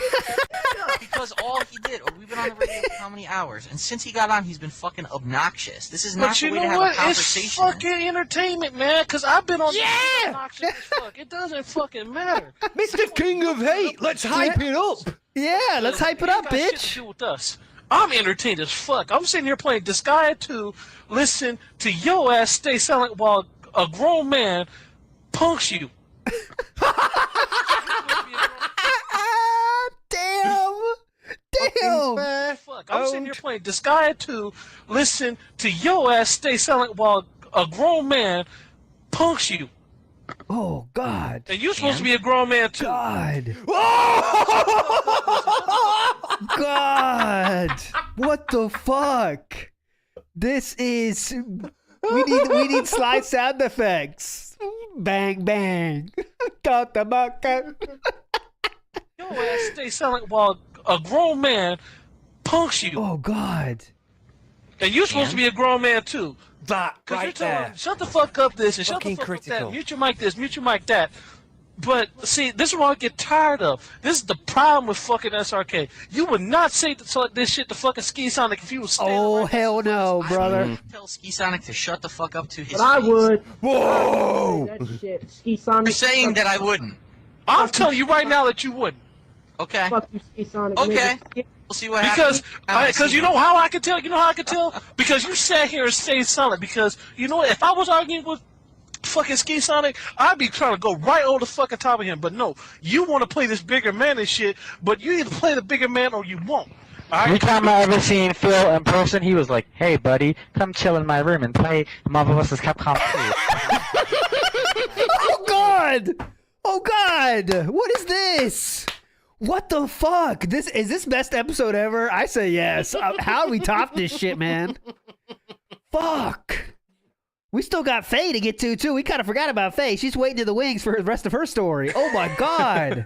Speaker 11: Because all he did, we've been on the radio for how many hours? And since he got on, he's been fucking obnoxious. This is not
Speaker 14: But
Speaker 11: the
Speaker 14: you
Speaker 11: way
Speaker 14: know
Speaker 11: to have
Speaker 14: what?
Speaker 11: a
Speaker 14: It's
Speaker 11: conversation.
Speaker 14: fucking entertainment, man. Because I've been on obnoxious as fuck. It doesn't fucking matter.
Speaker 3: Mr. King of Hate, let's hype it up.
Speaker 2: Yeah, let's hype it up,
Speaker 14: Got shit to
Speaker 2: bitch.
Speaker 14: do with us. I'm entertained as fuck. I'm sitting here playing Disgaea 2, listen to your ass stay silent while a grown man punks you.
Speaker 2: Damn.
Speaker 14: Fuck. I'm sitting here playing Disgaea 2, listen to your ass stay silent while a grown man punks you.
Speaker 2: Oh, God.
Speaker 14: And you're supposed to be a grown man too.
Speaker 2: God. God. What the fuck? This is... We need slide sound effects. Bang, bang. Talk about
Speaker 14: Your ass stay silent while a grown man punks you.
Speaker 2: Oh God.
Speaker 14: And you're supposed to be a grown man too.
Speaker 3: That
Speaker 14: Because
Speaker 3: right
Speaker 14: you're telling
Speaker 3: there.
Speaker 14: him, shut the fuck up this and shut the
Speaker 3: Fucking
Speaker 14: fuck
Speaker 3: critical.
Speaker 14: up that. Mute your mic this, mute your mic that. But see, this is what I get tired of. This is the problem with fucking SRK. You would not say this shit to fucking Ski Sonic if you was standing right
Speaker 2: hell no, brother.
Speaker 11: I would tell Ski Sonic to shut the fuck up to his
Speaker 15: But I
Speaker 11: face.
Speaker 15: would.
Speaker 3: Whoa!
Speaker 15: That shit. Ski Sonic.
Speaker 11: You're saying that I wouldn't.
Speaker 14: I'm telling you right now that you wouldn't.
Speaker 11: Okay.
Speaker 15: Fuck you, Ski Sonic.
Speaker 11: Okay.
Speaker 15: nigga.
Speaker 11: We'll see what happens.
Speaker 14: Because you know how I can tell? You know how I can tell? Because you sat here and stayed silent. Because, you know what? If I was arguing with fucking Ski Sonic, I'd be trying to go right over the fucking top of him. But no, you want to play this bigger man and shit, but you either play the bigger man or you won't.
Speaker 12: Every time I ever seen Phil in person, he was like, "Hey, buddy, come chill in my room and play Marvel vs. Capcom 2."
Speaker 2: Oh God! Oh God! What is this? What the fuck? Is this best episode ever? I say yes. How do we top this shit, man? Fuck. We still got Phae to get to too. We kind of forgot about Phae. She's waiting in the wings for the rest of her story. Oh my God.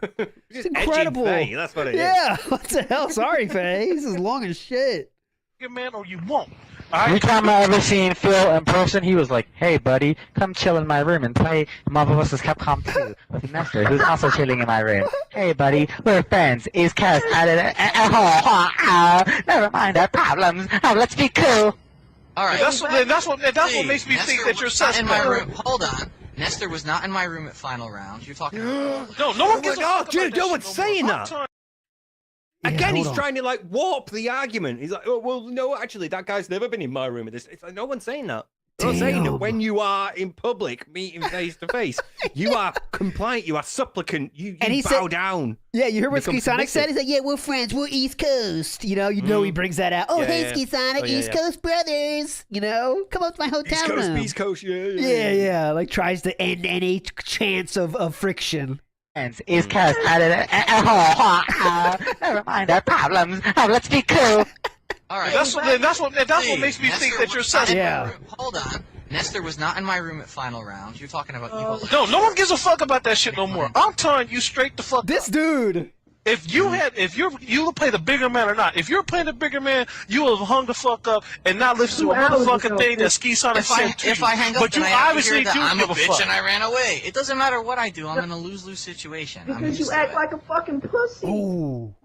Speaker 2: It's incredible.
Speaker 3: Phae, that's what it is.
Speaker 2: Yeah. What the hell? Sorry, Phae. This is long as shit.
Speaker 14: Bigger man or you won't.
Speaker 12: Every time I ever seen Phil in person, he was like, "Hey, buddy, come chill in my room and play Marvel vs. Capcom 2 with Nestor, who's also chilling in my room. Hey, buddy, we're friends. Is Cass never mind our problems. Let's be cool."
Speaker 11: All right.
Speaker 14: That's what makes me think that you're
Speaker 11: Nestor was not in my
Speaker 14: suspect.
Speaker 11: room. Hold on. Nestor was not in my room at final round. You're talking about...
Speaker 14: No one gives a
Speaker 3: Oh,
Speaker 14: fuck
Speaker 3: dude,
Speaker 14: about
Speaker 3: no
Speaker 14: that
Speaker 3: one's
Speaker 14: shit
Speaker 3: saying
Speaker 14: more.
Speaker 3: that.
Speaker 14: I'm
Speaker 3: Again,
Speaker 2: hold
Speaker 3: he's
Speaker 2: on.
Speaker 3: trying to like warp the argument. He's like, "Oh, well, no, actually, that guy's never been in my room." It's like no one's saying that. They're not saying that when you are in public, meeting face to face, you are compliant, you are supplicant, you bow down.
Speaker 2: Yeah, you heard what
Speaker 3: Become
Speaker 2: Ski Sonic said?
Speaker 3: submissive.
Speaker 2: He's like, yeah, we're friends. We're East Coast. You know he brings that out. Oh,
Speaker 3: Yeah,
Speaker 2: hey,
Speaker 3: yeah.
Speaker 2: Ski Sonic,
Speaker 3: Oh, yeah,
Speaker 2: East
Speaker 3: yeah.
Speaker 2: Coast brothers. You know, come up to my hotel room.
Speaker 3: East Coast, yeah.
Speaker 2: Yeah. Like tries to end any chance of friction.
Speaker 12: Is Cass never mind our problems. Let's be cool.
Speaker 11: All right.
Speaker 14: That's what makes me think that you're suspect.
Speaker 2: Yeah.
Speaker 11: Hold on. Nestor was not in my room at final round. You're talking about evil.
Speaker 14: No one gives a fuck about that shit no more. I'm telling you straight the fuck
Speaker 2: This
Speaker 14: up.
Speaker 2: dude.
Speaker 14: If you would play the bigger man or not. If you're playing the bigger man, you would have hung the fuck up and not listen to a
Speaker 15: 2 hours
Speaker 14: motherfucking
Speaker 15: ago.
Speaker 14: thing that Ski Sonic said to
Speaker 11: If
Speaker 14: you.
Speaker 11: I hang up,
Speaker 14: But you
Speaker 11: then I have to
Speaker 14: obviously
Speaker 11: hear that
Speaker 14: do
Speaker 11: I'm a
Speaker 14: give a
Speaker 11: bitch
Speaker 14: fuck.
Speaker 11: and I ran away. It doesn't matter what I do. I'm in a lose-lose situation. I'm
Speaker 15: Because
Speaker 11: used
Speaker 15: you
Speaker 11: to
Speaker 15: act
Speaker 11: it.
Speaker 15: like a fucking pussy.
Speaker 2: Ooh.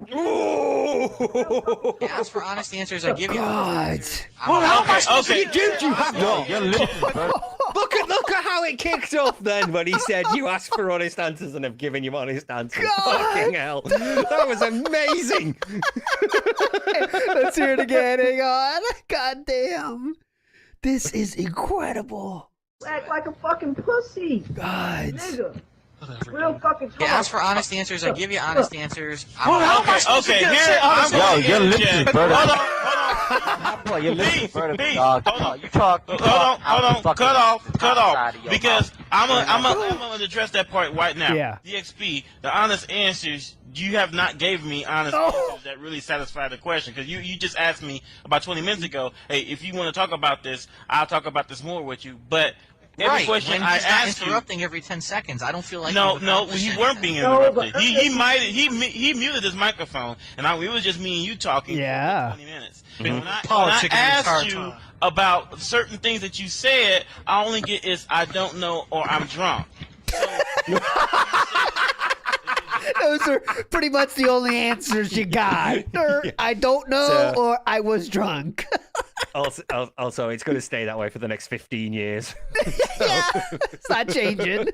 Speaker 11: Yeah, ask for honest answers. I give you
Speaker 2: God.
Speaker 11: honest answers.
Speaker 14: Well, how am I supposed to
Speaker 3: Dude, you have to. Look at how it kicked off then when he said you asked for honest answers and have given you honest answers. Fucking hell. That was amazing.
Speaker 2: Let's hear it again. Hang on. God damn. This is incredible.
Speaker 15: You act like a fucking pussy.
Speaker 2: God.
Speaker 15: Nigga. Real fucking talk.
Speaker 11: Yeah, ask for honest answers. I give you honest answers.
Speaker 14: Well, how am I supposed to say honest answers?
Speaker 12: You're literally
Speaker 14: Hold on.
Speaker 12: You're literally vertical, dog.
Speaker 10: Hold on.
Speaker 12: You talk.
Speaker 10: Hold on. Cut off. Because I'm gonna address that part right now.
Speaker 2: Yeah.
Speaker 10: DXP, the honest answers, you have not gave me honest answers that really satisfy the question. Because you just asked me about 20 minutes ago, hey, if you want to talk about this, I'll talk about this more with you. But every
Speaker 11: Right,
Speaker 10: question
Speaker 11: when
Speaker 10: I
Speaker 11: he's not
Speaker 10: asked you,
Speaker 11: interrupting every 10 seconds. I don't feel like
Speaker 10: no,
Speaker 11: you've
Speaker 10: he
Speaker 11: accomplished
Speaker 10: weren't being
Speaker 11: anything.
Speaker 10: interrupted. He muted his microphone, and it was just me and you talking
Speaker 2: Yeah.
Speaker 10: for 20 minutes. When I
Speaker 14: Politicking the
Speaker 10: asked
Speaker 14: entire
Speaker 10: you
Speaker 14: time.
Speaker 10: about certain things that you said, I only get is I don't know or I'm drunk.
Speaker 2: Those are pretty much the only answers you got. Or, I don't know,
Speaker 3: So-
Speaker 2: or I was drunk.
Speaker 3: Also, it's going to stay that way for the next 15 years.
Speaker 2: Yeah, it's not changing.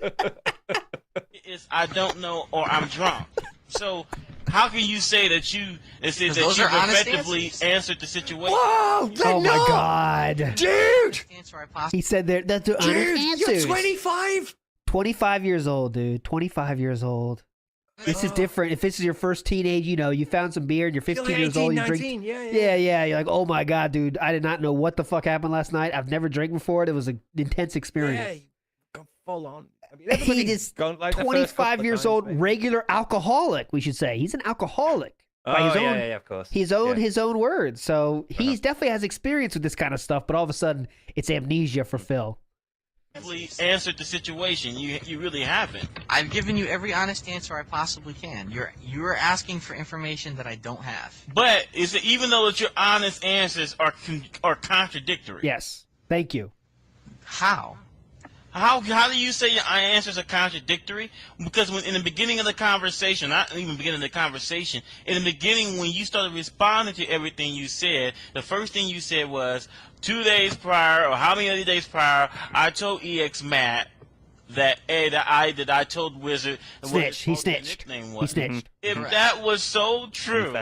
Speaker 10: Is I don't know or I'm drunk. So how can you say that you
Speaker 11: those are honest
Speaker 10: effectively
Speaker 11: answers.
Speaker 10: answered the situation?
Speaker 3: Whoa!
Speaker 2: Oh my God.
Speaker 3: Dude!
Speaker 11: Answer I possibly.
Speaker 2: He said there. That's the honest
Speaker 3: Dude,
Speaker 2: answers.
Speaker 3: you're 25!
Speaker 2: 25 years old, dude. 25 years old. This is different. If this is your first teenage, you found some beer and you're 15
Speaker 3: like
Speaker 2: years old,
Speaker 3: 18,
Speaker 2: you drink.
Speaker 3: 19,
Speaker 2: Yeah. You're like, oh my God, dude. I did not know what the fuck happened last night. I've never drank before. It was an intense experience.
Speaker 3: Yeah, gone full on. I mean,
Speaker 2: He
Speaker 3: everybody's
Speaker 2: is
Speaker 3: gone, like, the first
Speaker 2: 25
Speaker 3: couple of
Speaker 2: years
Speaker 3: times,
Speaker 2: old,
Speaker 3: maybe.
Speaker 2: regular alcoholic, we should say. He's an alcoholic. By his own,
Speaker 3: yeah, of course.
Speaker 2: his own words. So he definitely has experience with this kind of stuff, but all of a sudden it's amnesia for Phil.
Speaker 10: answered the situation. You really haven't.
Speaker 11: I've given you every honest answer I possibly can. You're asking for information that I don't have.
Speaker 10: But even though that your honest answers are contradictory?
Speaker 2: Yes. Thank you.
Speaker 11: How?
Speaker 10: How do you say your answers are contradictory? Because in the beginning of the conversation, not even beginning of the conversation, in the beginning when you started responding to everything you said, the first thing you said was 2 days prior or how many other days prior, I told EX Matt that I told Wizard
Speaker 2: Snitch. He snitched. He snitched.
Speaker 10: If that was so true,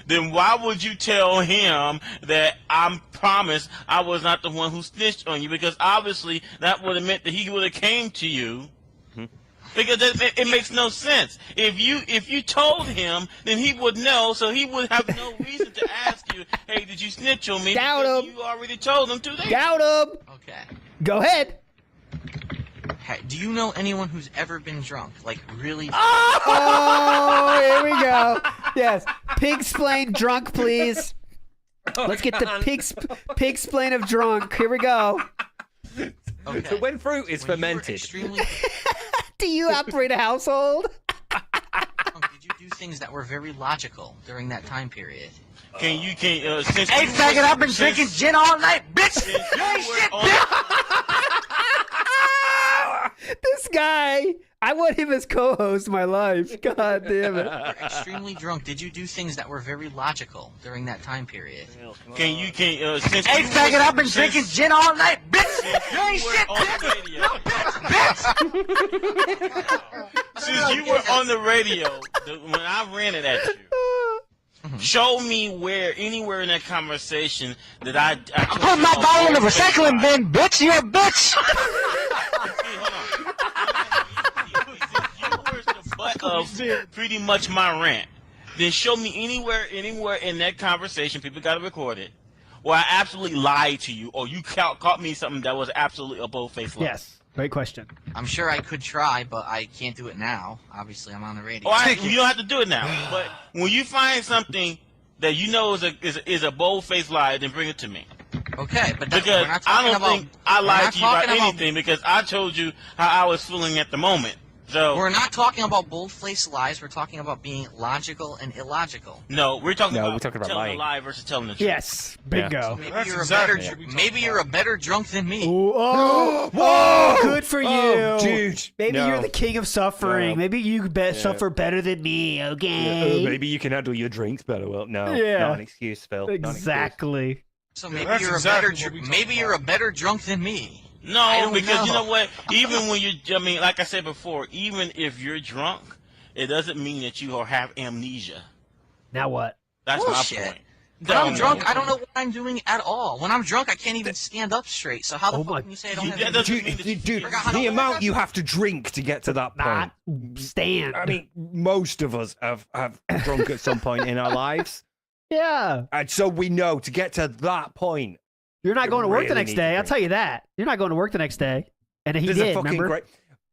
Speaker 10: then why would you tell him that I promised I was not the one who snitched on you? Because obviously that would have meant that he would have came to you. Because it makes no sense. If you told him, then he would know, so he would have no reason to ask you, hey, did you snitch on me?
Speaker 2: Doubt him.
Speaker 10: You already told him 2 days.
Speaker 2: Doubt him.
Speaker 11: Okay.
Speaker 2: Go ahead.
Speaker 11: Hey, do you know anyone who's ever been drunk? Like, really?
Speaker 2: Oh, here we go. Yes. Pig-splain drunk, please. Let's get the pig-splain of drunk. Here we go.
Speaker 11: Okay.
Speaker 3: So when fruit is fermented.
Speaker 2: Do you operate a household?
Speaker 11: Did you do things that were very logical during that time period?
Speaker 10: Hey,
Speaker 12: faggot, I've been drinking gin all night, bitch! You ain't shit, bitch!
Speaker 2: This guy, I want him as co-host my life. God damn it.
Speaker 11: You're extremely drunk. Did you do things that were very logical during that time period?
Speaker 12: Hey, faggot, I've been drinking gin all night, bitch! You ain't shit, bitch!
Speaker 10: Since you were on the radio, when I ran it at you, show me anywhere in that conversation that I
Speaker 12: put my ball in the recycling bin, bitch! You're a bitch!
Speaker 10: Of pretty much my rant, then show me anywhere in that conversation, people got to record it, where I absolutely lied to you, or you caught me something that was absolutely a bold-faced lie.
Speaker 2: Yes, great question.
Speaker 11: I'm sure I could try, but I can't do it now. Obviously, I'm on the radio.
Speaker 10: You don't have to do it now, but when you find something that you know is a bold-faced lie, then bring it to me.
Speaker 11: Okay, but
Speaker 10: because I don't think I lied to you about anything, because I told you how I was feeling at the moment. So
Speaker 11: we're not talking about bold-faced lies. We're talking about being logical and illogical.
Speaker 10: No, we're talking about telling
Speaker 3: lying.
Speaker 10: a lie versus telling the truth.
Speaker 2: Yes, bingo.
Speaker 11: So maybe you're a better drunk than me.
Speaker 2: Ooh, oh, good for you,
Speaker 3: dude.
Speaker 2: Maybe you're the king of suffering. No. Maybe you suffer better than me. Okay.
Speaker 3: Maybe you can handle your drinks better. Well, no, not an excuse, Phil.
Speaker 2: Exactly.
Speaker 11: So maybe you're a better drunk than me.
Speaker 10: No, because you know what? Even when like I said before, even if you're drunk, it doesn't mean that you have amnesia.
Speaker 2: Now what?
Speaker 10: That's
Speaker 11: Bullshit.
Speaker 10: my point.
Speaker 11: When I'm drunk, I don't know what I'm doing at all. When I'm drunk, I can't even stand up straight. So how the fuck can you say I don't have amnesia?
Speaker 3: Dude, the amount you have to drink to get to that point.
Speaker 2: Stand.
Speaker 3: I mean, most of us have drunk at some point in our lives.
Speaker 2: Yeah.
Speaker 3: And so we know to get to that point.
Speaker 2: You're not going to work the next day. I'll tell you that. You're not going to work the next day. And he did, remember?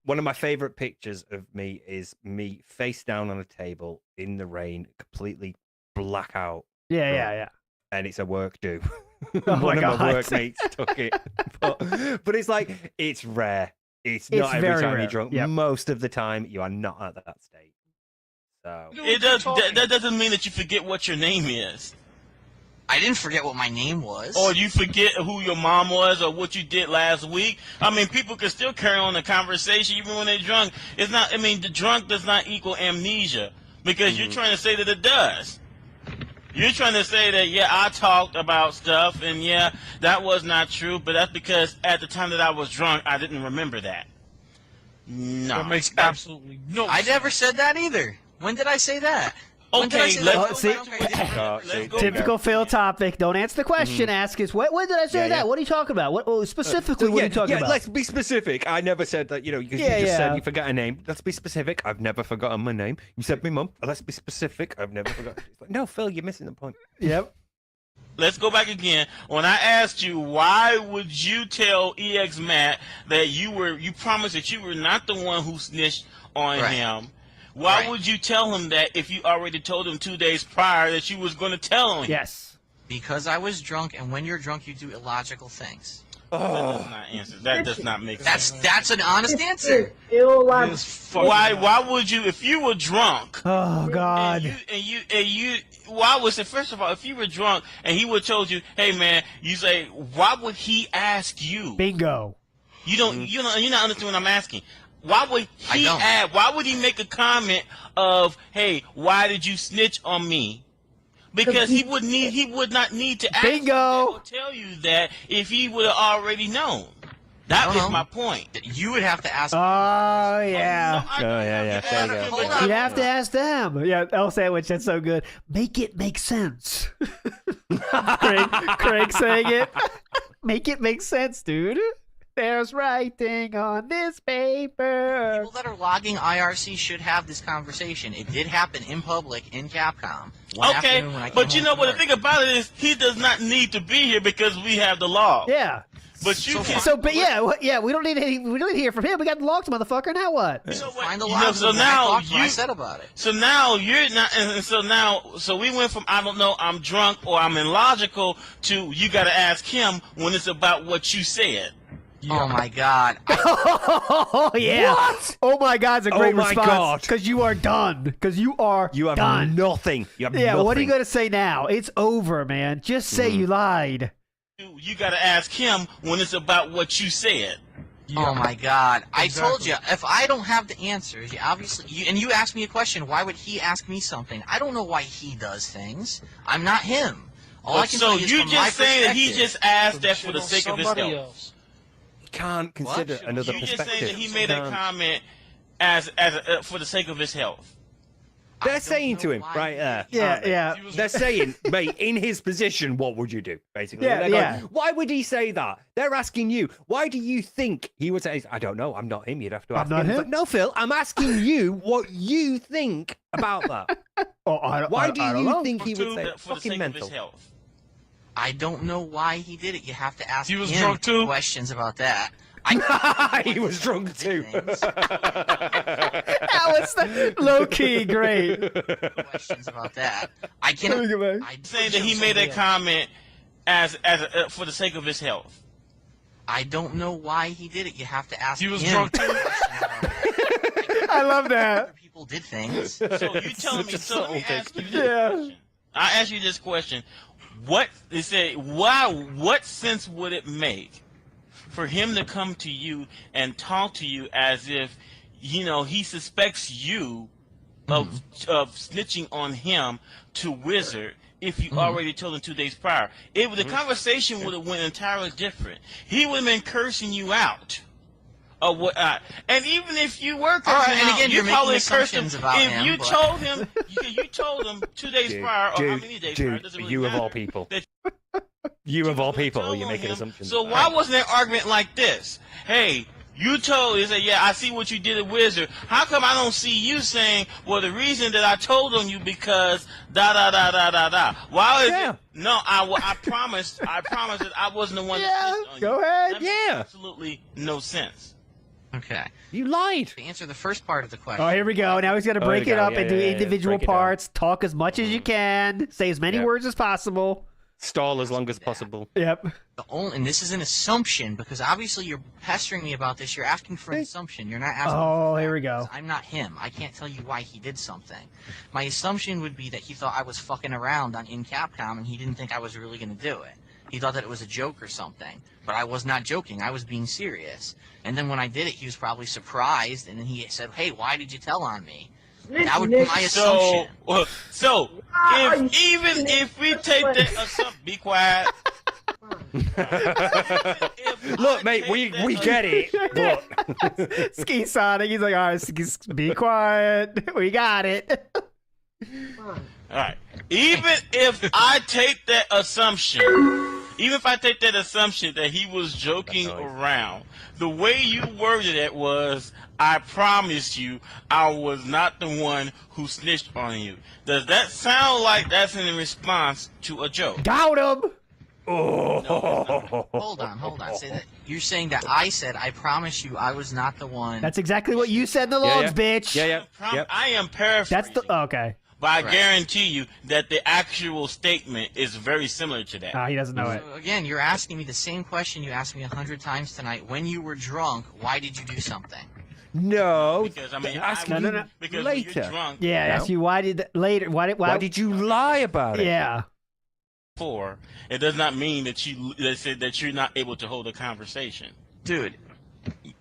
Speaker 3: One of my favorite pictures of me is me face down on a table in the rain, completely blackout.
Speaker 2: Yeah.
Speaker 3: And it's a work do.
Speaker 2: Oh
Speaker 3: One
Speaker 2: my
Speaker 3: of my
Speaker 2: God.
Speaker 3: workmates took it. But it's like, it's rare. It's not every
Speaker 2: very
Speaker 3: time
Speaker 2: rare.
Speaker 3: you're drunk.
Speaker 2: Yep.
Speaker 3: Most of the time, you are not at that state. So
Speaker 10: That doesn't mean that you forget what your name is.
Speaker 11: I didn't forget what my name was.
Speaker 10: Or you forget who your mom was or what you did last week. I mean, people can still carry on the conversation even when they're drunk. It's not. I mean, the drunk does not equal amnesia because you're trying to say that it does. You're trying to say that, yeah, I talked about stuff and, yeah, that was not true, but that's because at the time that I was drunk, I didn't remember that. No.
Speaker 14: That makes absolutely no sense.
Speaker 11: I never said that either. When did I say that?
Speaker 10: Okay, let's
Speaker 2: Typical Phil topic. Don't answer the question. Ask us, when did I say that? What are you talking about? What specifically, what are you talking about?
Speaker 3: Let's be specific. I never said that, because you just said you forgot a name. Let's be specific. I've never forgotten my name. You said my mum. Let's be specific. I've never forgotten. No, Phil, you're missing the point.
Speaker 2: Yep.
Speaker 10: Let's go back again. When I asked you, why would you tell EX Matt that you promised that you were not the one who snitched on him? Why would you tell him that if you already told him 2 days prior that you was going to tell him?
Speaker 2: Yes.
Speaker 11: Because I was drunk, and when you're drunk, you do illogical things.
Speaker 10: does not answer. That does not make sense.
Speaker 11: That's an honest answer.
Speaker 10: Why would you, if you were drunk?
Speaker 2: Oh God.
Speaker 10: And you. Why was it? First of all, if you were drunk and he would have told you, "Hey man," you say, "Why would he ask you?"
Speaker 2: Bingo.
Speaker 10: You don't. You're not understanding what I'm asking. Why would he add? Why would he make a comment of, "Hey, why did you snitch on me?" Because he would not need to ask you that or tell you that if he would have already known. That was my point.
Speaker 11: You would have to ask.
Speaker 2: Oh yeah.
Speaker 3: Yeah. There you go.
Speaker 2: You'd have to ask them. Yeah, L Sandwich, that's so good. Make it make sense. Craig saying it. Make it make sense, dude. There's writing on this paper.
Speaker 11: People that are logging IRC should have this conversation. It did happen in public in Capcom.
Speaker 10: Okay, but you know what? The thing about it is, he does not need to be here because we have the law.
Speaker 2: Yeah.
Speaker 10: But you can.
Speaker 2: So, but yeah, we don't need to hear from him. We got the logs, motherfucker. Now what?
Speaker 11: Find the logs. So now I said about it.
Speaker 10: So now you're not. And so we went from I don't know, I'm drunk or I'm illogical to you got to ask him when it's about what you said.
Speaker 11: Oh my God.
Speaker 2: Oh yeah. What? Oh my God's a great
Speaker 3: my
Speaker 2: response.
Speaker 3: God.
Speaker 2: Because you are done. Because you are
Speaker 3: have
Speaker 2: done.
Speaker 3: nothing. You have
Speaker 2: yeah.
Speaker 3: nothing.
Speaker 2: What are you gonna say now? It's over, man. Just say you lied.
Speaker 10: You got to ask him when it's about what you said.
Speaker 11: Oh my God. I told you, if I don't have the answers, you asked me a question, why would he ask me something? I don't know why he does things. I'm not him. All I can
Speaker 10: so
Speaker 11: tell you is
Speaker 10: you
Speaker 11: from my
Speaker 10: just saying that he
Speaker 11: perspective.
Speaker 10: just asked that for the sake of his health.
Speaker 3: Can't consider another
Speaker 10: You
Speaker 3: perspective.
Speaker 10: just saying that he made a comment for the sake of his health.
Speaker 3: They're saying to him right there.
Speaker 2: Yeah.
Speaker 3: They're saying, mate, in his position, what would you do? Basically.
Speaker 2: Yeah,
Speaker 3: They're going,
Speaker 2: yeah.
Speaker 3: why would he say that? They're asking you. Why do you think he would say? I don't know. I'm not him. You'd have to ask
Speaker 2: not
Speaker 3: him.
Speaker 2: him?
Speaker 3: But no, Phil. I'm asking you what you think about that. Why do you think he would say that?
Speaker 10: For the
Speaker 3: Fucking
Speaker 10: sake
Speaker 3: mental.
Speaker 10: of his health.
Speaker 11: I don't know why he did it. You have to ask
Speaker 14: He was
Speaker 11: him
Speaker 14: drunk too?
Speaker 11: questions about that.
Speaker 3: He was drunk too.
Speaker 2: That was low key great.
Speaker 11: Questions about that. I
Speaker 10: Saying that he made a comment for the sake of his health.
Speaker 11: I don't know why he did it. You have to ask him.
Speaker 14: He was drunk too?
Speaker 2: I love that.
Speaker 11: People did things.
Speaker 10: So you telling me? So let me ask you this question. I ask you this question: what they say? What sense would it make for him to come to you and talk to you as if, he suspects you of snitching on him to Wizard if you already told him 2 days prior? The conversation would have went entirely different. He would have been cursing you out. And even if you were cursing
Speaker 11: and again,
Speaker 10: you
Speaker 11: you're
Speaker 10: probably
Speaker 11: making
Speaker 10: cursed him.
Speaker 11: assumptions about
Speaker 10: If
Speaker 11: him,
Speaker 10: you
Speaker 11: but-
Speaker 10: told him, you told him 2 days prior, or how many days prior, it doesn't really
Speaker 3: you of
Speaker 10: matter.
Speaker 3: all people. You of all people, you're making assumptions.
Speaker 10: So why wasn't there an argument like this? Hey, you told, he said, yeah, I see what you did at Wizard. How come I don't see you saying, well, the reason that I told on you because da-da-da-da-da-da. Why is it? No, I promised that I wasn't the one that snitched on you.
Speaker 2: Go ahead.
Speaker 10: That makes absolutely no sense.
Speaker 11: Okay.
Speaker 3: You lied.
Speaker 11: To answer the first part of the question.
Speaker 2: Oh, here we go. Now he's got to break it up into individual
Speaker 3: Break it down.
Speaker 2: parts. Talk as much as you can. Say as many words as possible.
Speaker 3: Stall as long as possible.
Speaker 2: Yep.
Speaker 11: And this is an assumption, because obviously you're pestering me about this. You're asking for an assumption. You're not asking
Speaker 2: Oh, here we go.
Speaker 11: I'm not him. I can't tell you why he did something. My assumption would be that he thought I was fucking around in Capcom, and he didn't think I was really going to do it. He thought that it was a joke or something. But I was not joking. I was being serious. And then when I did it, he was probably surprised, and then he said, hey, why did you tell on me? That would be my assumption.
Speaker 10: So if we take that assumption, be quiet.
Speaker 3: Look, mate, we get it. But
Speaker 2: Ski Sonic, he's like, all right, be quiet. We got it.
Speaker 10: All right. Even if I take that assumption that he was joking around, the way you worded it was, I promised you I was not the one who snitched on you. Does that sound like that's in response to a joke?
Speaker 2: Got him.
Speaker 11: No, hold on. Say that. You're saying that I said, I promise you I was not the one.
Speaker 2: That's exactly what you said in the logs, bitch.
Speaker 3: Yeah.
Speaker 10: I am paraphrasing.
Speaker 2: That's the okay.
Speaker 10: But I guarantee you that the actual statement is very similar to that.
Speaker 2: He doesn't know it.
Speaker 11: So again, you're asking me the same question you asked me 100 times tonight. When you were drunk, why did you do something?
Speaker 3: No.
Speaker 10: Because I mean,
Speaker 3: ask
Speaker 10: I
Speaker 3: you
Speaker 10: would- because when
Speaker 3: later.
Speaker 10: you're drunk,
Speaker 2: Yeah, ask you why did later? Why
Speaker 3: did you lie about it?
Speaker 2: Yeah.
Speaker 10: before, it does not mean that you're not able to hold a conversation.
Speaker 11: Dude,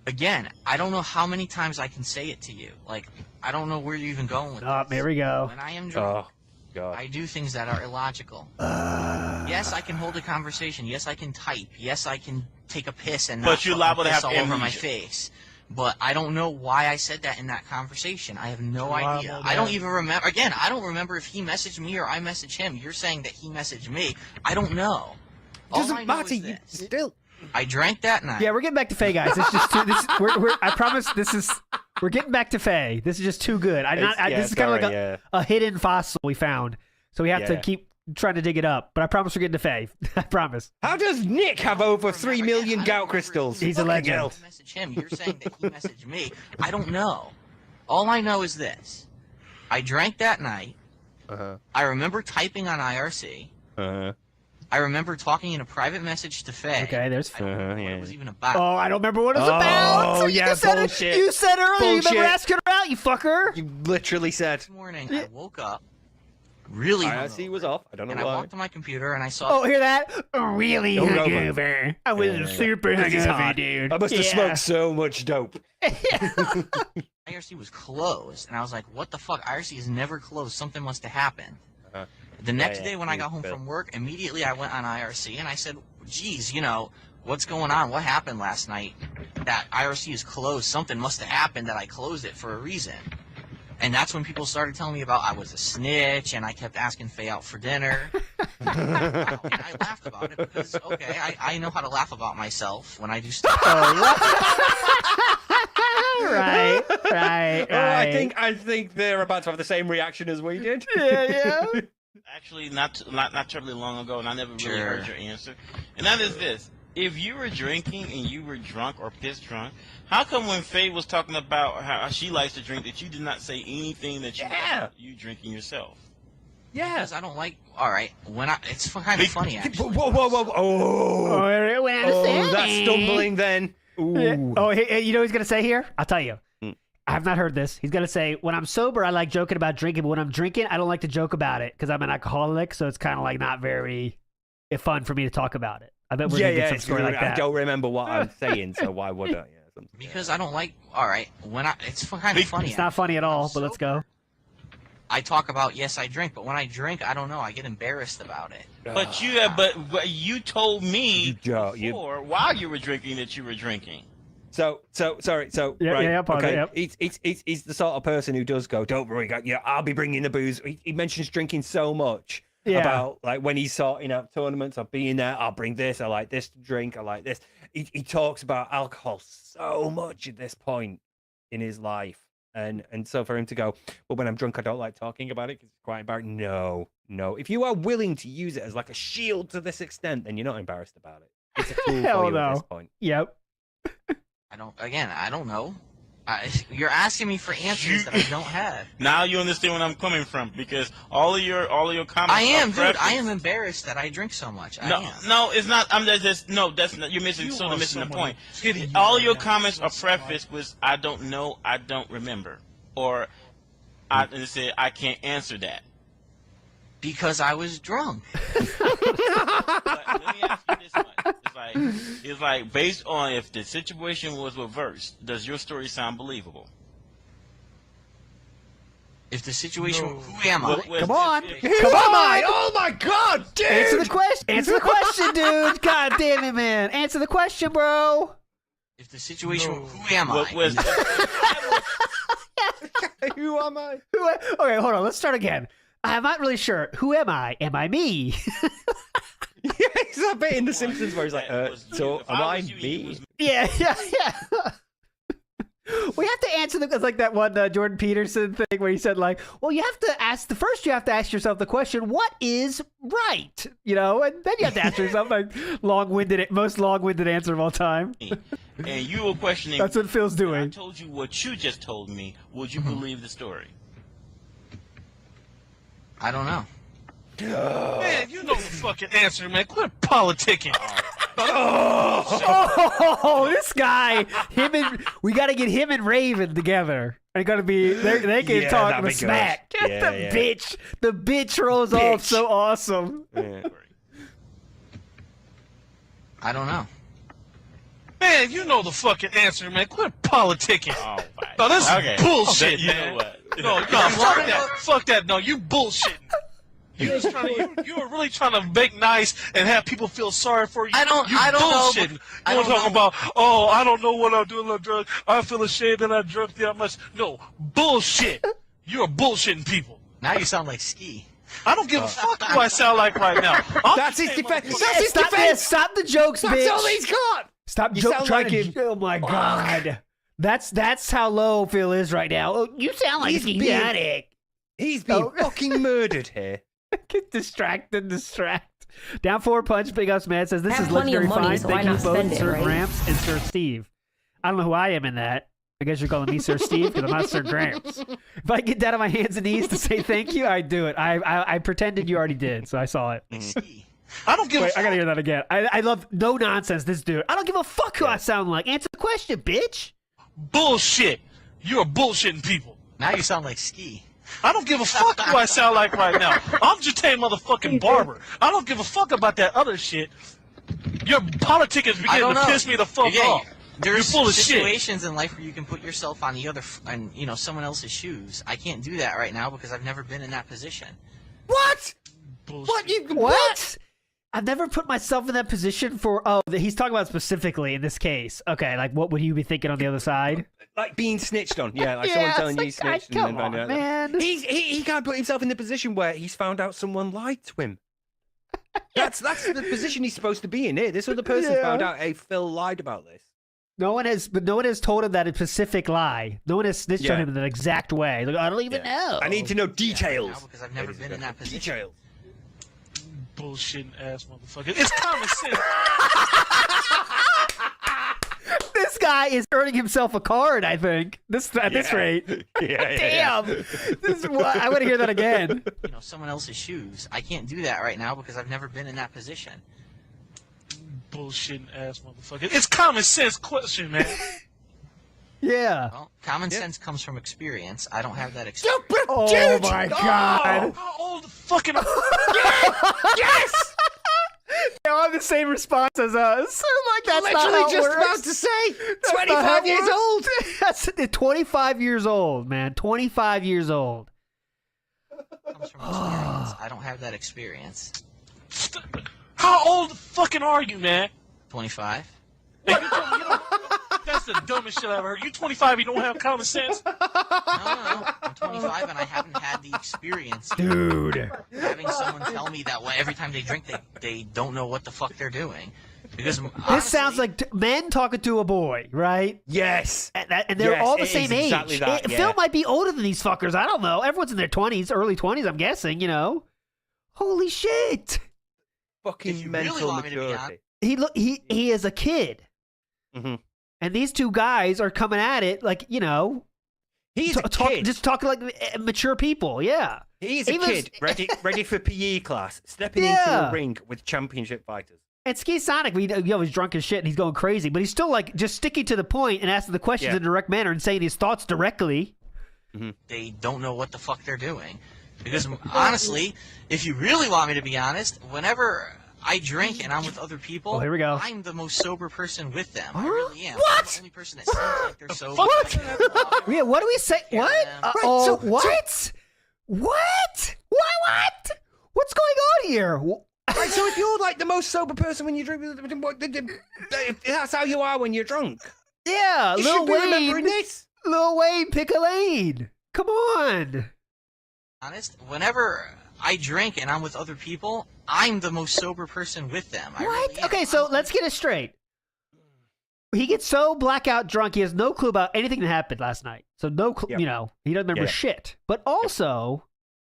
Speaker 11: again, I don't know how many times I can say it to you. Like, I don't know where you're even going with
Speaker 2: Oh,
Speaker 11: this.
Speaker 2: here we go.
Speaker 11: When I am drunk,
Speaker 3: God.
Speaker 11: I do things that are illogical. Yes, I can hold a conversation. Yes, I can type. Yes, I can take a piss and
Speaker 10: But
Speaker 11: not
Speaker 10: you're
Speaker 11: fucking
Speaker 10: liable to
Speaker 11: piss
Speaker 10: have
Speaker 11: all over my
Speaker 10: amnesia.
Speaker 11: face. But I don't know why I said that in that conversation. I have no
Speaker 10: You're
Speaker 11: idea.
Speaker 10: liable
Speaker 11: I don't
Speaker 10: to-
Speaker 11: even remember. Again, I don't remember if he messaged me or I messaged him. You're saying that he messaged me. I don't know. All
Speaker 3: Doesn't
Speaker 11: I know
Speaker 3: matter.
Speaker 11: is
Speaker 3: You
Speaker 11: this.
Speaker 3: still.
Speaker 11: I drank that night.
Speaker 2: Yeah, we're getting back to Phae, guys. It's just too. I promise. We're getting back to Phae. This is just too good. This is kind of like a hidden fossil we found, so we have to keep trying to dig it up. But I promise we're getting to Phae. I promise.
Speaker 3: How does Nick have over 3 million gout crystals?
Speaker 2: He's a legend.
Speaker 11: I messaged him. You're saying that he messaged me. I don't know. All I know is this. I drank that night. I remember typing on IRC. I remember talking in a private message to Phae.
Speaker 2: Okay, there's.
Speaker 11: I don't know what it was even about.
Speaker 2: Oh, I don't remember what it was about.
Speaker 3: Oh, yeah,
Speaker 2: you said
Speaker 3: bullshit.
Speaker 2: You said earlier. You remember
Speaker 3: Bullshit.
Speaker 2: asking her out, you fucker.
Speaker 3: You literally said.
Speaker 11: This morning, I woke up really
Speaker 3: IRC was off. I don't know
Speaker 11: and I
Speaker 3: why.
Speaker 11: walked to my computer and I saw.
Speaker 2: Oh, hear that? Really
Speaker 3: Hungover.
Speaker 2: hungover. I was super
Speaker 3: This is
Speaker 2: hungover,
Speaker 3: hard.
Speaker 2: dude.
Speaker 3: I must have
Speaker 2: Yeah.
Speaker 3: smoked so much dope.
Speaker 11: IRC was closed, and I was like, "What the fuck? IRC is never closed. Something must have happened." The next day when I got home from work, immediately I went on IRC and I said, "Geez, what's going on? What happened last night? That IRC is closed. Something must have happened that I closed it for a reason." And that's when people started telling me about I was a snitch, and I kept asking Phae out for dinner. And I laughed about it because, okay, I know how to laugh about myself when I do stuff.
Speaker 2: right.
Speaker 3: Oh, I think they're about to have the same reaction as we did.
Speaker 2: Yeah.
Speaker 10: Actually, not terribly long ago, and I never really heard your answer. And that is this: if you were drinking and you were drunk or piss drunk, how come when Phae was talking about how she likes to drink, that you did not say anything that you drinking yourself?
Speaker 3: Yeah.
Speaker 11: Because I don't like. All right, it's kind of funny actually.
Speaker 3: Whoa! Oh, that's stumbling then. Ooh.
Speaker 2: Oh, you know what he's gonna say here? I'll tell you. I have not heard this. He's gonna say, "When I'm sober, I like joking about drinking, but when I'm drinking, I don't like to joke about it because I'm an alcoholic. So it's kind of like not very fun for me to talk about it." I bet we're gonna get some story like that.
Speaker 3: I don't remember what I'm saying, so why would I?
Speaker 11: Because I don't like. All right, it's kind of funny.
Speaker 2: It's not funny at all, but let's go.
Speaker 11: I talk about yes, I drink, but when I drink, I don't know. I get embarrassed about it.
Speaker 10: But you told me before while you were drinking that you were drinking.
Speaker 3: Sorry.
Speaker 2: Yeah,
Speaker 3: okay. He's the sort of person who does go, "Don't worry, I'll be bringing the booze." He mentions drinking so much about like when he's sorting out tournaments or being there. I'll bring this. I like this to drink. I like this. He talks about alcohol so much at this point in his life, and so for him to go, "Well, when I'm drunk, I don't like talking about it because it's quite embarrassing." No. If you are willing to use it as like a shield to this extent, then you're not embarrassed about it. It's a tool for you at this point.
Speaker 2: Yep.
Speaker 11: I don't know. You're asking me for answers that I don't have.
Speaker 10: Now you understand where I'm coming from, because all of your comments.
Speaker 11: I am, dude. I am embarrassed that I drink so much.
Speaker 10: No, it's not. That's not. You're missing the point. All your comments are prefaced with "I don't know," "I don't remember," or "I said I can't answer that."
Speaker 11: Because I was drunk.
Speaker 10: But let me ask you this much. It's like based on if the situation was reversed, does your story sound believable?
Speaker 11: If the situation, who am I?
Speaker 2: Come on.
Speaker 3: Oh my God, dude!
Speaker 2: Answer the question. Answer the question, dude. God damn it, man. Answer the question, bro.
Speaker 11: If the situation, who am I?
Speaker 3: Who am I?
Speaker 2: Okay, hold on. Let's start again. I'm not really sure. Who am I? Am I me?
Speaker 3: Yeah, it's that bit in The Simpsons where he's like, "So am I me?"
Speaker 2: Yeah. We have to answer it's like that one Jordan Peterson thing where he said like, well, you have to ask yourself the question, what is right? And then you have to ask yourself like most long-winded answer of all time.
Speaker 10: And you were questioning.
Speaker 2: That's what Phil's doing.
Speaker 10: I told you what you just told me. Would you believe the story?
Speaker 11: I don't know.
Speaker 14: Man, you know the fucking answer, man. Quit politicking.
Speaker 2: Oh, this guy, we got to get him and Raven together. They gotta be. They can talk the smack. Bitch. The bitch rolls off so awesome.
Speaker 11: I don't know.
Speaker 14: Man, you know the fucking answer, man. Quit politicking. No, this is bullshit,
Speaker 10: You
Speaker 14: man.
Speaker 10: know what?
Speaker 14: No, fuck that. Fuck that. No, you bullshitting. You were really trying to make nice and have people feel sorry for you.
Speaker 11: I don't know.
Speaker 14: You were talking about, I don't know what I'm doing on drugs. I feel ashamed that I drunk that much. No, bullshit. You're bullshitting people.
Speaker 11: Now you sound like Ski.
Speaker 14: I don't give a fuck who I sound like right now.
Speaker 3: That's his defense. That's his defense.
Speaker 2: Stop the jokes, bitch.
Speaker 3: That's all he's got.
Speaker 2: Stop
Speaker 3: You
Speaker 2: joking.
Speaker 3: sound like
Speaker 2: Oh my god. That's how low Phil is right now. Oh, you sound like idiotic.
Speaker 3: He's being fucking murdered here.
Speaker 2: Get distract. Down 4 punch. Big ups, man. Says this
Speaker 1: have
Speaker 2: is
Speaker 1: plenty of
Speaker 2: legendary
Speaker 1: money,
Speaker 2: fine.
Speaker 1: so why
Speaker 2: Thank you
Speaker 1: not
Speaker 2: both,
Speaker 1: spend it,
Speaker 2: Sir
Speaker 1: right?
Speaker 2: Gramps and Sir Steve. I don't know who I am in that. I guess you're calling me Sir Steve because I'm not Sir Gramps. If I get down on my hands and knees to say thank you, I do it. I pretended you already did, so I saw it.
Speaker 14: I don't give a fuck.
Speaker 2: I gotta hear that again. I love no nonsense. This dude. I don't give a fuck who I sound like. Answer the question, bitch.
Speaker 14: Bullshit. You're bullshitting people.
Speaker 11: Now you sound like Ski.
Speaker 14: I don't give a fuck who I sound like right now. I'm just a motherfucking barber. I don't give a fuck about that other shit. Your politics is beginning to piss me the fuck off.
Speaker 11: There's
Speaker 14: You're full of shit.
Speaker 11: situations in life where you can put yourself on the other, someone else's shoes. I can't do that right now because I've never been in that position.
Speaker 3: What?
Speaker 14: Bullshit.
Speaker 2: What? I've never put myself in that position for. Oh, he's talking about specifically in this case. Okay, like what would you be thinking on the other side?
Speaker 3: Like being snitched on, like
Speaker 2: Yeah,
Speaker 3: someone telling
Speaker 2: it's
Speaker 3: you you
Speaker 2: like,
Speaker 3: snitched.
Speaker 2: come
Speaker 3: and then
Speaker 2: on, man.
Speaker 3: He can't put himself in the position where he's found out someone lied to him. That's the position he's supposed to be in here. This other person found out, hey, Phil lied about this.
Speaker 2: No one has told him that a specific lie. No one has snitched on him in an exact way. Like, I don't even know.
Speaker 3: I need to know details.
Speaker 11: Because I've never been in that position.
Speaker 3: Details.
Speaker 14: Bullshitting ass motherfucker. It's common sense.
Speaker 2: This guy is earning himself a card, I think. At this rate. Damn. This is what, I want to hear that again.
Speaker 11: Someone else's shoes. I can't do that right now because I've never been in that position.
Speaker 14: Bullshitting ass motherfucker. It's common sense question, man.
Speaker 2: Yeah.
Speaker 11: Well, common sense comes from experience. I don't have that experience.
Speaker 2: Oh my god.
Speaker 14: How old the fucking...
Speaker 2: Yes! They all have the same response as us. Like, that's not how it
Speaker 3: just
Speaker 2: works.
Speaker 3: about to say,
Speaker 2: That's not
Speaker 3: 25
Speaker 2: how it
Speaker 3: years
Speaker 2: works.
Speaker 3: old.
Speaker 2: That's 25 years old, man. 25 years old.
Speaker 11: Comes from experience. I don't have that experience.
Speaker 14: How old fucking are you, man?
Speaker 11: 25.
Speaker 14: Hey, that's the dumbest shit I've ever heard. You 25, you don't have common sense?
Speaker 11: No. I'm 25 and I haven't had the experience.
Speaker 2: Dude.
Speaker 11: Having someone tell me that every time they drink, they don't know what the fuck they're doing. Because
Speaker 2: This sounds like men talking to a boy, right?
Speaker 3: Yes.
Speaker 2: And they're all the same age.
Speaker 3: exactly that,
Speaker 2: Phil might be older than these fuckers. I don't know. Everyone's in their 20s, early 20s, I'm guessing, Holy shit.
Speaker 3: Fucking mental
Speaker 11: really want me to be
Speaker 3: maturity.
Speaker 2: He is a kid.
Speaker 3: Mm-hmm.
Speaker 2: And these two guys are coming at it like,
Speaker 3: He's a kid.
Speaker 2: Just talking like mature people, yeah.
Speaker 3: He's a kid, ready for PE class, stepping into a ring with championship fighters.
Speaker 2: And Ski Sonic, he's drunk as shit and he's going crazy, but he's still like just sticking to the point and asking the questions in a direct manner and saying his thoughts directly.
Speaker 3: Mm-hmm.
Speaker 11: They don't know what the fuck they're doing. Because honestly, if you really want me to be honest, whenever I drink and I'm with other people,
Speaker 2: here we go.
Speaker 11: I'm the most sober person with them. I really am.
Speaker 2: What?
Speaker 11: I'm the only person that seems like they're sober.
Speaker 2: What? Yeah, what do we say? What? What? What? What? What's going on here?
Speaker 3: Right, so if you're like the most sober person when you drink, that's how you are when you're drunk.
Speaker 2: Yeah,
Speaker 3: You
Speaker 2: Lil
Speaker 3: should be remembering
Speaker 2: Wayne.
Speaker 3: this.
Speaker 2: Lil Wayne, pick a lane. Come on.
Speaker 11: Honest, whenever I drink and I'm with other people, I'm the most sober person with them. I
Speaker 2: What?
Speaker 11: really am.
Speaker 2: Okay, so let's get it straight. He gets so blackout drunk, he has no clue about anything that happened last night. So no clue, he doesn't remember shit. But also,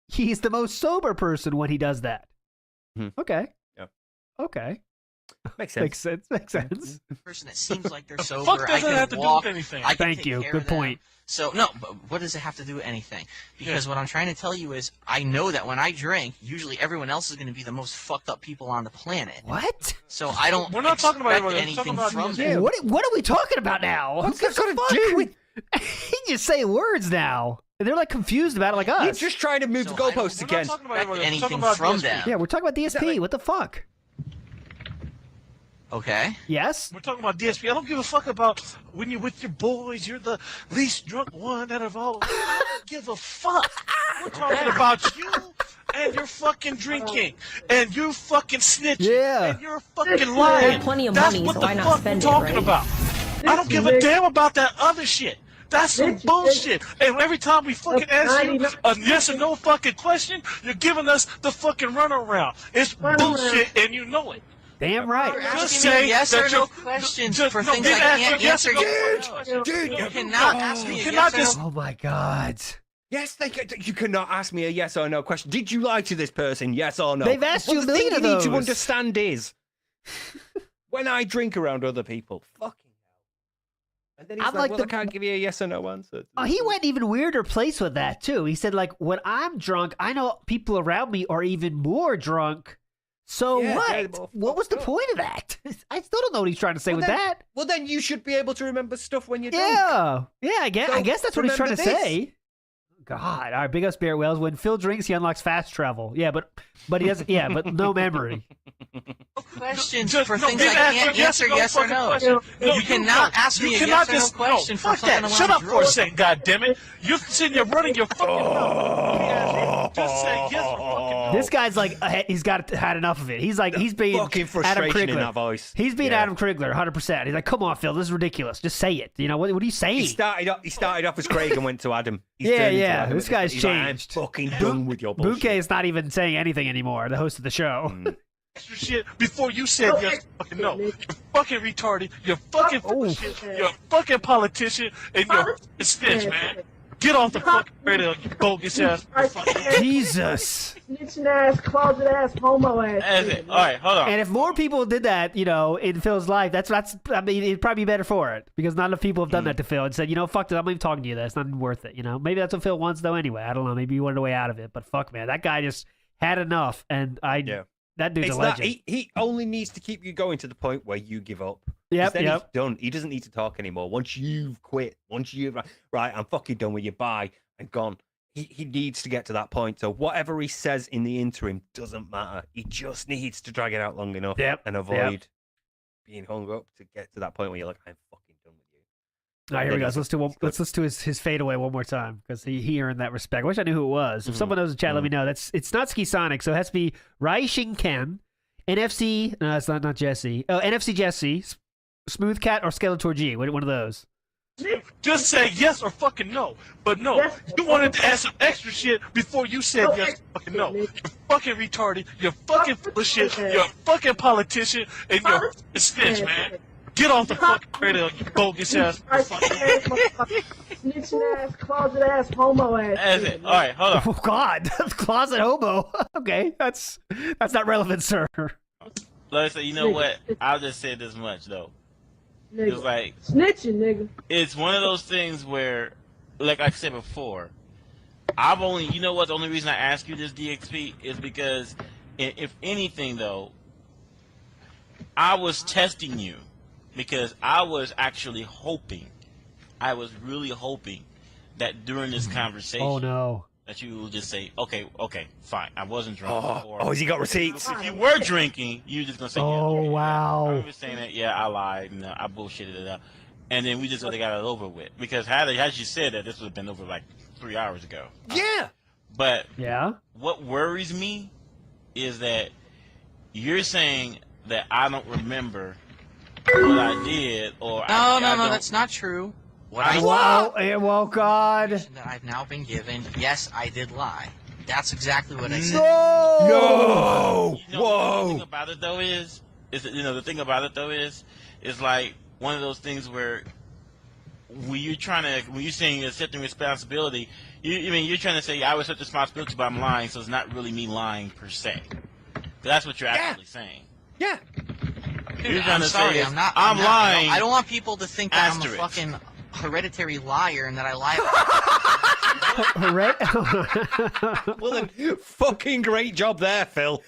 Speaker 2: he's the most sober person when he does that.
Speaker 3: Hmm.
Speaker 2: Okay.
Speaker 3: Yep.
Speaker 2: Okay.
Speaker 3: Makes sense.
Speaker 2: Makes sense.
Speaker 11: Person that seems like they're
Speaker 14: The
Speaker 11: sober.
Speaker 14: fuck
Speaker 11: I
Speaker 14: doesn't
Speaker 11: can
Speaker 14: have to do
Speaker 11: walk.
Speaker 14: with anything.
Speaker 11: I can
Speaker 2: Thank
Speaker 11: take
Speaker 2: you.
Speaker 11: care
Speaker 2: Good
Speaker 11: of them.
Speaker 2: point.
Speaker 11: So no, but what does it have to do with anything? Because what I'm trying to tell you is, I know that when I drink, usually everyone else is going to be the most fucked up people on the planet.
Speaker 2: What?
Speaker 11: So I don't.
Speaker 14: We're not talking about
Speaker 11: expect
Speaker 14: everyone. We're
Speaker 11: anything
Speaker 14: talking about
Speaker 11: from
Speaker 14: you.
Speaker 11: them.
Speaker 2: What are we talking about now?
Speaker 3: What's that got to do with?
Speaker 2: He just saying words now. And they're like confused about it like us.
Speaker 3: You're just trying to move the goalposts again.
Speaker 14: We're not talking about everyone. We're
Speaker 11: anything
Speaker 14: talking about
Speaker 11: from
Speaker 14: DSP.
Speaker 11: them.
Speaker 2: Yeah, we're talking about DSP. What the fuck?
Speaker 11: Okay.
Speaker 2: Yes?
Speaker 14: We're talking about DSP. I don't give a fuck about when you're with your boys. You're the least drunk one out of all. I don't give a fuck. We're talking about you and your fucking drinking and you fucking snitching and you're fucking
Speaker 1: I
Speaker 14: lying.
Speaker 1: have plenty of
Speaker 14: That's
Speaker 1: money,
Speaker 14: what
Speaker 1: so
Speaker 14: the
Speaker 1: why not
Speaker 14: fuck
Speaker 1: spend
Speaker 14: we're
Speaker 1: it,
Speaker 14: talking
Speaker 1: right?
Speaker 14: about. I don't give a damn about that other shit. That's some bullshit. And every time we fucking ask you a yes or no fucking question, you're giving us the fucking runaround. It's bullshit and you know it.
Speaker 2: Damn right.
Speaker 11: You're
Speaker 14: Just
Speaker 11: asking me
Speaker 14: say
Speaker 11: yes
Speaker 14: that
Speaker 11: or no
Speaker 14: you're-
Speaker 11: questions
Speaker 14: just-
Speaker 11: for
Speaker 14: no,
Speaker 11: things
Speaker 14: they
Speaker 11: I
Speaker 14: ask
Speaker 11: can't
Speaker 14: you yes
Speaker 11: answer.
Speaker 14: or no.
Speaker 3: Dude,
Speaker 11: You cannot ask me a
Speaker 14: cannot
Speaker 11: yes or
Speaker 14: just-
Speaker 11: no.
Speaker 2: Oh my god.
Speaker 3: Yes, you cannot ask me a yes or no question. Did you lie to this person? Yes or no?
Speaker 2: They've asked you
Speaker 3: Well,
Speaker 2: a
Speaker 3: the thing
Speaker 2: million
Speaker 3: you
Speaker 2: of
Speaker 3: need to
Speaker 2: those.
Speaker 3: understand is when I drink around other people, fucking hell. And then he's
Speaker 2: I'm
Speaker 3: like,
Speaker 2: like
Speaker 3: well,
Speaker 2: the-
Speaker 3: I can't give you a yes or no answer.
Speaker 2: Oh, he went even weirder place with that too. He said, like, when I'm drunk, I know people around me are even more drunk. So
Speaker 3: Yeah, they're
Speaker 2: what?
Speaker 3: more
Speaker 2: What was the point of that? I still don't know what he's trying to say
Speaker 3: Well,
Speaker 2: with
Speaker 3: then-
Speaker 2: that.
Speaker 3: Well, then you should be able to remember stuff when you're drunk.
Speaker 2: Yeah, I guess.
Speaker 3: So,
Speaker 2: I guess that's what he's trying to
Speaker 3: remember this.
Speaker 2: say. God, all right, big up Spirit Whales. When Phil drinks, he unlocks fast travel. Yeah, but he doesn't. Yeah, but no memory.
Speaker 11: Questions
Speaker 14: Just-
Speaker 11: for
Speaker 14: no,
Speaker 11: things
Speaker 14: they
Speaker 11: I
Speaker 14: ask
Speaker 11: can't
Speaker 14: you
Speaker 11: answer yes or
Speaker 14: fucking
Speaker 11: no.
Speaker 14: question. No,
Speaker 11: You cannot ask me
Speaker 14: you
Speaker 11: a
Speaker 14: cannot
Speaker 11: yes or no
Speaker 14: just-
Speaker 11: question for
Speaker 14: fuck
Speaker 11: something
Speaker 14: that.
Speaker 11: when
Speaker 14: Shut
Speaker 11: I'm
Speaker 14: up for a
Speaker 11: drunk.
Speaker 14: second, goddammit. You're sitting there running your fucking mouth. Just say yes or fucking no.
Speaker 2: This guy's like, he's had enough of it. He's like, he's being
Speaker 3: fucking
Speaker 2: Adam
Speaker 3: frustration in
Speaker 2: Krigler.
Speaker 3: that voice.
Speaker 2: He's being
Speaker 3: Yeah.
Speaker 2: Adam Krigler, 100%. He's like, come on, Phil, this is ridiculous. Just say it. You know what are you saying?
Speaker 3: He started off as Craig and went to Adam. He's
Speaker 2: Yeah,
Speaker 3: turned into
Speaker 2: yeah.
Speaker 3: Adam
Speaker 2: This
Speaker 3: at
Speaker 2: guy's
Speaker 3: point. He's like,
Speaker 2: changed.
Speaker 3: I'm fucking done with your bullshit.
Speaker 2: Bouquet is not even saying anything anymore. The host of the show.
Speaker 14: Extra shit before you said yes or fucking no. You're fucking retarded. You're fucking full of shit. You're a fucking politician and you're a snitch, man. Get off the fucking radio, you bogus ass.
Speaker 2: Jesus.
Speaker 15: Snitching ass, closet ass, homo ass.
Speaker 14: That's it. All right, hold on.
Speaker 2: And if more people did that, in Phil's life, that's I mean, it'd probably be better for it because not enough people have done that to Phil and said, fuck it, I'm not even talking to you. That's not even worth it. Maybe that's what Phil wants though. Anyway, I don't know. Maybe he wanted a way out of it, but fuck, man, that guy just had enough, and that dude's
Speaker 3: It's
Speaker 2: a
Speaker 3: not,
Speaker 2: legend.
Speaker 3: he only needs to keep you going to the point where you give up.
Speaker 2: Yep,
Speaker 3: Then
Speaker 2: yep.
Speaker 3: he's done. He doesn't need to talk anymore. Once you've quit, once you've right, I'm fucking done with you. Bye and gone. He needs to get to that point. So whatever he says in the interim doesn't matter. He just needs to drag it out long enough and avoid being hung up to get to that point where you're like, I'm fucking done with you.
Speaker 2: All right, here we go. Let's listen to his fadeaway one more time because he earned that respect. I wish I knew who it was. If someone knows in chat, let me know. It's not Ski Sonic, so it has to be Raishin Ken, NFC. No, it's not Jesse. Oh, NFC Jesse, Smooth Cat, or Skeletor G. One of those.
Speaker 14: Just say yes or fucking no. But no, you wanted to add some extra shit before you said yes or fucking no. You're fucking retarded. You're fucking full of shit. You're a fucking politician and you're a snitch, man. Get off the fucking radio, you bogus ass.
Speaker 15: Snitching ass, closet ass, homo ass.
Speaker 14: That's it. All right, hold on.
Speaker 2: Oh God, closet homo. Okay, that's not relevant, sir.
Speaker 10: Let's say, you know what? I'll just say this much though.
Speaker 15: Nigga.
Speaker 10: It's like
Speaker 15: Snitching, nigga.
Speaker 10: it's one of those things where, like I said before, I've only, you know what? The only reason I ask you this, DXP, is because, if anything though, I was testing you because I was actually hoping, I was really hoping that during this conversation,
Speaker 2: Oh no.
Speaker 10: that you will just say, okay, fine, I wasn't drunk.
Speaker 3: Oh, has he got receipts?
Speaker 10: If you were drinking, you're just gonna say,
Speaker 2: Oh
Speaker 10: yeah, I
Speaker 2: wow.
Speaker 10: remember saying that, yeah, I lied, and I bullshitted it up, and then we just would have got it over with. Because had you said that, this would have been over like 3 hours ago.
Speaker 3: Yeah.
Speaker 10: But
Speaker 2: Yeah.
Speaker 10: what worries me is that you're saying that I don't remember what I did, or
Speaker 11: No,
Speaker 10: I don't-
Speaker 11: that's not true. What
Speaker 2: Well, God.
Speaker 11: that I've now been given, yes, I did lie. That's exactly what I said.
Speaker 2: No.
Speaker 10: You know, the thing about it though is the thing about it though is like one of those things where when you're saying you're accepting responsibility, you're trying to say I would accept responsibility, but I'm lying, so it's not really me lying per se. That's what you're actually saying.
Speaker 3: Yeah.
Speaker 10: You're trying
Speaker 11: I'm
Speaker 10: to
Speaker 11: sorry,
Speaker 10: say
Speaker 11: I'm not.
Speaker 10: I'm lying.
Speaker 11: I don't want people to think that
Speaker 10: Asterisk.
Speaker 11: I'm a fucking hereditary liar and that I lie.
Speaker 3: Well, then, fucking great job there, Phil.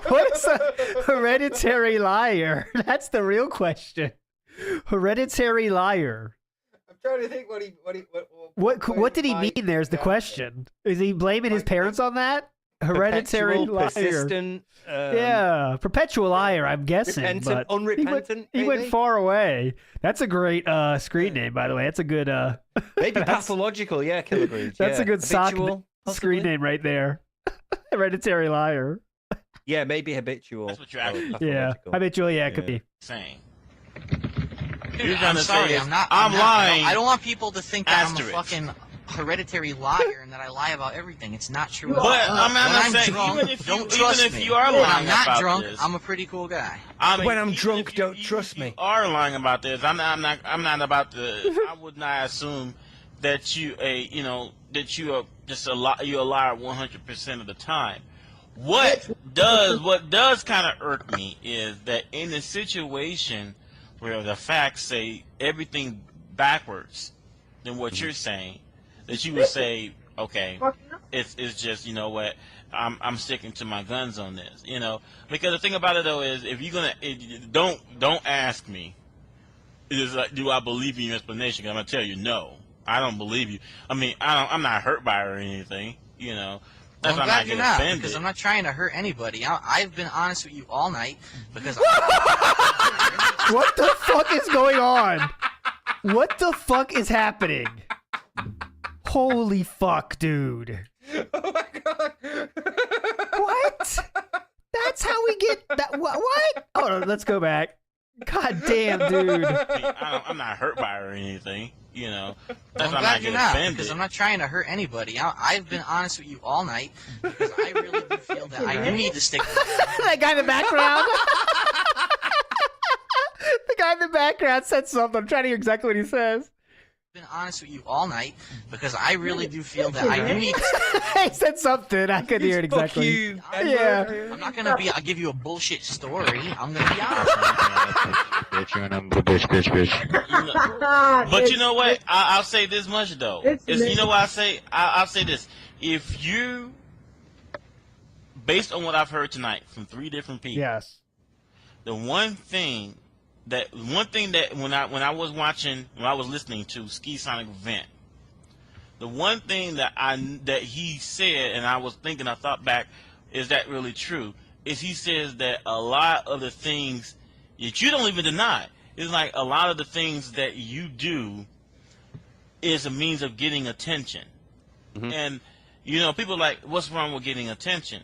Speaker 2: What is a hereditary liar? That's the real question. Hereditary liar.
Speaker 3: I'm trying to think what
Speaker 2: did he mean there is the question. Is he blaming his parents on that? Hereditary
Speaker 3: Perpetual,
Speaker 2: liar.
Speaker 3: persistent,
Speaker 2: Yeah, perpetual liar, I'm guessing.
Speaker 3: repentant,
Speaker 2: but
Speaker 3: unrepentant,
Speaker 2: He went
Speaker 3: maybe?
Speaker 2: far away. That's a great screen name, by the way. That's a good...
Speaker 3: Maybe pathological, yeah, Killer Breed.
Speaker 2: That's
Speaker 3: yeah.
Speaker 2: a good sock
Speaker 3: Habitual,
Speaker 2: screen name right there. Hereditary liar.
Speaker 3: Yeah, maybe habitual. That's
Speaker 10: what you're asking.
Speaker 2: Yeah, habitual, yeah, it could be.
Speaker 10: saying.
Speaker 11: Dude,
Speaker 10: trying
Speaker 11: I'm
Speaker 10: to
Speaker 11: sorry,
Speaker 10: say
Speaker 11: I'm not.
Speaker 10: I'm lying.
Speaker 11: I don't want people to think that
Speaker 10: Asterisk.
Speaker 11: I'm a fucking hereditary liar and that I lie about everything. It's not true.
Speaker 10: But I'm not
Speaker 11: When
Speaker 10: saying
Speaker 11: drunk,
Speaker 10: even if
Speaker 11: don't
Speaker 10: you
Speaker 11: trust
Speaker 10: even if
Speaker 11: me.
Speaker 10: you are
Speaker 11: When
Speaker 10: lying
Speaker 11: I'm not
Speaker 10: about
Speaker 11: drunk,
Speaker 10: this,
Speaker 11: I'm a pretty cool guy.
Speaker 10: I mean,
Speaker 3: When I'm
Speaker 10: even
Speaker 3: drunk,
Speaker 10: if
Speaker 3: don't trust me.
Speaker 10: You are lying about this. I'm not about to. I would not assume that you that you are just you're a liar 100% of the time. What does kind of irk me is that in a situation where the facts say everything backwards than what you're saying, that you would say, okay, it's just, you know what, I'm sticking to my guns on this, you know, because the thing about it though is if you're gonna don't ask me, is like, do I believe in your explanation? 'Cause I'm gonna tell you no, I don't believe you. I mean, I'm not hurt by it or anything, you know. That's
Speaker 11: Well, I'm
Speaker 10: why
Speaker 11: glad
Speaker 10: I'm
Speaker 11: you're
Speaker 10: not
Speaker 11: not,
Speaker 10: getting offended.
Speaker 11: because I'm not trying to hurt anybody. I've been honest with you all night because.
Speaker 2: What the fuck is going on? What the fuck is happening? Holy fuck, dude.
Speaker 3: Oh my god.
Speaker 2: What? That's how we get that. What? Hold on, let's go back. God damn, dude.
Speaker 10: I'm not hurt by it or anything, you know. That's
Speaker 11: I'm
Speaker 10: why I'm
Speaker 11: glad
Speaker 10: not
Speaker 11: you're
Speaker 10: getting
Speaker 11: not,
Speaker 10: offended.
Speaker 11: because I'm not trying to hurt anybody. I've been honest with you all night because I really do feel that I do need to stick with
Speaker 2: That guy in the background. The guy in the background said something. I'm trying to hear exactly what he says.
Speaker 11: I've been honest with you all night because I really do feel that I do need to stick with
Speaker 2: He said something. I couldn't hear it exactly.
Speaker 3: you.
Speaker 2: Yeah.
Speaker 11: I'm not gonna I'll give you a bullshit story. I'm gonna be honest.
Speaker 12: Bitch, you're a number, bitch.
Speaker 10: But you know what? I'll say this much though. You know what I say? I'll say this. If you, based on what I've heard tonight from 3 different people,
Speaker 2: Yes.
Speaker 10: the one thing that when I was listening to Ski Sonic vent, the one thing that he said, and I thought back, is that really true? Is he says that a lot of the things that you don't even deny, it's like a lot of the things that you do is a means of getting attention. And you know, people are like, what's wrong with getting attention?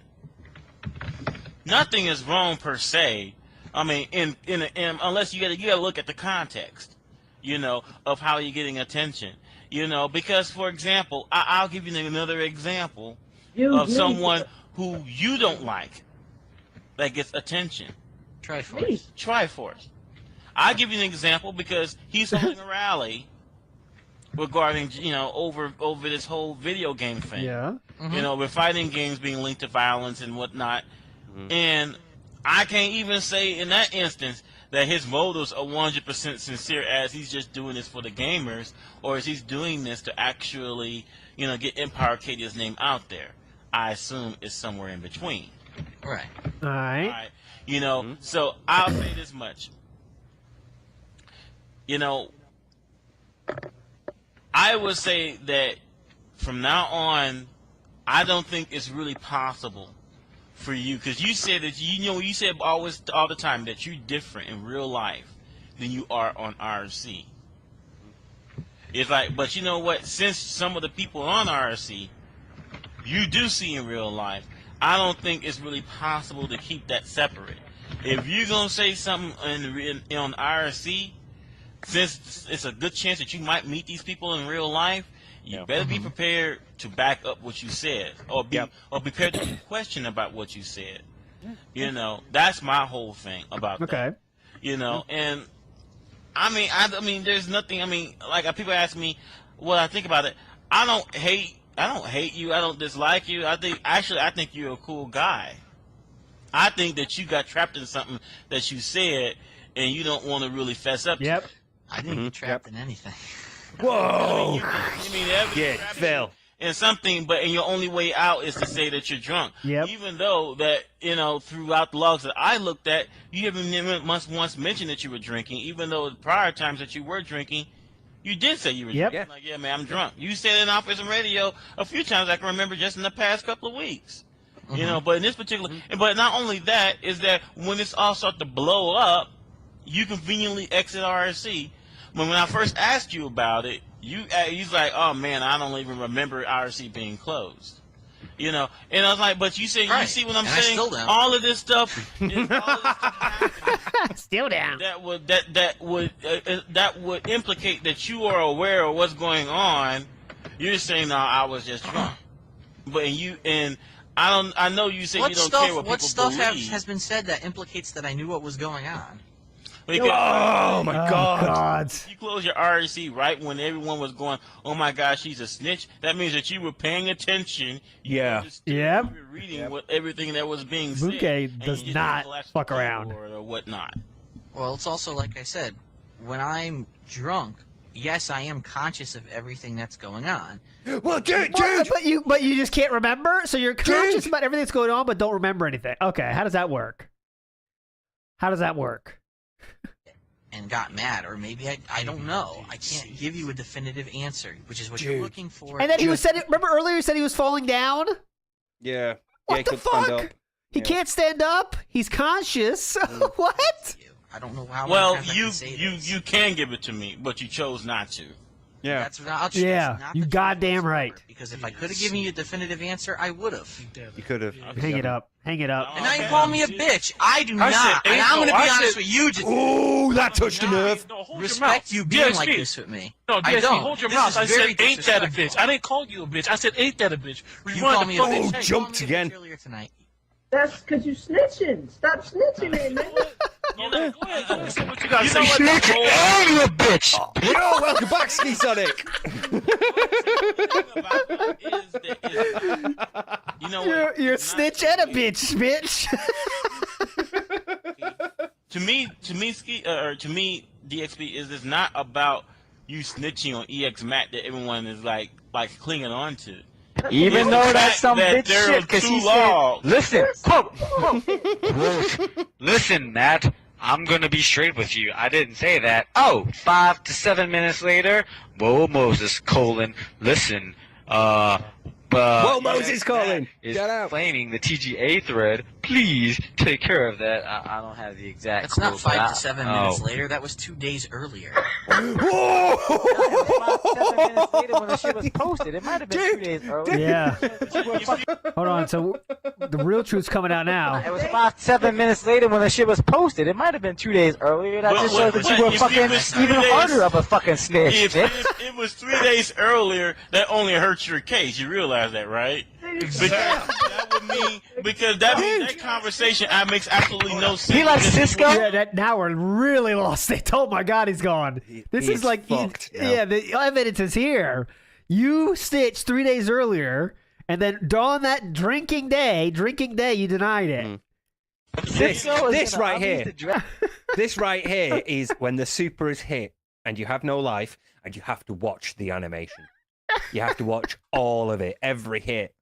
Speaker 10: Nothing is wrong per se. I mean, in unless you gotta look at the context, you know, of how you're getting attention. You know, because for example, I'll give you another example of someone who you don't like that gets attention. Triforce. I'll give you an example because he's holding a rally regarding, you know, over this whole video game thing.
Speaker 2: Yeah.
Speaker 10: You know, with fighting games being linked to violence and whatnot. And I can't even say in that instance that his motives are 100% sincere, as he's just doing this for the gamers, or is he's doing this to actually, you know, get Empire Arcadia's name out there. I assume it's somewhere in between.
Speaker 11: Right.
Speaker 2: All right.
Speaker 10: You know, so I'll say this much. You know, I would say that from now on, I don't think it's really possible for you, because you said that you said all the time that you're different in real life than you are on RC. It's like, but you know what? Since some of the people on RC you do see in real life, I don't think it's really possible to keep that separate. If you're gonna say something on RC, since it's a good chance that you might meet these people in real life, you better be prepared to back up what you said, or be prepared to question about what you said. You know, that's my whole thing about that. You know, and I mean, there's nothing. I mean, like people ask me what I think about it. I don't hate hate you. I don't dislike you. I think you're a cool guy. I think that you got trapped in something that you said, and you don't want to really fess up to.
Speaker 11: I didn't get trapped in anything.
Speaker 3: Whoa!
Speaker 10: Phil. In something, and your only way out is to say that you're drunk. Even though that, throughout the logs that I looked at, you haven't even once mentioned that you were drinking, even though the prior times that you were drinking, you did say you were drinking. Like, yeah, man, I'm drunk. You said it on Office and Radio a few times I can remember just in the past couple of weeks. But in this particular, but not only that, is that when this all started to blow up, you conveniently exit RSC. When I first asked you about it, he's like, oh man, I don't even remember RSC being closed. And I was like, but you say, you see what I'm saying? All of this stuff,
Speaker 8: still down.
Speaker 10: That would implicate that you are aware of what's going on. You're saying, no, I was just drunk. I know you say you don't care what people believe.
Speaker 11: Has been said that implicates that I knew what was going on?
Speaker 10: Because,
Speaker 3: oh my God!
Speaker 10: You closed your RSC right when everyone was going, "Oh my gosh, she's a snitch." That means that you were paying attention. You were reading what everything that was being said.
Speaker 2: Bouquet does not fuck around
Speaker 10: or whatnot.
Speaker 11: Well, it's also like I said, when I'm drunk, yes, I am conscious of everything that's going on.
Speaker 2: Well, dude, but you just can't remember. So you're conscious about everything that's going on, but don't remember anything. Okay, how does that work?
Speaker 11: And got mad, or maybe I don't know. I can't give you a definitive answer, which is what you're looking for.
Speaker 2: And then he was said. Remember earlier he said he was falling down.
Speaker 3: Yeah.
Speaker 2: What the fuck? He can't stand up. He's conscious. What?
Speaker 11: I don't know how.
Speaker 10: Well, you can give it to me, but you chose not to.
Speaker 3: Yeah.
Speaker 11: That's not
Speaker 2: you goddamn right.
Speaker 11: Because if I could have given you a definitive answer, I would have.
Speaker 3: You could have.
Speaker 2: Hang it up. Hang it up.
Speaker 11: And now you call me a bitch. I do not. And I'm going to be honest with you.
Speaker 3: Ooh, that touched a nerve.
Speaker 11: Respect you being like this with me.
Speaker 14: No,
Speaker 11: I don't.
Speaker 14: Hold your mouth. I said, ain't that a bitch? I didn't call you a bitch. I said, ain't that a bitch?
Speaker 11: You called me a bitch.
Speaker 3: Oh, jumped again.
Speaker 11: Earlier tonight.
Speaker 15: That's because you snitching. Stop snitching, man.
Speaker 14: You know what?
Speaker 12: Snitch and you a bitch.
Speaker 3: Yo, welcome back, Ski Sonic.
Speaker 2: You're a snitch and a bitch, bitch.
Speaker 10: To me, DXP is not about you snitching on EX Matt that everyone is like clinging on to.
Speaker 12: Even though that's some bitch shit, because he said, listen, quote, listen, Matt, I'm gonna be straight with you. I didn't say that. Oh, 5 to 7 minutes later, whoa, Moses, listen,
Speaker 3: whoa, Moses,
Speaker 12: is claiming the TGA thread. Please take care of that. I don't have the exact
Speaker 11: That's not
Speaker 12: quote,
Speaker 11: 5 to 7 minutes later. That was 2 days earlier.
Speaker 12: Whoa! 5 to 7 minutes later when the shit was posted. It might have been 2 days earlier.
Speaker 2: Yeah. Hold on. So the real truth's coming out now.
Speaker 12: It was 5 to 7 minutes later when the shit was posted. It might have been 2 days earlier. That just shows that you were fucking even harder of a fucking snitch.
Speaker 10: If it was 3 days earlier, that only hurts your case. You realize that, right? Because that would mean that conversation makes absolutely no sense.
Speaker 2: He like Cisco. Yeah, now we're really lost it. Oh my God, he's gone. This is like
Speaker 3: fucked.
Speaker 2: The evidence is here. You stitched 3 days earlier, and then on that drinking day, you denied it.
Speaker 3: This right here. This right here is when the super is hit, and you have no life, and you have to watch the animation. You have to watch all of it, every hit.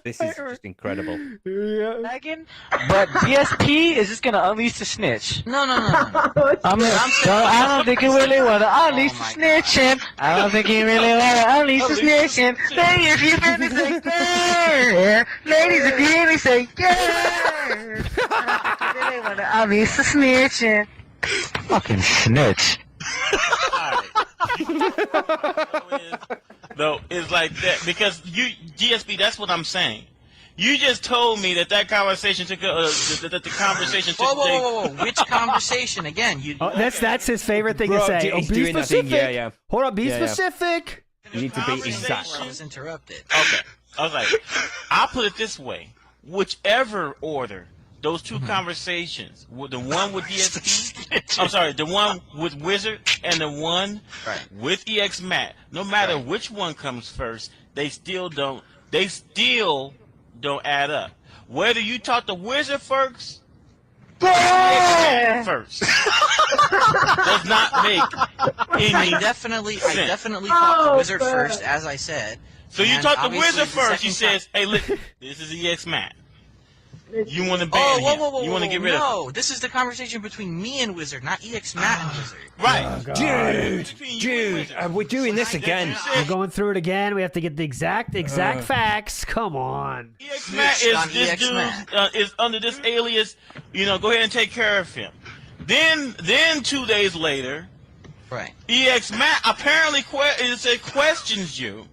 Speaker 3: This is just incredible.
Speaker 12: Megan, but DSP is just gonna unleash the snitch.
Speaker 11: No.
Speaker 12: I don't think he really wanna unleash the snitching. I don't think he really wanna unleash the snitching. Say if you really say yeah, ladies, if you really say yeah, I don't think he really wanna unleash the snitching. Fucking snitch.
Speaker 10: No, it's like that because GSP. That's what I'm saying. You just told me that conversation took that the conversation took.
Speaker 11: Whoa! Which conversation again?
Speaker 2: That's his favorite thing to say.
Speaker 3: He's
Speaker 2: be
Speaker 3: doing
Speaker 2: specific.
Speaker 3: That thing. Yeah.
Speaker 2: Hold on, be specific.
Speaker 3: You need to be exact.
Speaker 11: I was interrupted.
Speaker 10: Okay, I was like, I'll put it this way: whichever order. Those two conversations, the one with DSP, I'm sorry, the one with Wizard and the one with EX Matt, no matter which one comes first, they still don't add up. Whether you talk to Wizard first, first does not make any
Speaker 11: I definitely
Speaker 10: sense.
Speaker 11: talked to Wizard first, as I said.
Speaker 10: So you
Speaker 11: and
Speaker 10: talk to
Speaker 11: obviously
Speaker 10: Wizard
Speaker 11: the
Speaker 10: first. He
Speaker 11: second
Speaker 10: says, "Hey, look, this is EX Matt. You want to ban
Speaker 11: Oh,
Speaker 10: him?
Speaker 11: whoa,
Speaker 10: You want to get rid of him?"
Speaker 11: No, this is the conversation between me and Wizard, not EX Matt and Wizard.
Speaker 10: Right.
Speaker 3: Dude, we're doing this again.
Speaker 2: We're going through it again. We have to get the exact facts. Come on.
Speaker 10: EX Matt is this dude is under this alias. You know, go ahead and take care of him. Then 2 days later,
Speaker 11: right?
Speaker 10: EX Matt apparently questions you.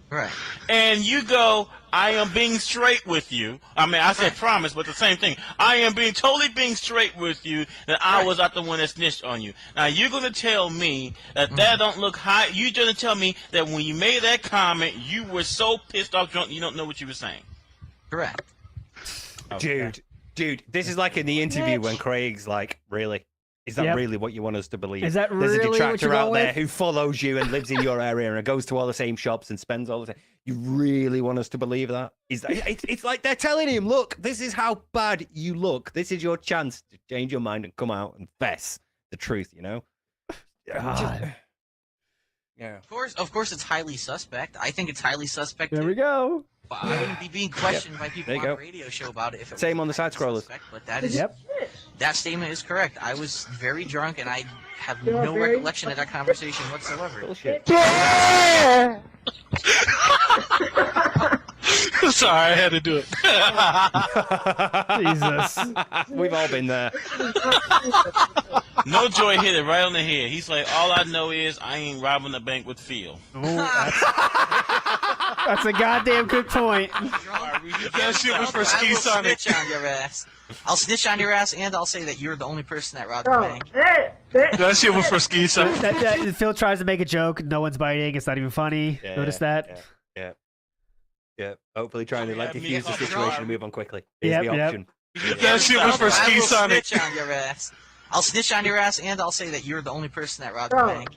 Speaker 11: Right.
Speaker 10: And you go, I am being straight with you. I mean, I said promise, but the same thing. I am totally being straight with you that I was not the one that snitched on you. Now, you're going to tell me that that don't look high. You're going to tell me that when you made that comment, you were so pissed off drunk you don't know what you were saying.
Speaker 11: Correct.
Speaker 3: Dude, this is like in the interview when Craig's like, really? Is that really what you want us to believe?
Speaker 2: Is that
Speaker 3: There's
Speaker 2: really
Speaker 3: a
Speaker 2: what
Speaker 3: detractor
Speaker 2: you're
Speaker 3: out
Speaker 2: going
Speaker 3: there
Speaker 2: with?
Speaker 3: who follows you and lives in your area and goes to all the same shops and spends all the time. You really want us to believe that? It's like they're telling him, look, this is how bad you look. This is your chance to change your mind and come out and fess the truth, you know? Yeah.
Speaker 11: Of course, it's highly suspect. I think it's highly suspect.
Speaker 2: There we go.
Speaker 11: But I wouldn't be being questioned by people
Speaker 3: There you
Speaker 11: on a
Speaker 3: go.
Speaker 11: radio show about it if it
Speaker 3: Same
Speaker 11: was
Speaker 3: on the side scrollers.
Speaker 11: suspect, but that is that statement is correct. I was very drunk and I have no recollection of that conversation whatsoever.
Speaker 3: Bullshit.
Speaker 14: Sorry, I had to do it.
Speaker 2: Jesus.
Speaker 3: We've all been there.
Speaker 10: No Joy hit it right on the head. He's like, all I know is I ain't robbing the bank with Phil.
Speaker 2: That's a goddamn good point.
Speaker 14: That shit was for Ski Sonic.
Speaker 11: Snitch on your ass. I'll snitch on your ass and I'll say that you're the only person that robbed the bank.
Speaker 14: That shit was for Ski Sonic.
Speaker 2: Phil tries to make a joke. No one's biting. It's not even funny. Notice that?
Speaker 3: Yeah. Hopefully trying to defuse the situation and move on quickly. Is
Speaker 2: Yep,
Speaker 3: the option.
Speaker 14: That shit was for Ski Sonic.
Speaker 11: Snitch on your ass. I'll snitch on your ass and I'll say that you're the only person that robbed the bank.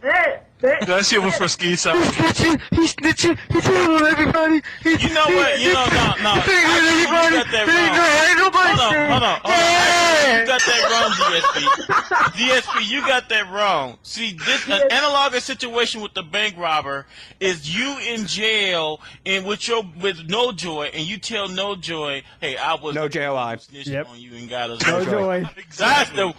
Speaker 14: That shit was for Ski Sonic.
Speaker 12: He's snitching. He's telling on everybody.
Speaker 10: You know what? You know, no. You got that wrong. Hold on. You got that wrong, DSP, you got that wrong. See, this an analogous situation with the bank robber is you in jail and with No Joy, and you tell No Joy, hey, I was
Speaker 3: No JOI.
Speaker 10: snitching on you and got us.
Speaker 2: No Joy.
Speaker 10: That's the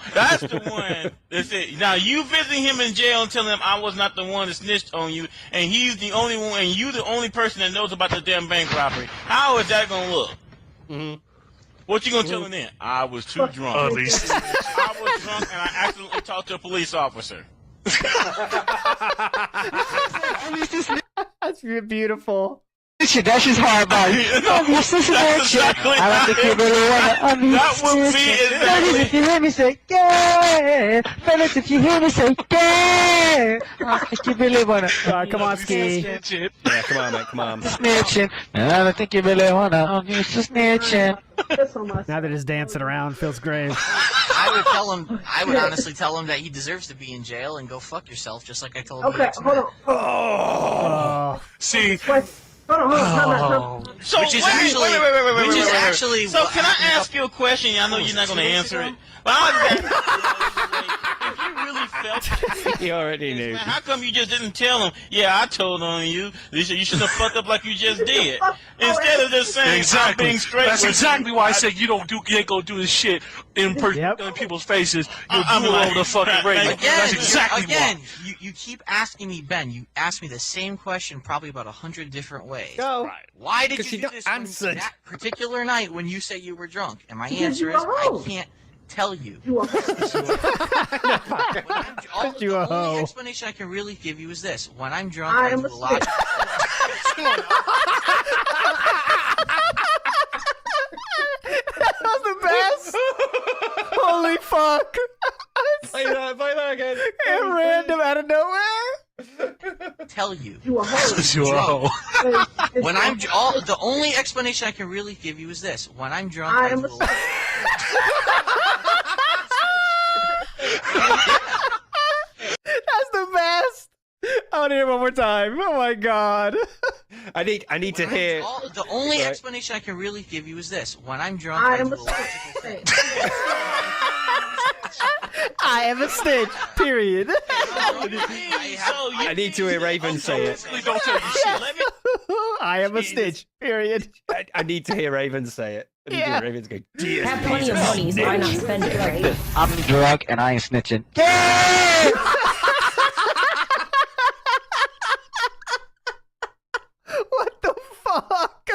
Speaker 10: one. That's it. Now you visiting him in jail and telling him I was not the one that snitched on you, and he's the only one, and you the only person that knows about the damn bank robbery. How is that gonna look?
Speaker 3: Mm-hmm.
Speaker 10: What you gonna tell him then? I was too drunk.
Speaker 14: At least.
Speaker 10: I was drunk and I accidentally talked to a police officer.
Speaker 2: That's beautiful.
Speaker 12: That's just hard, buddy.
Speaker 10: That's exactly
Speaker 12: I don't think you really wanna
Speaker 10: that would be exactly.
Speaker 12: If you hear me say, yeah. Fellas, if you hear me say, yeah. I think you really wanna.
Speaker 2: Come on, Ski.
Speaker 3: Yeah, come on, mate. Come on.
Speaker 12: Snitching. I don't think you really wanna. I'm used to snitching.
Speaker 2: Now that he's dancing around, feels great.
Speaker 11: I would honestly tell him that he deserves to be in jail and go fuck yourself, just like I told him.
Speaker 15: Okay, hold on.
Speaker 2: Oh.
Speaker 14: See.
Speaker 15: Hold on.
Speaker 10: So
Speaker 11: Which is actually.
Speaker 10: So can I ask you a question? I know you're not gonna answer it, but if you really felt
Speaker 3: He already knew.
Speaker 10: how come you just didn't tell him? Yeah, I told on you. You should have fucked up like you just did. Instead of just saying I'm being straight.
Speaker 14: That's
Speaker 10: with
Speaker 14: exactly
Speaker 10: you.
Speaker 14: why I said you ain't gonna do this shit in people's faces. You'll
Speaker 10: I'm
Speaker 14: do it
Speaker 10: like-
Speaker 14: over the fucking radio. That's exactly
Speaker 11: Again,
Speaker 14: why.
Speaker 11: you keep asking me, Ben. You asked me the same question probably about 100 different ways.
Speaker 2: Go.
Speaker 11: Why did
Speaker 3: 'Cause
Speaker 11: you
Speaker 3: you
Speaker 11: do
Speaker 3: not
Speaker 11: this
Speaker 3: answered.
Speaker 11: that particular night when you say you were drunk? And my
Speaker 15: Because
Speaker 11: answer
Speaker 15: you
Speaker 11: is,
Speaker 15: were
Speaker 11: I
Speaker 15: wrong.
Speaker 11: can't tell you.
Speaker 15: You are
Speaker 11: The only explanation I can really give you is this: when I'm drunk,
Speaker 15: I
Speaker 11: I
Speaker 15: am
Speaker 11: do
Speaker 15: a
Speaker 11: a lot.
Speaker 2: That was the best. Holy fuck.
Speaker 3: Play that again.
Speaker 2: At random out of nowhere.
Speaker 11: Tell you.
Speaker 15: You are
Speaker 14: You are.
Speaker 11: When I'm the only explanation I can really give you is this: when I'm drunk, I do a lot.
Speaker 2: That's the best. I want to hear it one more time. Oh my god.
Speaker 3: I need to hear.
Speaker 11: The only
Speaker 3: Right.
Speaker 11: explanation I can really give you is this: when I'm drunk,
Speaker 15: I
Speaker 11: I
Speaker 15: am
Speaker 11: do
Speaker 15: a
Speaker 11: a logical thing.
Speaker 2: I am a snitch. Period.
Speaker 3: I need to hear Raven say it.
Speaker 14: Don't tell you shit. Let me.
Speaker 2: I am a snitch. Period.
Speaker 3: I need to hear Raven say it. I need to hear Raven go.
Speaker 1: I have plenty of money, so why not spend it, right?
Speaker 12: I'm drunk and I ain't snitching.
Speaker 2: What the fuck?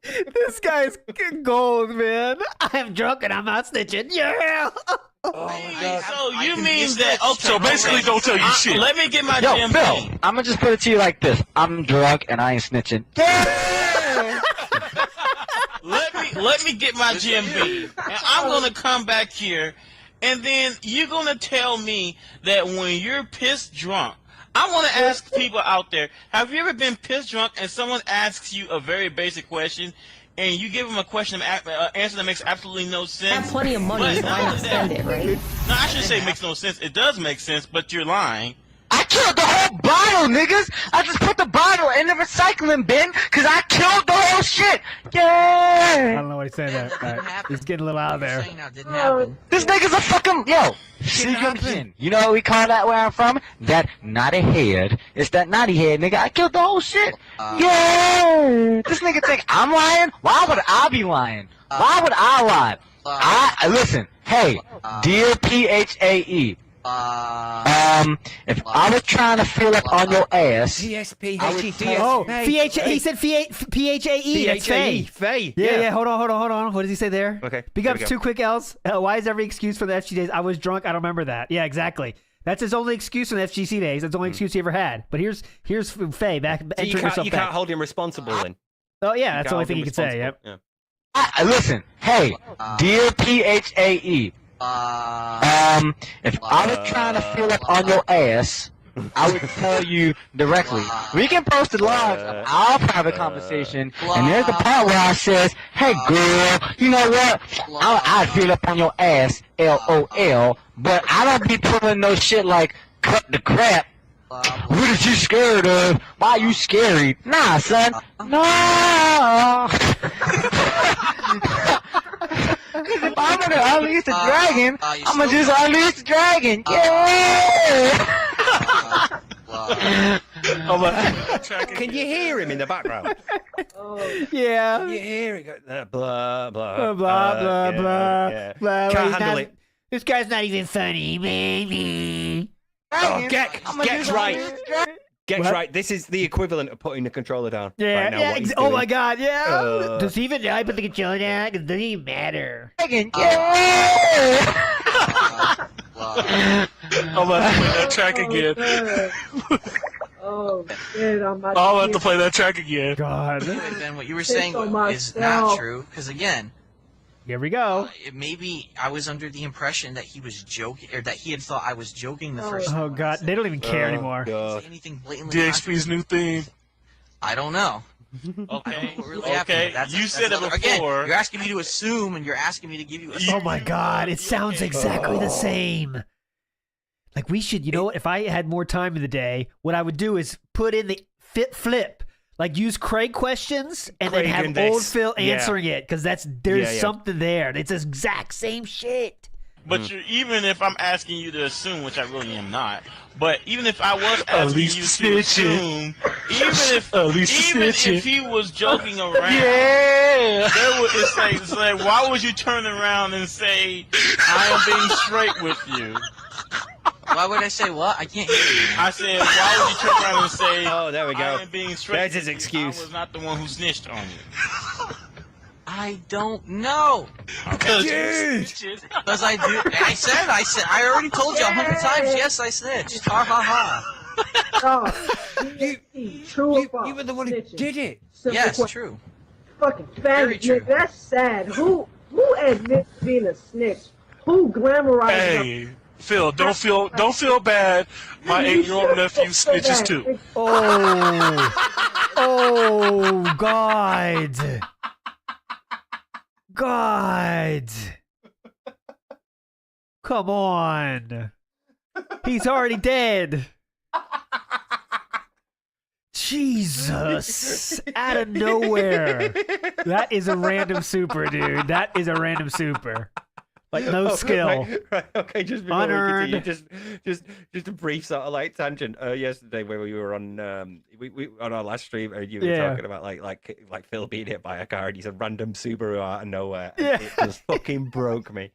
Speaker 2: This guy's gold, man. I'm drunk and I'm not snitching. Yeah.
Speaker 3: Oh my god.
Speaker 10: So you mean that? Okay,
Speaker 14: So basically, don't tell you shit.
Speaker 10: Let me get my
Speaker 12: Yo,
Speaker 10: GMB.
Speaker 12: Phil, I'm gonna just put it to you like this: I'm drunk and I ain't snitching.
Speaker 10: Let me get my GMB, and I'm gonna come back here, and then you're gonna tell me that when you're pissed drunk. I want to ask people out there: have you ever been pissed drunk and someone asks you a very basic question, and you give them a question, answer that makes absolutely no sense?
Speaker 1: I have plenty of money, so why not spend it, right?
Speaker 10: No, I shouldn't say it makes no sense. It does make sense, but you're lying.
Speaker 12: I killed the whole bottle, niggas! I just put the bottle in the recycling bin because I killed the whole shit!
Speaker 2: I
Speaker 12: Yeah!
Speaker 2: don't know what he's saying there. All right. He's getting a little out of there.
Speaker 11: Didn't happen.
Speaker 12: This nigga's a fucking... Yo! Sin. You know what we call that where I'm from? That naughty head. It's that naughty head, nigga. I killed the whole shit! Yeah! This nigga think I'm lying? Why would I be lying? Why would I lie? Listen, hey, dear Phae. If I was trying to fill up on your ass,
Speaker 2: Oh, he said Phae. That's Phae.
Speaker 3: Phae.
Speaker 2: Yeah. Hold on. What does he say there?
Speaker 3: Okay.
Speaker 2: Big
Speaker 3: here
Speaker 2: ups,
Speaker 3: we go.
Speaker 2: 2 quick L's. Why is every excuse for the FG days? I was drunk. I don't remember that. Yeah, exactly. That's his only excuse on the FGC days. That's the only excuse he ever had. But here's Phae back
Speaker 3: So
Speaker 2: entering herself
Speaker 3: you
Speaker 2: back.
Speaker 3: can't hold him responsible then.
Speaker 2: Oh yeah,
Speaker 3: You
Speaker 2: that's the only
Speaker 3: can't
Speaker 2: thing he
Speaker 3: hold
Speaker 2: could
Speaker 3: him
Speaker 2: say. Yep.
Speaker 3: responsible. Yeah.
Speaker 12: listen, hey, dear Phae. If I was trying to fill up on your ass, I would tell you directly. We can post it live on our private conversation, and there's the part where I says, "Hey girl, you know what? I'd fill up on your ass, LOL." But I don't be pulling no shit like cut the crap. What is you scared of? Why are you scary? Nah, son. No. If I'm gonna unleash the dragon, I'm gonna just unleash the dragon. Yeah.
Speaker 3: Can you hear him in the background?
Speaker 2: Yeah.
Speaker 3: Can you hear it? Go, blah, blah,
Speaker 2: Blah blah blah
Speaker 3: yeah.
Speaker 2: blah.
Speaker 3: Can't
Speaker 2: He's
Speaker 3: handle
Speaker 2: not-
Speaker 3: it.
Speaker 2: This guy's not even funny, baby.
Speaker 3: Oh, Gex right. Gex right. This is the equivalent of putting the controller down.
Speaker 2: Yeah,
Speaker 3: right now,
Speaker 2: yeah.
Speaker 3: what he's
Speaker 2: Oh
Speaker 3: doing.
Speaker 2: my god, yeah.
Speaker 3: Does
Speaker 2: he even know I put the controller down? It doesn't even matter.
Speaker 14: I'm about to play that track again.
Speaker 15: Oh, shit, I'm about
Speaker 14: I'll have to play that track again.
Speaker 2: God.
Speaker 11: Anyway, Ben, what you were saying
Speaker 15: on
Speaker 11: is
Speaker 15: myself.
Speaker 11: not true. Because again,
Speaker 2: here we go.
Speaker 11: Maybe I was under the impression that he was joking, or that he had thought I was joking the first time.
Speaker 2: Oh god, they don't even care anymore.
Speaker 11: Say anything blatantly
Speaker 14: DXP's new theme.
Speaker 11: I don't know.
Speaker 10: Okay.
Speaker 11: What really happened? That's,
Speaker 10: You said it
Speaker 11: another-
Speaker 10: before.
Speaker 11: Again, you're asking me to assume, and you're asking me to give you a
Speaker 2: Oh my god, it sounds exactly the same. Like we should, you know what? If I had more time in the day, what I would do is put in the flip. Like use Craig questions and
Speaker 3: Craig
Speaker 2: then have
Speaker 3: and
Speaker 2: old
Speaker 3: this.
Speaker 2: Phil
Speaker 3: Yeah.
Speaker 2: answering it because there's
Speaker 3: Yeah.
Speaker 2: something there. It's the exact same shit.
Speaker 10: But even if I'm asking you to assume, which I really am not, but even if I was asking
Speaker 14: least
Speaker 10: you to
Speaker 14: snitching.
Speaker 10: assume, even
Speaker 14: snitching.
Speaker 10: if he was joking around,
Speaker 14: Yeah.
Speaker 10: it's like, why would you turn around and say, I am being straight with you?
Speaker 11: Why would I say what? I can't hear you.
Speaker 10: I said, why would you turn around and say,
Speaker 3: Oh, there we go.
Speaker 10: I am being straight
Speaker 3: There's
Speaker 10: with
Speaker 3: his
Speaker 10: you?
Speaker 3: excuse.
Speaker 10: I was not the one who snitched on you.
Speaker 11: I don't know.
Speaker 10: Because
Speaker 11: Because I do. I said. I already told you 100 times. Yes, I snitched. Ha ha ha.
Speaker 15: True
Speaker 3: You were the one who did it.
Speaker 11: Yes, true.
Speaker 15: Fucking
Speaker 11: Very
Speaker 15: faggot,
Speaker 11: true.
Speaker 15: nigga. That's sad. Who admits being a snitch? Who glamorizes?
Speaker 14: Hey, Phil, don't feel bad. My 8-year-old nephew snitches too.
Speaker 2: Oh god. God. Come on. He's already dead. Jesus! Out of nowhere. That is a random super, dude. That is a random super. Like no skill.
Speaker 3: Right, okay, just before
Speaker 2: Unearned.
Speaker 3: we continue, just a brief sort of like tangent. Yesterday when we were on we on our last stream, and you were talking about like Phil being hit by a car, and he's a random Subaru out of nowhere. And it just fucking broke me.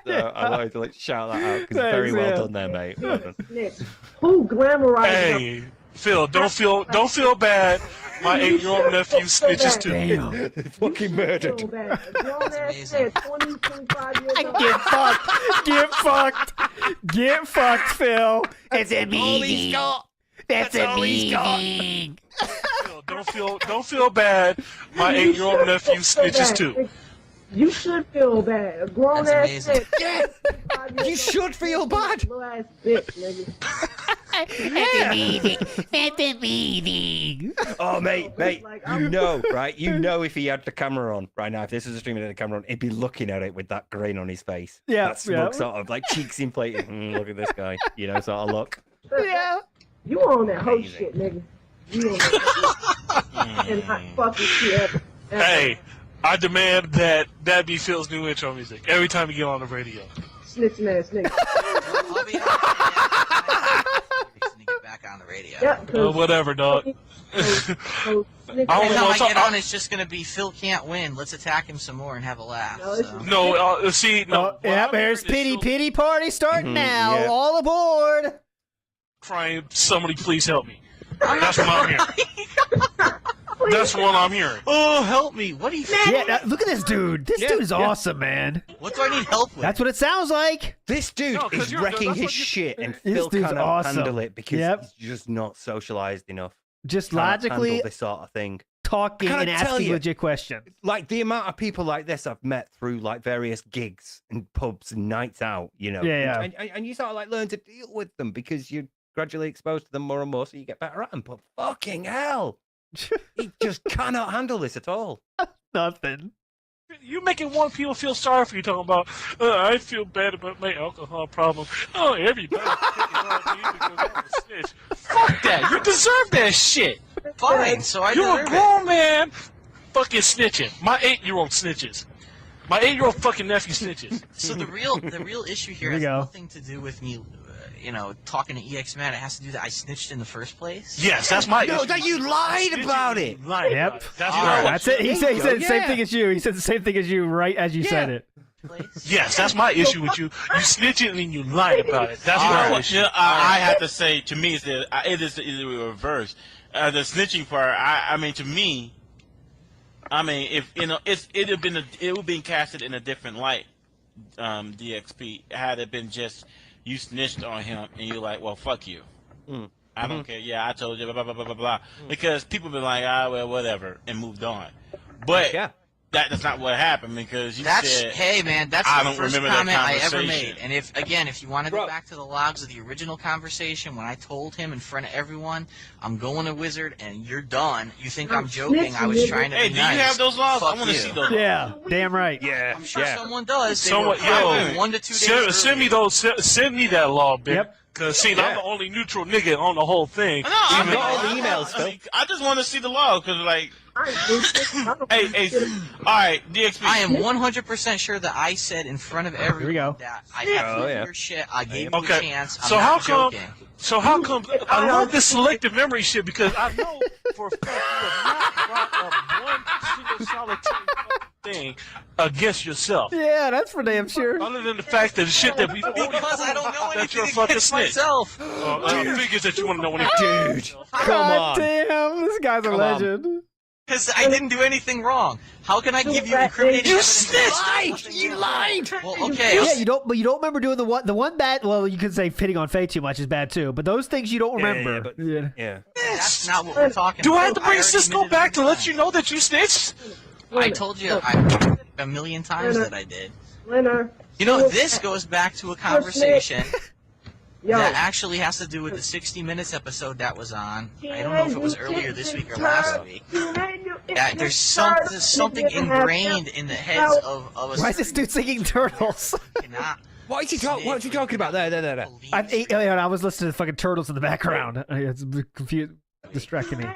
Speaker 3: So I wanted to shout that out because very well done there, mate. Well done.
Speaker 15: Who glamorized
Speaker 14: Hey, Phil, don't feel bad. My 8-year-old nephew snitches too.
Speaker 2: Damn.
Speaker 3: Fucking murdered.
Speaker 2: Get fucked. Get fucked. Get fucked, Phil. It's amazing. That's amazing.
Speaker 14: Phil, don't feel bad. My 8-year-old nephew snitches too.
Speaker 15: You should feel bad. A grown ass bitch.
Speaker 3: Yeah, you should feel bad.
Speaker 15: Little ass bitch, nigga.
Speaker 8: That's amazing. That's amazing.
Speaker 3: Oh, mate, you know, right? You know, if he had the camera on right now, if this was a stream and had the camera on, he'd be looking at it with that grin on his face.
Speaker 2: Yeah,
Speaker 3: that smug sort of like cheeks inflated. Look at this guy, sort of look.
Speaker 15: Yeah. You on that hoe shit, nigga. You on that shit. And hot fucking shit ever.
Speaker 14: Hey, I demand that be Phil's new intro music every time you get on the radio.
Speaker 15: Snitching ass nigga.
Speaker 11: I'll be honest, to get back on the radio.
Speaker 15: Yeah,
Speaker 14: whatever, dog.
Speaker 11: Every time I get on, it's just gonna be Phil can't win. Let's attack him some more and have a laugh.
Speaker 14: No, see, no.
Speaker 2: Yep, here's pity party starting now.
Speaker 3: yeah.
Speaker 2: All aboard.
Speaker 14: Crying, somebody please help me. That's what I'm hearing. That's what I'm hearing.
Speaker 11: Oh, help me! What do you?
Speaker 2: Yeah, look at this dude. This dude is awesome, man.
Speaker 11: What do I need help with?
Speaker 2: That's what it sounds like.
Speaker 3: This dude is wrecking his shit, and Phil
Speaker 2: dude's
Speaker 3: cannot
Speaker 2: awesome.
Speaker 3: handle it because
Speaker 2: Yep.
Speaker 3: he's just not socialized enough.
Speaker 2: Just
Speaker 3: Cannot
Speaker 2: logically
Speaker 3: handle this sort of thing.
Speaker 2: talking
Speaker 3: Can I
Speaker 2: and
Speaker 3: tell
Speaker 2: asking
Speaker 3: you?
Speaker 2: legit questions.
Speaker 3: Like the amount of people like this I've met through like various gigs and pubs and nights out,
Speaker 2: Yeah.
Speaker 3: and you sort of like learn to deal with them because you're gradually exposed to them more and more, so you get better at them. But fucking hell, he just cannot handle this at all.
Speaker 2: Nothing.
Speaker 14: You making one people feel sorry for you talking about, I feel bad about my alcohol problem. Oh, everybody picking on me because I'm a snitch. Fuck that. You deserve that shit.
Speaker 11: Fine, so I
Speaker 14: You're a
Speaker 11: deserve it.
Speaker 14: grown man fucking snitching. My 8-year-old snitches. My 8-year-old fucking nephew snitches.
Speaker 11: So the real issue here
Speaker 2: Here we
Speaker 11: has
Speaker 2: go.
Speaker 11: nothing to do with me, talking to EX Man. It has to do that I snitched in the first place.
Speaker 14: Yes, that's my
Speaker 3: No,
Speaker 14: issue.
Speaker 3: that you lied about it.
Speaker 14: Lied
Speaker 2: Yep.
Speaker 14: about it. That's
Speaker 11: All
Speaker 14: what I
Speaker 11: right.
Speaker 14: want.
Speaker 2: That's it. He said the same
Speaker 3: Yeah.
Speaker 2: thing as you. He said the same thing as you right as you said it.
Speaker 14: Yes, that's my issue with you. You snitching and you lied about it. That's
Speaker 10: All
Speaker 14: my
Speaker 10: right.
Speaker 14: issue.
Speaker 10: I have to say, to me, it is the reverse. The snitching part. I mean, to me, if it would have been casted in a different light. DXP had it been just you snitched on him and you're like, well, fuck you. I don't care. Yeah, I told you, blah, blah, blah, blah, blah. Because people been like, well, whatever, and moved on. But that's not what happened because you said,
Speaker 11: hey man, that's
Speaker 10: I
Speaker 11: the
Speaker 10: don't
Speaker 11: first
Speaker 10: remember that
Speaker 11: comment I ever
Speaker 10: conversation.
Speaker 11: made. And if you want to go back to the logs of the original conversation when I told him in front of everyone, I'm going to Wizard and you're done. You think I'm joking? I was trying to
Speaker 10: Hey,
Speaker 11: be
Speaker 10: do
Speaker 11: nice.
Speaker 10: you have those logs?
Speaker 11: Fuck
Speaker 10: I want to
Speaker 11: you.
Speaker 10: see those.
Speaker 2: Yeah, damn right.
Speaker 3: Yeah,
Speaker 11: I'm sure someone does. They
Speaker 14: Someone,
Speaker 11: were probably 1 to 2 days
Speaker 14: send me
Speaker 11: early.
Speaker 14: those. Send me that log, bitch.
Speaker 2: Yep.
Speaker 14: Cause see, I'm the only neutral nigga on the whole thing.
Speaker 10: No, I
Speaker 3: Got all the emails, Phil.
Speaker 10: I just want to see the log because, like, hey, all right, DXP.
Speaker 11: I am 100% sure that I said in front of everyone
Speaker 2: we go.
Speaker 11: that I have to do your shit. I gave you a chance. I'm not joking.
Speaker 14: So how come? I love this selective memory shit because I know for a fact you have not brought up one single solitary fucking thing against yourself.
Speaker 2: Yeah, that's for damn sure.
Speaker 14: Other than the fact that the shit that we
Speaker 11: Because I don't know
Speaker 14: that you're a
Speaker 11: anything
Speaker 14: fucking
Speaker 11: against
Speaker 14: snitch.
Speaker 11: myself.
Speaker 14: Figures that you want to know anything.
Speaker 3: Dude, come
Speaker 2: God
Speaker 3: on.
Speaker 2: damn, this guy's a legend.
Speaker 11: Because I didn't do anything wrong. How can I give you incriminating
Speaker 2: You
Speaker 11: evidence?
Speaker 3: You lied.
Speaker 11: Well, okay.
Speaker 2: Yeah, you don't remember doing the one bad. Well, you could say hitting on Phae too much is bad too, but those things you don't remember.
Speaker 3: Yeah.
Speaker 11: That's not what we're talking
Speaker 14: Do
Speaker 11: about.
Speaker 14: I have to bring Cisco back to let you know that you snitched?
Speaker 11: I told you a million times that I did.
Speaker 15: Winner.
Speaker 11: You know, this goes back to a conversation that actually has to do with the 60 Minutes episode that was on. I don't know if it was earlier this week or last week. That there's something ingrained in the heads of us.
Speaker 2: Why is this dude singing Turtles?
Speaker 3: What is he talking about? There.
Speaker 2: I was listening to the fucking Turtles in the background. It's confused. distracting me.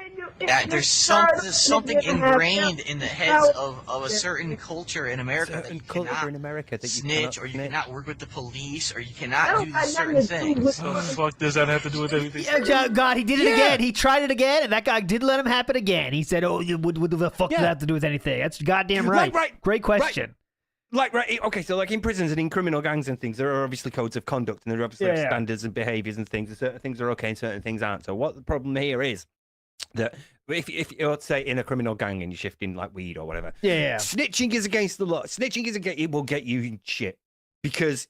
Speaker 11: Yeah, there's something ingrained in the heads of a certain culture in America that you cannot snitch, or you cannot work with the police, or you cannot do these certain things.
Speaker 14: Oh, fuck, does that have to do with anything?
Speaker 2: Yeah, God, he did it again. He tried it again, and that guy didn't let him happen again. He said, "Oh, what the fuck does that have to do with anything?" That's goddamn right.
Speaker 3: Right.
Speaker 2: Great question.
Speaker 3: Okay, so like in prisons and in criminal gangs and things, there are obviously codes of conduct and there are obviously standards and behaviors and things. And certain things are okay and certain things aren't. So what the problem here is that if you're, say, in a criminal gang and you're shifting like weed or whatever, snitching is against the law. Snitching is it will get you in shit because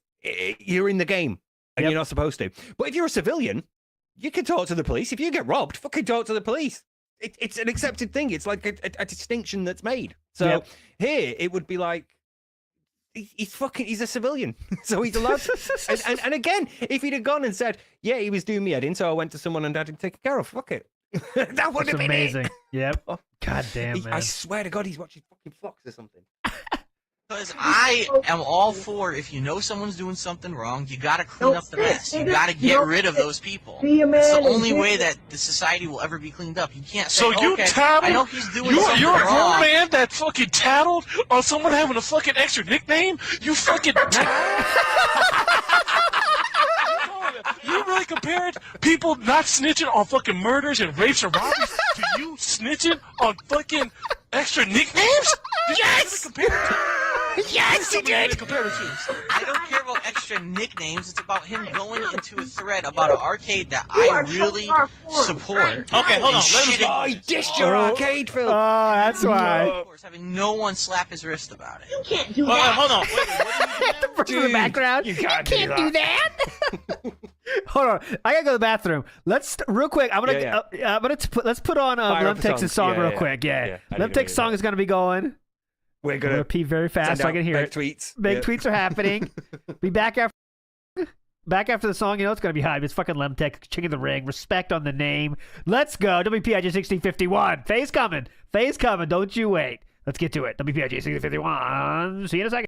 Speaker 3: you're in the game and you're not supposed to. But if you're a civilian, you can talk to the police. If you get robbed, fucking talk to the police. It's an accepted thing. It's like a distinction that's made. So here it would be like, he's a civilian, so he's allowed to. and again, if he'd have gone and said, yeah, he was doing me head in, so I went to someone and had him taken care of, fuck it. That would have been
Speaker 2: amazing.
Speaker 3: It.
Speaker 2: Yep. God damn, man.
Speaker 3: I swear to God, he's watching fucking Fox or something.
Speaker 11: Because I am all for, if you know someone's doing something wrong, you gotta clean up the mess. You gotta get rid of those people. It's the only way that the society will ever be cleaned up. You can't say, I know he's doing something
Speaker 14: You're a
Speaker 11: wrong.
Speaker 14: grown man that fucking tattled on someone having a fucking extra nickname? You fucking You really compared people not snitching on fucking murders and rapes and robberies to you snitching on fucking extra nicknames?
Speaker 11: Yes!
Speaker 14: Yes,
Speaker 11: he did! I don't care about extra nicknames. It's about him going into a thread about an arcade that I really support.
Speaker 10: Okay, hold on.
Speaker 3: He dished your arcade, Phil.
Speaker 2: Oh, that's why.
Speaker 11: Of course, having no one slap his wrist about it.
Speaker 15: You can't do that.
Speaker 10: Hold on. Wait,
Speaker 2: The person in the background.
Speaker 3: You
Speaker 2: I
Speaker 3: can't
Speaker 2: can't do that. Hold on, I gotta go to the bathroom. Real quick. Let's put on Lemtex's song real quick. Yeah. Lemtex's song is gonna be going.
Speaker 3: We're gonna
Speaker 2: pee very fast so I can hear it.
Speaker 3: Tweets.
Speaker 2: Big tweets are happening. Be back after the song. You know it's gonna be hype. It's fucking Lemtex, King of the Ring. Respect on the name. Let's go. WPIG 1651. Phae's coming. Phae's coming. Don't you wait. Let's get to it. WPIG 1651. See you in a second.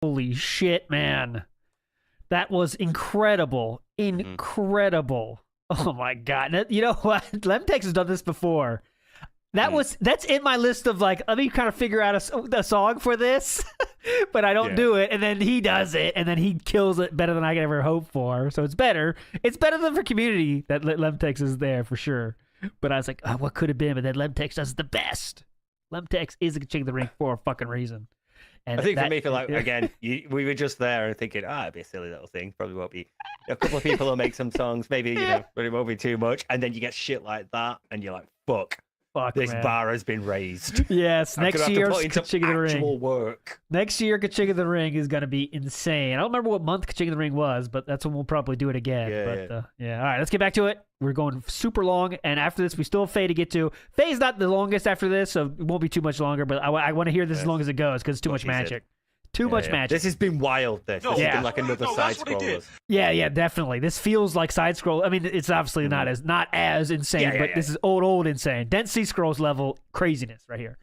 Speaker 2: Holy shit, man. That was incredible. Incredible. Oh my god. You know what? Lemtex has done this before. That's in my list of like, let me kind of figure out a song for this, but I don't do it. And then he does it, and then he kills it better than I could ever hope for. So it's better. It's better than for Community that Lemtex is there for sure. But I was like, oh, what could have been? But then Lemtex does the best. Lemtex is a King of the Ring for a fucking reason. And
Speaker 3: I think for me, for like, again, we were just there and thinking, it'd be a silly little thing. Probably won't be. A couple of people will make some songs, maybe, but it won't be too much. And then you get shit like that, and you're like, fuck. This bar has been raised.
Speaker 2: Yes, next year, Kaching of the Ring.
Speaker 3: Work.
Speaker 2: Next year, Kaching of the Ring is going to be insane. I don't remember what month Kaching of the Ring was, but that's when we'll probably do it again. All right, let's get back to it. We're going super long, and after this, we still have Phae to get to. Phae's not the longest after this, so it won't be too much longer, but I want to hear this as long as it goes, because it's too much magic. Too much magic.
Speaker 3: This has been wild. This has been like another side scroll.
Speaker 2: Yeah, definitely. This feels like side scroll. I mean, it's obviously not as insane, but this is old insane. Dent Sea Scrolls level craziness right here.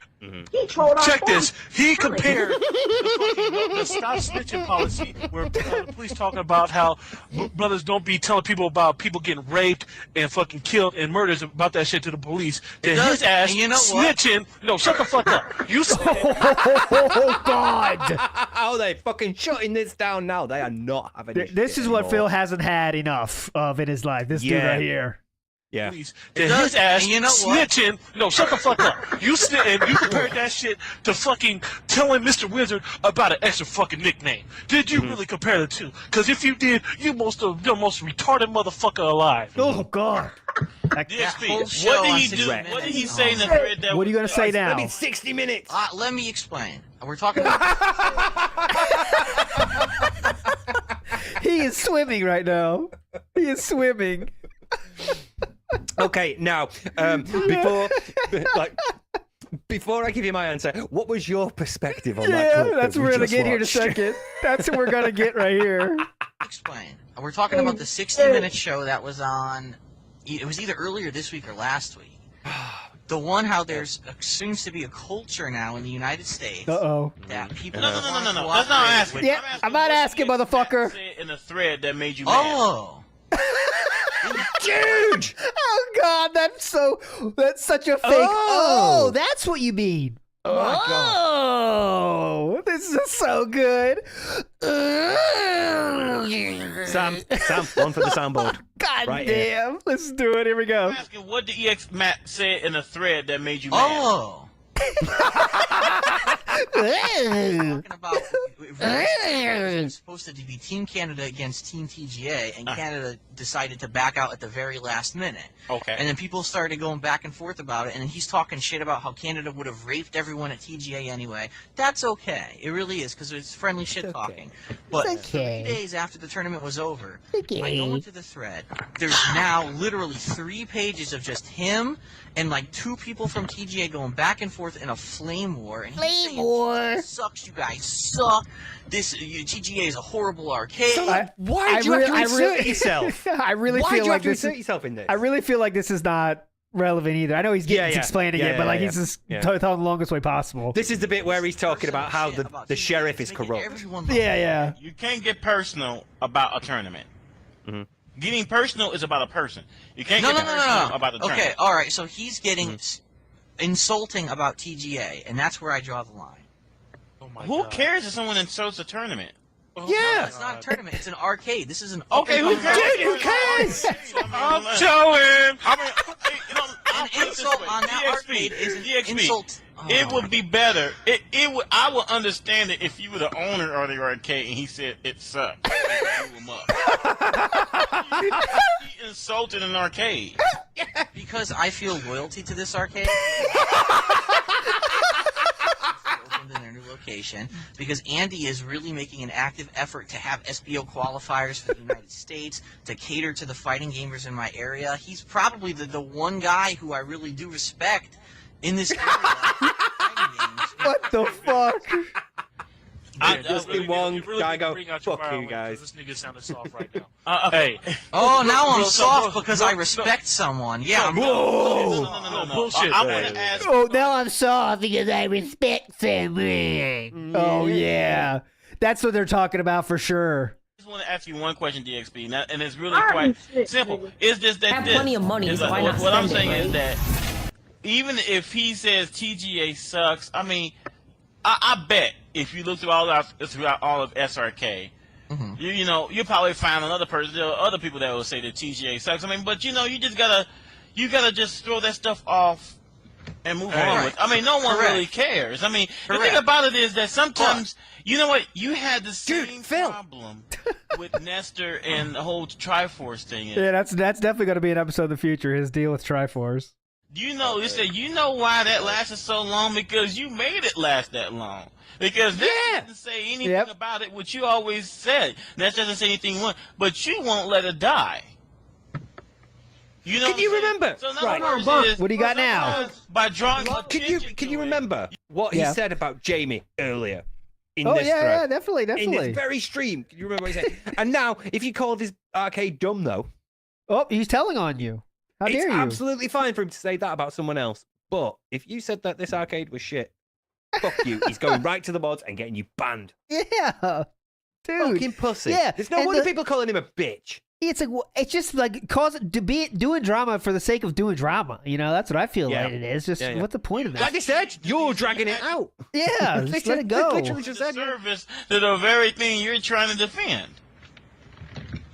Speaker 15: He trolled our
Speaker 14: Check
Speaker 15: phone.
Speaker 14: this. He compared the stop snitching policy, where the police talking about how brothers don't be telling people about people getting raped and fucking killed and murders about that shit to the police. To his ass snitching. No, shut the fuck up. You
Speaker 2: oh God.
Speaker 3: Oh, they fucking shutting this down now. They are not having
Speaker 2: this is what Phil hasn't had enough of in his life. This dude right here.
Speaker 3: Yeah.
Speaker 14: To his ass snitching. No, shut the fuck up. You compared that shit to fucking telling Mr. Wizard about an extra fucking nickname. Did you really compare the two? Because if you did, you're the most retarded motherfucker alive.
Speaker 2: Oh God.
Speaker 14: DXP, what did he do? What did he say in the thread?
Speaker 2: What are you gonna say now?
Speaker 3: I mean, 60 minutes.
Speaker 11: Let me explain. We're talking about.
Speaker 2: He is swimming right now. He is swimming.
Speaker 3: Okay, now before I give you my answer, what was your perspective on that?
Speaker 2: Yeah, that's what we're gonna get here in a second. That's what we're gonna get right here.
Speaker 11: Explain. We're talking about the 60-minute show that was on. It was either earlier this week or last week. The one how there's seems to be a culture now in the United States. That people.
Speaker 14: No. That's not asking.
Speaker 2: Yeah, I'm not asking, motherfucker.
Speaker 14: In a thread that made you mad.
Speaker 3: Dude!
Speaker 2: Oh God, that's such a fake. Oh, that's what you mean.
Speaker 3: Oh my God.
Speaker 2: This is so good.
Speaker 3: Sam, one for the soundboard.
Speaker 2: God damn. Let's do it. Here we go.
Speaker 14: I'm asking, what did EX Matt say in a thread that made you mad?
Speaker 11: Talking about it's supposed to be Team Canada against Team TGA, and Canada decided to back out at the very last minute.
Speaker 14: Okay.
Speaker 11: And then people started going back and forth about it, and he's talking shit about how Canada would have raped everyone at TGA anyway. That's okay. It really is, because it's friendly shit talking. But 3 days after the tournament was over, I go into the thread. There's now literally 3 pages of just him and like 2 people from TGA going back and forth in a flame war. And
Speaker 8: Flame war.
Speaker 11: Sucks, you guys suck. This TGA is a horrible arcade.
Speaker 3: So, why do you have to insert yourself?
Speaker 2: I really
Speaker 3: Why
Speaker 2: feel
Speaker 3: do you
Speaker 2: like
Speaker 3: have to
Speaker 2: this
Speaker 3: insert yourself in this?
Speaker 2: I really feel like this is not relevant either. I know he's explaining it, but like he's just telling the longest way possible.
Speaker 3: This is the bit where he's talking about how the sheriff is corrupt.
Speaker 2: Yeah.
Speaker 14: You can't get personal about a tournament. Getting personal is about a person. You can't get personal about a tournament.
Speaker 11: Okay, all right. So he's getting insulting about TGA, and that's where I draw the line.
Speaker 14: Who cares if someone insults a tournament?
Speaker 11: No, it's not a tournament. It's an arcade. This is an
Speaker 14: okay. Who cares?
Speaker 3: Dude, who cares?
Speaker 14: I'm telling.
Speaker 11: An insult on that arcade is an insult.
Speaker 14: It would be better. I would understand it if you were the owner of the arcade and he said it sucked. He insulted an arcade.
Speaker 11: Because I feel loyalty to this arcade. In their new location, because Andy is really making an active effort to have SBO qualifiers for the United States to cater to the fighting gamers in my area. He's probably the one guy who I really do respect in this area.
Speaker 2: What the fuck?
Speaker 3: Just be one guy go, fuck you guys.
Speaker 14: This nigga sounded soft right now. Hey.
Speaker 11: Oh, now I'm soft because I respect someone. Yeah.
Speaker 14: No, bullshit. I'm gonna ask.
Speaker 8: Oh, now I'm soft because I respect someone.
Speaker 2: Oh yeah. That's what they're talking about for sure.
Speaker 10: I just want to ask you one question, DXP, and it's really quite simple. It's just that
Speaker 1: I have plenty of money, so why not
Speaker 10: what I'm
Speaker 1: spend
Speaker 10: saying
Speaker 1: it,
Speaker 10: is
Speaker 1: right?
Speaker 10: that even if he says TGA sucks, I mean, I bet if you look through all of SRK, you know, you'll probably find another person. There are other people that will say that TGA sucks. I mean, but you know, you gotta just throw that stuff off and move on with. I mean, no one really cares. I mean, the thing about it is that sometimes, you know what, you had the same problem with Nestor and the whole Triforce thing.
Speaker 2: Yeah, that's definitely going to be an episode in the future. His deal with Triforce.
Speaker 10: You know, you know why that lasted so long? Because you made it last that long. Because that doesn't say anything about it, what you always said. That doesn't say anything, but you won't let it die. You know,
Speaker 3: can you remember?
Speaker 10: So
Speaker 2: what do you got now?
Speaker 10: By drawing
Speaker 3: can you remember what he said about Jamie earlier? In
Speaker 2: Oh,
Speaker 3: this
Speaker 2: yeah,
Speaker 3: thread?
Speaker 2: yeah, definitely,
Speaker 3: In
Speaker 2: definitely.
Speaker 3: this very stream. Can you remember what he said? And now, if you call this arcade dumb, though...
Speaker 2: Oh, he's telling on you. How dare
Speaker 3: it's
Speaker 2: you?
Speaker 3: absolutely fine for him to say that about someone else. But if you said that this arcade was shit, fuck you. He's going right to the mods and getting you banned.
Speaker 2: Yeah. Dude.
Speaker 3: Fucking pussy.
Speaker 2: Yeah.
Speaker 3: There's no
Speaker 2: and
Speaker 3: wonder people calling him a bitch.
Speaker 2: It's like it's just like doing drama for the sake of doing drama. You know, that's what I feel like it is. Just what's the point of that?
Speaker 3: Like I said, you're dragging it out.
Speaker 2: Yeah, just let it go.
Speaker 10: Literally just service to the very thing you're trying to defend.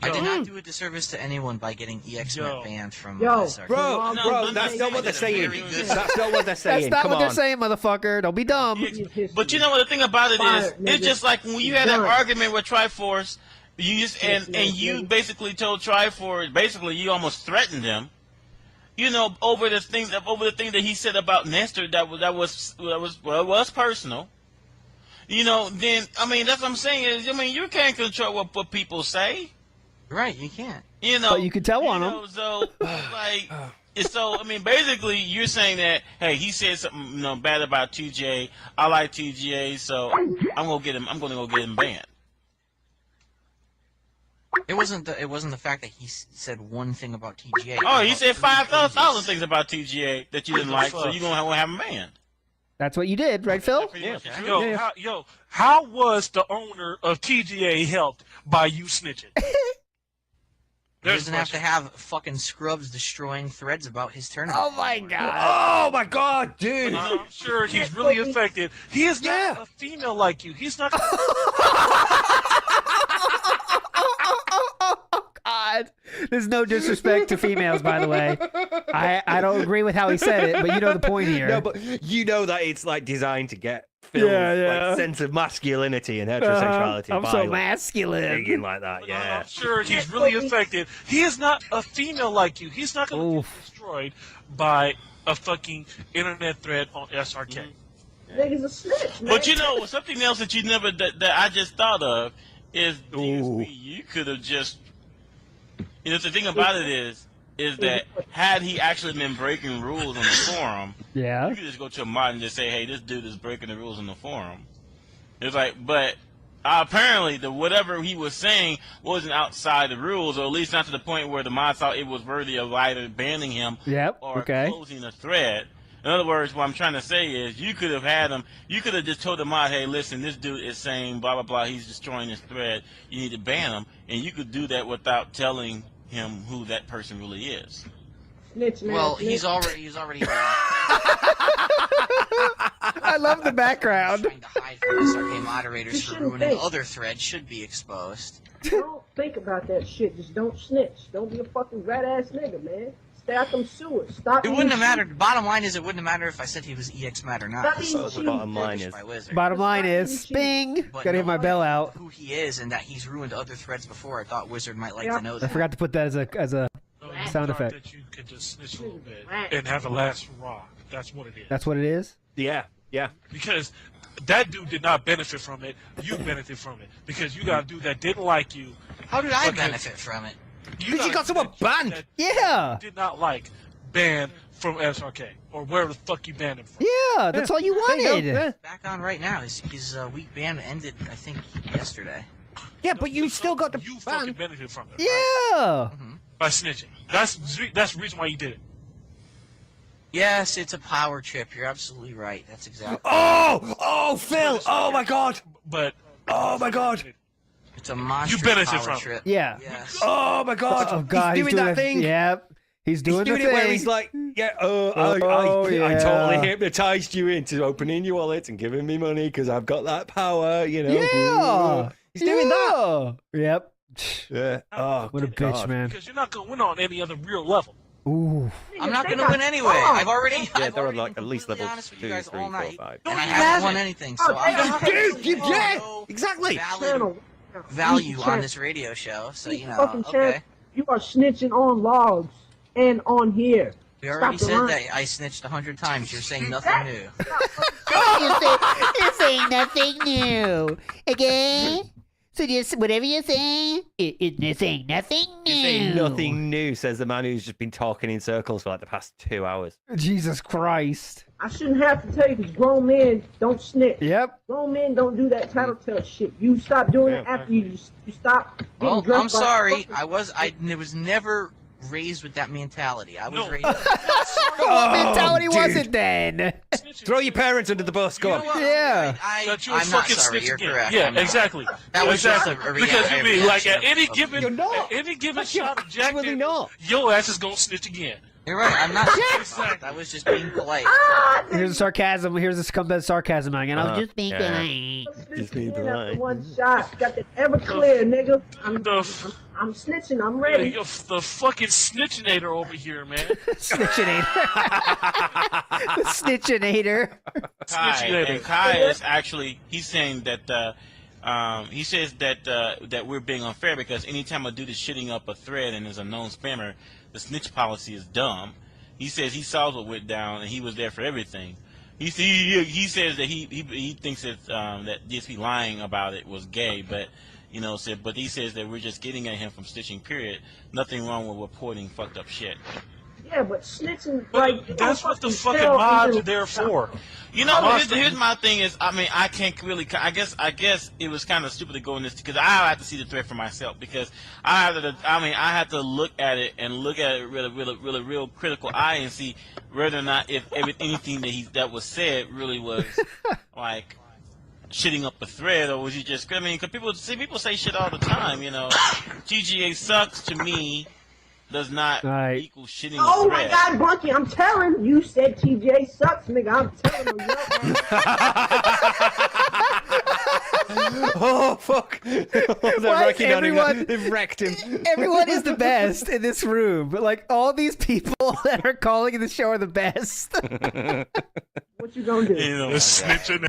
Speaker 11: I did not do a disservice to anyone by getting EXMet banned from
Speaker 2: Yo,
Speaker 11: SRK.
Speaker 3: Bro, that's not what they're saying. That's not what they're saying.
Speaker 2: That's not
Speaker 3: Come
Speaker 2: what they're
Speaker 3: on.
Speaker 2: saying, motherfucker. Don't be dumb.
Speaker 10: But you know what the thing about it is? It's just like when you had that argument with Triforce, you just and you basically told Triforce, basically you almost threatened him. You know, over the thing that he said about Nestor that was personal. You know, then I mean that's what I'm saying is I mean you can't control what people say.
Speaker 11: Right, you can't.
Speaker 10: You know,
Speaker 2: But you can tell on them.
Speaker 10: So like, so I mean, basically, you're saying that hey, he said something bad about TJ. I like TGA, so I'm gonna get him. I'm gonna go get him banned.
Speaker 11: It wasn't the fact that he said one thing about TGA.
Speaker 10: Oh, he said 5,000 things about TGA that you didn't like, so you're gonna have him banned.
Speaker 2: That's what you did, right, Phil?
Speaker 14: Yeah. How was the owner of TGA helped by you snitching?
Speaker 11: He doesn't have to have fucking scrubs destroying threads about his tournament.
Speaker 2: Oh my god.
Speaker 3: Oh my god, dude.
Speaker 14: I'm sure he's really affected. He is not a female like you. He's not.
Speaker 2: God. There's no disrespect to females, by the way. I don't agree with how he said it, but you know the point here.
Speaker 3: No, but you know that it's like designed to get Phil's like, sense of masculinity and heterosexuality.
Speaker 2: I'm
Speaker 3: by,
Speaker 2: so
Speaker 3: like,
Speaker 2: masculine.
Speaker 3: thinking like that, yeah.
Speaker 14: I'm sure he's really affected. He is not a female like you. He's not going to get destroyed by a fucking internet thread on SRK.
Speaker 15: Niggas a snitch, man.
Speaker 10: But you know something else that you never that I just thought of is DSP, you could have just. You know the thing about it is that had he actually been breaking rules on the forum, you could just go to a mod and just say, hey, this dude is breaking the rules on the forum. It's like, but apparently whatever he was saying wasn't outside the rules, or at least not to the point where the mod thought it was worthy of either banning him or closing a thread. In other words, what I'm trying to say is you could have had him, you could have just told the mod, hey, listen, this dude is saying blah, blah, blah, he's destroying this thread, you need to ban him, and you could do that without telling him who that person really is.
Speaker 15: Snitch, man.
Speaker 11: Well,
Speaker 15: snitch.
Speaker 11: he's already
Speaker 2: I love the background.
Speaker 11: Trying to hide from SRK moderators for ruining other threads should be exposed.
Speaker 15: Don't think about that shit. Just don't snitch. Don't be a fucking rat ass nigga, man. Stay out them sewers. Stop.
Speaker 11: It wouldn't have mattered. The bottom line is it wouldn't have mattered if I said he was EXMat or not.
Speaker 15: Stop eating
Speaker 3: bottom line is.
Speaker 2: Bottom line is, bing.
Speaker 11: But
Speaker 2: Gotta get my bell out.
Speaker 11: Who he is and that he's ruined other threads before. I thought Wizard might like to know
Speaker 2: I
Speaker 11: that.
Speaker 2: forgot to put that as a sound effect.
Speaker 14: That you could just snitch a little bit and have the last rock. That's what it is.
Speaker 2: That's what it is?
Speaker 3: Yeah.
Speaker 14: Because that dude did not benefit from it. You benefit from it. Because you got a dude that didn't like you.
Speaker 11: How did I benefit from it?
Speaker 3: Because you got someone banned.
Speaker 2: Yeah.
Speaker 14: Did not like banned from SRK or wherever the fuck you banned him from.
Speaker 2: Yeah, that's all you wanted.
Speaker 11: Back on right now. His week ban ended, I think, yesterday.
Speaker 3: Yeah, but you still got the
Speaker 14: You fucking benefit from it.
Speaker 2: Yeah.
Speaker 14: By snitching. That's the reason why you did it.
Speaker 11: Yes, it's a power trip. You're absolutely right. That's exactly.
Speaker 3: Oh, Phil! Oh my God!
Speaker 14: But
Speaker 3: Oh my god.
Speaker 11: It's a monstrous
Speaker 14: benefit
Speaker 11: power
Speaker 14: from it.
Speaker 11: trip.
Speaker 2: Yeah.
Speaker 11: Yes.
Speaker 3: Oh my god.
Speaker 2: Oh god,
Speaker 3: he's doing that thing.
Speaker 2: Yep. He's doing
Speaker 3: it
Speaker 2: the thing.
Speaker 3: where he's like, yeah, I
Speaker 2: yeah.
Speaker 3: totally hypnotized you into opening your wallet and giving me money because I've got that power, you know.
Speaker 2: Yeah.
Speaker 3: He's doing that.
Speaker 2: Yep.
Speaker 3: Yeah. Oh,
Speaker 2: what a
Speaker 3: good
Speaker 2: bitch,
Speaker 3: God.
Speaker 2: man.
Speaker 14: Because you're not going to win on any other real level.
Speaker 2: Ooh.
Speaker 11: I'm not going to win anyway. I've already.
Speaker 3: Yeah,
Speaker 11: I've
Speaker 3: they're
Speaker 11: already
Speaker 3: like at least
Speaker 11: completely
Speaker 3: level
Speaker 11: honest with you
Speaker 3: 2,
Speaker 11: guys
Speaker 3: 3,
Speaker 11: all
Speaker 3: 4,
Speaker 11: night,
Speaker 3: 5.
Speaker 11: and I haven't won anything. So I
Speaker 3: Dude, yeah, exactly.
Speaker 11: Value on this radio show. So you know,
Speaker 15: Fucking
Speaker 11: okay.
Speaker 15: champ, you are snitching on logs and on here.
Speaker 11: We already
Speaker 15: Stop the
Speaker 11: said
Speaker 15: line.
Speaker 11: that I snitched 100 times. You're saying nothing new.
Speaker 8: You're saying nothing new. Okay? So just whatever you're saying, you're saying nothing new.
Speaker 3: You're saying nothing new, says the man who's just been talking in circles for like the past 2 hours.
Speaker 2: Jesus Christ.
Speaker 15: I shouldn't have to tell you because grown men don't snitch.
Speaker 2: Yep.
Speaker 15: Grown men don't do that tattletale shit. You stop doing it after you stop getting
Speaker 11: Well,
Speaker 15: dressed
Speaker 11: I'm
Speaker 15: by
Speaker 11: sorry. I was never raised with that mentality. I was raised.
Speaker 2: What mentality was it then?
Speaker 3: Throw your parents under the bus, go on.
Speaker 2: Yeah.
Speaker 11: I'm not
Speaker 14: fucking
Speaker 11: sorry. You're
Speaker 14: snitching.
Speaker 11: correct.
Speaker 14: Yeah,
Speaker 11: I'm not.
Speaker 14: exactly.
Speaker 11: That was just
Speaker 14: exactly.
Speaker 11: a
Speaker 14: Because you mean like at any
Speaker 11: of
Speaker 14: given
Speaker 11: me.
Speaker 14: shot of Jack
Speaker 3: really not.
Speaker 14: your ass is gonna snitch again.
Speaker 11: You're right. I'm not. I was just being polite.
Speaker 2: Here's the sarcasm. Here's the scumbag sarcasm again. I was just being polite.
Speaker 3: Just being
Speaker 15: after
Speaker 3: polite.
Speaker 15: one shot. Got the Everclear, nigga. I'm snitching. I'm ready.
Speaker 14: You're the fucking snitchinator over here, man.
Speaker 2: Snitchinator. The snitchinator.
Speaker 10: Kai is actually, he's saying that he says that we're being unfair because anytime a dude is shitting up a thread and is a known spammer, the snitch policy is dumb. He says he saw what went down and he was there for everything. He says that he thinks that that DSP lying about it was gay, but you know, but he says that we're just getting at him from snitching. Period. Nothing wrong with reporting fucked up shit.
Speaker 15: Yeah, but snitching,
Speaker 14: But
Speaker 15: like...
Speaker 14: that's what the fucking mods are there for.
Speaker 10: You know, here's my thing is, I mean, I can't really, I guess it was kind of stupid to go in this, because I have to see the thread for myself, because I had to look at it with a real critical eye and see whether or not if anything that was said really was, like, shitting up a thread, or was he just, I mean, because people say shit all the time, you know. TGA sucks to me. Does not equal shitting
Speaker 15: Oh
Speaker 10: a
Speaker 15: my
Speaker 10: thread.
Speaker 15: God, Bunky, I'm telling you said TJ sucks, nigga. I'm telling you.
Speaker 3: Oh fuck!
Speaker 2: Why is everyone?
Speaker 3: They've wrecked him.
Speaker 2: Everyone is the best in this room. But like all these people that are calling in the show are the best.
Speaker 15: What you gonna do?
Speaker 14: You know, snitching.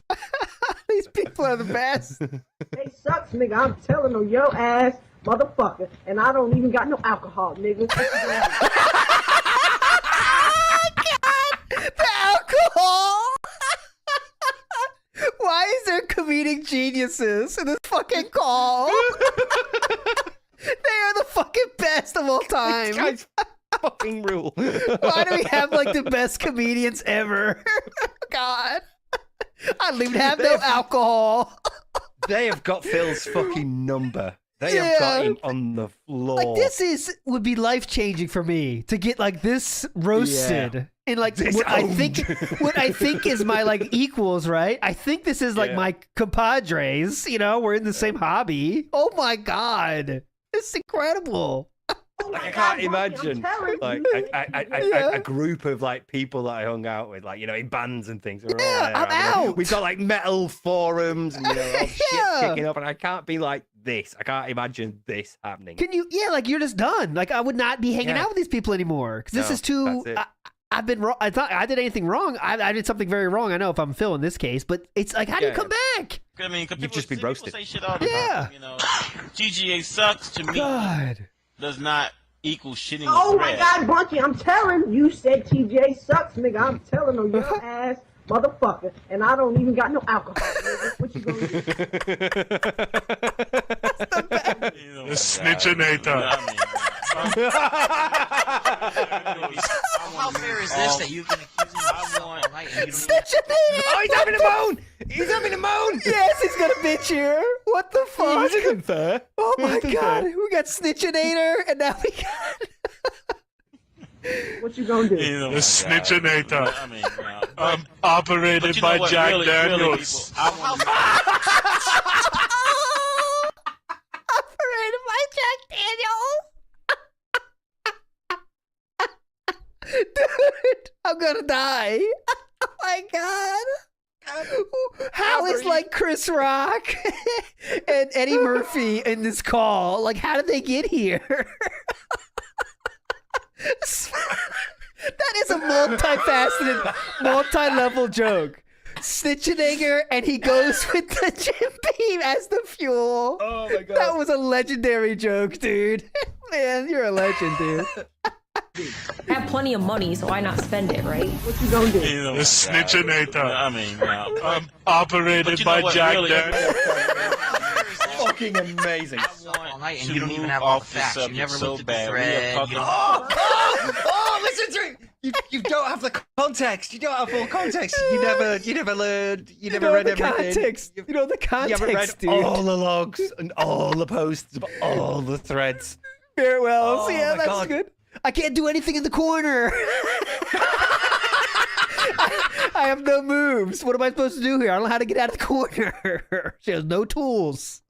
Speaker 2: These people are the best.
Speaker 15: They sucks, nigga. I'm telling you, your ass, motherfucker, and I don't even got no alcohol, nigga. What you gonna do?
Speaker 2: The alcohol. Why is there comedic geniuses in this fucking call? They are the fucking best of all time.
Speaker 3: This guy's fucking rule.
Speaker 2: Why do we have like the best comedians ever? God. I don't even have no alcohol.
Speaker 3: They have got Phil's fucking number. They have got him on the floor.
Speaker 2: Like this would be life changing for me to get like this roasted.
Speaker 3: Yeah.
Speaker 2: And like what I think is my like equals, right? I think this is like my compadres, you know, we're in the same hobby. Oh my God. It's incredible.
Speaker 3: Like, I can't imagine like a group of like people that I hung out with, like, you know, in bands and things.
Speaker 2: I'm out.
Speaker 3: We've got like metal forums and, you know, all shit kicking up, and I can't be like this. I can't imagine this happening.
Speaker 2: Can you? Yeah, like you're just done. Like I would not be hanging out with these people anymore because this is too. I've been wrong. I thought I did anything wrong. I did something very wrong. I know if I'm Phil in this case, but it's like, how do you come back?
Speaker 10: I mean,
Speaker 3: you've just been roasted.
Speaker 10: People say shit all the time, you know. TGA sucks to me.
Speaker 2: God.
Speaker 10: Does not equal shitting.
Speaker 15: Oh
Speaker 10: a
Speaker 15: my
Speaker 10: thread.
Speaker 15: God, Bunky, I'm telling you said TJ sucks, nigga. I'm telling you, your ass, motherfucker, and I don't even got no alcohol, nigga. What you gonna do?
Speaker 14: The snitchinator.
Speaker 11: How fair is this that you can accuse me of
Speaker 2: Snitchinator!
Speaker 3: Oh, he's having a moan! He's having a moan!
Speaker 2: Yes, he's got a bitch here. What the fuck?
Speaker 3: This isn't fair.
Speaker 2: Oh my God, we got Snitchinator, and now we got...
Speaker 15: What you gonna do?
Speaker 14: The snitchinator.
Speaker 10: I mean,
Speaker 14: operated by Jack Daniels.
Speaker 2: I'm gonna die. Oh my god. How is like Chris Rock and Eddie Murphy in this call? Like, how did they get here? That is a multifaceted, multi-level joke. Snitchinager, and he goes with the Jim Beam as the fuel.
Speaker 3: Oh my god.
Speaker 2: That was a legendary joke, dude. Man, you're a legend, dude.
Speaker 1: I have plenty of money, so why not spend it, right?
Speaker 15: What you gonna do?
Speaker 14: The snitchinator.
Speaker 10: I mean,
Speaker 14: Operated by Jack Daniels.
Speaker 3: Fucking amazing.
Speaker 11: All night and you don't even have all the facts. You never looked at the thread.
Speaker 3: Listen to it. You don't have the context. You don't have full context. You never learned. You never read everything.
Speaker 2: Context. You know the context,
Speaker 3: you haven't read
Speaker 2: dude.
Speaker 3: all the logs and all the posts, all the threads.
Speaker 2: Farewells.
Speaker 3: Oh
Speaker 2: Yeah,
Speaker 3: my
Speaker 2: that's
Speaker 3: God.
Speaker 2: good. I can't do anything in the corner. I have no moves. What am I supposed to do here? I don't know how to get out of the corner. She has no tools.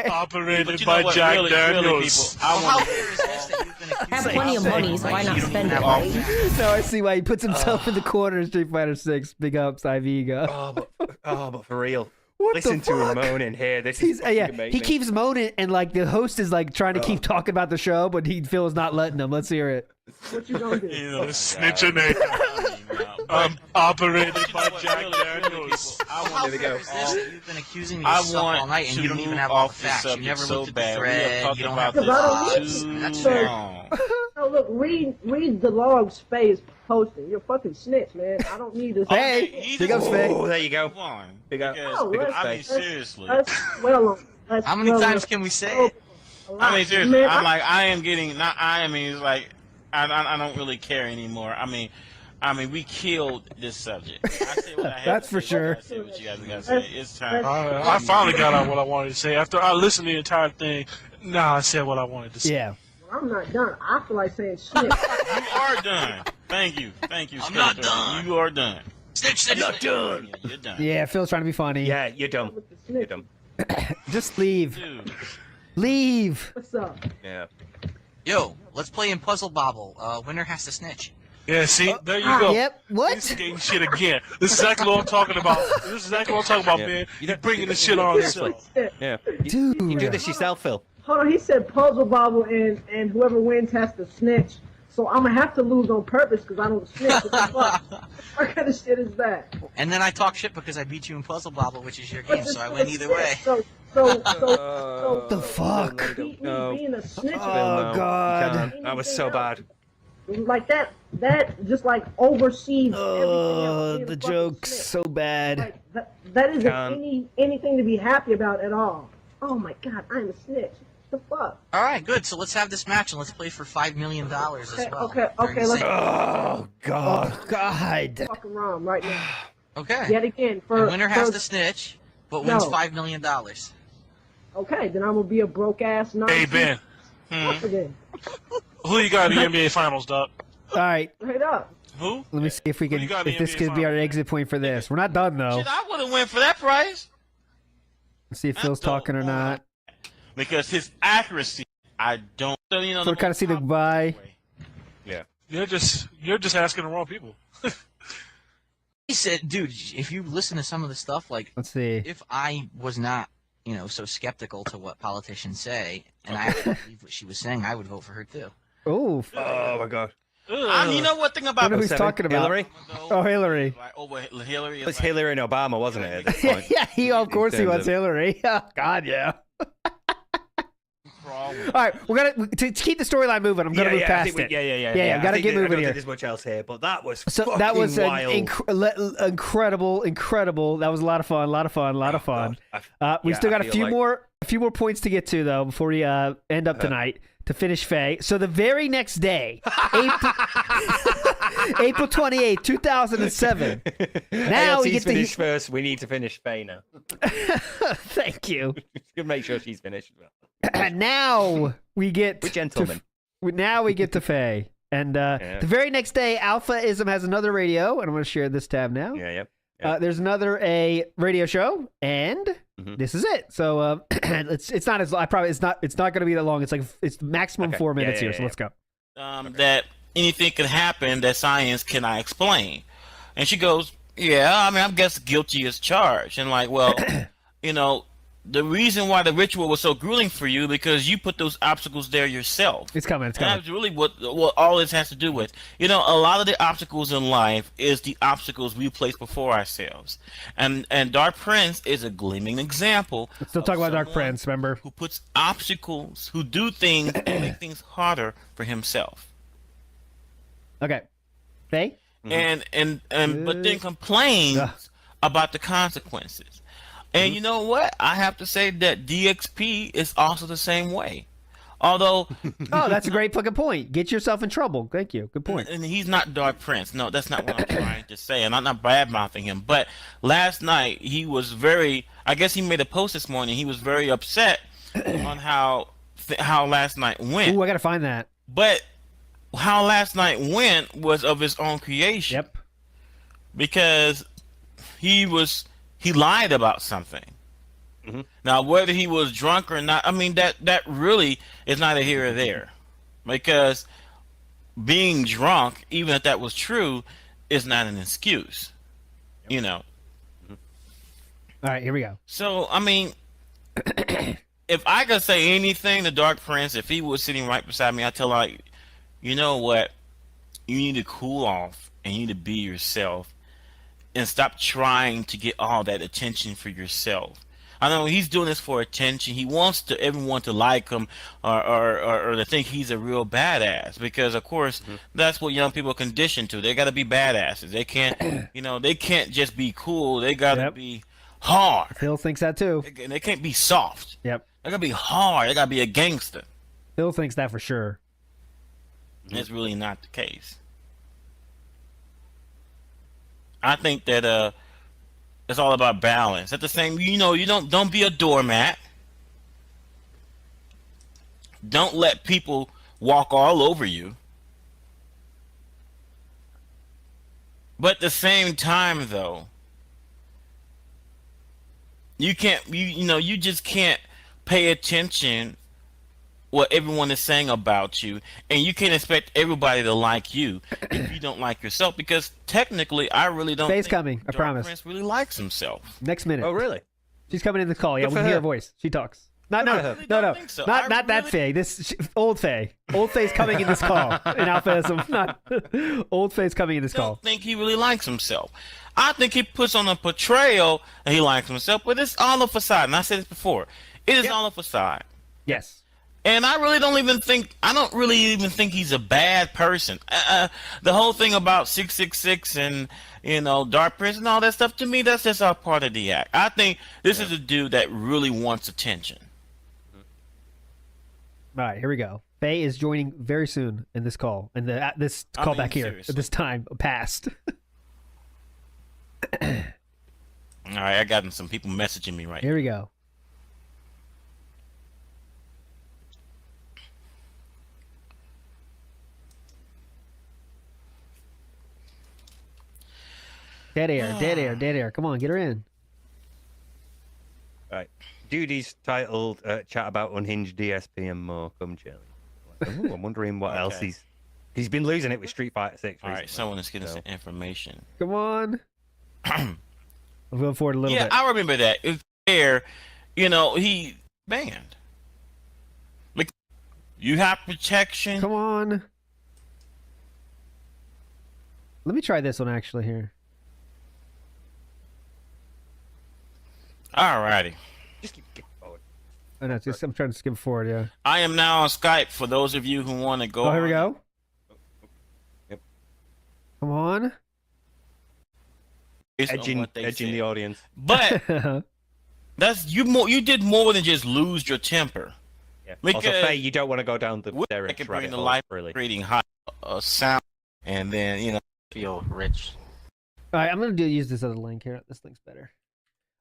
Speaker 14: Operated by Jack Daniels.
Speaker 1: I have plenty of money, so why not spend it, right?
Speaker 2: No, I see why he puts himself in the corner in Street Fighter 6. Big ups, Iviga.
Speaker 3: But for real.
Speaker 2: What
Speaker 3: Listen
Speaker 2: the
Speaker 3: to him
Speaker 2: fuck?
Speaker 3: moaning here. This is amazing.
Speaker 2: He keeps moaning, and like the host is like trying to keep talking about the show, but Phil's not letting him. Let's hear it.
Speaker 15: What you gonna do?
Speaker 14: The snitchinator. Operated by Jack Daniels.
Speaker 11: How fair is this that you've been accusing me of stuff all night and you don't even have all the facts? You never looked at the thread. You don't have the facts. That's fair.
Speaker 15: No, look, read the logs Phae is posting. You're a fucking snitch, man. I don't need this.
Speaker 2: Hey, big ups, Phae.
Speaker 3: Oh, there you go. Big up. Big up, Phae.
Speaker 10: Seriously.
Speaker 11: How many times can we say it?
Speaker 10: I mean, seriously, I'm like, I am getting, not I mean, it's like, I don't really care anymore. I mean, we killed this subject. I say what I had
Speaker 2: That's
Speaker 10: to
Speaker 2: for
Speaker 10: say,
Speaker 2: sure.
Speaker 10: I say what you guys gotta say. It's time.
Speaker 14: I finally got out what I wanted to say. After I listened to the entire thing, I said what I wanted to say.
Speaker 2: Yeah.
Speaker 15: I'm not done. I feel like saying shit.
Speaker 10: You are done. Thank you. I'm not done. You are done.
Speaker 11: Snitch.
Speaker 10: I'm not done. Yeah, you're done.
Speaker 2: Yeah, Phil's trying to be funny.
Speaker 3: Yeah, you're dumb. You're dumb.
Speaker 2: Just leave.
Speaker 10: Dude.
Speaker 2: Leave.
Speaker 15: What's up?
Speaker 3: Yeah.
Speaker 11: Yo, let's play in Puzzle Bobble. Winner has to snitch.
Speaker 14: Yeah, see, there you go.
Speaker 2: Yep. What?
Speaker 14: Instigating shit again. This is exactly what I'm talking about. Man. You're bringing this shit on yourself.
Speaker 3: Yeah.
Speaker 2: Dude.
Speaker 3: You do this yourself, Phil.
Speaker 15: Hold on, he said puzzle bobble and whoever wins has to snitch. So I'm gonna have to lose on purpose because I don't snitch. What the fuck? What kind of shit is that?
Speaker 11: And then I talk shit because I beat you in Puzzle Bobble, which is your game, so I win either way.
Speaker 15: So
Speaker 2: What the fuck?
Speaker 15: being a snitch.
Speaker 2: Oh, God.
Speaker 3: That was so bad.
Speaker 15: Like that just like oversees everything else.
Speaker 2: The joke's so bad.
Speaker 15: Like, that isn't anything to be happy about at all. Oh my God, I'm a snitch. What the fuck?
Speaker 11: All right, good. So let's have this match and let's play for $5 million as well.
Speaker 15: Okay, let's.
Speaker 3: Oh, God.
Speaker 2: Oh, God.
Speaker 15: Fucking wrong right now.
Speaker 11: Okay.
Speaker 15: Yet again,
Speaker 11: The winner has to snitch, but wins $5 million.
Speaker 15: Okay, then I'm gonna be a broke ass.
Speaker 14: Hey, Ben.
Speaker 15: Again.
Speaker 14: Who you got in the NBA Finals, Doc?
Speaker 2: All right.
Speaker 15: Straight up.
Speaker 14: Who?
Speaker 2: Let me see if we can.
Speaker 14: you got in
Speaker 2: If
Speaker 14: the
Speaker 2: this
Speaker 14: NBA
Speaker 2: could be our
Speaker 14: Finals?
Speaker 2: exit point for this. We're not done though.
Speaker 10: Shit, I would have went for that price.
Speaker 2: Let's see if Phil's talking or not.
Speaker 10: Because his accuracy, I don't.
Speaker 2: So we kind of see the goodbye.
Speaker 3: Yeah.
Speaker 14: You're just asking the wrong people.
Speaker 11: He said, dude, if you listen to some of the stuff, like,
Speaker 2: Let's see.
Speaker 11: if I was not, so skeptical to what politicians say, and I actually believe what she was saying, I would vote for her too.
Speaker 2: Oh.
Speaker 3: Oh, my God.
Speaker 10: You know what thing
Speaker 2: I
Speaker 10: about
Speaker 2: don't know who he's talking about.
Speaker 3: Hillary?
Speaker 2: Oh, Hillary.
Speaker 10: Like, over Hillary.
Speaker 3: It was Hillary and Obama, wasn't it, at this point?
Speaker 2: Yeah, of course he
Speaker 3: terms
Speaker 2: wants
Speaker 3: of-
Speaker 2: Hillary. Oh, God, yeah. All right, we're gonna to keep the storyline moving. I'm gonna move past it.
Speaker 3: Yeah.
Speaker 2: I've got to get moving
Speaker 3: I don't
Speaker 2: here.
Speaker 3: think there's much else here, but that was
Speaker 2: So
Speaker 3: fucking
Speaker 2: that was
Speaker 3: wild.
Speaker 2: incredible. That was a lot of fun. We still got a few more points to get to though before we end up tonight to finish Phae. So the very next day, April 28th, 2007. Now we get to
Speaker 3: finish first. We need to finish Phae now.
Speaker 2: Thank you.
Speaker 3: Make sure she's finished.
Speaker 2: Now we get
Speaker 3: We're gentlemen.
Speaker 2: Now we get to Phae. And the very next day, Alphaism has another radio, and I'm going to share this tab now.
Speaker 3: Yeah.
Speaker 2: There's another radio show, and this is it. So it's not as it's not going to be that long. It's maximum 4 minutes here. So let's go.
Speaker 10: That anything can happen that science cannot explain. And she goes, yeah, I mean, I guess guilty as charged. And like, well, you know, the reason why the ritual was so grueling for you because you put those obstacles there yourself.
Speaker 2: It's coming. It's
Speaker 10: And
Speaker 2: coming.
Speaker 10: that's really what all this has to do with. You know, a lot of the obstacles in life is the obstacles we place before ourselves. And Dark Prince is a gleaming example.
Speaker 2: Let's still talk about Dark Prince, remember?
Speaker 10: Who puts obstacles, who do things to make things harder for himself.
Speaker 2: Okay. Phae?
Speaker 10: And but then complains about the consequences. And you know what? I have to say that DXP is also the same way. Although
Speaker 2: oh, that's a great fucking point. Get yourself in trouble. Thank you. Good point.
Speaker 10: And he's not Dark Prince. No, that's not what I'm trying to say. And I'm not bad mouthing him. But last night he was I guess he made a post this morning. He was very upset on how last night went.
Speaker 2: Ooh, I gotta find that.
Speaker 10: But how last night went was of his own creation.
Speaker 2: Yep.
Speaker 10: Because he lied about something. Now, whether he was drunk or not, I mean, that really is neither here or there. Because being drunk, even if that was true, is not an excuse. You know.
Speaker 2: All right, here we go.
Speaker 10: So, I mean, if I could say anything to Dark Prince, if he was sitting right beside me, I'd tell him, like, you know what? You need to cool off and you need to be yourself and stop trying to get all that attention for yourself. I know he's doing this for attention. He wants everyone to like him or to think he's a real badass because, of course, that's what young people are conditioned to. They got to be badasses. They can't, they can't just be cool. They got to be hard.
Speaker 2: Phil thinks that too.
Speaker 10: They can't be soft.
Speaker 2: Yep.
Speaker 10: They got to be hard. They got to be a gangster.
Speaker 2: Phil thinks that for sure.
Speaker 10: It's really not the case. I think that it's all about balance. At the same, you don't be a doormat. Don't let people walk all over you. But at the same time, though, you can't. You just can't pay attention what everyone is saying about you, and you can't expect everybody to like you if you don't like yourself. Because technically, I really don't.
Speaker 2: Phae's
Speaker 10: think
Speaker 2: coming. I
Speaker 10: Dark
Speaker 2: promise.
Speaker 10: Prince really likes himself.
Speaker 2: Next minute.
Speaker 3: Oh, really?
Speaker 2: She's coming in the call. Yeah,
Speaker 3: Good
Speaker 2: we
Speaker 3: for
Speaker 2: can hear
Speaker 3: her.
Speaker 2: her voice. She talks. No.
Speaker 10: think so.
Speaker 2: Not that Phae. Old Phae. Old Phae's coming in this call. In alphaism. Not old Phae's coming in this
Speaker 10: I
Speaker 2: call.
Speaker 10: don't think he really likes himself. I think he puts on a portrayal and he likes himself, but it's all a facade. And I said this before. It is all a facade.
Speaker 2: Yes.
Speaker 10: And I don't really even think he's a bad person. The whole thing about 666 and, Dark Prince and all that stuff, to me, that's just all part of the act. I think this is a dude that really wants attention.
Speaker 2: All right, here we go. Phae is joining very soon in this call. And this call back here
Speaker 10: seriously.
Speaker 2: at this time past.
Speaker 10: All right, I got some people messaging me right
Speaker 2: Here we go. Dead air. Come on, get her in.
Speaker 3: Right. Duty's titled Chat About Unhinged DSP and More. Come, Jelly. Ooh, I'm wondering what else he's been losing it with Street Fighter 6.
Speaker 10: All right, someone is getting some information.
Speaker 2: Come on. I'm going forward a little bit.
Speaker 10: Yeah, I remember that. It's fair. He banned. Like, you have protection.
Speaker 2: Come on. Let me try this one actually here.
Speaker 10: Alrighty.
Speaker 3: Just keep forward.
Speaker 2: Oh, no, I'm trying to skip forward, yeah.
Speaker 10: I am now on Skype for those of you who want to go.
Speaker 2: Oh, here we go.
Speaker 3: Yep.
Speaker 2: Come on.
Speaker 3: Edging the audience.
Speaker 10: But that's you did more than just lose your temper.
Speaker 3: Yeah.
Speaker 10: Because
Speaker 3: Also, Phae, you don't want to go down the
Speaker 10: I
Speaker 3: Derek's
Speaker 10: can bring
Speaker 3: rabbit
Speaker 10: the
Speaker 3: hole,
Speaker 10: life
Speaker 3: really.
Speaker 10: creating hot sound and then feel rich.
Speaker 2: All right, I'm going to use this other link here. This link's better.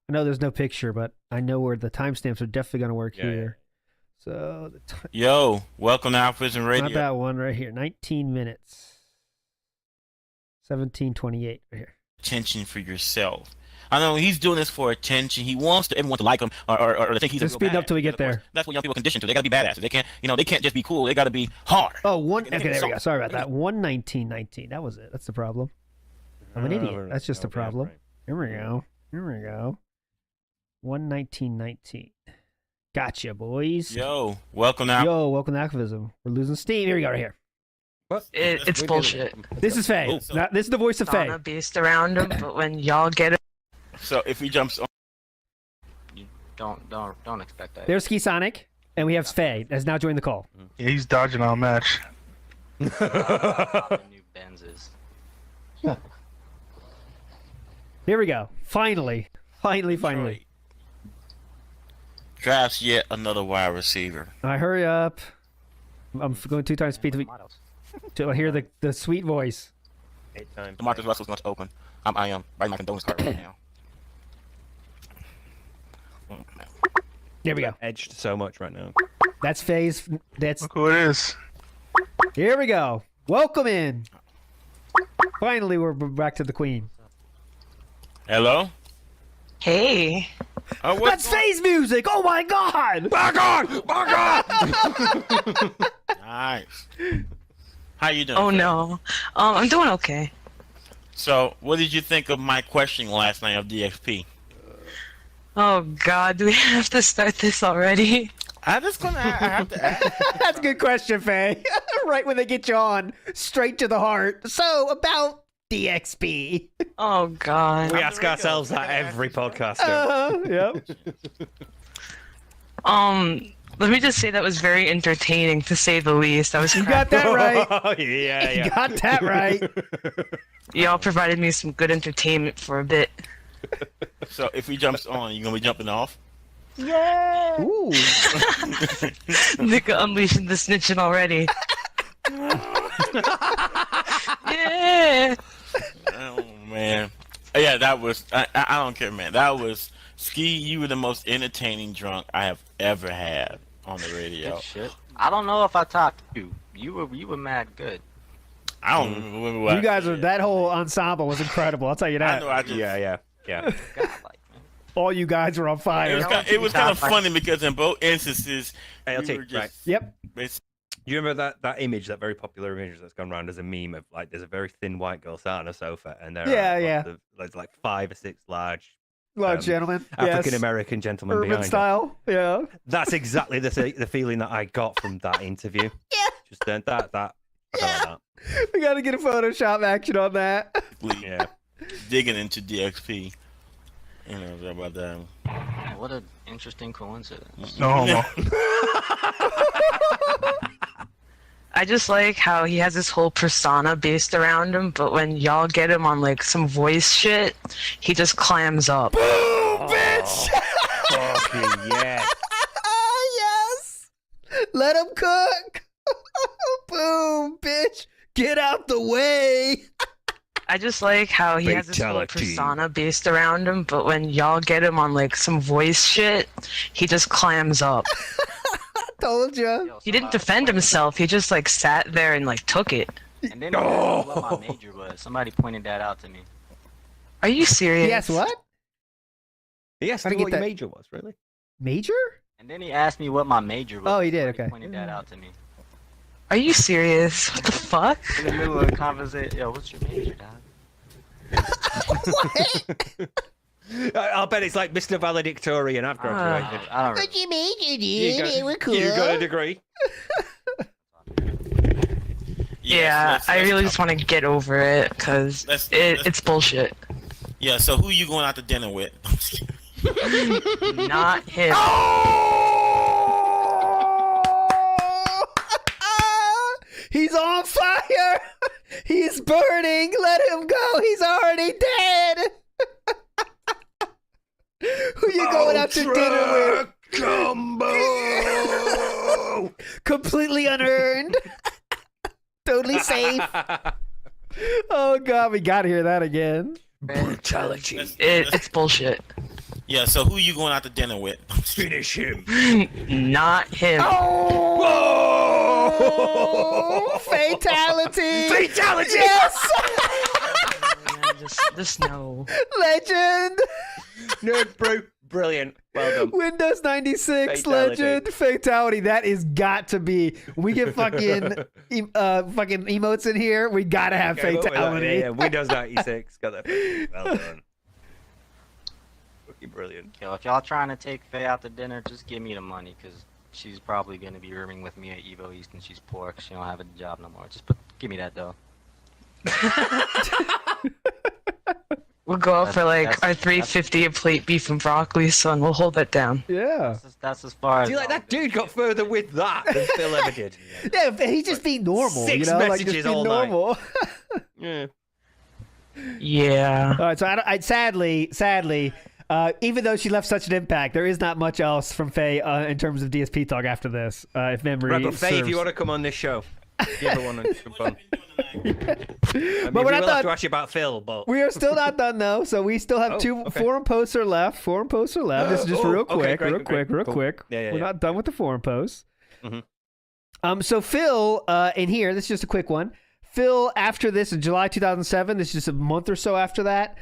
Speaker 2: I know there's no picture, but I know where the timestamps are definitely going to work here. So
Speaker 10: Yo, welcome to Out Prison Radio.
Speaker 2: Not that one right here. 19 minutes. 17:28 right here.
Speaker 10: Attention for yourself. I know he's doing this for attention. He wants everyone to like him or think he's
Speaker 2: Just
Speaker 10: a real
Speaker 2: speed up
Speaker 10: badass.
Speaker 2: till we get there.
Speaker 10: That's what young people are conditioned to. They gotta be badasses. They can't, they can't just be cool. They gotta be hard.
Speaker 2: Oh, okay, there we go. Sorry about that. 1:19:19. That was it. That's the problem. I'm an idiot. That's just a problem. Here we go. 1:19:19. Gotcha, boys.
Speaker 10: Yo, welcome now.
Speaker 2: Yo, welcome to activism. We're losing steam. Here we go, right here.
Speaker 10: What?
Speaker 17: It's bullshit.
Speaker 2: This is Phae. This is the voice of Phae.
Speaker 17: Persona based around him, but when y'all get it,
Speaker 10: So if he jumps on,
Speaker 12: You don't expect that.
Speaker 2: There's Ski Sonic, and we have Phae that's now joined the call.
Speaker 14: Yeah, he's dodging our match.
Speaker 12: New Benzes.
Speaker 2: Here we go. Finally.
Speaker 10: drafts yet another wide receiver.
Speaker 2: All right, hurry up. I'm going 2 times speed to hear the sweet voice.
Speaker 10: 8 times. DeMarcus Russell's going to open. I am writing my condolence card right now.
Speaker 2: Here we go.
Speaker 3: Edged so much right now.
Speaker 2: That's Phae's. That's
Speaker 14: Look who it is.
Speaker 2: Here we go. Welcome in. Finally, we're back to the queen.
Speaker 10: Hello?
Speaker 17: hey,
Speaker 2: That's Phae's music. Oh my god.
Speaker 10: Back on! Back on! Nice. How you doing?
Speaker 17: oh
Speaker 10: Phil?
Speaker 17: no, I'm doing okay.
Speaker 10: So, what did you think of my questioning last night of DXP?
Speaker 17: Oh god, do we have to start this already?
Speaker 10: I have to ask.
Speaker 2: That's a good question, Phae. Right when they get you on, straight to the heart. So, about DXP.
Speaker 17: Oh god.
Speaker 3: We ask ourselves that every podcast.
Speaker 2: Yep.
Speaker 17: Let me just say that was very entertaining, to say the least. I was.
Speaker 2: You got that right.
Speaker 3: Oh, yeah.
Speaker 2: You got that right.
Speaker 17: Y'all provided me some good entertainment for a bit.
Speaker 10: So, if he jumps on, you gonna be jumping off?
Speaker 2: Yeah. Ooh.
Speaker 17: Nigga unleashing the snitching already. Yeah.
Speaker 10: Oh man. Yeah, that was. I don't care, man. That was Ski. You were the most entertaining drunk I have ever had on the radio.
Speaker 12: Good shit. I don't know if I talked to you. You were mad good.
Speaker 10: I don't remember what
Speaker 2: You guys are that whole ensemble was incredible. I'll tell you that.
Speaker 10: I know. I just,
Speaker 3: Yeah.
Speaker 2: All you guys were on fire.
Speaker 10: It was kind of funny because in both instances,
Speaker 3: Hey, I'll
Speaker 10: we
Speaker 3: take
Speaker 10: were just,
Speaker 3: right.
Speaker 2: Yep.
Speaker 10: it's-
Speaker 3: Do you remember that image, that very popular image that's gone around as a meme of like there's a very thin white girl sat on a sofa and there
Speaker 2: Yeah,
Speaker 3: are there's like 5 or 6 large
Speaker 2: Gentlemen.
Speaker 3: African American gentlemen
Speaker 2: Urban
Speaker 3: behind her.
Speaker 2: style. Yeah.
Speaker 3: That's exactly the feeling that I got from that interview.
Speaker 2: Yeah.
Speaker 3: Just that I felt like that.
Speaker 2: We got to get a Photoshop action on that.
Speaker 10: Yeah. Digging into DXP. You know about that.
Speaker 12: What an interesting coincidence.
Speaker 14: No homo.
Speaker 17: I just like how he has this whole persona based around him, but when y'all get him on like some voice shit, he just clams up.
Speaker 2: Boom, bitch!
Speaker 3: Fucking yeah.
Speaker 2: Yes! Let him cook! Boom, bitch! Get out the way!
Speaker 17: I just like how he has this whole
Speaker 3: Fatality.
Speaker 17: persona based around him, but when y'all get him on like some voice shit, he just clams up.
Speaker 2: Told ya.
Speaker 17: He didn't defend himself, he just like sat there and like took it.
Speaker 12: And then he asked me what my major was. Somebody pointed that out to me.
Speaker 17: Are you serious?
Speaker 2: Yes, what?
Speaker 3: Yes,
Speaker 2: How'd
Speaker 3: I
Speaker 2: he
Speaker 3: what
Speaker 2: get
Speaker 3: your
Speaker 2: that?
Speaker 3: major was, really?
Speaker 2: Major?
Speaker 12: And then he asked me what my major was.
Speaker 2: Oh, he did,
Speaker 12: Somebody
Speaker 2: okay.
Speaker 12: pointed that out to me.
Speaker 17: Are you serious? What the fuck?
Speaker 12: In the middle of the conversation, yo, what's your major, dog?
Speaker 3: I'll bet it's like Mr. Valedictorian. I've graduated.
Speaker 12: I don't
Speaker 8: What you major, dude?
Speaker 3: You got-
Speaker 8: They were cool.
Speaker 3: You got a degree.
Speaker 17: Yeah, I really just want to get over it, because it's bullshit.
Speaker 10: Yeah. So who you going out to dinner with?
Speaker 17: Not him.
Speaker 2: He's on fire! He's burning! Let him go! He's already dead! Who you going out to dinner with?
Speaker 3: Combo!
Speaker 2: Completely unearned. Totally safe. Oh god, we gotta hear that again.
Speaker 3: Brutality.
Speaker 17: It's bullshit.
Speaker 10: Yeah. So who you going out to dinner with?
Speaker 3: Finish him.
Speaker 17: Not him.
Speaker 2: Oh! Fatality!
Speaker 3: Fatality!
Speaker 2: Yes!
Speaker 17: Just no.
Speaker 2: Legend.
Speaker 3: Nerd bro, brilliant. Well done.
Speaker 2: Windows 96
Speaker 3: Fatality.
Speaker 2: legend fatality. That is got to be. We get fucking fucking emotes in here. We gotta have
Speaker 3: Okay,
Speaker 2: fatality.
Speaker 3: yeah, Windows 96 got that. Well done. Fucking brilliant.
Speaker 18: Yo, if y'all trying to take Phae out to dinner, just give me the money, because she's probably going to be rooming with me at Evo East, and she's poor 'cause she don't have a job no more. Give me that, though.
Speaker 17: We'll go out for like our $3.50 a plate beef and broccoli, son. We'll hold that down.
Speaker 2: Yeah.
Speaker 18: That's as far as.
Speaker 3: Do you like that dude got further with that than Phil ever did?
Speaker 2: Yeah, he's just being normal.
Speaker 3: Six
Speaker 2: you know, like
Speaker 3: messages
Speaker 2: just being
Speaker 3: all
Speaker 2: normal.
Speaker 3: Yeah.
Speaker 2: Yeah. All right. So I sadly, even though she left such an impact, there is not much else from Phae in terms of DSP talk after this. If memory
Speaker 3: Right, but Phae, if
Speaker 2: serves.
Speaker 3: you want to come on this show, you ever want to come on.
Speaker 2: But
Speaker 3: But
Speaker 2: we're
Speaker 3: we
Speaker 2: not
Speaker 3: will have
Speaker 2: done.
Speaker 3: to ask you about Phil, but
Speaker 2: We are still not done though, so we still have forum posts are left. Forum posts are left. This is just real quick, real quick.
Speaker 3: Yeah,
Speaker 2: We're not done with the forum posts.
Speaker 3: Mhm.
Speaker 2: So Phil, in here, this is just a quick one. Phil, after this in July 2007, this is just a month or so after that.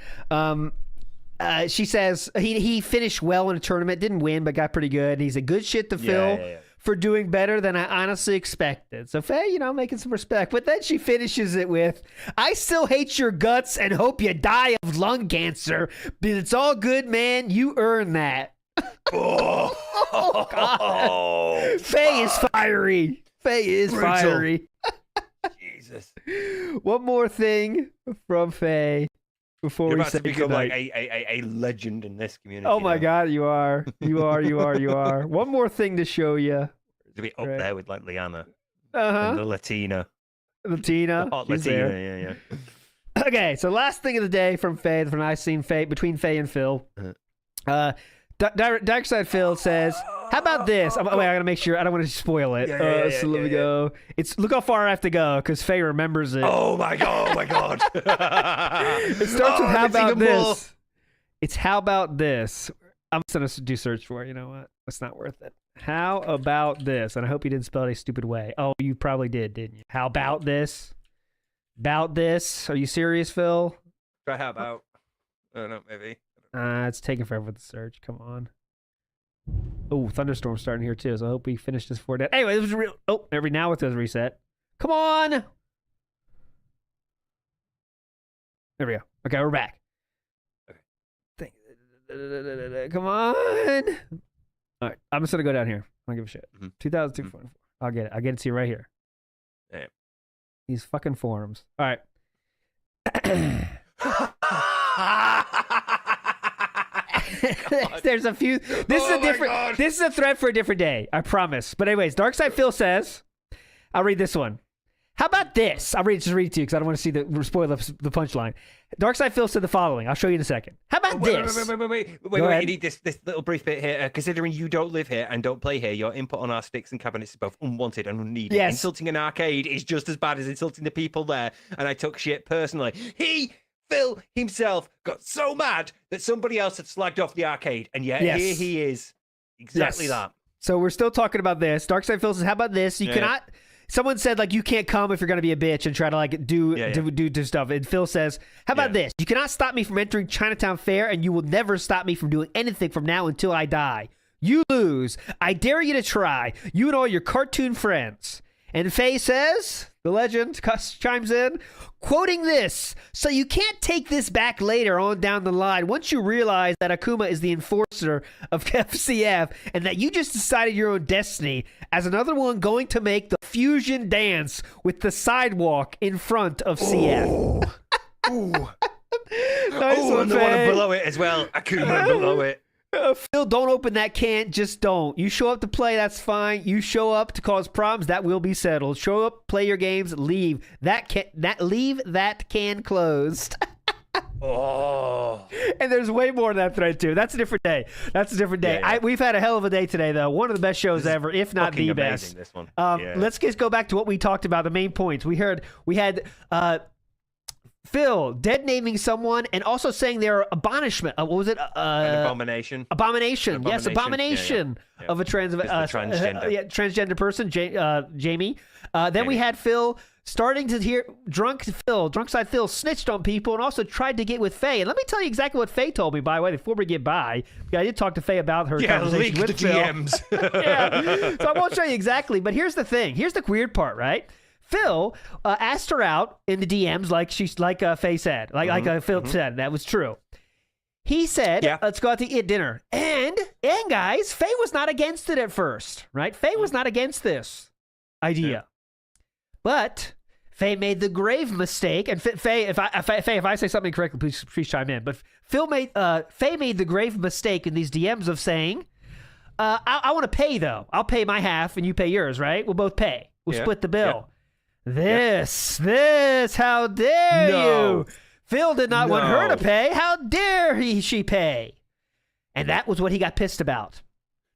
Speaker 2: She says he finished well in a tournament, didn't win, but got pretty good. He's a good shit to Phil. For doing better than I honestly expected. So Phae, you know, making some respect. But then she finishes it with, I still hate your guts and hope you die of lung cancer, but it's all good, man. You earned that. Oh, God. Phae is fiery. Phae is
Speaker 3: Brutal.
Speaker 2: fiery.
Speaker 3: Jesus.
Speaker 2: One more thing from Phae before
Speaker 3: You're
Speaker 2: we
Speaker 3: about
Speaker 2: say
Speaker 3: to become
Speaker 2: goodnight.
Speaker 3: like a legend in this community.
Speaker 2: Oh my
Speaker 3: now.
Speaker 2: God, you are. One more thing to show you.
Speaker 3: To be up there with like Liana
Speaker 2: Uh-huh.
Speaker 3: and the Latina.
Speaker 2: The
Speaker 3: hot
Speaker 2: she's
Speaker 3: Latina,
Speaker 2: there.
Speaker 3: yeah.
Speaker 2: Okay, so last thing of the day from Phae, from I seen Phae, between Phae and Phil. Darkside Phil says, "How about this?" Wait, I gotta make sure. I don't want to spoil it. So let me go. It's look how far I have to go because Phae remembers it.
Speaker 3: Oh my god! Oh my god!
Speaker 2: It starts with "How about this?" It's "How about this?" I'm just gonna do search for it. You know what? It's not worth it. How about this? And I hope you didn't spell it a stupid way. Oh, you probably did, didn't you? How about this? About this? Are you serious, Phil?
Speaker 3: Try how about? I don't know, maybe.
Speaker 2: It's taking forever with the search. Come on. Oh, thunderstorm starting here too. So I hope we finish this before that. Anyway, it was real. Oh, every now it does reset. Come on. There we go. Okay, we're back. Okay. Come on. All right, I'm just gonna go down here. I don't give a shit. 2002. I'll get it. I'll get it to you right here.
Speaker 3: Yeah.
Speaker 2: These fucking forums. All right. There's a few. This is a different. This is a thread for a different day. I promise. But anyways, Darkside Phil says, I'll read this one. How about this? I'll just read it to you because I don't want to see spoil the punchline. Darkside Phil said the following. I'll show you in a second. How about this?
Speaker 3: Wait.
Speaker 2: Go ahead.
Speaker 3: You need this little brief bit here. Considering you don't live here and don't play here, your input on our sticks and cabinets is both unwanted and unneeded.
Speaker 2: Yes.
Speaker 3: Insulting an arcade is just as bad as insulting the people there, and I took shit personally. Phil himself got so mad that somebody else had slagged off the arcade, and yet
Speaker 2: Yes.
Speaker 3: here he is. Exactly that.
Speaker 2: So we're still talking about this. Darkside Phil says, how about this? You cannot... Someone said, like, you can't come if you're going to be a bitch and try to, like, do stuff. And Phil says, how about this? You cannot stop me from entering Chinatown Fair, and you will never stop me from doing anything from now until I die. You lose. I dare you to try. You and all your cartoon friends. And Phae says, the legend chimes in, quoting this, so you can't take this back later on down the line once you realize that Akuma is the enforcer of FCF and that you just decided your own destiny as another one going to make the fusion dance with the sidewalk in front of CF.
Speaker 3: Ooh.
Speaker 2: Nice one,
Speaker 3: and the one
Speaker 2: Phae.
Speaker 3: below it as well. Akuma below it.
Speaker 2: Phil, don't open that can. Just don't. You show up to play, that's fine. You show up to cause problems, that will be settled. Show up, play your games, leave. Leave that can closed.
Speaker 3: Oh.
Speaker 2: And there's way more to that thread too. That's a different day.
Speaker 3: Yeah.
Speaker 2: We've had a hell of a day today, though. One of the best shows ever, if not the
Speaker 3: fucking
Speaker 2: best.
Speaker 3: amazing, this one.
Speaker 2: Let's just go back to what we talked about. The main points we had. Phil dead naming someone and also saying they're abomination. What was it?
Speaker 3: An abomination.
Speaker 2: Abomination. Yes, abomination
Speaker 3: Yeah.
Speaker 2: of a transgender.
Speaker 3: Transgender.
Speaker 2: Transgender person, Jamie. Then we had Phil starting to hear Drunkside Phil snitched on people and also tried to get with Phae. And let me tell you exactly what Phae told me, by the way, before we get by. I did talk to Phae about her conversation with Phil.
Speaker 3: DMs.
Speaker 2: Yeah. So I won't show you exactly, but here's the thing. Here's the weird part, right? Phil asked her out in the DMs like Phae said, like Phil said. That was true. He said, let's go out to eat dinner. And guys, Phae was not against it at first, right? Phae was not against this idea. Yeah. But Phae made the grave mistake, and Phae, if I say something incorrectly, please chime in. But Phae made the grave mistake in these DMs of saying, I want to pay, though. I'll pay my half, and you pay yours, right? We'll both pay. We'll split the bill. This, how dare you? Phil did not want her to pay. How dare she pay? And that was what he got pissed about.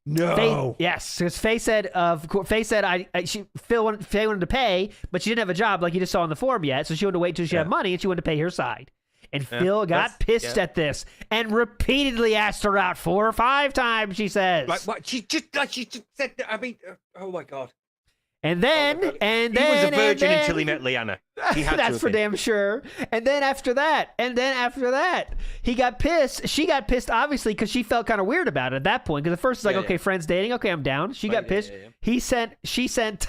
Speaker 3: No.
Speaker 2: Phae, yes, because Phae said, Phae wanted to pay, but she didn't have a job like you just saw on the forum yet, so she wanted to wait until she had money, and she wanted to pay her side. And Phil got pissed at this and repeatedly asked her out 4 or 5 times, she says.
Speaker 3: Like, what? She just said that. I mean, oh my God.
Speaker 2: And then,
Speaker 3: he was a virgin until he met Leanna. He had
Speaker 2: that's for damn sure. And then after that, he got pissed. She got pissed, obviously, because she felt kind of weird about it at that point. Because at first it's like, okay, friends dating, okay, I'm down. She got pissed. She sent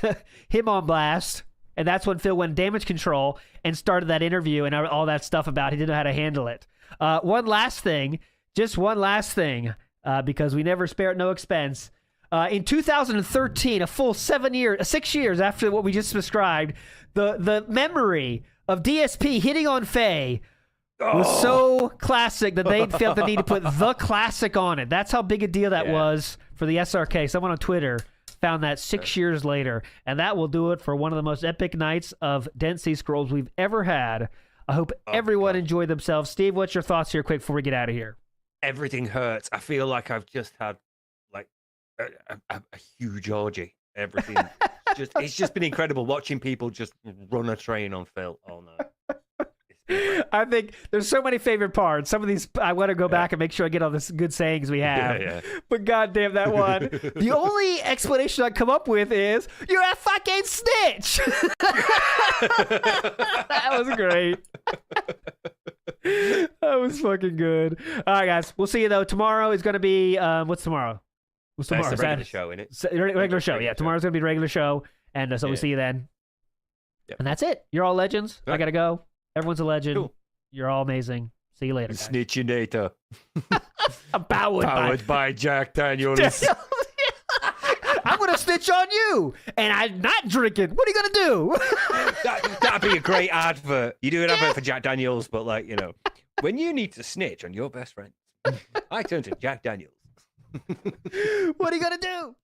Speaker 2: him on blast, and that's when Phil went damage control and started that interview and all that stuff about he didn't know how to handle it. One last thing, because we never spare at no expense. In 2013, a full 6 years after what we just described, the memory of DSP hitting on Phae was so classic that they felt the need to put the classic on it. That's how big a deal that was for the SRK. Someone on Twitter found that 6 years later, and that will do it for one of the most epic nights of Dent Sea Scrolls we've ever had. I hope everyone enjoyed themselves. Steve, what's your thoughts here quick before we get out of here?
Speaker 3: Everything hurts. I feel like I've just had a huge orgy. Everything. It's just been incredible watching people just run a train on Phil. Oh no.
Speaker 2: I think there's so many favorite parts. Some of these I want to go back and make sure I get all the good sayings we have. But goddamn that one. The only explanation I come up with is you're a fucking snitch. That was great. That was fucking good. All right, guys. We'll see you though. Tomorrow is going to be what's tomorrow? What's tomorrow?
Speaker 3: It's a regular show, isn't it?
Speaker 2: Regular show. Yeah, tomorrow's going to be a regular show. And so we'll see you then. Yep. And that's it. You're all legends. I got to go. Everyone's a legend. Cool. You're all amazing. See you later.
Speaker 3: Snitchinator.
Speaker 2: Powered
Speaker 3: by Jack Daniels.
Speaker 2: I'm going to snitch on you. And I'm not drinking. What are you going to do?
Speaker 3: That'd be a great advert. You do an advert for Jack Daniels, but when you need to snitch on your best friend, I turn to Jack Daniels.
Speaker 2: What are you going to do?